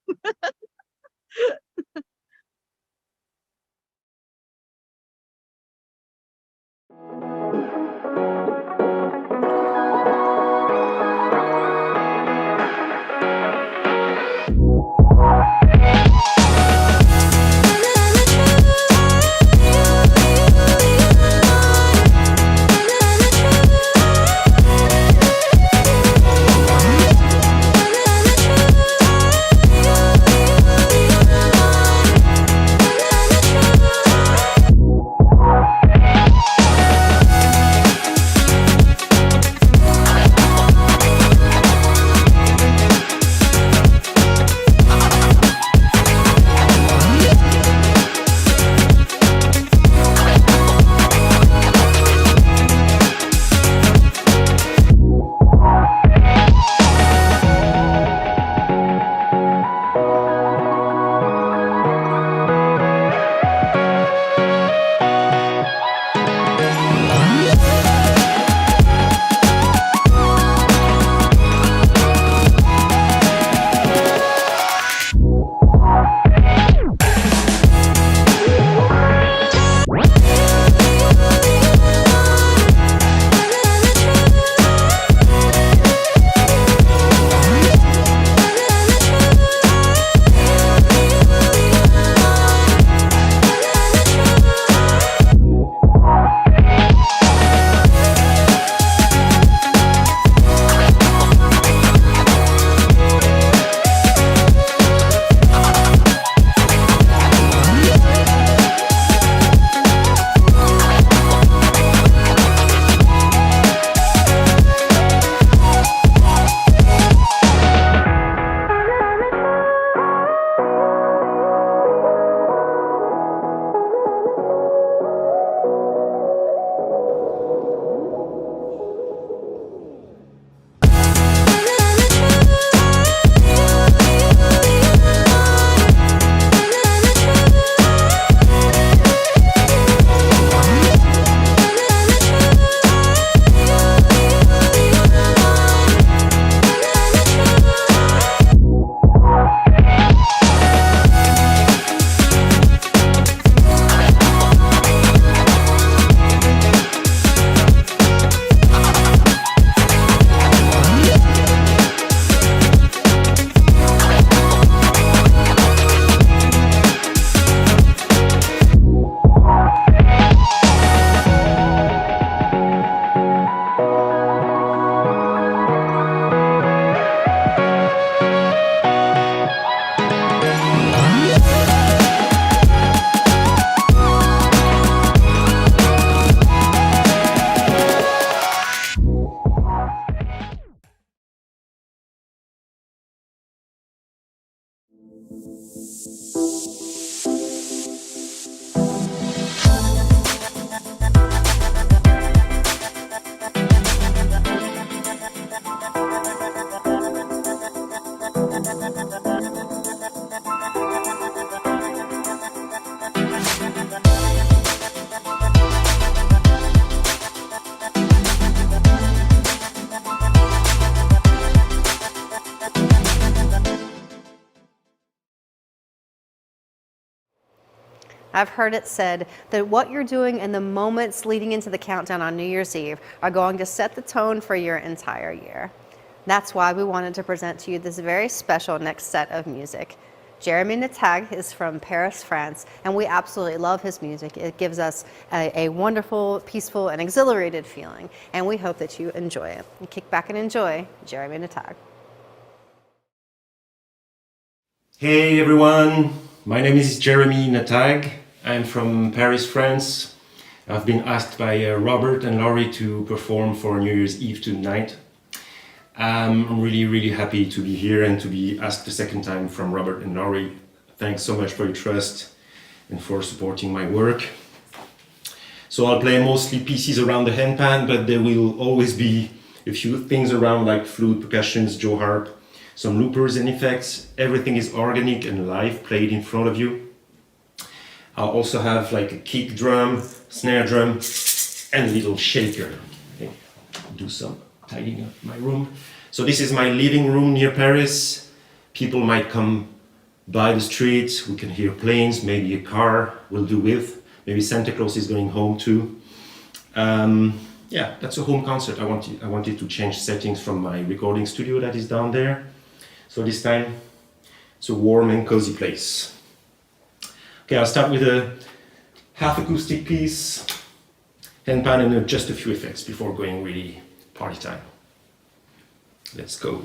I've heard it said that what you're doing in the moments leading into the countdown on New Year's Eve are going to set the tone for your entire year. That's why we wanted to present to you this very special next set of music. Jeremy Natag is from Paris, France, and we absolutely love his music. It gives us a wonderful, peaceful, and exhilarated feeling, and we hope that you enjoy it. And kick back and enjoy Jeremy Natag. Hey everyone, my name is Jeremy Natag. I'm from Paris, France. I've been asked by Robert and Laurie to perform for New Year's Eve tonight. I'm really happy to be here and to be asked the second time from Robert and Laurie. Thanks so much for your trust and for supporting my work. So I'll play mostly pieces around the handpan, but there will always be a few things around like flute, percussions, jaw harp, some loopers and effects. Everything is organic and live, played in front of you. I'll also have like a kick drum, snare drum, and a little shaker. Okay. Do some tidying up my room. So this is my living room near Paris. People might come by the street. We can hear planes, maybe a car will do with. Maybe Santa Claus is going home too. Yeah, that's a home concert. I wanted to change settings from my recording studio that is down there. So this time, it's a warm and cozy place. Okay, I'll start with a half acoustic piece, handpan, and just a few effects before going really party time. Let's go.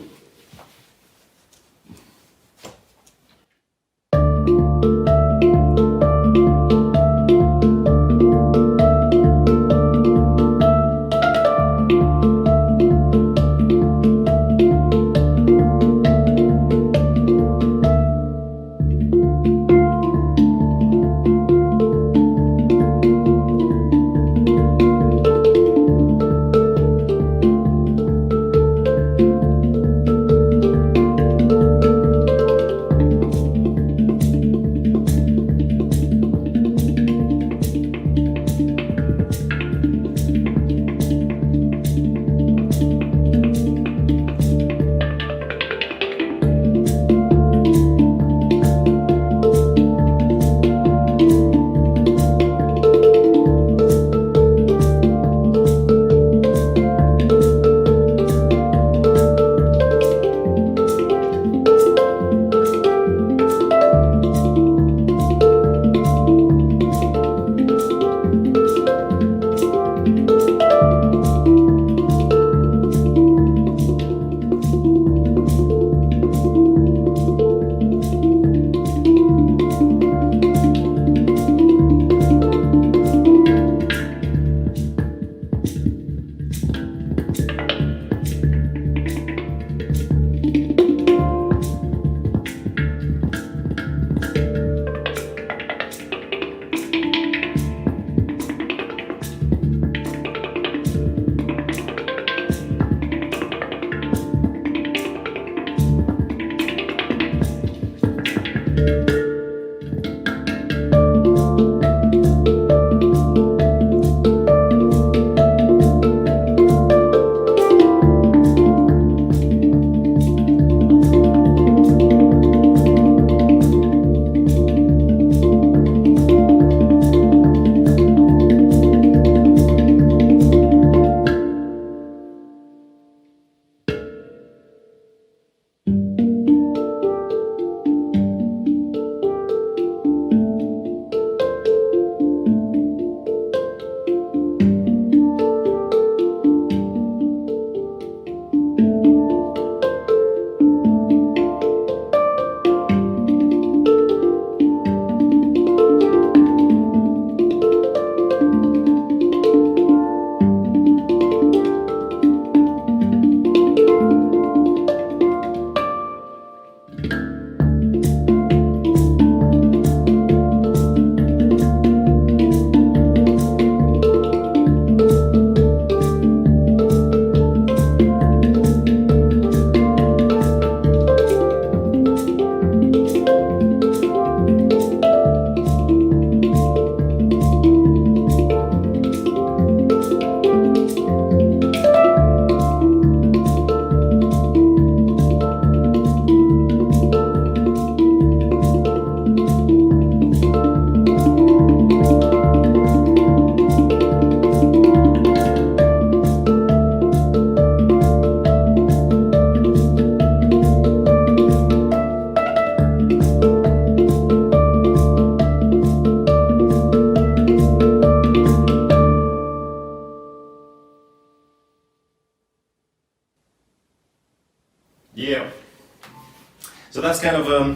So that's kind of a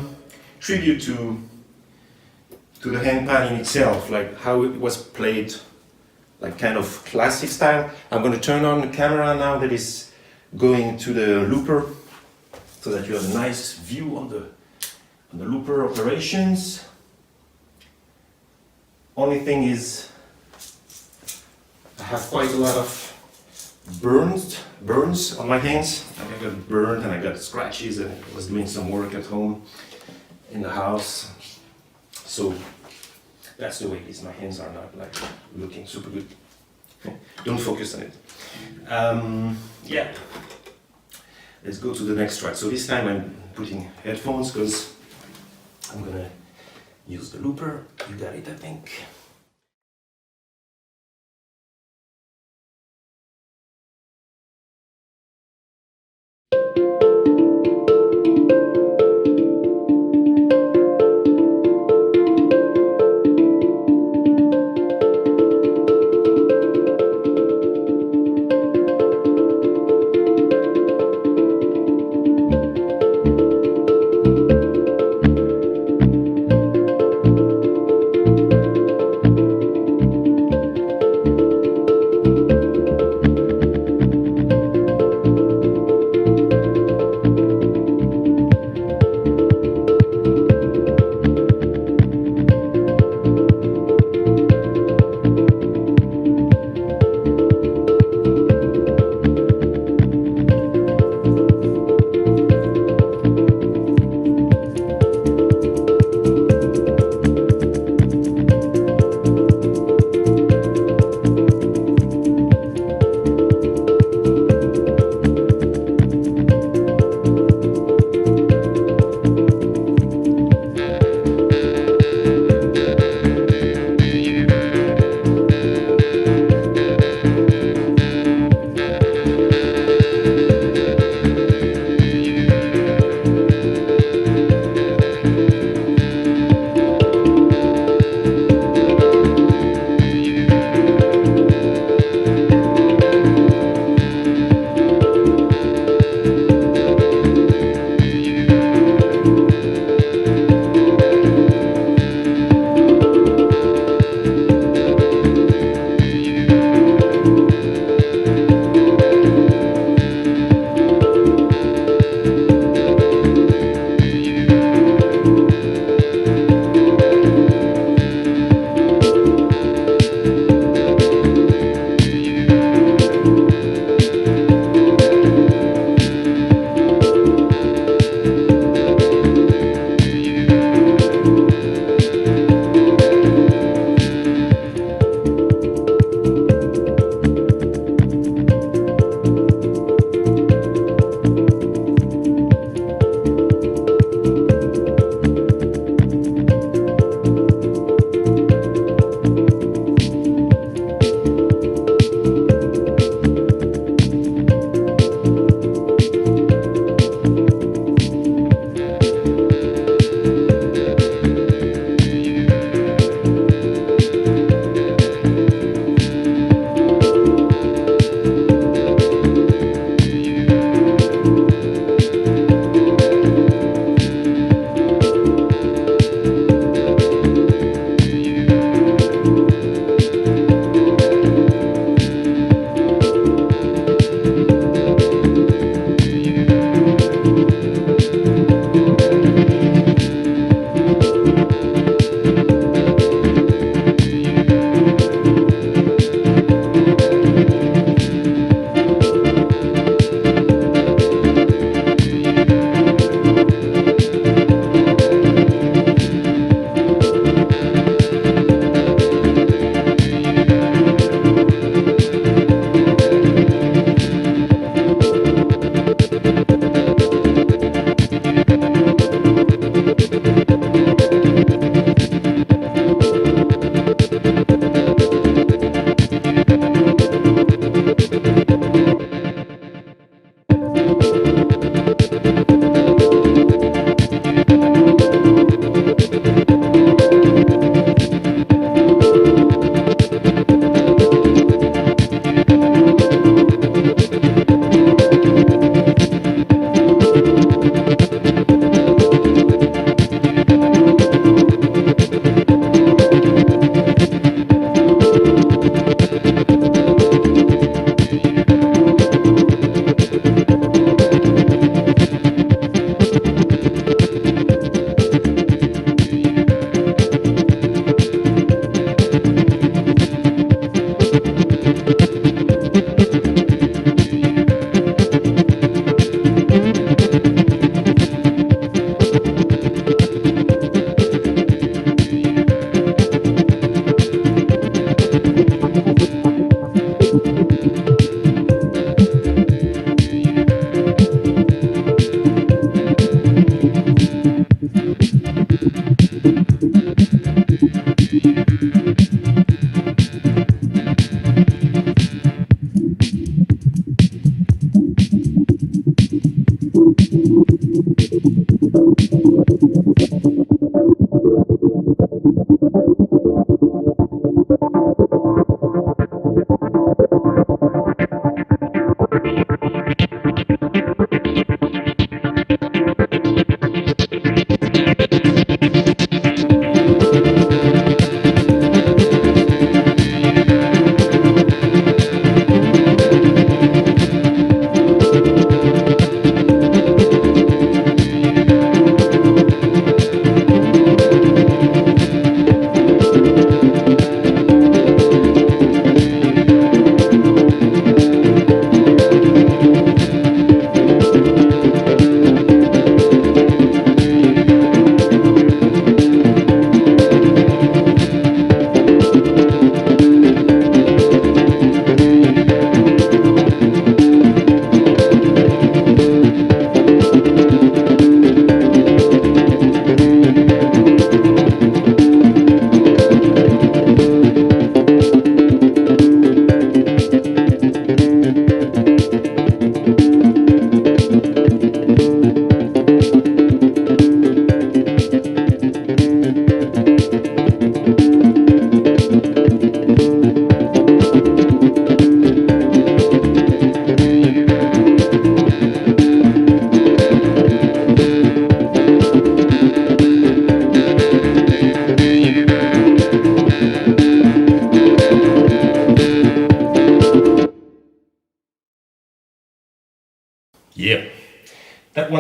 tribute to the handpan in itself, like how it was played, like kind of classic style. I'm going to turn on the camera now that is going to the looper, so that you have a nice view on the looper operations. Only thing is, I have quite a lot of burns on my hands. I got burned and I got scratches, and I was doing some work at home in the house. So that's the way it is. My hands are not like looking super good. Don't focus on it. Yeah. Let's go to the next track. So this time I'm putting headphones because I'm gonna use the looper. You got it, I think.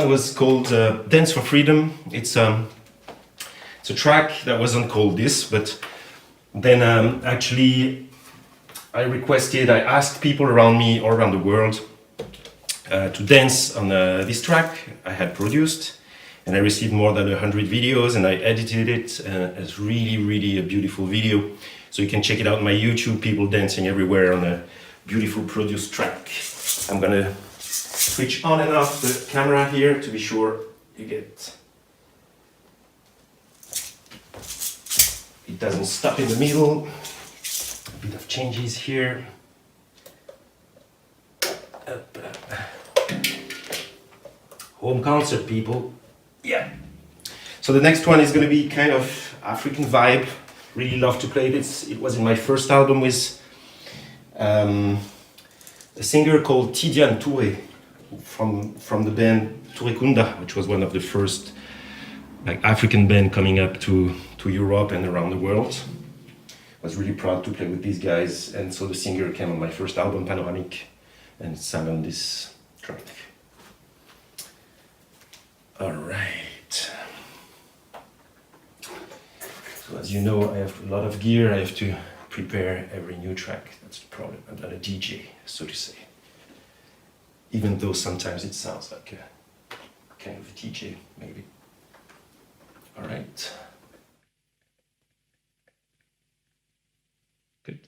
song was called Dance for Freedom. It's a track that wasn't called this, but then actually I asked people around me all around the world to dance on this track I had produced, and I received more than 100 videos, and I edited it. It's really a beautiful video, so you can check it out on my YouTube. People dancing everywhere on a beautiful produced track. I'm gonna switch on and off the camera here to be sure you get it doesn't stop in the middle. A bit of changes here. Up. Home concert, people. Yeah. So the next one is going to be kind of African vibe. Really love to play this. It was in my first album with a singer called Tidiane Touré from the band Touré Kunda, which was one of the first African band coming up to Europe and around the world. I was really proud to play with these guys, and so the singer came on my first album, Panoramique, and sang on this track. All right. So as you know, I have a lot of gear. I have to prepare every new track. That's the problem. I'm not a DJ, so to say. Even though sometimes it sounds like a kind of a DJ, maybe. All right. Good.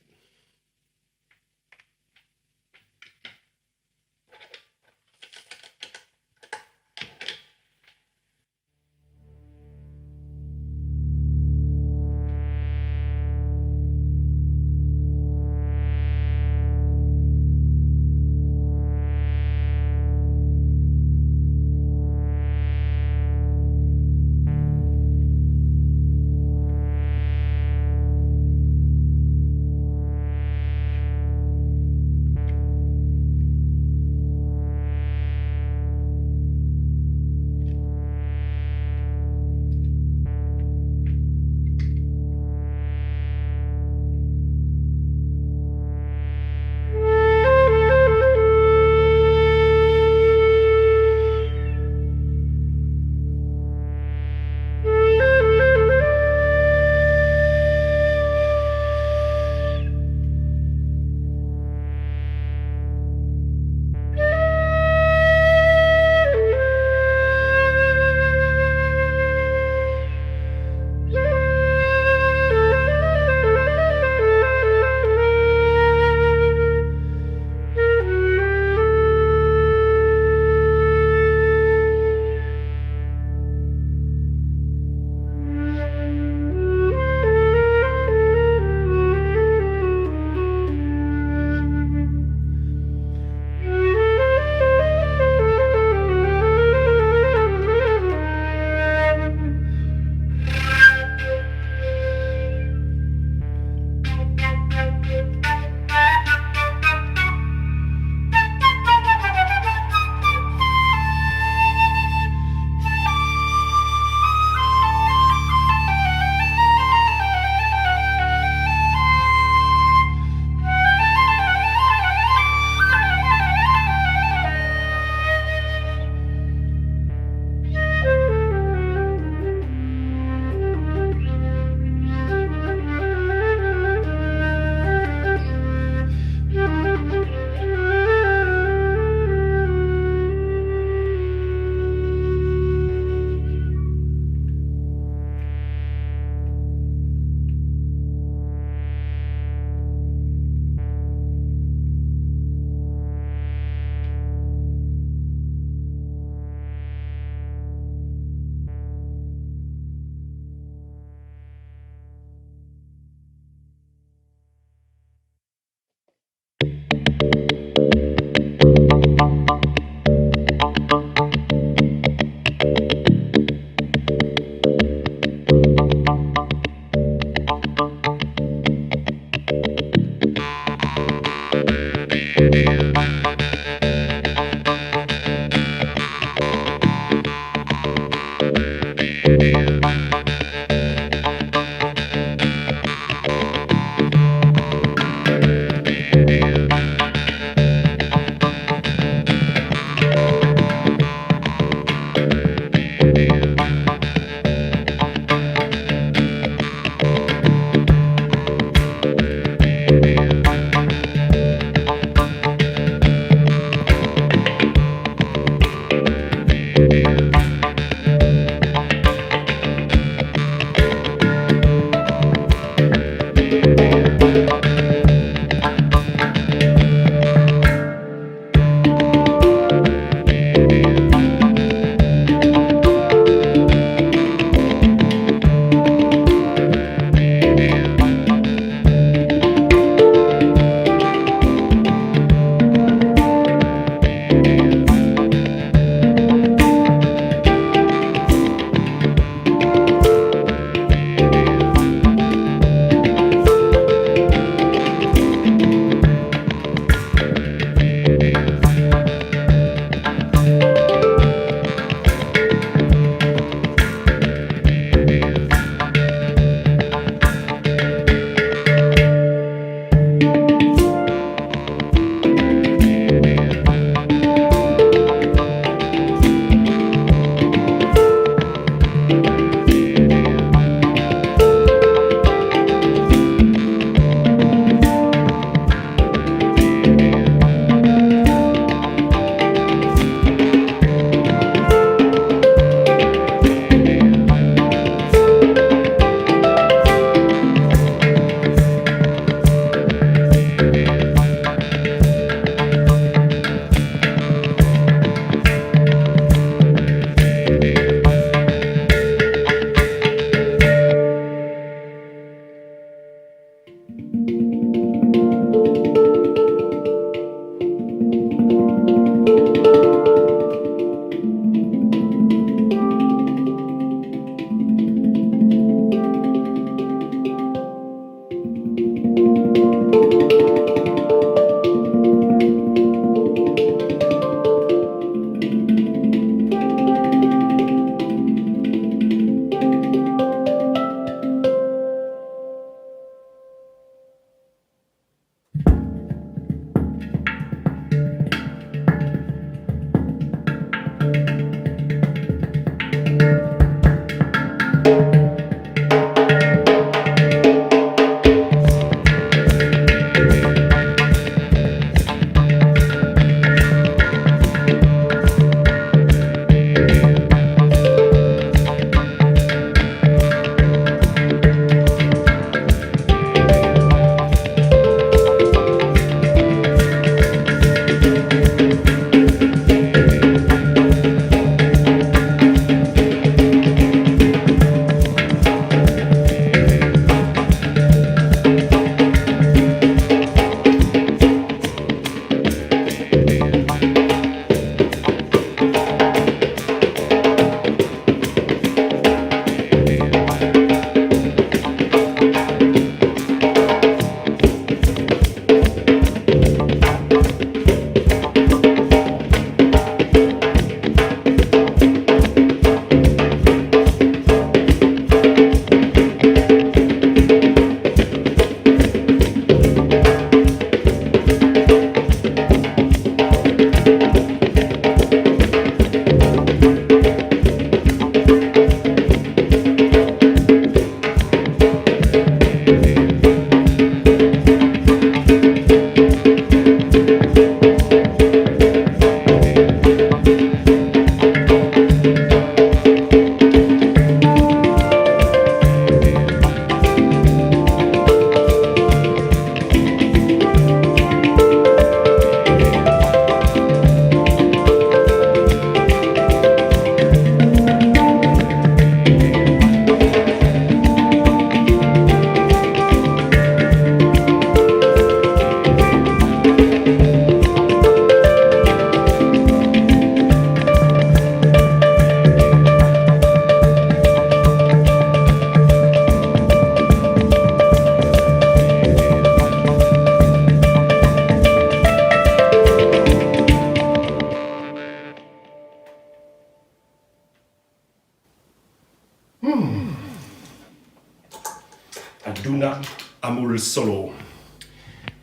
Aduna Amul Solo,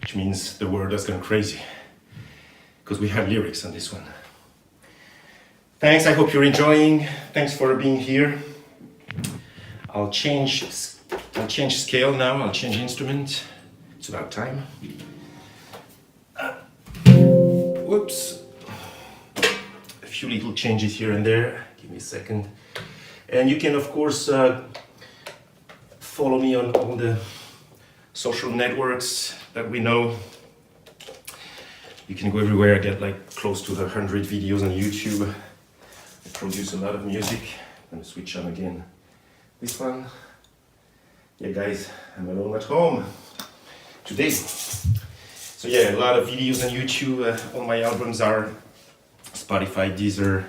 which means the world has gone crazy, because we have lyrics on this one. Thanks, I hope you're enjoying. Thanks for being here. I'll change scale now, I'll change instrument. It's about time. Whoops. A few little changes here and there. Give me a second. And you can, of course, follow me on all the social networks that we know. You can go everywhere. I get like close to 100 videos on YouTube. I produce a lot of music. I'm gonna switch on again. This one. Yeah, guys, I'm alone at home today. So yeah, a lot of videos on YouTube. All my albums are Spotify, Deezer.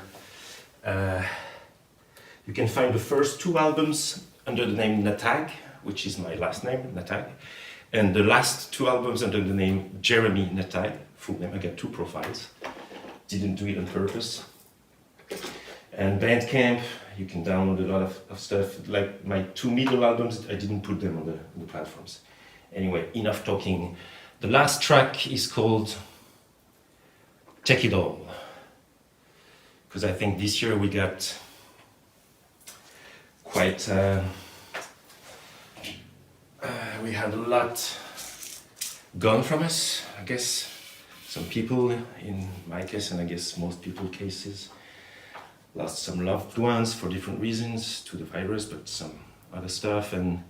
You can find the first 2 albums under the name Natag, which is my last name, Natag. And the last 2 albums under the name Jeremy Natag, full name. I got 2 profiles. Didn't do it on purpose. And Bandcamp, you can download a lot of stuff. Like my 2 middle albums, I didn't put them on the platforms. Anyway, enough talking. The last track is called Take It All. Because I think this year we got quite, we had a lot gone from us, I guess. Some people, in my case, and I guess most people's cases, lost some loved ones for different reasons to the virus, but some other stuff. And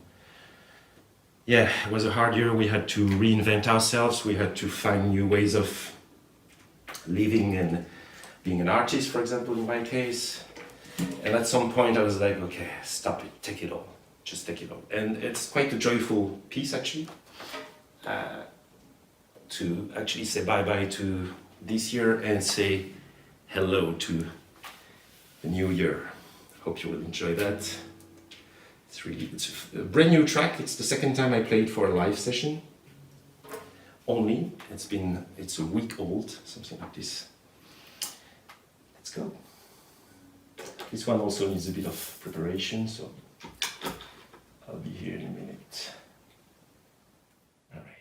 yeah, it was a hard year. We had to reinvent ourselves. We had to find new ways of living and being an artist, for example, in my case. And at some point I was like, okay, stop it, take it all, just take it all. And it's quite a joyful piece, actually, to actually say bye-bye to this year and say hello to the new year. Hope you will enjoy that. It's a brand new track. It's the second time I played for a live session. Only, it's a week old, something like this. Let's go. This one also needs a bit of preparation, so I'll be here in a minute. All right.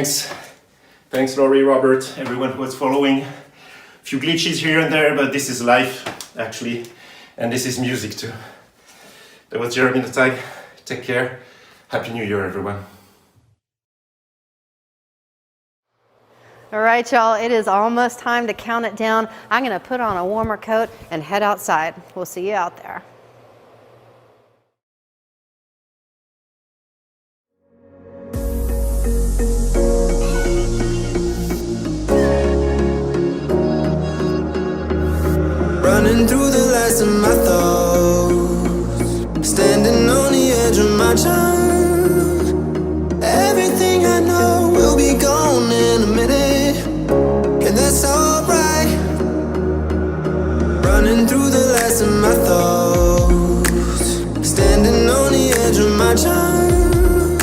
Thanks. Thanks, Laurie, Robert, everyone who was following. A few glitches here and there, but this is life, actually. And this is music, too. That was Jeremy Natag. Take care. Happy New Year, everyone. All right, y'all, it is almost time to count it down. I'm going to put on a warmer coat and head outside. We'll see you out there. Running through the last of my thoughts, standing on the edge of my time. Everything I know will be gone in a minute, and that's alright. Running through the last of my thoughts, standing on the edge of my time.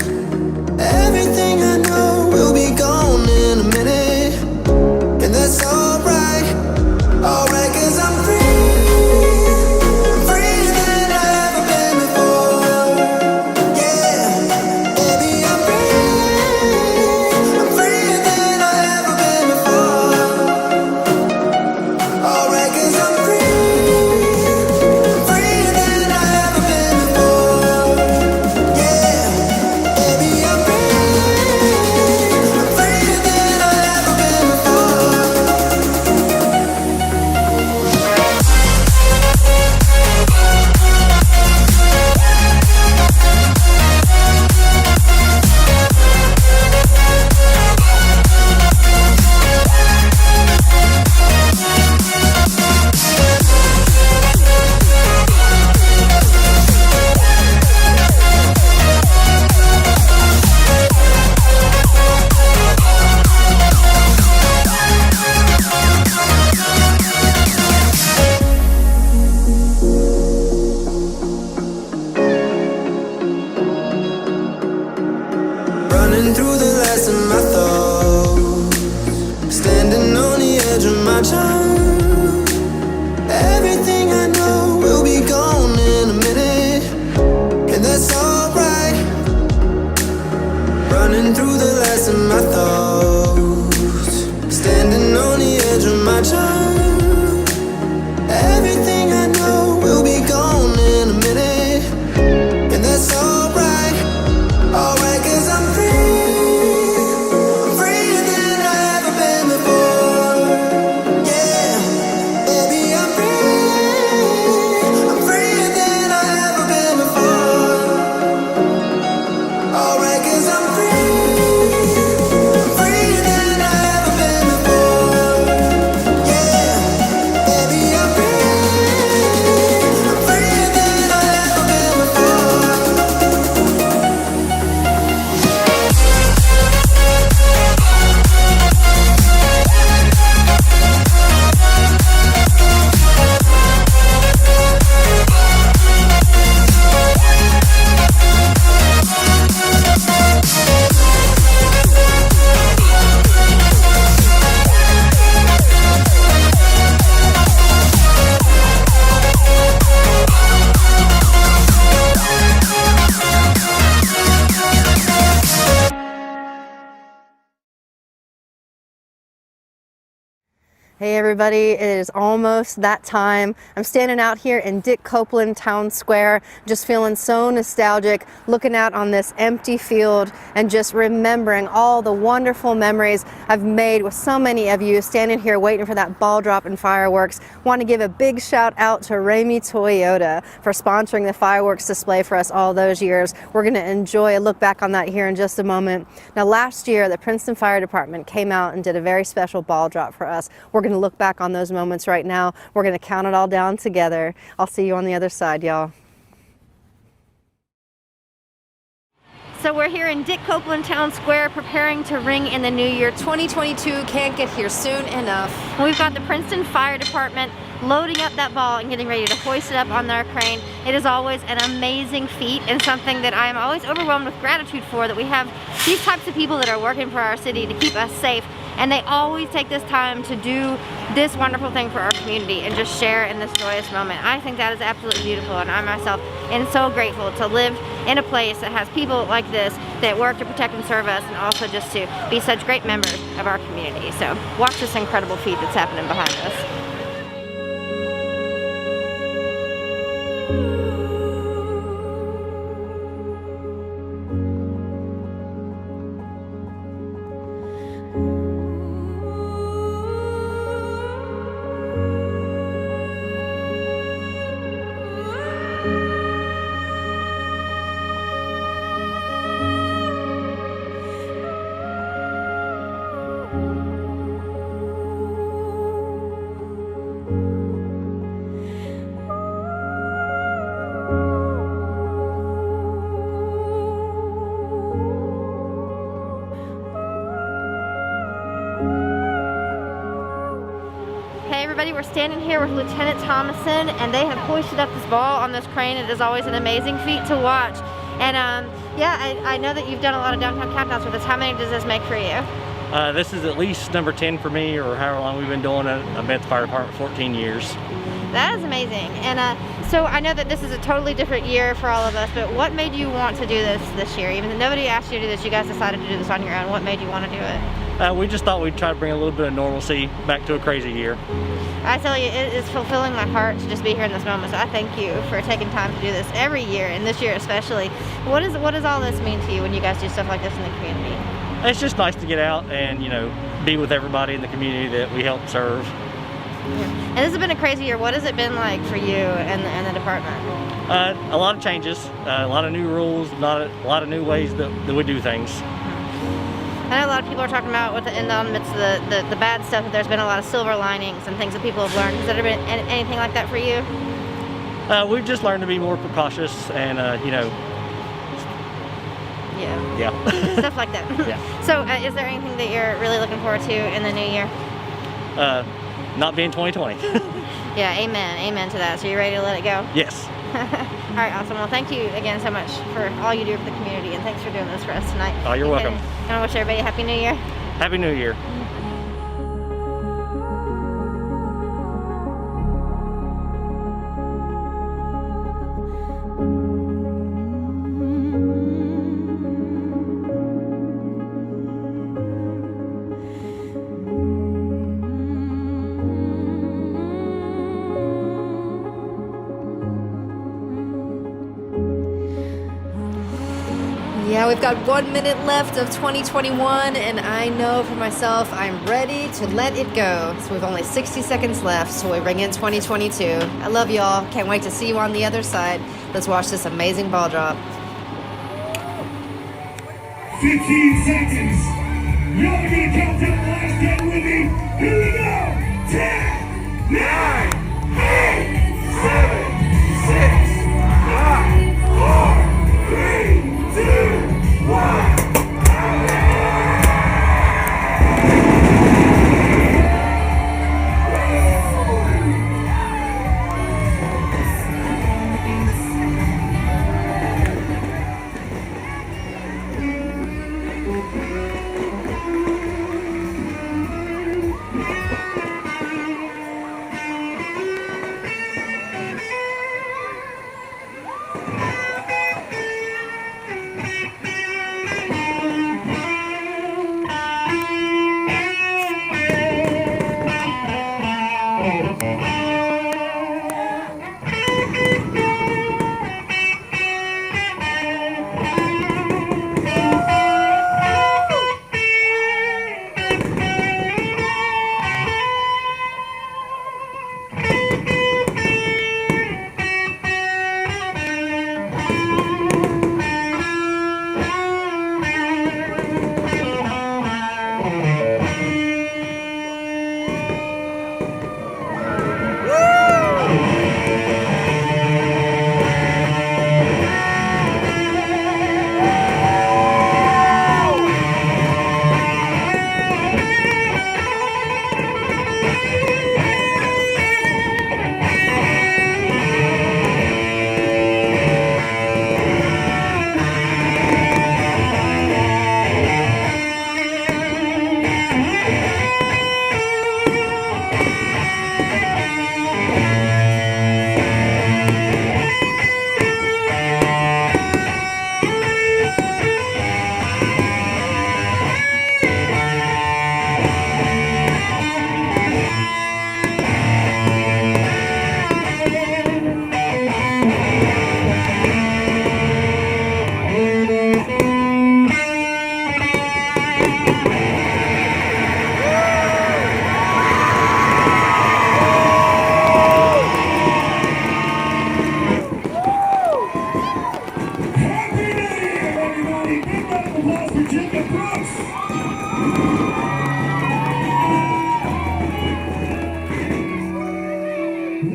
Everything I know will be gone in a minute, and that's alright. Alright, 'cause I'm free. Running through the last of my thoughts, standing on the edge of my time. Everything I know will be gone in a minute, and that's alright. Running through the last of my thoughts, standing on the edge of my time. Everything I know will be gone in a minute, and that's alright. Alright, 'cause I'm free. Hey everybody, it is almost that time. I'm standing out here in Dick Copeland Town Square, just feeling so nostalgic, looking out on this empty field and just remembering all the wonderful memories I've made with so many of you standing here waiting for that ball drop and fireworks. Want to give a big shout out to Ramey Toyota for sponsoring the fireworks display for us all those years. We're going to enjoy a look back on that here in just a moment. Now last year, the Princeton Fire Department came out and did a very special ball drop for us. We're going to look back on those moments right now. We're going to count it all down together. I'll see you on the other side, y'all. So we're here in Dick Copeland Town Square preparing to ring in the new year. 2022 can't get here soon enough. We've got the Princeton Fire Department loading up that ball and getting ready to hoist it up on their crane. It is always an amazing feat and something that I am always overwhelmed with gratitude for, that we have these types of people that are working for our city to keep us safe. And they always take this time to do this wonderful thing for our community and just share in this joyous moment. I think that is absolutely beautiful, and I myself am so grateful to live in a place that has people like this that work to protect and serve us, and also just to be such great members of our community. So watch this incredible feat that's happening behind us. We're standing here with Lieutenant Thomason, and they have hoisted up this ball on this crane. It is always an amazing feat to watch. And yeah, I know that you've done a lot of downtown countdowns with us. How many does this make for you? This is at least number 10 for me, or however long we've been doing it. I've been at the fire department 14 years. That is amazing. And so I know that this is a totally different year for all of us, but what made you want to do this year? Even though nobody asked you to do this, you guys decided to do this on your own. What made you want to do it? We just thought we'd try to bring a little bit of normalcy back to a crazy year. I tell you, it is fulfilling my heart to just be here in this moment. So I thank you for taking time to do this every year, and this year especially. What does all this mean to you when you guys do stuff like this in the community? It's just nice to get out and, you know, be with everybody in the community that we help serve. Yeah. And this has been a crazy year. What has it been like for you and the department? A lot of changes, a lot of new rules, a lot of new ways that we do things. I know a lot of people are talking about in the midst of the bad stuff, that there's been a lot of silver linings and things that people have learned. Has there been anything like that for you? We've just learned to be more precautious and, you know, yeah, stuff like that. Yeah. So is there anything that you're really looking forward to in the new year? Not being 2020. Yeah, amen to that. So you're ready to let it go? Yes. All right, awesome. Well, thank you again so much for all you do for the community, and thanks for doing this for us tonight. Oh, you're welcome. And I wish everybody a Happy New Year. Happy New Year. Yeah, we've got 1 minute left of 2021, and I know for myself I'm ready to let it go. So we've only 60 seconds left, so we bring in 2022. I love y'all. Can't wait to see you on the other side. Let's watch this amazing ball drop. 15 seconds. Y'all are gonna count down the last 10 with me. Here we go. 10, 9, 8, 7, 6, 5, 4, 3, 2, 1. Happy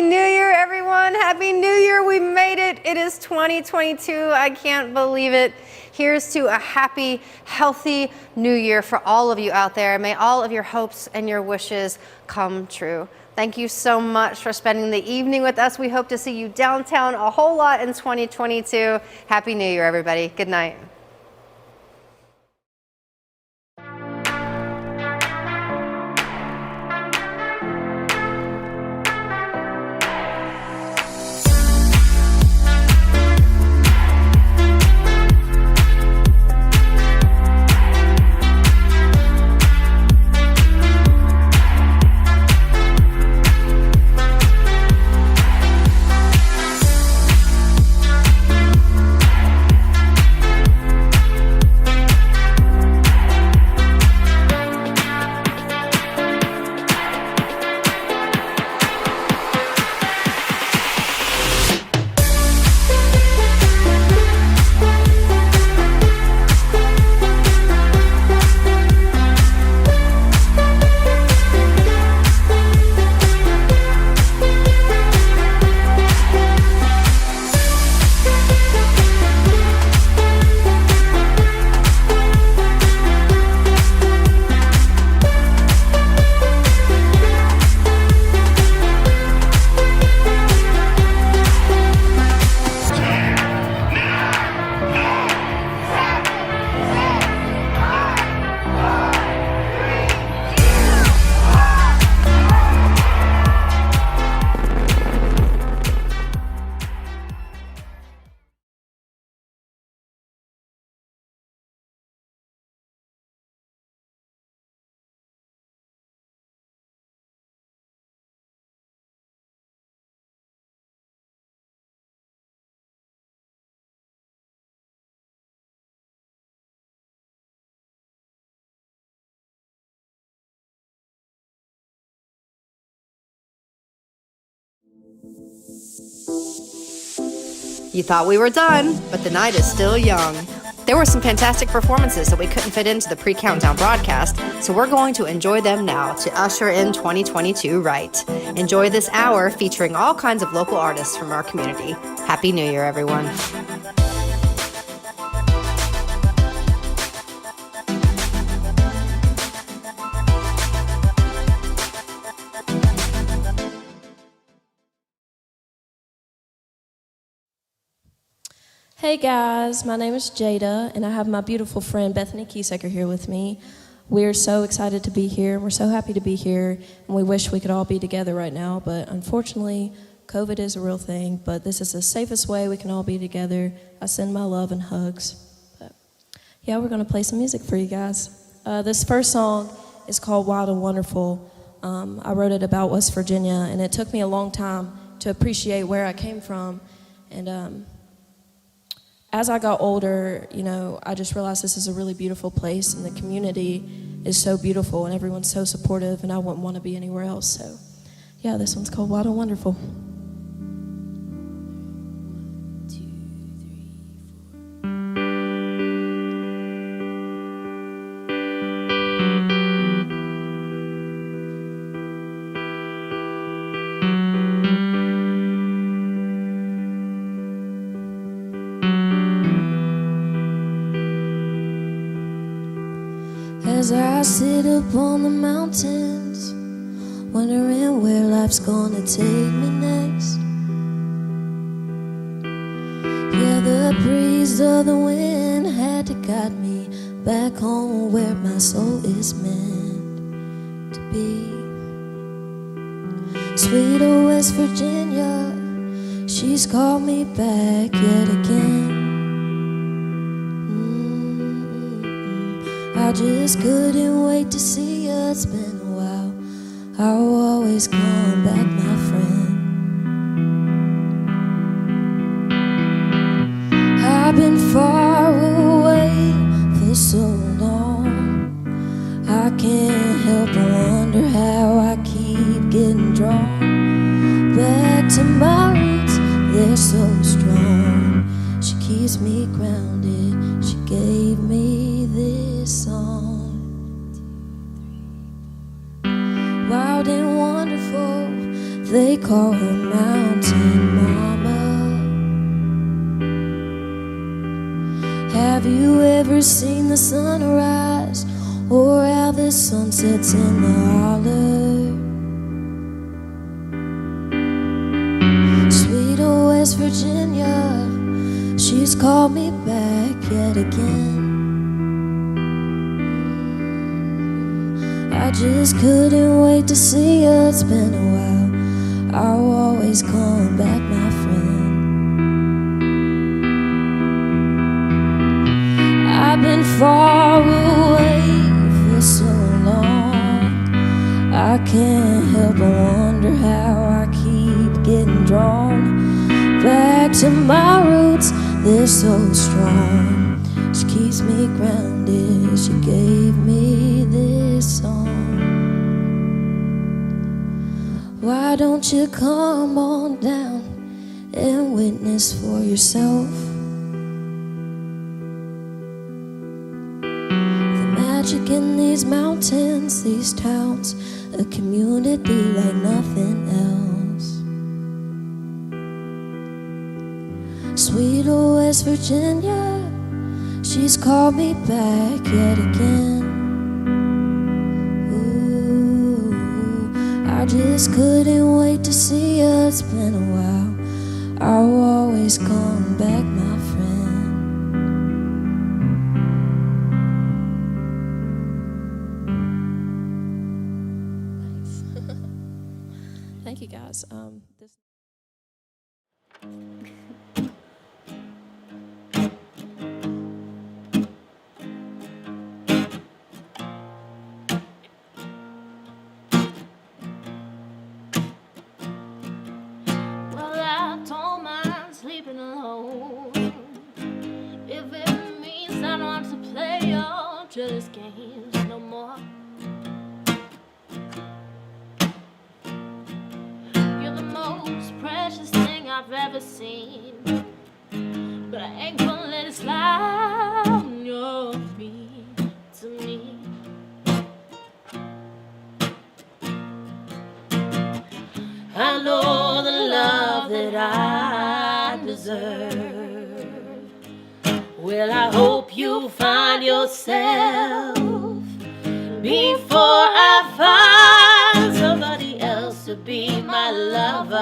New Year, everyone. Happy New Year. We made it. It is 2022. I can't believe it. Here's to a happy, healthy New Year for all of you out there. May all of your hopes and your wishes come true. Thank you so much for spending the evening with us. We hope to see you downtown a whole lot in 2022. Happy New Year, everybody. Good night. You thought we were done, but the night is still young. There were some fantastic performances that we couldn't fit into the pre-countdown broadcast, so we're going to enjoy them now to usher in 2022 right. Enjoy this hour featuring all kinds of local artists from our community. Happy New Year, everyone. Hey guys, my name is Jada, and I have my beautiful friend Bethany Kiesecker here with me. We're so excited to be here, and we're so happy to be here, and we wish we could all be together right now, but unfortunately, COVID is a real thing, but this is the safest way we can all be together. I send my love and hugs. But yeah, we're going to play some music for you guys. This first song is called Wild and Wonderful. I wrote it about West Virginia, and it took me a long time to appreciate where I came from, and as I got older, you know, I just realized this is a really beautiful place, and the community is so beautiful, and everyone's so supportive, and I wouldn't want to be anywhere else. So, yeah, this one's called Wild and Wonderful. As I sit up on the mountains, wondering where life's gonna take me next. Yeah, the breeze of the wind had to guide me back home where my soul is meant to be. Sweet old West Virginia, she's called me back yet again. I just couldn't wait to see you. It's been a while. I'll always come back, my friend. I've been far away for so long. I can't help but wonder how I keep getting drawn back to my roots. They're so strong. She keeps me grounded. She gave me this song. They call her Mountain Mama. Have you ever seen the sunrise or how the sun sets in the holler? Sweet old West Virginia, she's called me back yet again. I just couldn't wait to see her. It's been a while. I'll always come back, my friend. I've been far away for so long. I can't help but wonder how I keep getting drawn back to my roots. They're so strong. She keeps me grounded. She gave me this song. Why don't you come on down and witness for yourself the magic in these mountains, these towns, a community like nothing else. Sweet old West Virginia, she's called me back yet again. I just couldn't wait to see her. It's been a while. I'll always come back, my friend. Thank you, guys. Well, I don't mind sleeping alone if it means I don't have to play your jealous games no more. You're the most precious thing I've ever seen, but I ain't gonna let it slide on your feet to me. I know the love that I deserve. Well, I hope you find yourself before I find somebody else to be my lover.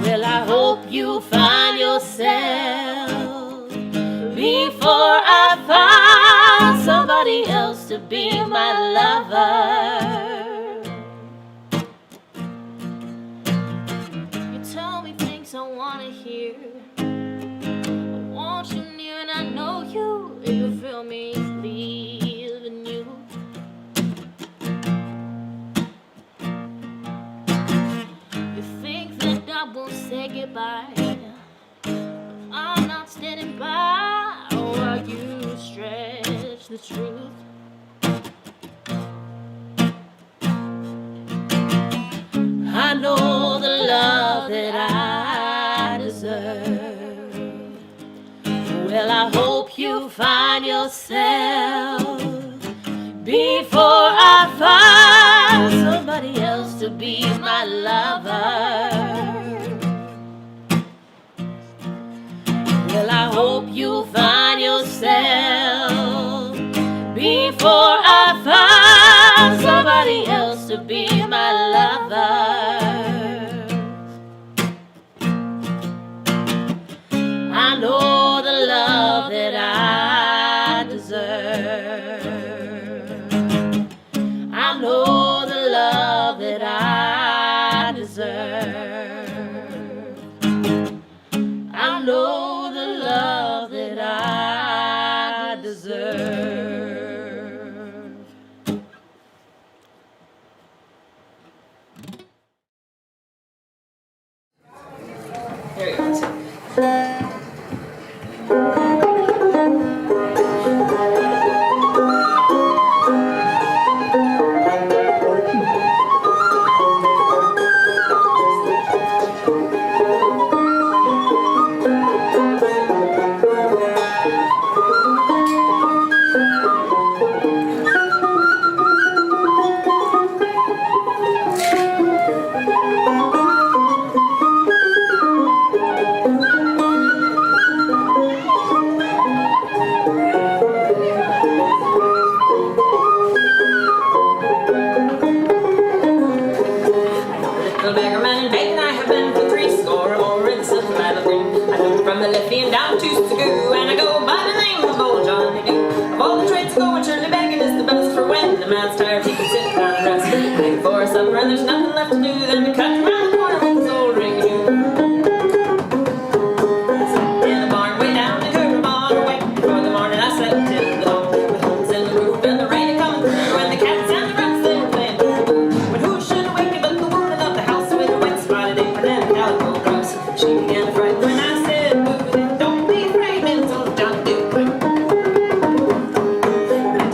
Well, I hope you find yourself before I find somebody else to be my lover. You tell me things I wanna hear. I want you near and I know you. You feel me leaving you. You think that I won't say goodbye, but I'm not standing by while you stretch the truth. I know the love that I deserve. Well, I hope you find yourself before I find somebody else to be my lover. Well, I hope you find yourself before I find somebody else to be my lover. I know the love that I deserve. I know the love that I deserve. I know the love that I deserve. There you go. a goo, and I go by the name of old Johnny Doo. Of all the trades going, surely begging is the best, for when the man's tired, he can sit down and rest. Beg for supper, and there's nothing left to do than to cut around the corner with his old rig-a-doo. In the barn, way down the curb, on our way before the morning, I slept in the dawn. With holes in the roof and the rain coming through, and the cats and the rats, they were playing boo-boo. But who should awaken but the woman of the house with a wet spotted apron and a calico grouse? She began to frighten when I said, boo, then don't be afraid, little John do.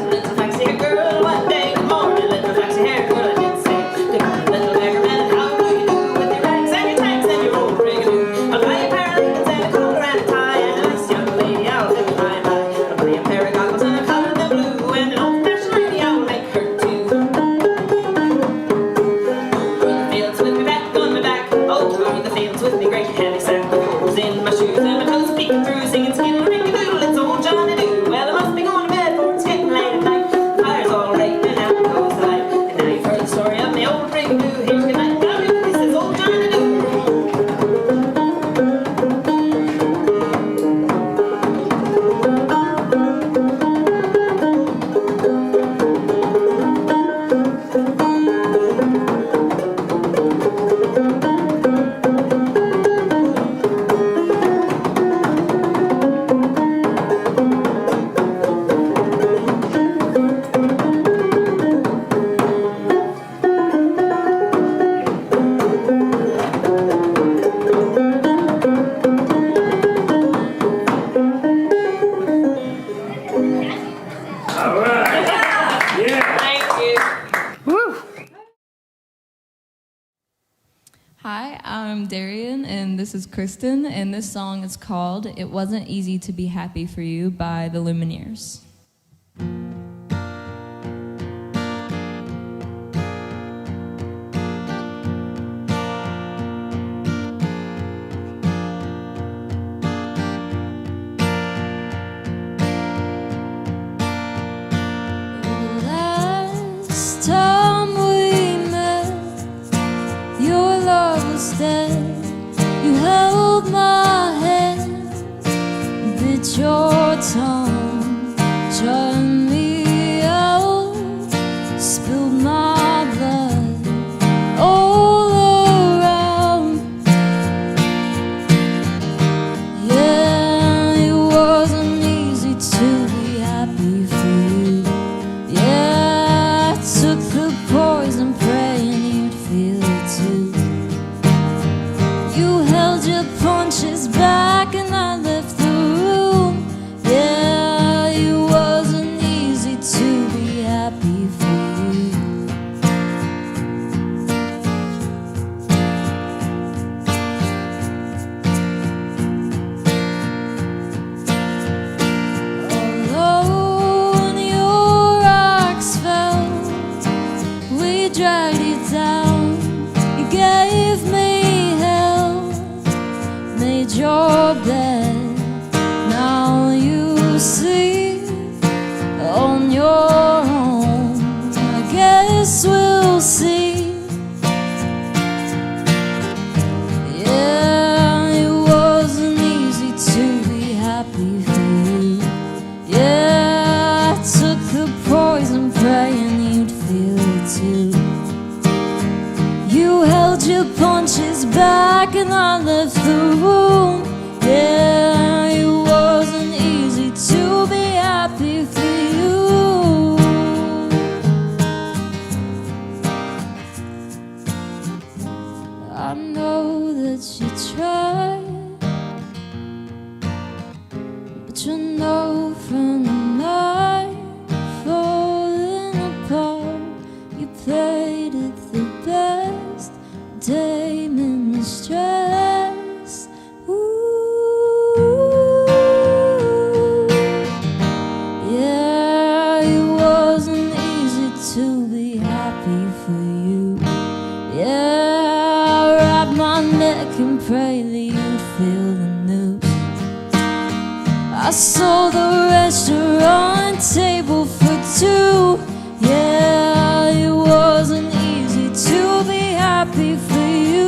Little foxy hair girl, what day? Good morning, little foxy hair girl, I did say. Good morning, little beggar man, how do you do? With your rags and your tags and your old rig-a-doo. I'll buy you a pair of Lincolns and a collar and a tie, and a nice young lady I'll do by and by. I'll buy you a pair of goggles and a collar the blue, and an old-fashioned lady I'll make her too. Through the fields with me back on my back, oh, through the fields with me great heavy sack. Holes in my shoes and my toes peeking through, singing skittle-ring-a-doodle, it's old Johnny Doo. Well, I must be going to bed, for it's getting late at night. The fire's all right, and out goes the light. And now you've heard the story of the old rig-a-doo. Here's good night, now this is old Johnny Doo. Thank you. Hi, I'm Darian, and this is Kristen, and this song is called It Wasn't Easy to Be Happy for You by the Lumineers. Last time we met, your love was dead. You held my hand, bit your tongue, shut me out, spilled my blood all around. Yeah, it wasn't easy to be happy for you. Yeah, I took the poison, praying you'd feel it too. You held your punches back and I left the room. Yeah, it wasn't easy to be happy for you. Alone, your rocks fell. We dragged you down. You gave me hell, made your bed. Now you sleep on your own. I guess we'll see. Yeah, it wasn't easy to be happy for you. Yeah, I took the poison, praying you'd feel it too. You held your punches back and I left the room. Yeah, it wasn't easy to be happy for you. I know that you tried, but you know from the night falling apart, you played it the best, dame in the stress. Ooh, yeah, it wasn't easy to be happy for you. Yeah, I wrapped my neck and prayed that you'd feel the news. I saw the restaurant table for two. Yeah, it wasn't easy to be happy for you.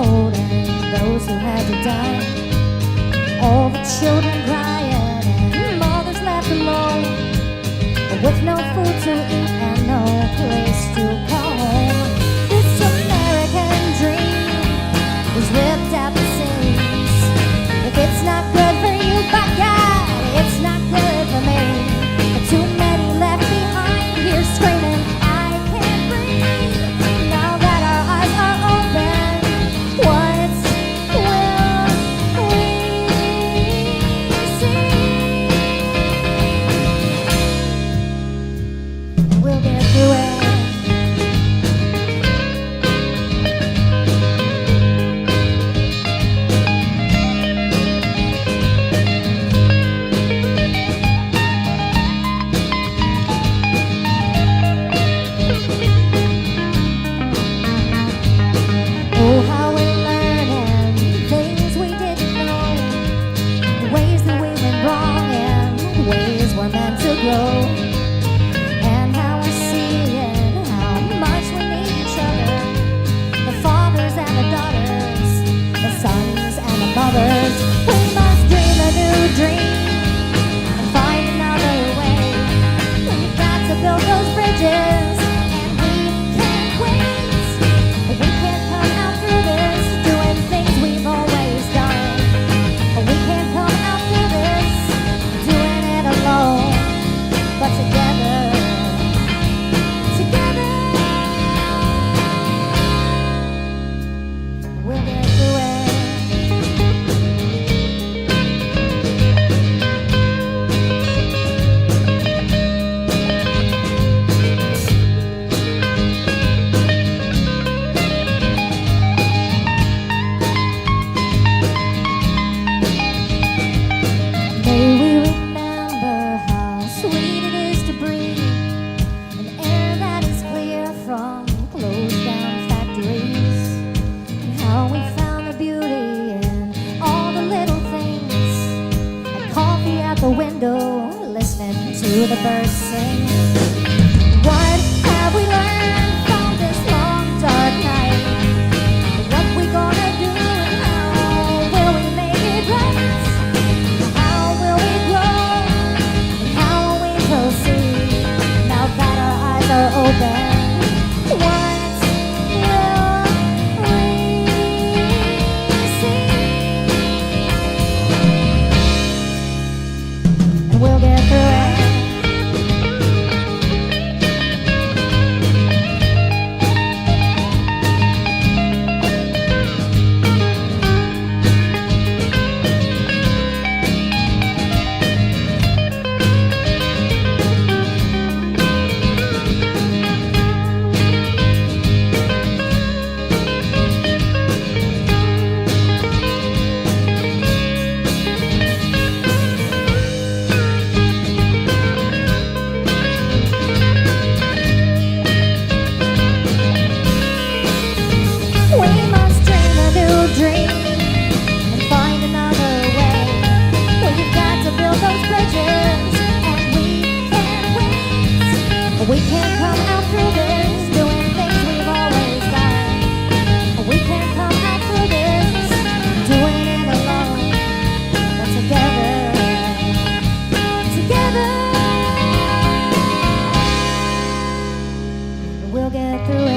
old and those who had to die. All the children crying and mothers left alone, with no food to eat and no place to call home. This American dream was ripped at the seams. If it's not good for you, by God, it's not good for me. Too many left behind here screaming, I can't breathe. Now that our eyes are open, what will we see? We'll get through it. Oh, how we're learning things we didn't know, ways that we went wrong and ways we're meant to grow, and how we're seeing how much we need each other, the fathers and the daughters, the sons and the mothers. We must dream a new dream and find another way. We've got to build those bridges, and we can't wait. We can't come out through this doing things we've always done. We can't come out through this doing it alone. But together, we'll get through it. May we remember how sweet it is to breathe an air that is clear from closed down factories, and how we found the beauty in all the little things, and coffee at the window, listening to the birds sing. What have we learned from this long dark night? What we gonna do and how will we make it right? How will we grow and how will we proceed now that our eyes are open? What will we see? We'll get through it. We must dream a new dream and find another way. We've got to build those bridges, and we can't wait. We can't come out through this doing things we've always done. We can't come out through this doing it alone. But together, we'll get through it.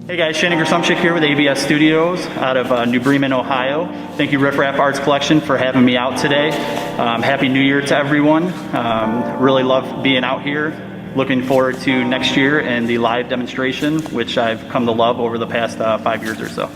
Hey guys, Shannon Gersumchik here with ABS Studios out of New Bremen, Ohio. Thank you RiffRaff Arts Collection for having me out today. Happy New Year to everyone. Really love being out here. Looking forward to next year and the live demonstration, which I've come to love over the past 5 years or so.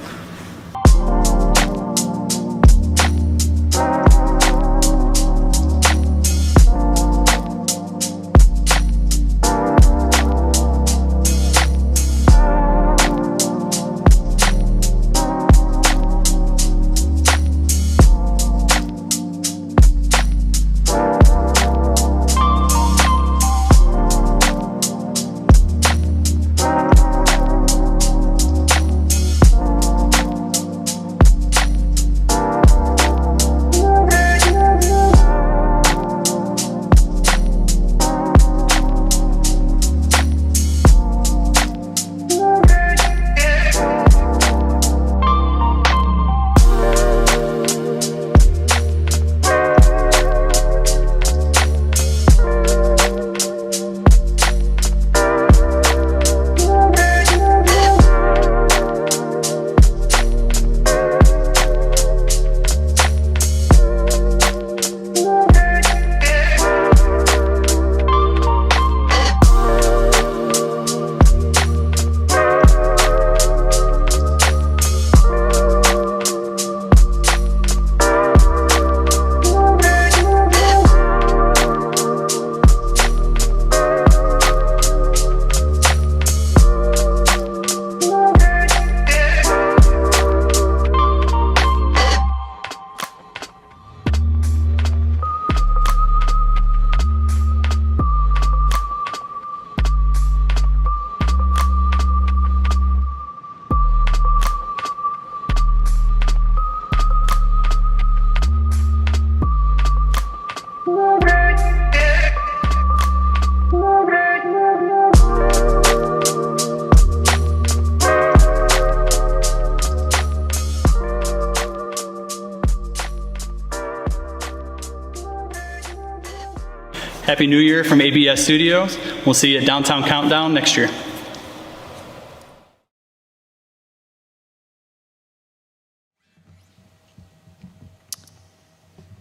Happy New Year from ABS Studios. We'll see you at Downtown Countdown next year.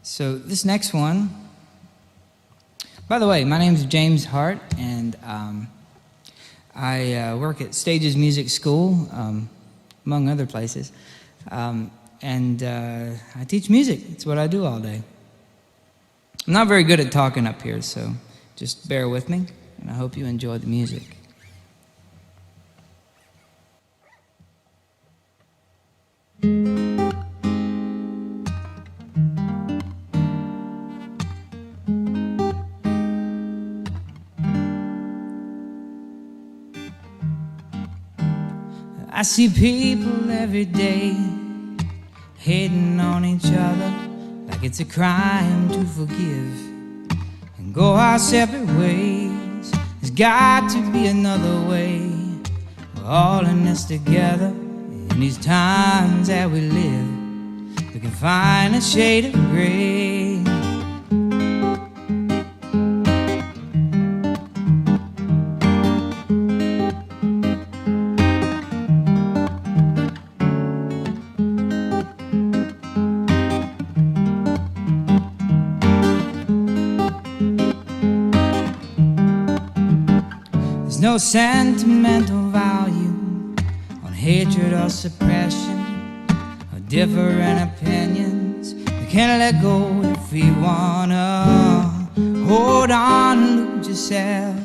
So this next one, by the way, my name is James Hart, and I work at Stages Music School, among other places, and I teach music. It's what I do all day. I'm not very good at talking up here, so just bear with me, and I hope you enjoy the music. I see people every day hating on each other like it's a crime to forgive and go our separate ways. There's got to be another way. We're all in this together in these times that we live. We can find a shade of gray. No sentimental value on hatred or suppression or different opinions. We can't let go if we wanna hold on and lose yourself.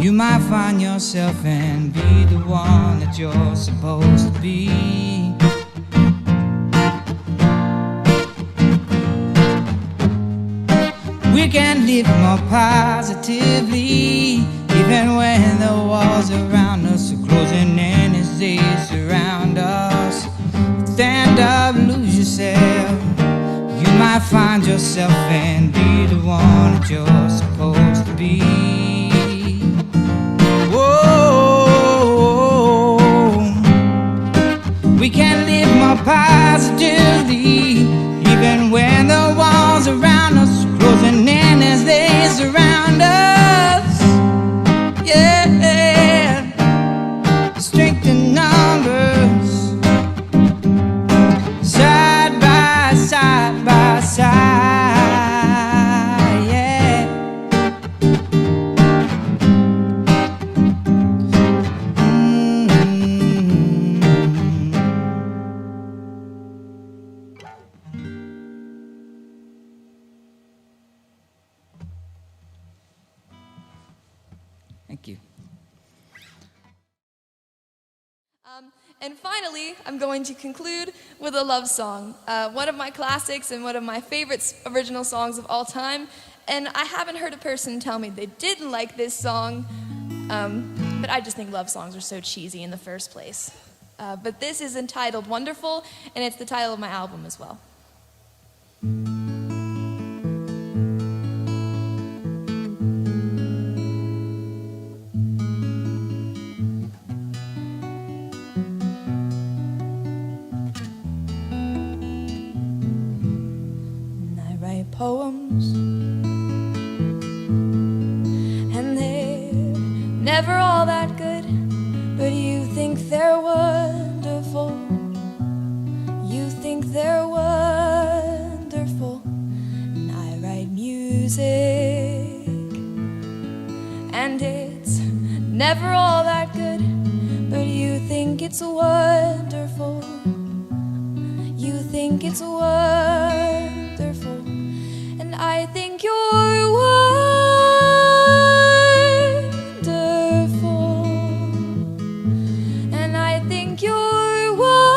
You might find yourself and be the one that you're supposed to be. We can live more positively, even when the walls around us are closing in as they surround us. Stand up, lose yourself. You might find yourself and be the one that you're supposed to be. Whoa, we can live more positively, even when the walls around us are closing in as they surround us. Yeah, strength in numbers, side by side by side, yeah. Thank you. And finally, I'm going to conclude with a love song, one of my classics and one of my favorite original songs of all time. And I haven't heard a person tell me they didn't like this song, but I just think love songs are so cheesy in the first place. But this is entitled Wonderful, and it's the title of my album as well. Poems, and they're never all that good, but you think they're wonderful. You think they're wonderful. And I write music, and it's never all that good, but you think it's wonderful. You think it's wonderful. I think you're wonderful, and I think you're wonderful.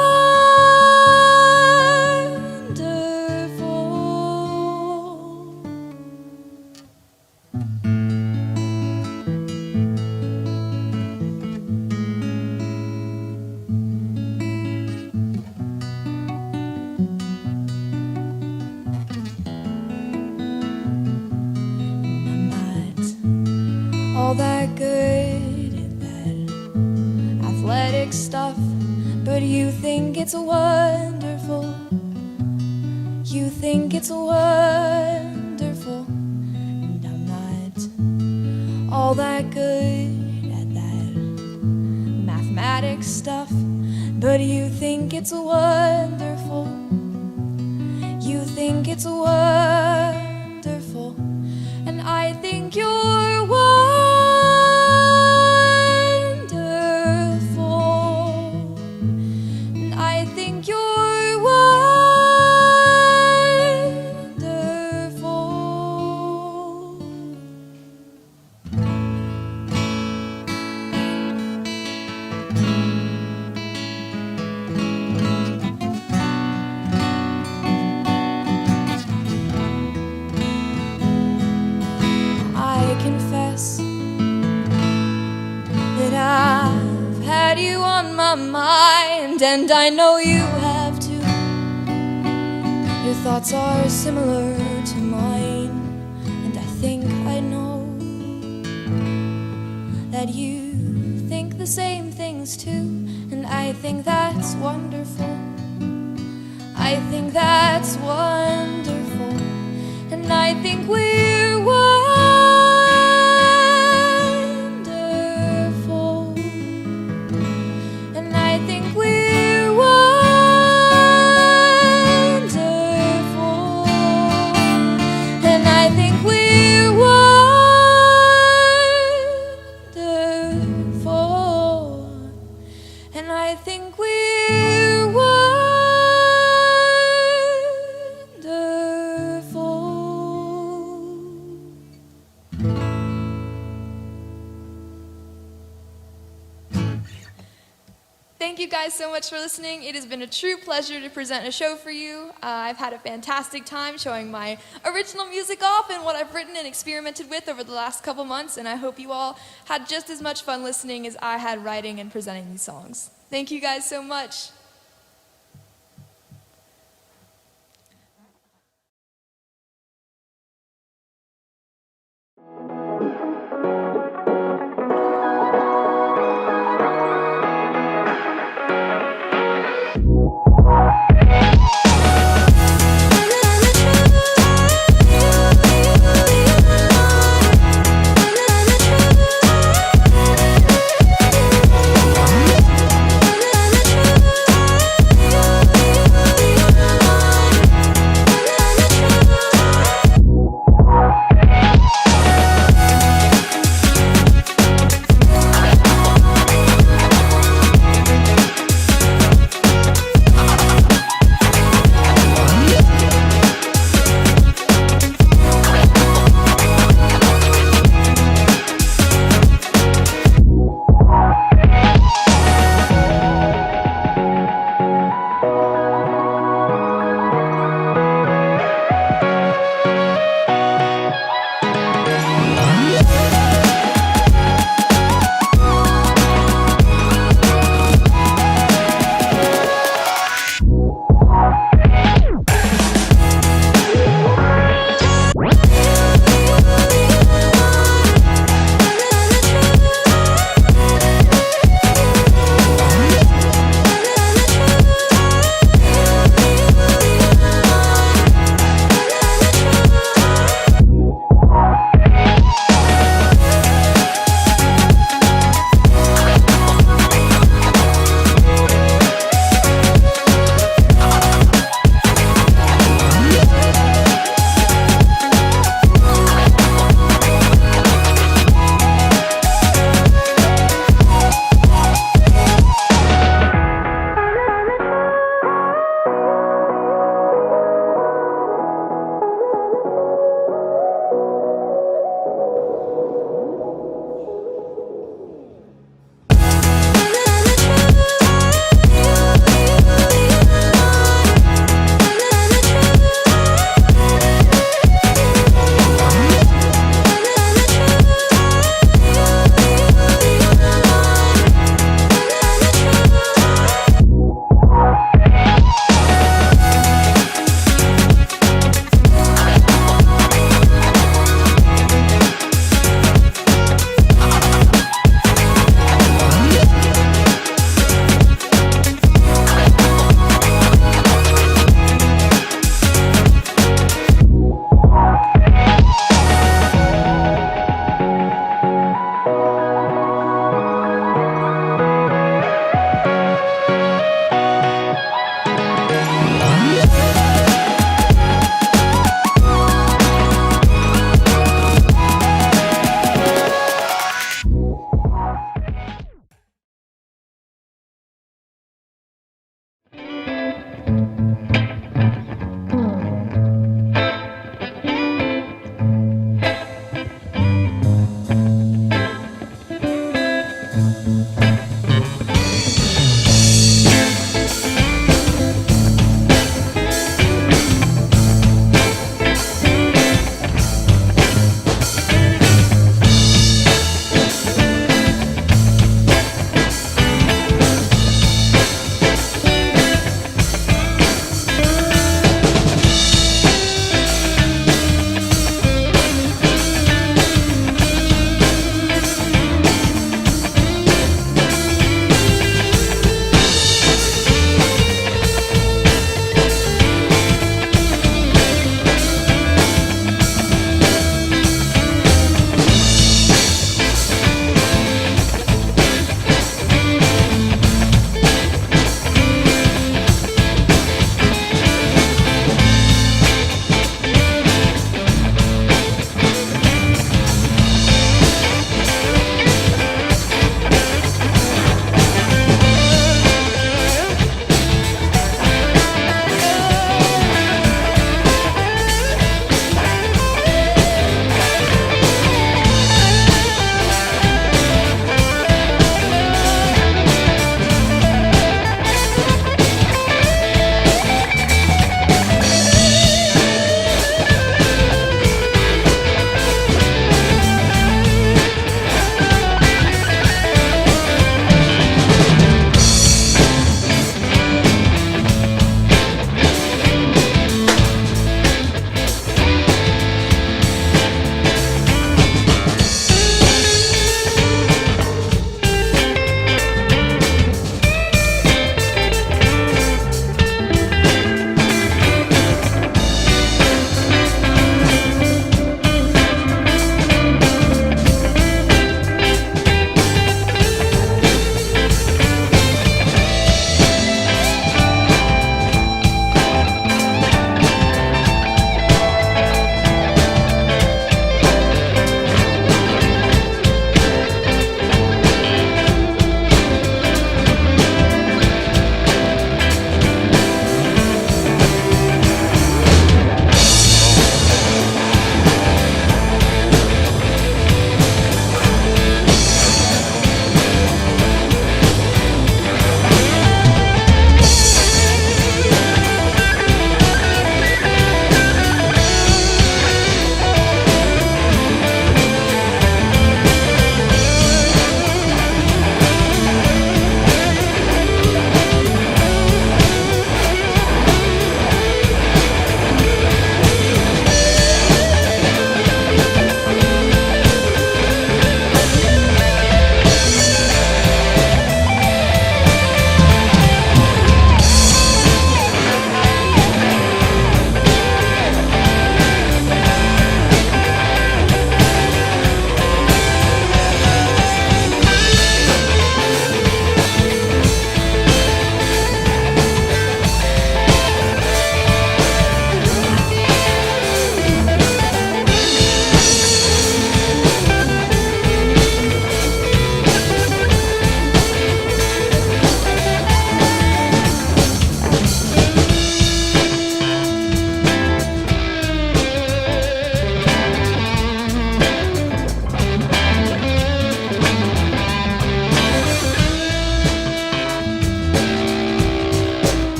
All that good at that athletic stuff, but you think it's wonderful. You think it's wonderful, and I'm not all that good at that mathematics stuff, but you think it's wonderful. You think it's wonderful, and I think you're wonderful, and I think you're mind, and I know you have too. Your thoughts are similar to mine, and I think I know that you think the same things too, and I think that's wonderful. I think that's wonderful, and I think we're Thank you guys so much for listening. It has been a true pleasure to present a show for you. I've had a fantastic time showing my original music off and what I've written and experimented with over the last couple months, and I hope you all had just as much fun listening as I had writing and presenting these songs. Thank you guys so much.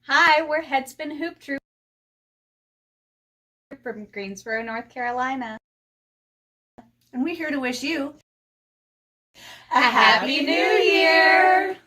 Hi, we're Headspin Hoop Troop from Greensboro, North Carolina. And we're here to wish you a Happy New Year!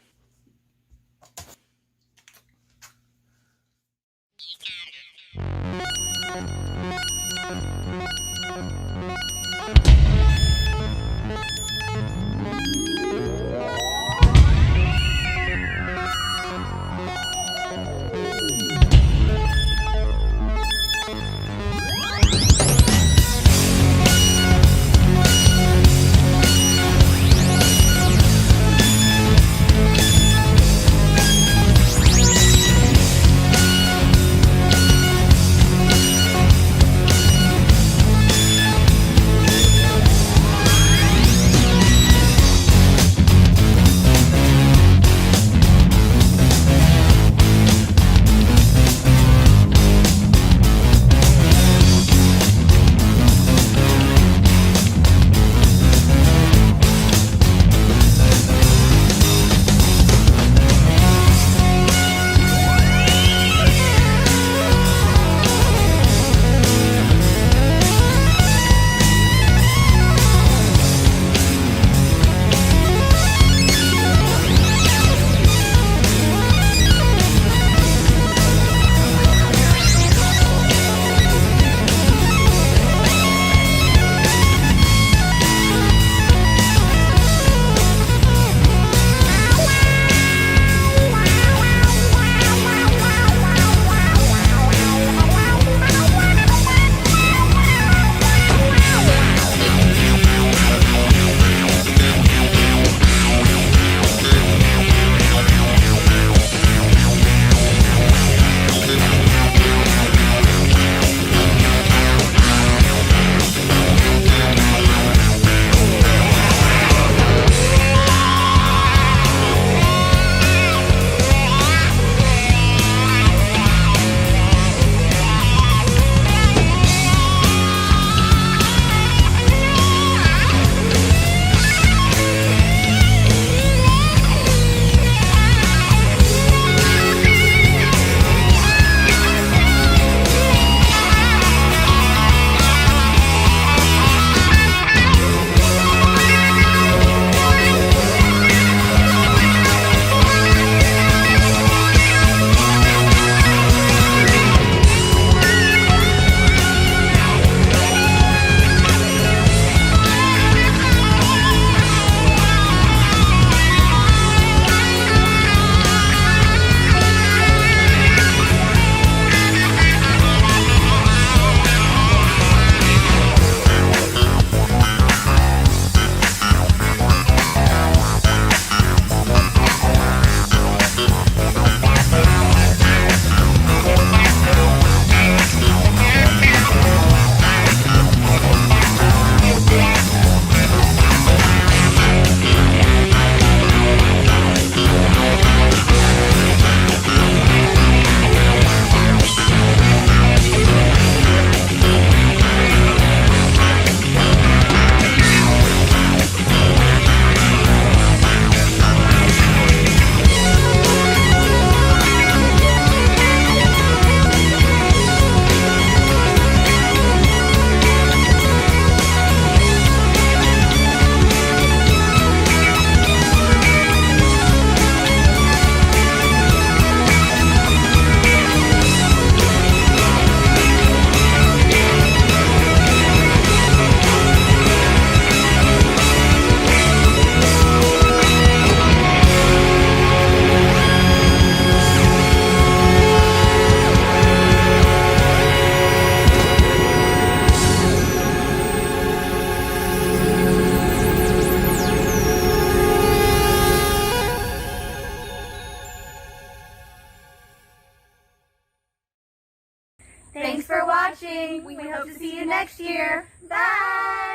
Thanks for watching. We hope to see you next year. Bye!